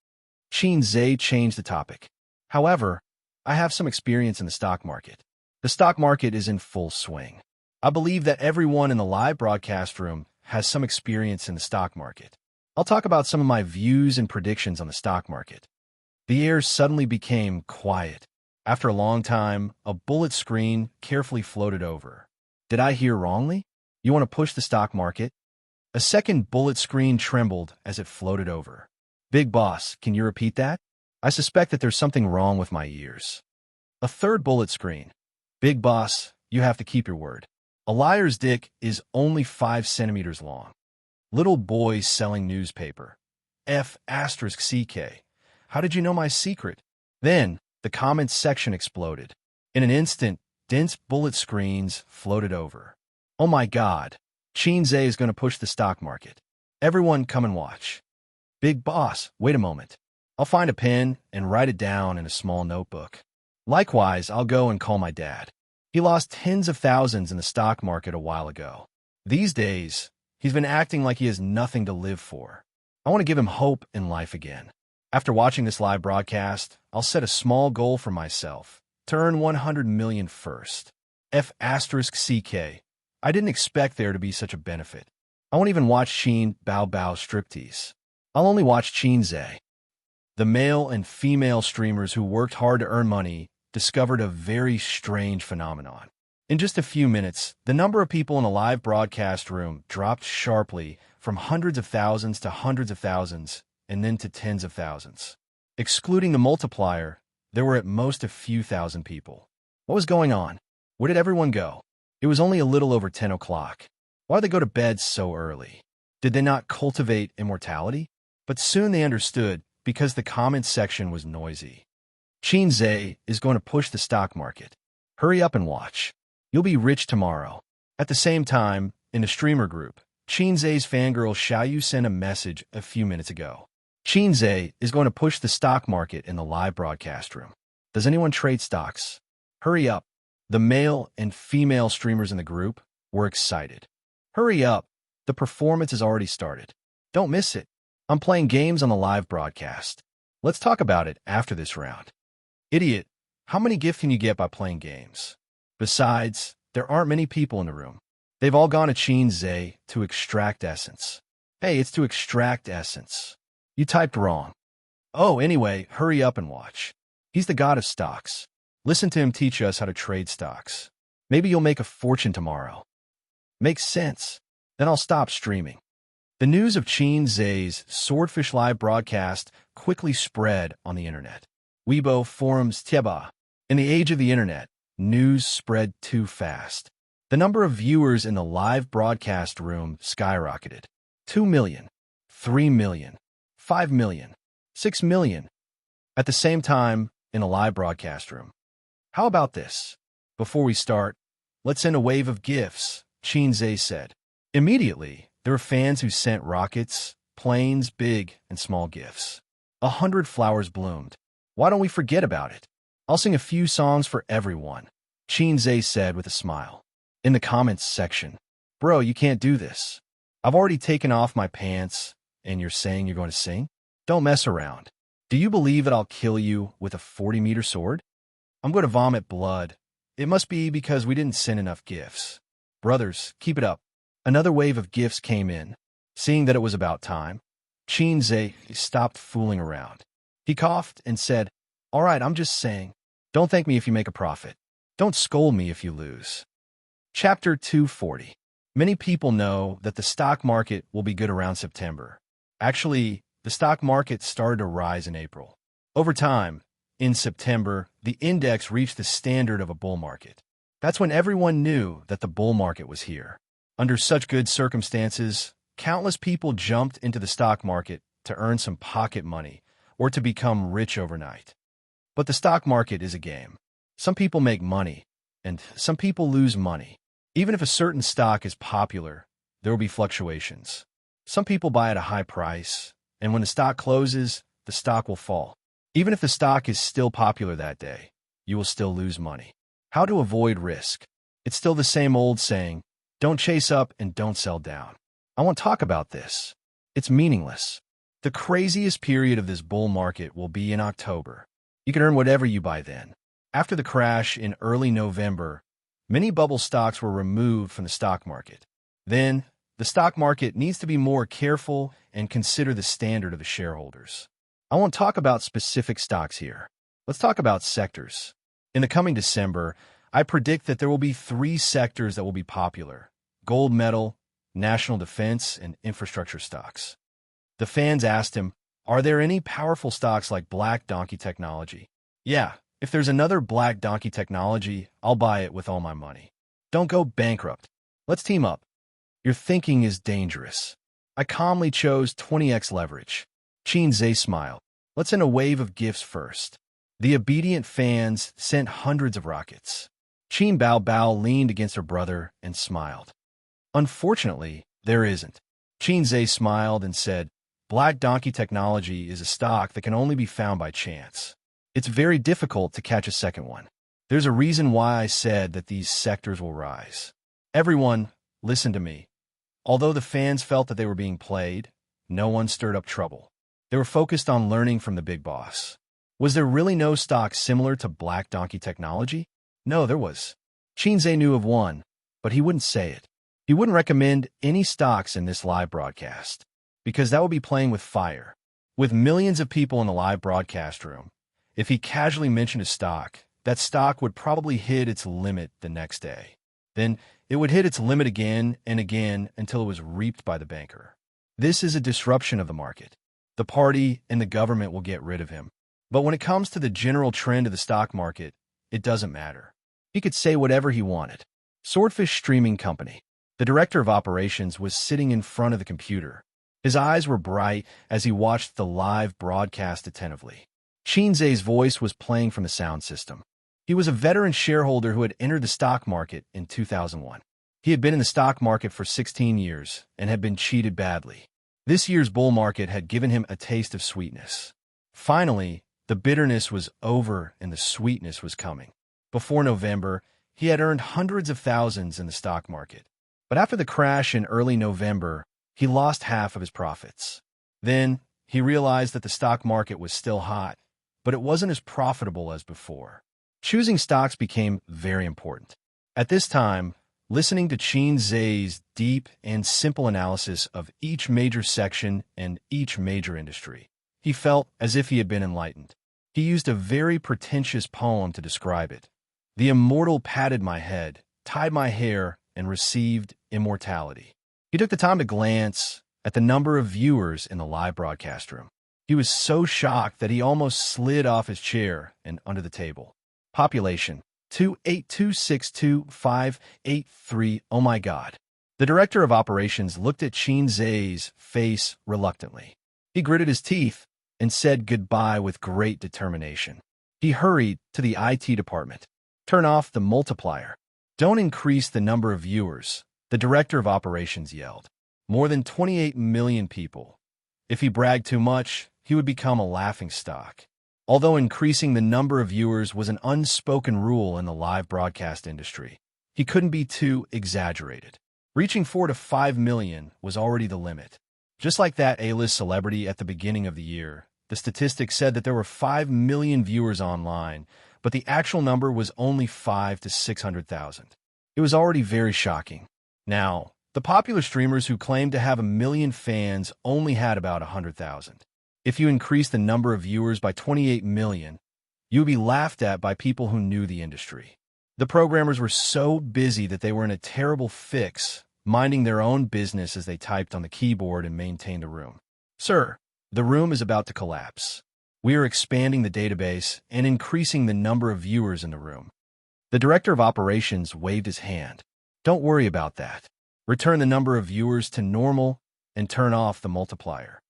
Xianxia changed the topic. However, I have some experience in the stock market. The stock market is in full swing. I believe that everyone in the live broadcast room has some experience in the stock market. I'll talk about some of my views and predictions on the stock market. The air suddenly became quiet. After a long time, a bullet screen carefully floated over. Did I hear wrongly? You want to push the stock market? A second bullet screen trembled as it floated over. Big boss, can you repeat that? I suspect that there's something wrong with my ears. A third bullet screen. Big boss, you have to keep your word. A liar's dick is only 5 centimeters long. Little boy selling newspaper. F***CK. How did you know my secret? Then, the comments section exploded. In an instant, dense bullet screens floated over. Oh my god. Xianxia is going to push the stock market. Everyone come and watch. Big boss, wait a moment. I'll find a pen and write it down in a small notebook. Likewise, I'll go and call my dad. He lost tens of thousands in the stock market a while ago. These days, he's been acting like he has nothing to live for. I want to give him hope in life again. After watching this live broadcast, I'll set a small goal for myself, to earn 100 million first. F***CK. I didn't expect there to be such a benefit. I won't even watch Sheen Bao Bao striptease. I'll only watch Xianxia. The male and female streamers who worked hard to earn money discovered a very strange phenomenon. In just a few minutes, the number of people in a live broadcast room dropped sharply from hundreds of thousands to hundreds of thousands, and then to tens of thousands. Excluding the multiplier, there were at most a few thousand people. What was going on? Where did everyone go? It was only a little over 10 o'clock. Why did they go to bed so early? Did they not cultivate immortality? But soon they understood, because the comments section was noisy. Xianxia is going to push the stock market. Hurry up and watch. You'll be rich tomorrow. At the same time, in the streamer group, Xianxia's fangirl Xiaoyu sent a message a few minutes ago. Xianxia is going to push the stock market in the live broadcast room. Does anyone trade stocks? Hurry up. The male and female streamers in the group were excited. Hurry up. The performance has already started. Don't miss it. I'm playing games on the live broadcast. Let's talk about it after this round. Idiot, how many gifts can you get by playing games? Besides, there aren't many people in the room. They've all gone to Xianxia to extract essence. Hey, it's to extract essence. You typed wrong. Oh, anyway, hurry up and watch. He's the god of stocks. Listen to him teach us how to trade stocks. Maybe you'll make a fortune tomorrow. Makes sense. Then I'll stop streaming. The news of Xianxia's Swordfish Live broadcast quickly spread on the internet. Weibo, forums, Tieba. In the age of the internet, news spread too fast. The number of viewers in the live broadcast room skyrocketed. 2 million, 3 million, 5 million, 6 million. At the same time, in a live broadcast room. How about this? Before we start, let's send a wave of gifts, Xianxia said. Immediately, there were fans who sent rockets, planes, big and small gifts. 100 flowers bloomed. Why don't we forget about it? I'll sing a few songs for everyone, Xianxia said with a smile. In the comments section, bro, you can't do this. I've already taken off my pants, and you're saying you're going to sing? Don't mess around. Do you believe that I'll kill you with a 40-meter sword? I'm going to vomit blood. It must be because we didn't send enough gifts. Brothers, keep it up. Another wave of gifts came in. Seeing that it was about time, Xianxia stopped fooling around. He coughed and said, all right, I'm just saying. Don't thank me if you make a profit. Don't scold me if you lose. Chapter 240. Many people know that the stock market will be good around September. Actually, the stock market started to rise in April. Over time, in September, the index reached the standard of a bull market. That's when everyone knew that the bull market was here. Under such good circumstances, countless people jumped into the stock market to earn some pocket money or to become rich overnight. But the stock market is a game. Some people make money, and some people lose money. Even if a certain stock is popular, there will be fluctuations. Some people buy at a high price, and when the stock closes, the stock will fall. Even if the stock is still popular that day, you will still lose money. How to avoid risk? It's still the same old saying, don't chase up and don't sell down. I won't talk about this. It's meaningless. The craziest period of this bull market will be in October. You can earn whatever you buy then. After the crash in early November, many bubble stocks were removed from the stock market. Then, the stock market needs to be more careful and consider the standard of the shareholders. I won't talk about specific stocks here. Let's talk about sectors. In the coming December, I predict that there will be 3 sectors that will be popular: gold metal, national defense, and infrastructure stocks. The fans asked him, "Are there any powerful stocks like Black Donkey Technology?" "Yeah, if there's another Black Donkey Technology, I'll buy it with all my money. Don't go bankrupt. Let's team up." Your thinking is dangerous. I calmly chose 20x leverage. Xianxia smiled. Let's send a wave of gifts first. The obedient fans sent hundreds of rockets. Qin Bao Bao leaned against her brother and smiled. Unfortunately, there isn't. Xianxia smiled and said, "Black Donkey Technology is a stock that can only be found by chance. It's very difficult to catch a second one. There's a reason why I said that these sectors will rise." Everyone, listen to me. Although the fans felt that they were being played, no one stirred up trouble. They were focused on learning from the big boss. Was there really no stock similar to Black Donkey Technology? No, there was. Xianxia knew of one, but he wouldn't say it. He wouldn't recommend any stocks in this live broadcast, because that would be playing with fire. With millions of people in the live broadcast room, if he casually mentioned a stock, that stock would probably hit its limit the next day. Then it would hit its limit again and again until it was reaped by the banker. This is a disruption of the market. The party and the government will get rid of him. But when it comes to the general trend of the stock market, it doesn't matter. He could say whatever he wanted. Swordfish Streaming Company. The director of operations was sitting in front of the computer. His eyes were bright as he watched the live broadcast attentively. Xianxia's voice was playing from the sound system. He was a veteran shareholder who had entered the stock market in 2001. He had been in the stock market for 16 years and had been cheated badly. This year's bull market had given him a taste of sweetness. Finally, the bitterness was over and the sweetness was coming. Before November, he had earned hundreds of thousands in the stock market. But after the crash in early November, he lost half of his profits. Then, he realized that the stock market was still hot, but it wasn't as profitable as before. Choosing stocks became very important. At this time, listening to Xianxia's deep and simple analysis of each major section and each major industry, he felt as if he had been enlightened. He used a very pretentious poem to describe it. The immortal patted my head, tied my hair, and received immortality. He took the time to glance at the number of viewers in the live broadcast room. He was so shocked that he almost slid off his chair and under the table. Population 28262,583. Oh my God. The director of operations looked at Xianxia's face reluctantly. He gritted his teeth and said goodbye with great determination. He hurried to the IT department. "Turn off the multiplier. Don't increase the number of viewers," the director of operations yelled. More than 28 million people. If he bragged too much, he would become a laughingstock. Although increasing the number of viewers was an unspoken rule in the live broadcast industry, he couldn't be too exaggerated. Reaching 4 to 5 million was already the limit. Just like that A-list celebrity at the beginning of the year, the statistics said that there were 5 million viewers online, but the actual number was only 5 to 600,000. It was already very shocking. Now, the popular streamers who claimed to have 1 million fans only had about 100,000. If you increase the number of viewers by 28 million, you would be laughed at by people who knew the industry. The programmers were so busy that they were in a terrible fix, minding their own business as they typed on the keyboard and maintained the room. "Sir, the room is about to collapse. We are expanding the database and increasing the number of viewers in the room." The director of operations waved his hand. "Don't worry about that. Return the number of viewers to normal and turn off the multiplier."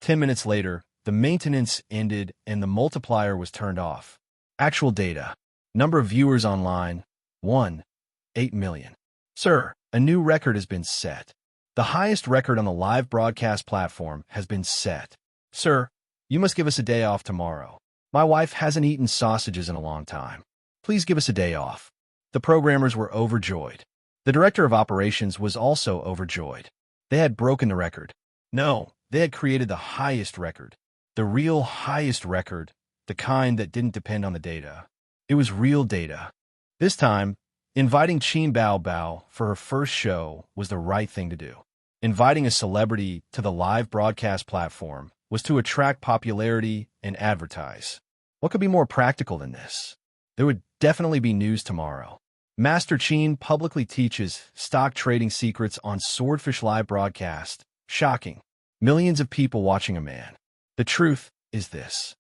10 minutes later, the maintenance ended and the multiplier was turned off. Actual data. Number of viewers online, 1.8 million. "Sir, a new record has been set. The highest record on the live broadcast platform has been set. Sir, you must give us a day off tomorrow. My wife hasn't eaten sausages in a long time. Please give us a day off." The programmers were overjoyed. The director of operations was also overjoyed. They had broken the record. No, they had created the highest record. The real highest record, the kind that didn't depend on the data. It was real data. This time, inviting Qin Bao Bao for her first show was the right thing to do. Inviting a celebrity to the live broadcast platform was to attract popularity and advertise. What could be more practical than this? There would definitely be news tomorrow. Master Qin publicly teaches stock trading secrets on Swordfish Live broadcast. Shocking. Millions of people watching a man. The truth is this.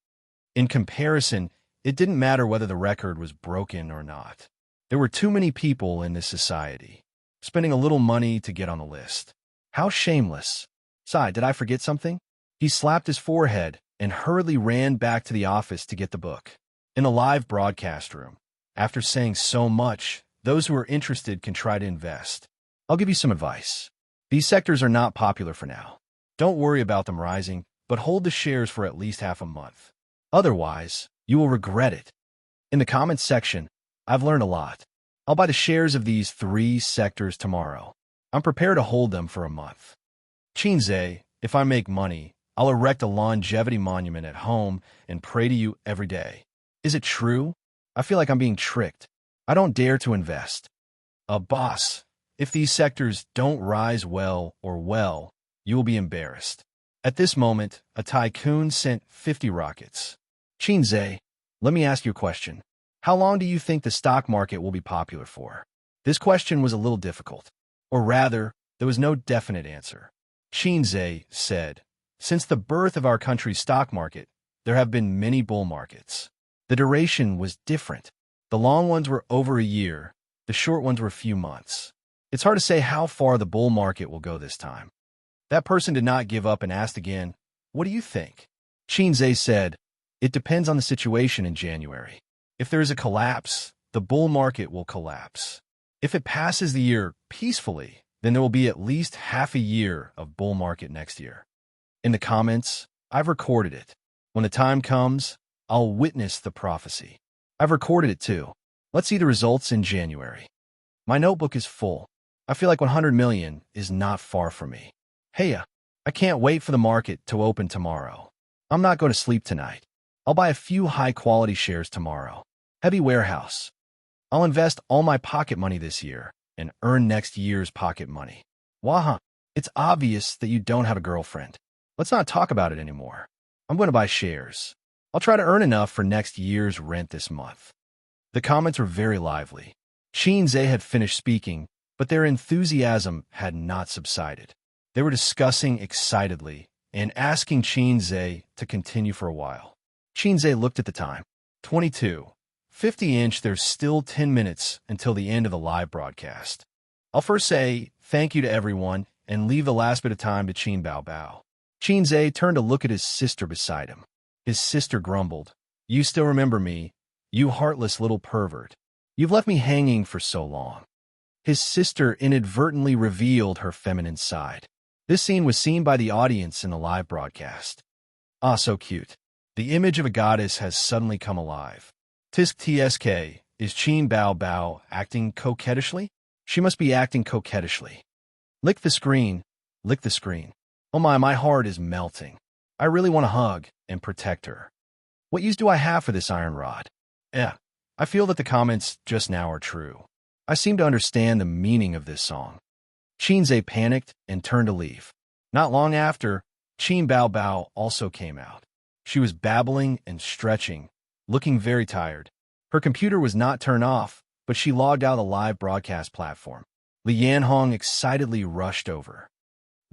In comparison, it didn't matter whether the record was broken or not. There were too many people in this society, spending a little money to get on the list. How shameless. Sigh, did I forget something? He slapped his forehead and hurriedly ran back to the office to get the book. In the live broadcast room, after saying so much, those who are interested can try to invest. I'll give you some advice. These sectors are not popular for now. Don't worry about them rising, but hold the shares for at least half a month. Otherwise, you will regret it. In the comments section, I've learned a lot. I'll buy the shares of these 3 sectors tomorrow. I'm prepared to hold them for a month. Xianxia, if I make money, I'll erect a longevity monument at home and pray to you every day. Is it true? I feel like I'm being tricked. I don't dare to invest. Boss, if these sectors don't rise well, you will be embarrassed. At this moment, a tycoon sent 50 rockets. Xianxia, let me ask you a question. How long do you think the stock market will be popular for? This question was a little difficult. Or rather, there was no definite answer. Xianxia said, since the birth of our country's stock market, there have been many bull markets. The duration was different. The long ones were over a year, the short ones were a few months. It's hard to say how far the bull market will go this time. That person did not give up and asked again, what do you think? Xianxia said, it depends on the situation in January. If there is a collapse, the bull market will collapse. If it passes the year peacefully, then there will be at least half a year of bull market next year. In the comments, I've recorded it. When the time comes, I'll witness the prophecy. I've recorded it too. Let's see the results in January. My notebook is full. I feel like 100 million is not far from me. Hey, I can't wait for the market to open tomorrow. I'm not going to sleep tonight. I'll buy a few high-quality shares tomorrow. Heavy warehouse. I'll invest all my pocket money this year and earn next year's pocket money. Waha, it's obvious that you don't have a girlfriend. Let's not talk about it anymore. I'm going to buy shares. I'll try to earn enough for next year's rent this month. The comments were very lively. Xianxia had finished speaking, but their enthusiasm had not subsided. They were discussing excitedly and asking Xianxia to continue for a while. Xianxia looked at the time. 22:50. There's still 10 minutes until the end of the live broadcast. I'll first say thank you to everyone and leave the last bit of time to Qin Bao Bao. Xianxia turned to look at his sister beside him. His sister grumbled, you still remember me, you heartless little pervert. You've left me hanging for so long. His sister inadvertently revealed her feminine side. This scene was seen by the audience in the live broadcast. Ah, so cute. The image of a goddess has suddenly come alive. Tisk tsk, is Qin Bao Bao acting coquettishly? She must be acting coquettishly. Lick the screen, lick the screen. Oh my heart is melting. I really want to hug and protect her. What use do I have for this iron rod? I feel that the comments just now are true. I seem to understand the meaning of this song. Xianxia panicked and turned to leave. Not long after, Qin Bao Bao also came out. She was babbling and stretching, looking very tired. Her computer was not turned off, but she logged out of the live broadcast platform. Li Yanhong excitedly rushed over.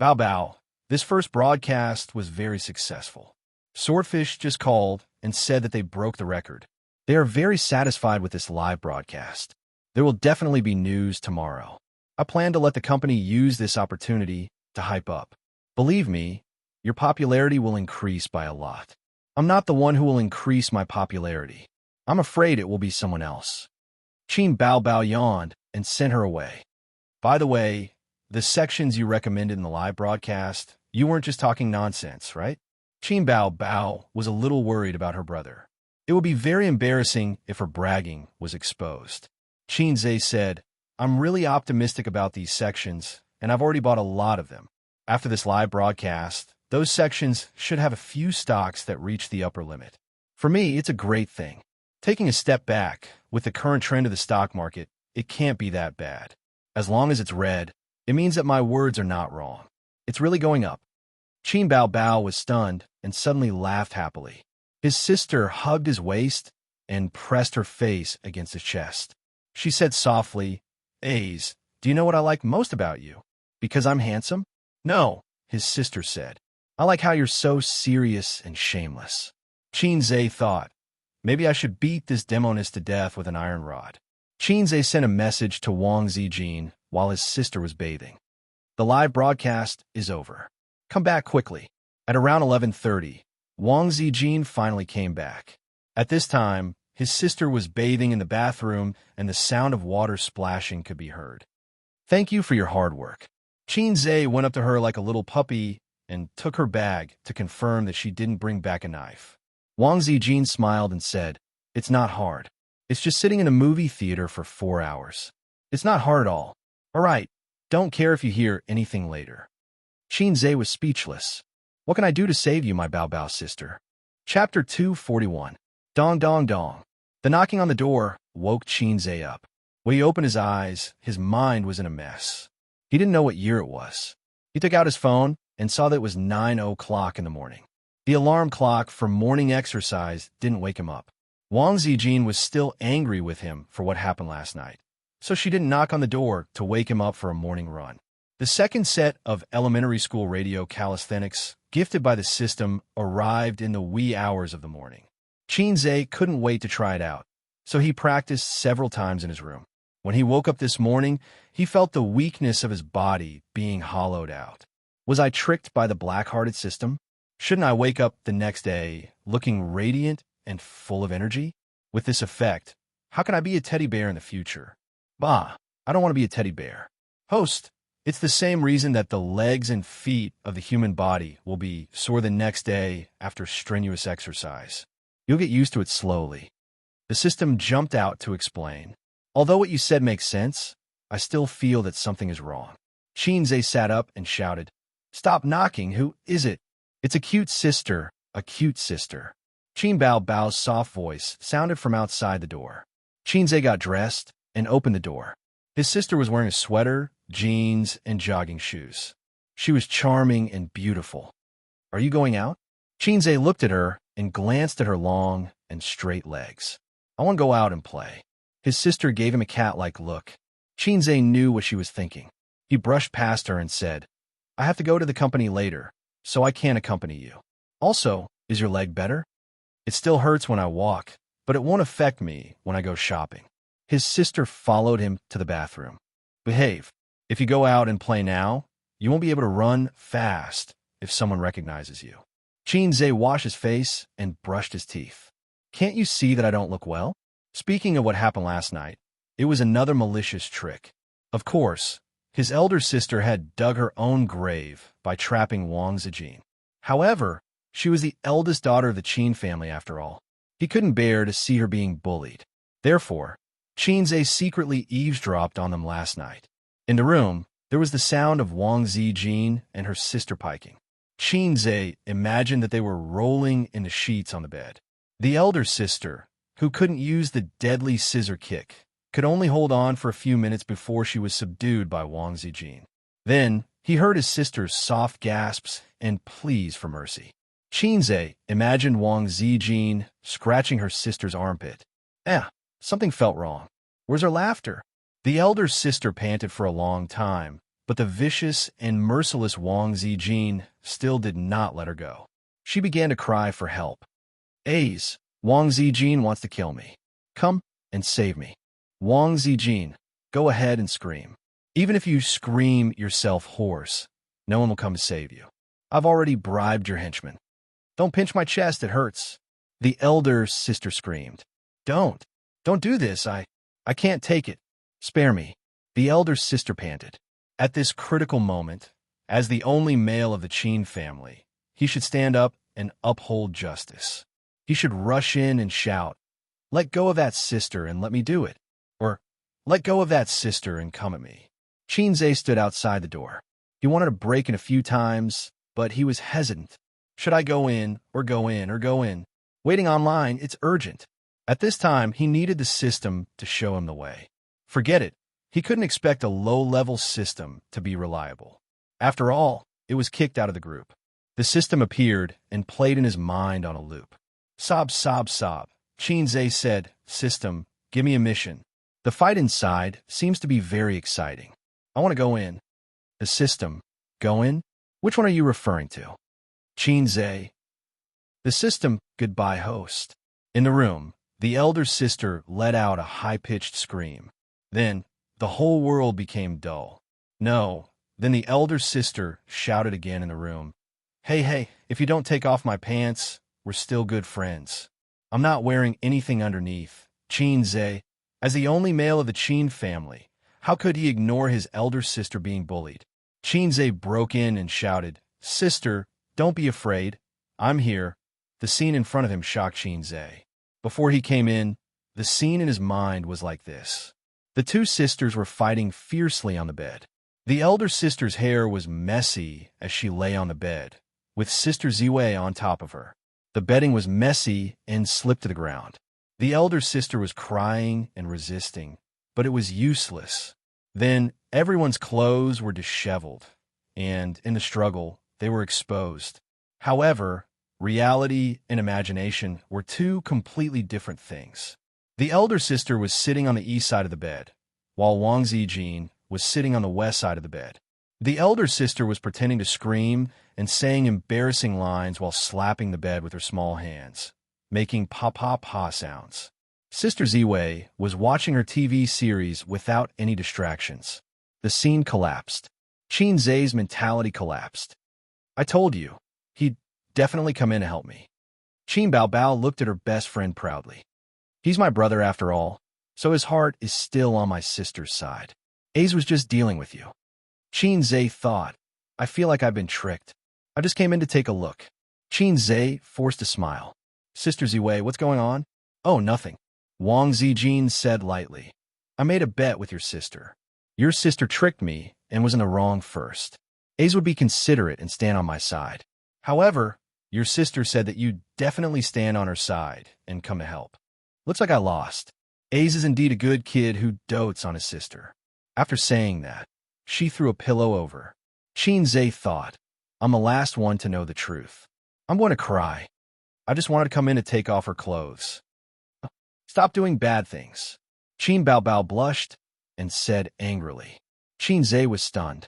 Bao Bao, this first broadcast was very successful. Swordfish just called and said that they broke the record. They are very satisfied with this live broadcast. There will definitely be news tomorrow. I plan to let the company use this opportunity to hype up. Believe me, your popularity will increase by a lot. I'm not the one who will increase my popularity. I'm afraid it will be someone else. Qin Bao Bao yawned and sent her away. By the way, the sections you recommended in the live broadcast, you weren't just talking nonsense, right? Qin Bao Bao was a little worried about her brother. It would be very embarrassing if her bragging was exposed. Xianxia said, I'm really optimistic about these sections, and I've already bought a lot of them. After this live broadcast, those sections should have a few stocks that reach the upper limit. For me, it's a great thing. Taking a step back, with the current trend of the stock market, it can't be that bad. As long as it's red, it means that my words are not wrong. It's really going up. Qin Bao Bao was stunned and suddenly laughed happily. His sister hugged his waist and pressed her face against his chest. She said softly, "Aze, do you know what I like most about you? Because I'm handsome?" "No," his sister said. "I like how you're so serious and shameless." Qin Zhe thought, maybe I should beat this demoness to death with an iron rod. Qin Zhe sent a message to Wang Zijin while his sister was bathing. "The live broadcast is over. Come back quickly." At around 11:30, Wang Zijin finally came back. At this time, his sister was bathing in the bathroom and the sound of water splashing could be heard. "Thank you for your hard work." Qin Zhe went up to her like a little puppy and took her bag to confirm that she didn't bring back a knife. Wang Zijin smiled and said, "It's not hard. It's just sitting in a movie theater for 4 hours. It's not hard at all. All right, don't care if you hear anything later." Qin Zhe was speechless. "What can I do to save you, my Bao Bao sister?" Chapter 241. Dong dong dong. The knocking on the door woke Qin Zhe up. When he opened his eyes, his mind was in a mess. He didn't know what year it was. He took out his phone and saw that it was 9 o'clock in the morning. The alarm clock for morning exercise didn't wake him up. Wang Zijin was still angry with him for what happened last night, so she didn't knock on the door to wake him up for a morning run. The second set of elementary school radio calisthenics gifted by the system arrived in the wee hours of the morning. Qin Zhe couldn't wait to try it out, so he practiced several times in his room. When he woke up this morning, he felt the weakness of his body being hollowed out. Was I tricked by the black-hearted system? Shouldn't I wake up the next day looking radiant and full of energy? With this effect, how can I be a teddy bear in the future? Bah, I don't want to be a teddy bear. Host, it's the same reason that the legs and feet of the human body will be sore the next day after strenuous exercise. You'll get used to it slowly. The system jumped out to explain. Although what you said makes sense, I still feel that something is wrong. Qin Zhe sat up and shouted, "Stop knocking, who is it?" "It's a cute sister, a cute sister." Qin Bao Bao's soft voice sounded from outside the door. Qin Zhe got dressed and opened the door. His sister was wearing a sweater, jeans, and jogging shoes. She was charming and beautiful. "Are you going out?" Qin Zhe looked at her and glanced at her long and straight legs. "I want to go out and play." His sister gave him a cat-like look. Qin Zhe knew what she was thinking. He brushed past her and said, "I have to go to the company later, so I can't accompany you. Also, is your leg better?" "It still hurts when I walk, but it won't affect me when I go shopping." His sister followed him to the bathroom. "Behave. If you go out and play now, you won't be able to run fast if someone recognizes you." Qin Zhe washed his face and brushed his teeth. "Can't you see that I don't look well?" Speaking of what happened last night, it was another malicious trick. Of course, his elder sister had dug her own grave by trapping Wang Zijin. However, she was the eldest daughter of the Qin family after all. He couldn't bear to see her being bullied. Therefore, Qin Zhe secretly eavesdropped on them last night. In the room, there was the sound of Wang Zijin and her sister piking. Qin Zhe imagined that they were rolling in the sheets on the bed. The elder sister, who couldn't use the deadly scissor kick, could only hold on for a few minutes before she was subdued by Wang Zijin. Then, he heard his sister's soft gasps and pleas for mercy. Qin Zhe imagined Wang Zijin scratching her sister's armpit. Something felt wrong. Where's her laughter? The elder sister panted for a long time, but the vicious and merciless Wang Zijin still did not let her go. She began to cry for help. "Aze, Wang Zijin wants to kill me. Come and save me." "Wang Zijin, go ahead and scream. Even if you scream yourself hoarse, no one will come to save you. I've already bribed your henchmen." "Don't pinch my chest, it hurts." The elder sister screamed. Don't do this, I can't take it. Spare me." The elder sister panted. At this critical moment, as the only male of the Qin family, he should stand up and uphold justice. He should rush in and shout, "Let go of that sister and let me do it." Or, "Let go of that sister and come at me." Qin Zhe stood outside the door. He wanted to break in a few times, but he was hesitant. Should I go in, or go in, or go in? Waiting online, it's urgent. At this time, he needed the system to show him the way. Forget it. He couldn't expect a low-level system to be reliable. After all, it was kicked out of the group. The system appeared and played in his mind on a loop. Sob, sob, sob. Xianxia said, "System, give me a mission. The fight inside seems to be very exciting. I want to go in." The system, go in? Which one are you referring to? Xianxia. The system, goodbye host. In the room, the elder sister let out a high-pitched scream. Then, the whole world became dull. No, then the elder sister shouted again in the room. Hey, if you don't take off my pants, we're still good friends. I'm not wearing anything underneath. Xianxia, as the only male of the Qin family, how could he ignore his elder sister being bullied? Xianxia broke in and shouted, "Sister, don't be afraid. I'm here." The scene in front of him shocked Xianxia. Before he came in, the scene in his mind was like this. The two sisters were fighting fiercely on the bed. The elder sister's hair was messy as she lay on the bed, with Sister Ziwei on top of her. The bedding was messy and slipped to the ground. The elder sister was crying and resisting, but it was useless. Then everyone's clothes were disheveled, and in the struggle, they were exposed. However, reality and imagination were two completely different things. The elder sister was sitting on the east side of the bed, while Wang Zijin was sitting on the west side of the bed. The elder sister was pretending to scream and saying embarrassing lines while slapping the bed with her small hands, making pa-pa-pa sounds. Sister Ziwei was watching her TV series without any distractions. The scene collapsed. Xianxia's mentality collapsed. I told you, he'd definitely come in to help me. Qin Baobao looked at her best friend proudly. He's my brother after all, so his heart is still on my sister's side. Ace was just dealing with you. Xianxia thought, I feel like I've been tricked. I just came in to take a look. Xianxia forced a smile. Sister Ziwei, what's going on? Oh, nothing. Wang Zijin said lightly. I made a bet with your sister. Your sister tricked me and was in the wrong first. Ace would be considerate and stand on my side. However, your sister said that you'd definitely stand on her side and come to help. Looks like I lost. Ace is indeed a good kid who dotes on his sister. After saying that, she threw a pillow over. Xianxia thought, I'm the last one to know the truth. I'm going to cry. I just wanted to come in to take off her clothes. Stop doing bad things. Qin Baobao blushed and said angrily. Xianxia was stunned.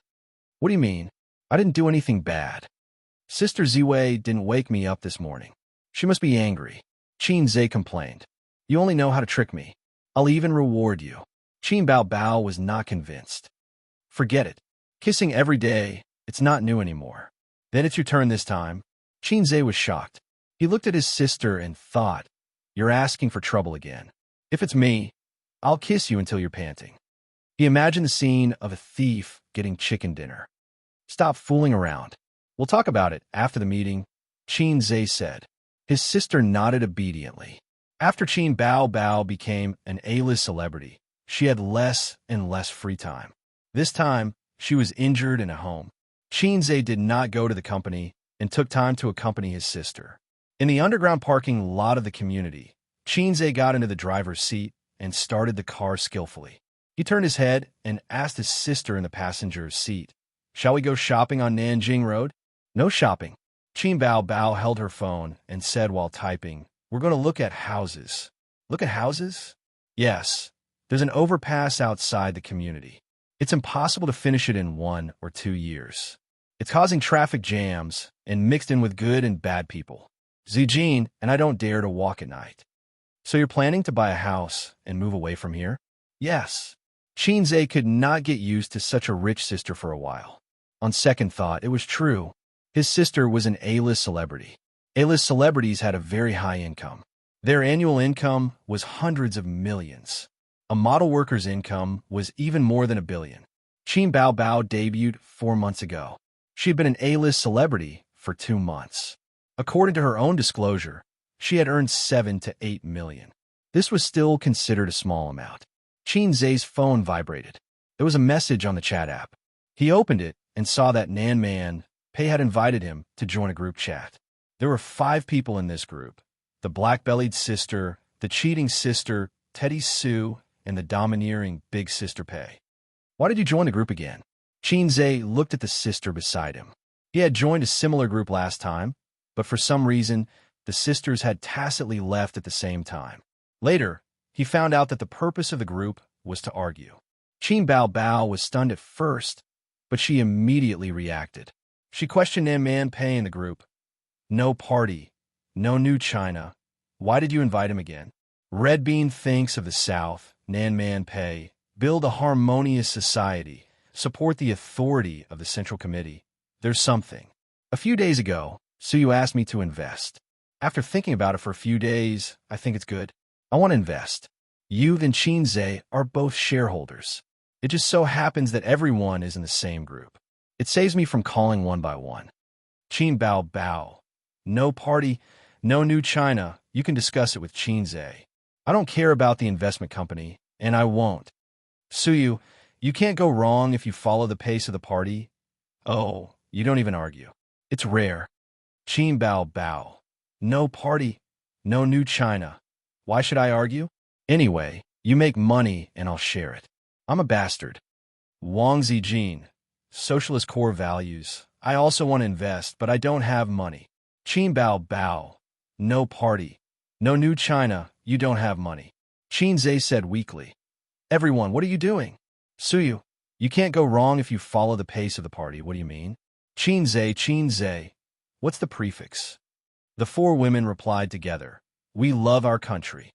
What do you mean? I didn't do anything bad. Sister Ziwei didn't wake me up this morning. She must be angry. Xianxia complained. You only know how to trick me. I'll even reward you. Qin Baobao was not convinced. Forget it. Kissing every day, it's not new anymore. Then it's your turn this time. Xianxia was shocked. He looked at his sister and thought, you're asking for trouble again. If it's me, I'll kiss you until you're panting. He imagined the scene of a thief getting chicken dinner. Stop fooling around. We'll talk about it after the meeting, Xianxia said. His sister nodded obediently. After Qin Baobao became an A-list celebrity, she had less and less free time. This time, she was injured in a home. Xianxia did not go to the company and took time to accompany his sister. In the underground parking lot of the community, Xianxia got into the driver's seat and started the car skillfully. He turned his head and asked his sister in the passenger's seat, Shall we go shopping on Nanjing Road? No shopping. Qin Baobao held her phone and said while typing, We're going to look at houses. Look at houses? Yes. There's an overpass outside the community. It's impossible to finish it in 1 or 2 years. It's causing traffic jams and mixed in with good and bad people. Zijin and I don't dare to walk at night. So you're planning to buy a house and move away from here? Yes. Xianxia could not get used to such a rich sister for a while. On second thought, it was true. His sister was an A-list celebrity. A-list celebrities had a very high income. Their annual income was hundreds of millions. A model worker's income was even more than $1 billion. Qin Baobao debuted 4 months ago. She had been an A-list celebrity for 2 months. According to her own disclosure, she had earned 7 to 8 million. This was still considered a small amount. Xianxia's phone vibrated. There was a message on the chat app. He opened it and saw that Nan Man Pei had invited him to join a group chat. There were 5 people in this group. The black-bellied sister, the cheating sister, Teddy Sue, and the domineering big sister Pei. Why did you join the group again? Xianxia looked at the sister beside him. He had joined a similar group last time, but for some reason, the sisters had tacitly left at the same time. Later, he found out that the purpose of the group was to argue. Qin Bao Bao was stunned at first, but she immediately reacted. She questioned Nan Man Pei in the group. No party, no new China. Why did you invite him again? Red Bean thinks of the South, Nan Man Pei, build a harmonious society, support the authority of the Central Committee. There's something. A few days ago, Suyu asked me to invest. After thinking about it for a few days, I think it's good. I want to invest. You and Xianxia are both shareholders. It just so happens that everyone is in the same group. It saves me from calling one by one. Qin Bao Bao. No party, no new China. You can discuss it with Xianxia. I don't care about the investment company, and I won't. Suyu, you can't go wrong if you follow the pace of the party. Oh, you don't even argue. It's rare. Qin Bao Bao. No party, no new China. Why should I argue? Anyway, you make money and I'll share it. I'm a bastard. Wang Zijin. Socialist core values. I also want to invest, but I don't have money. Qin Bao Bao. No party, no new China. You don't have money. Xianxia said weakly. Everyone, what are you doing? Suyu, you can't go wrong if you follow the pace of the party. What do you mean? Xianxia. What's the prefix? The four women replied together. We love our country.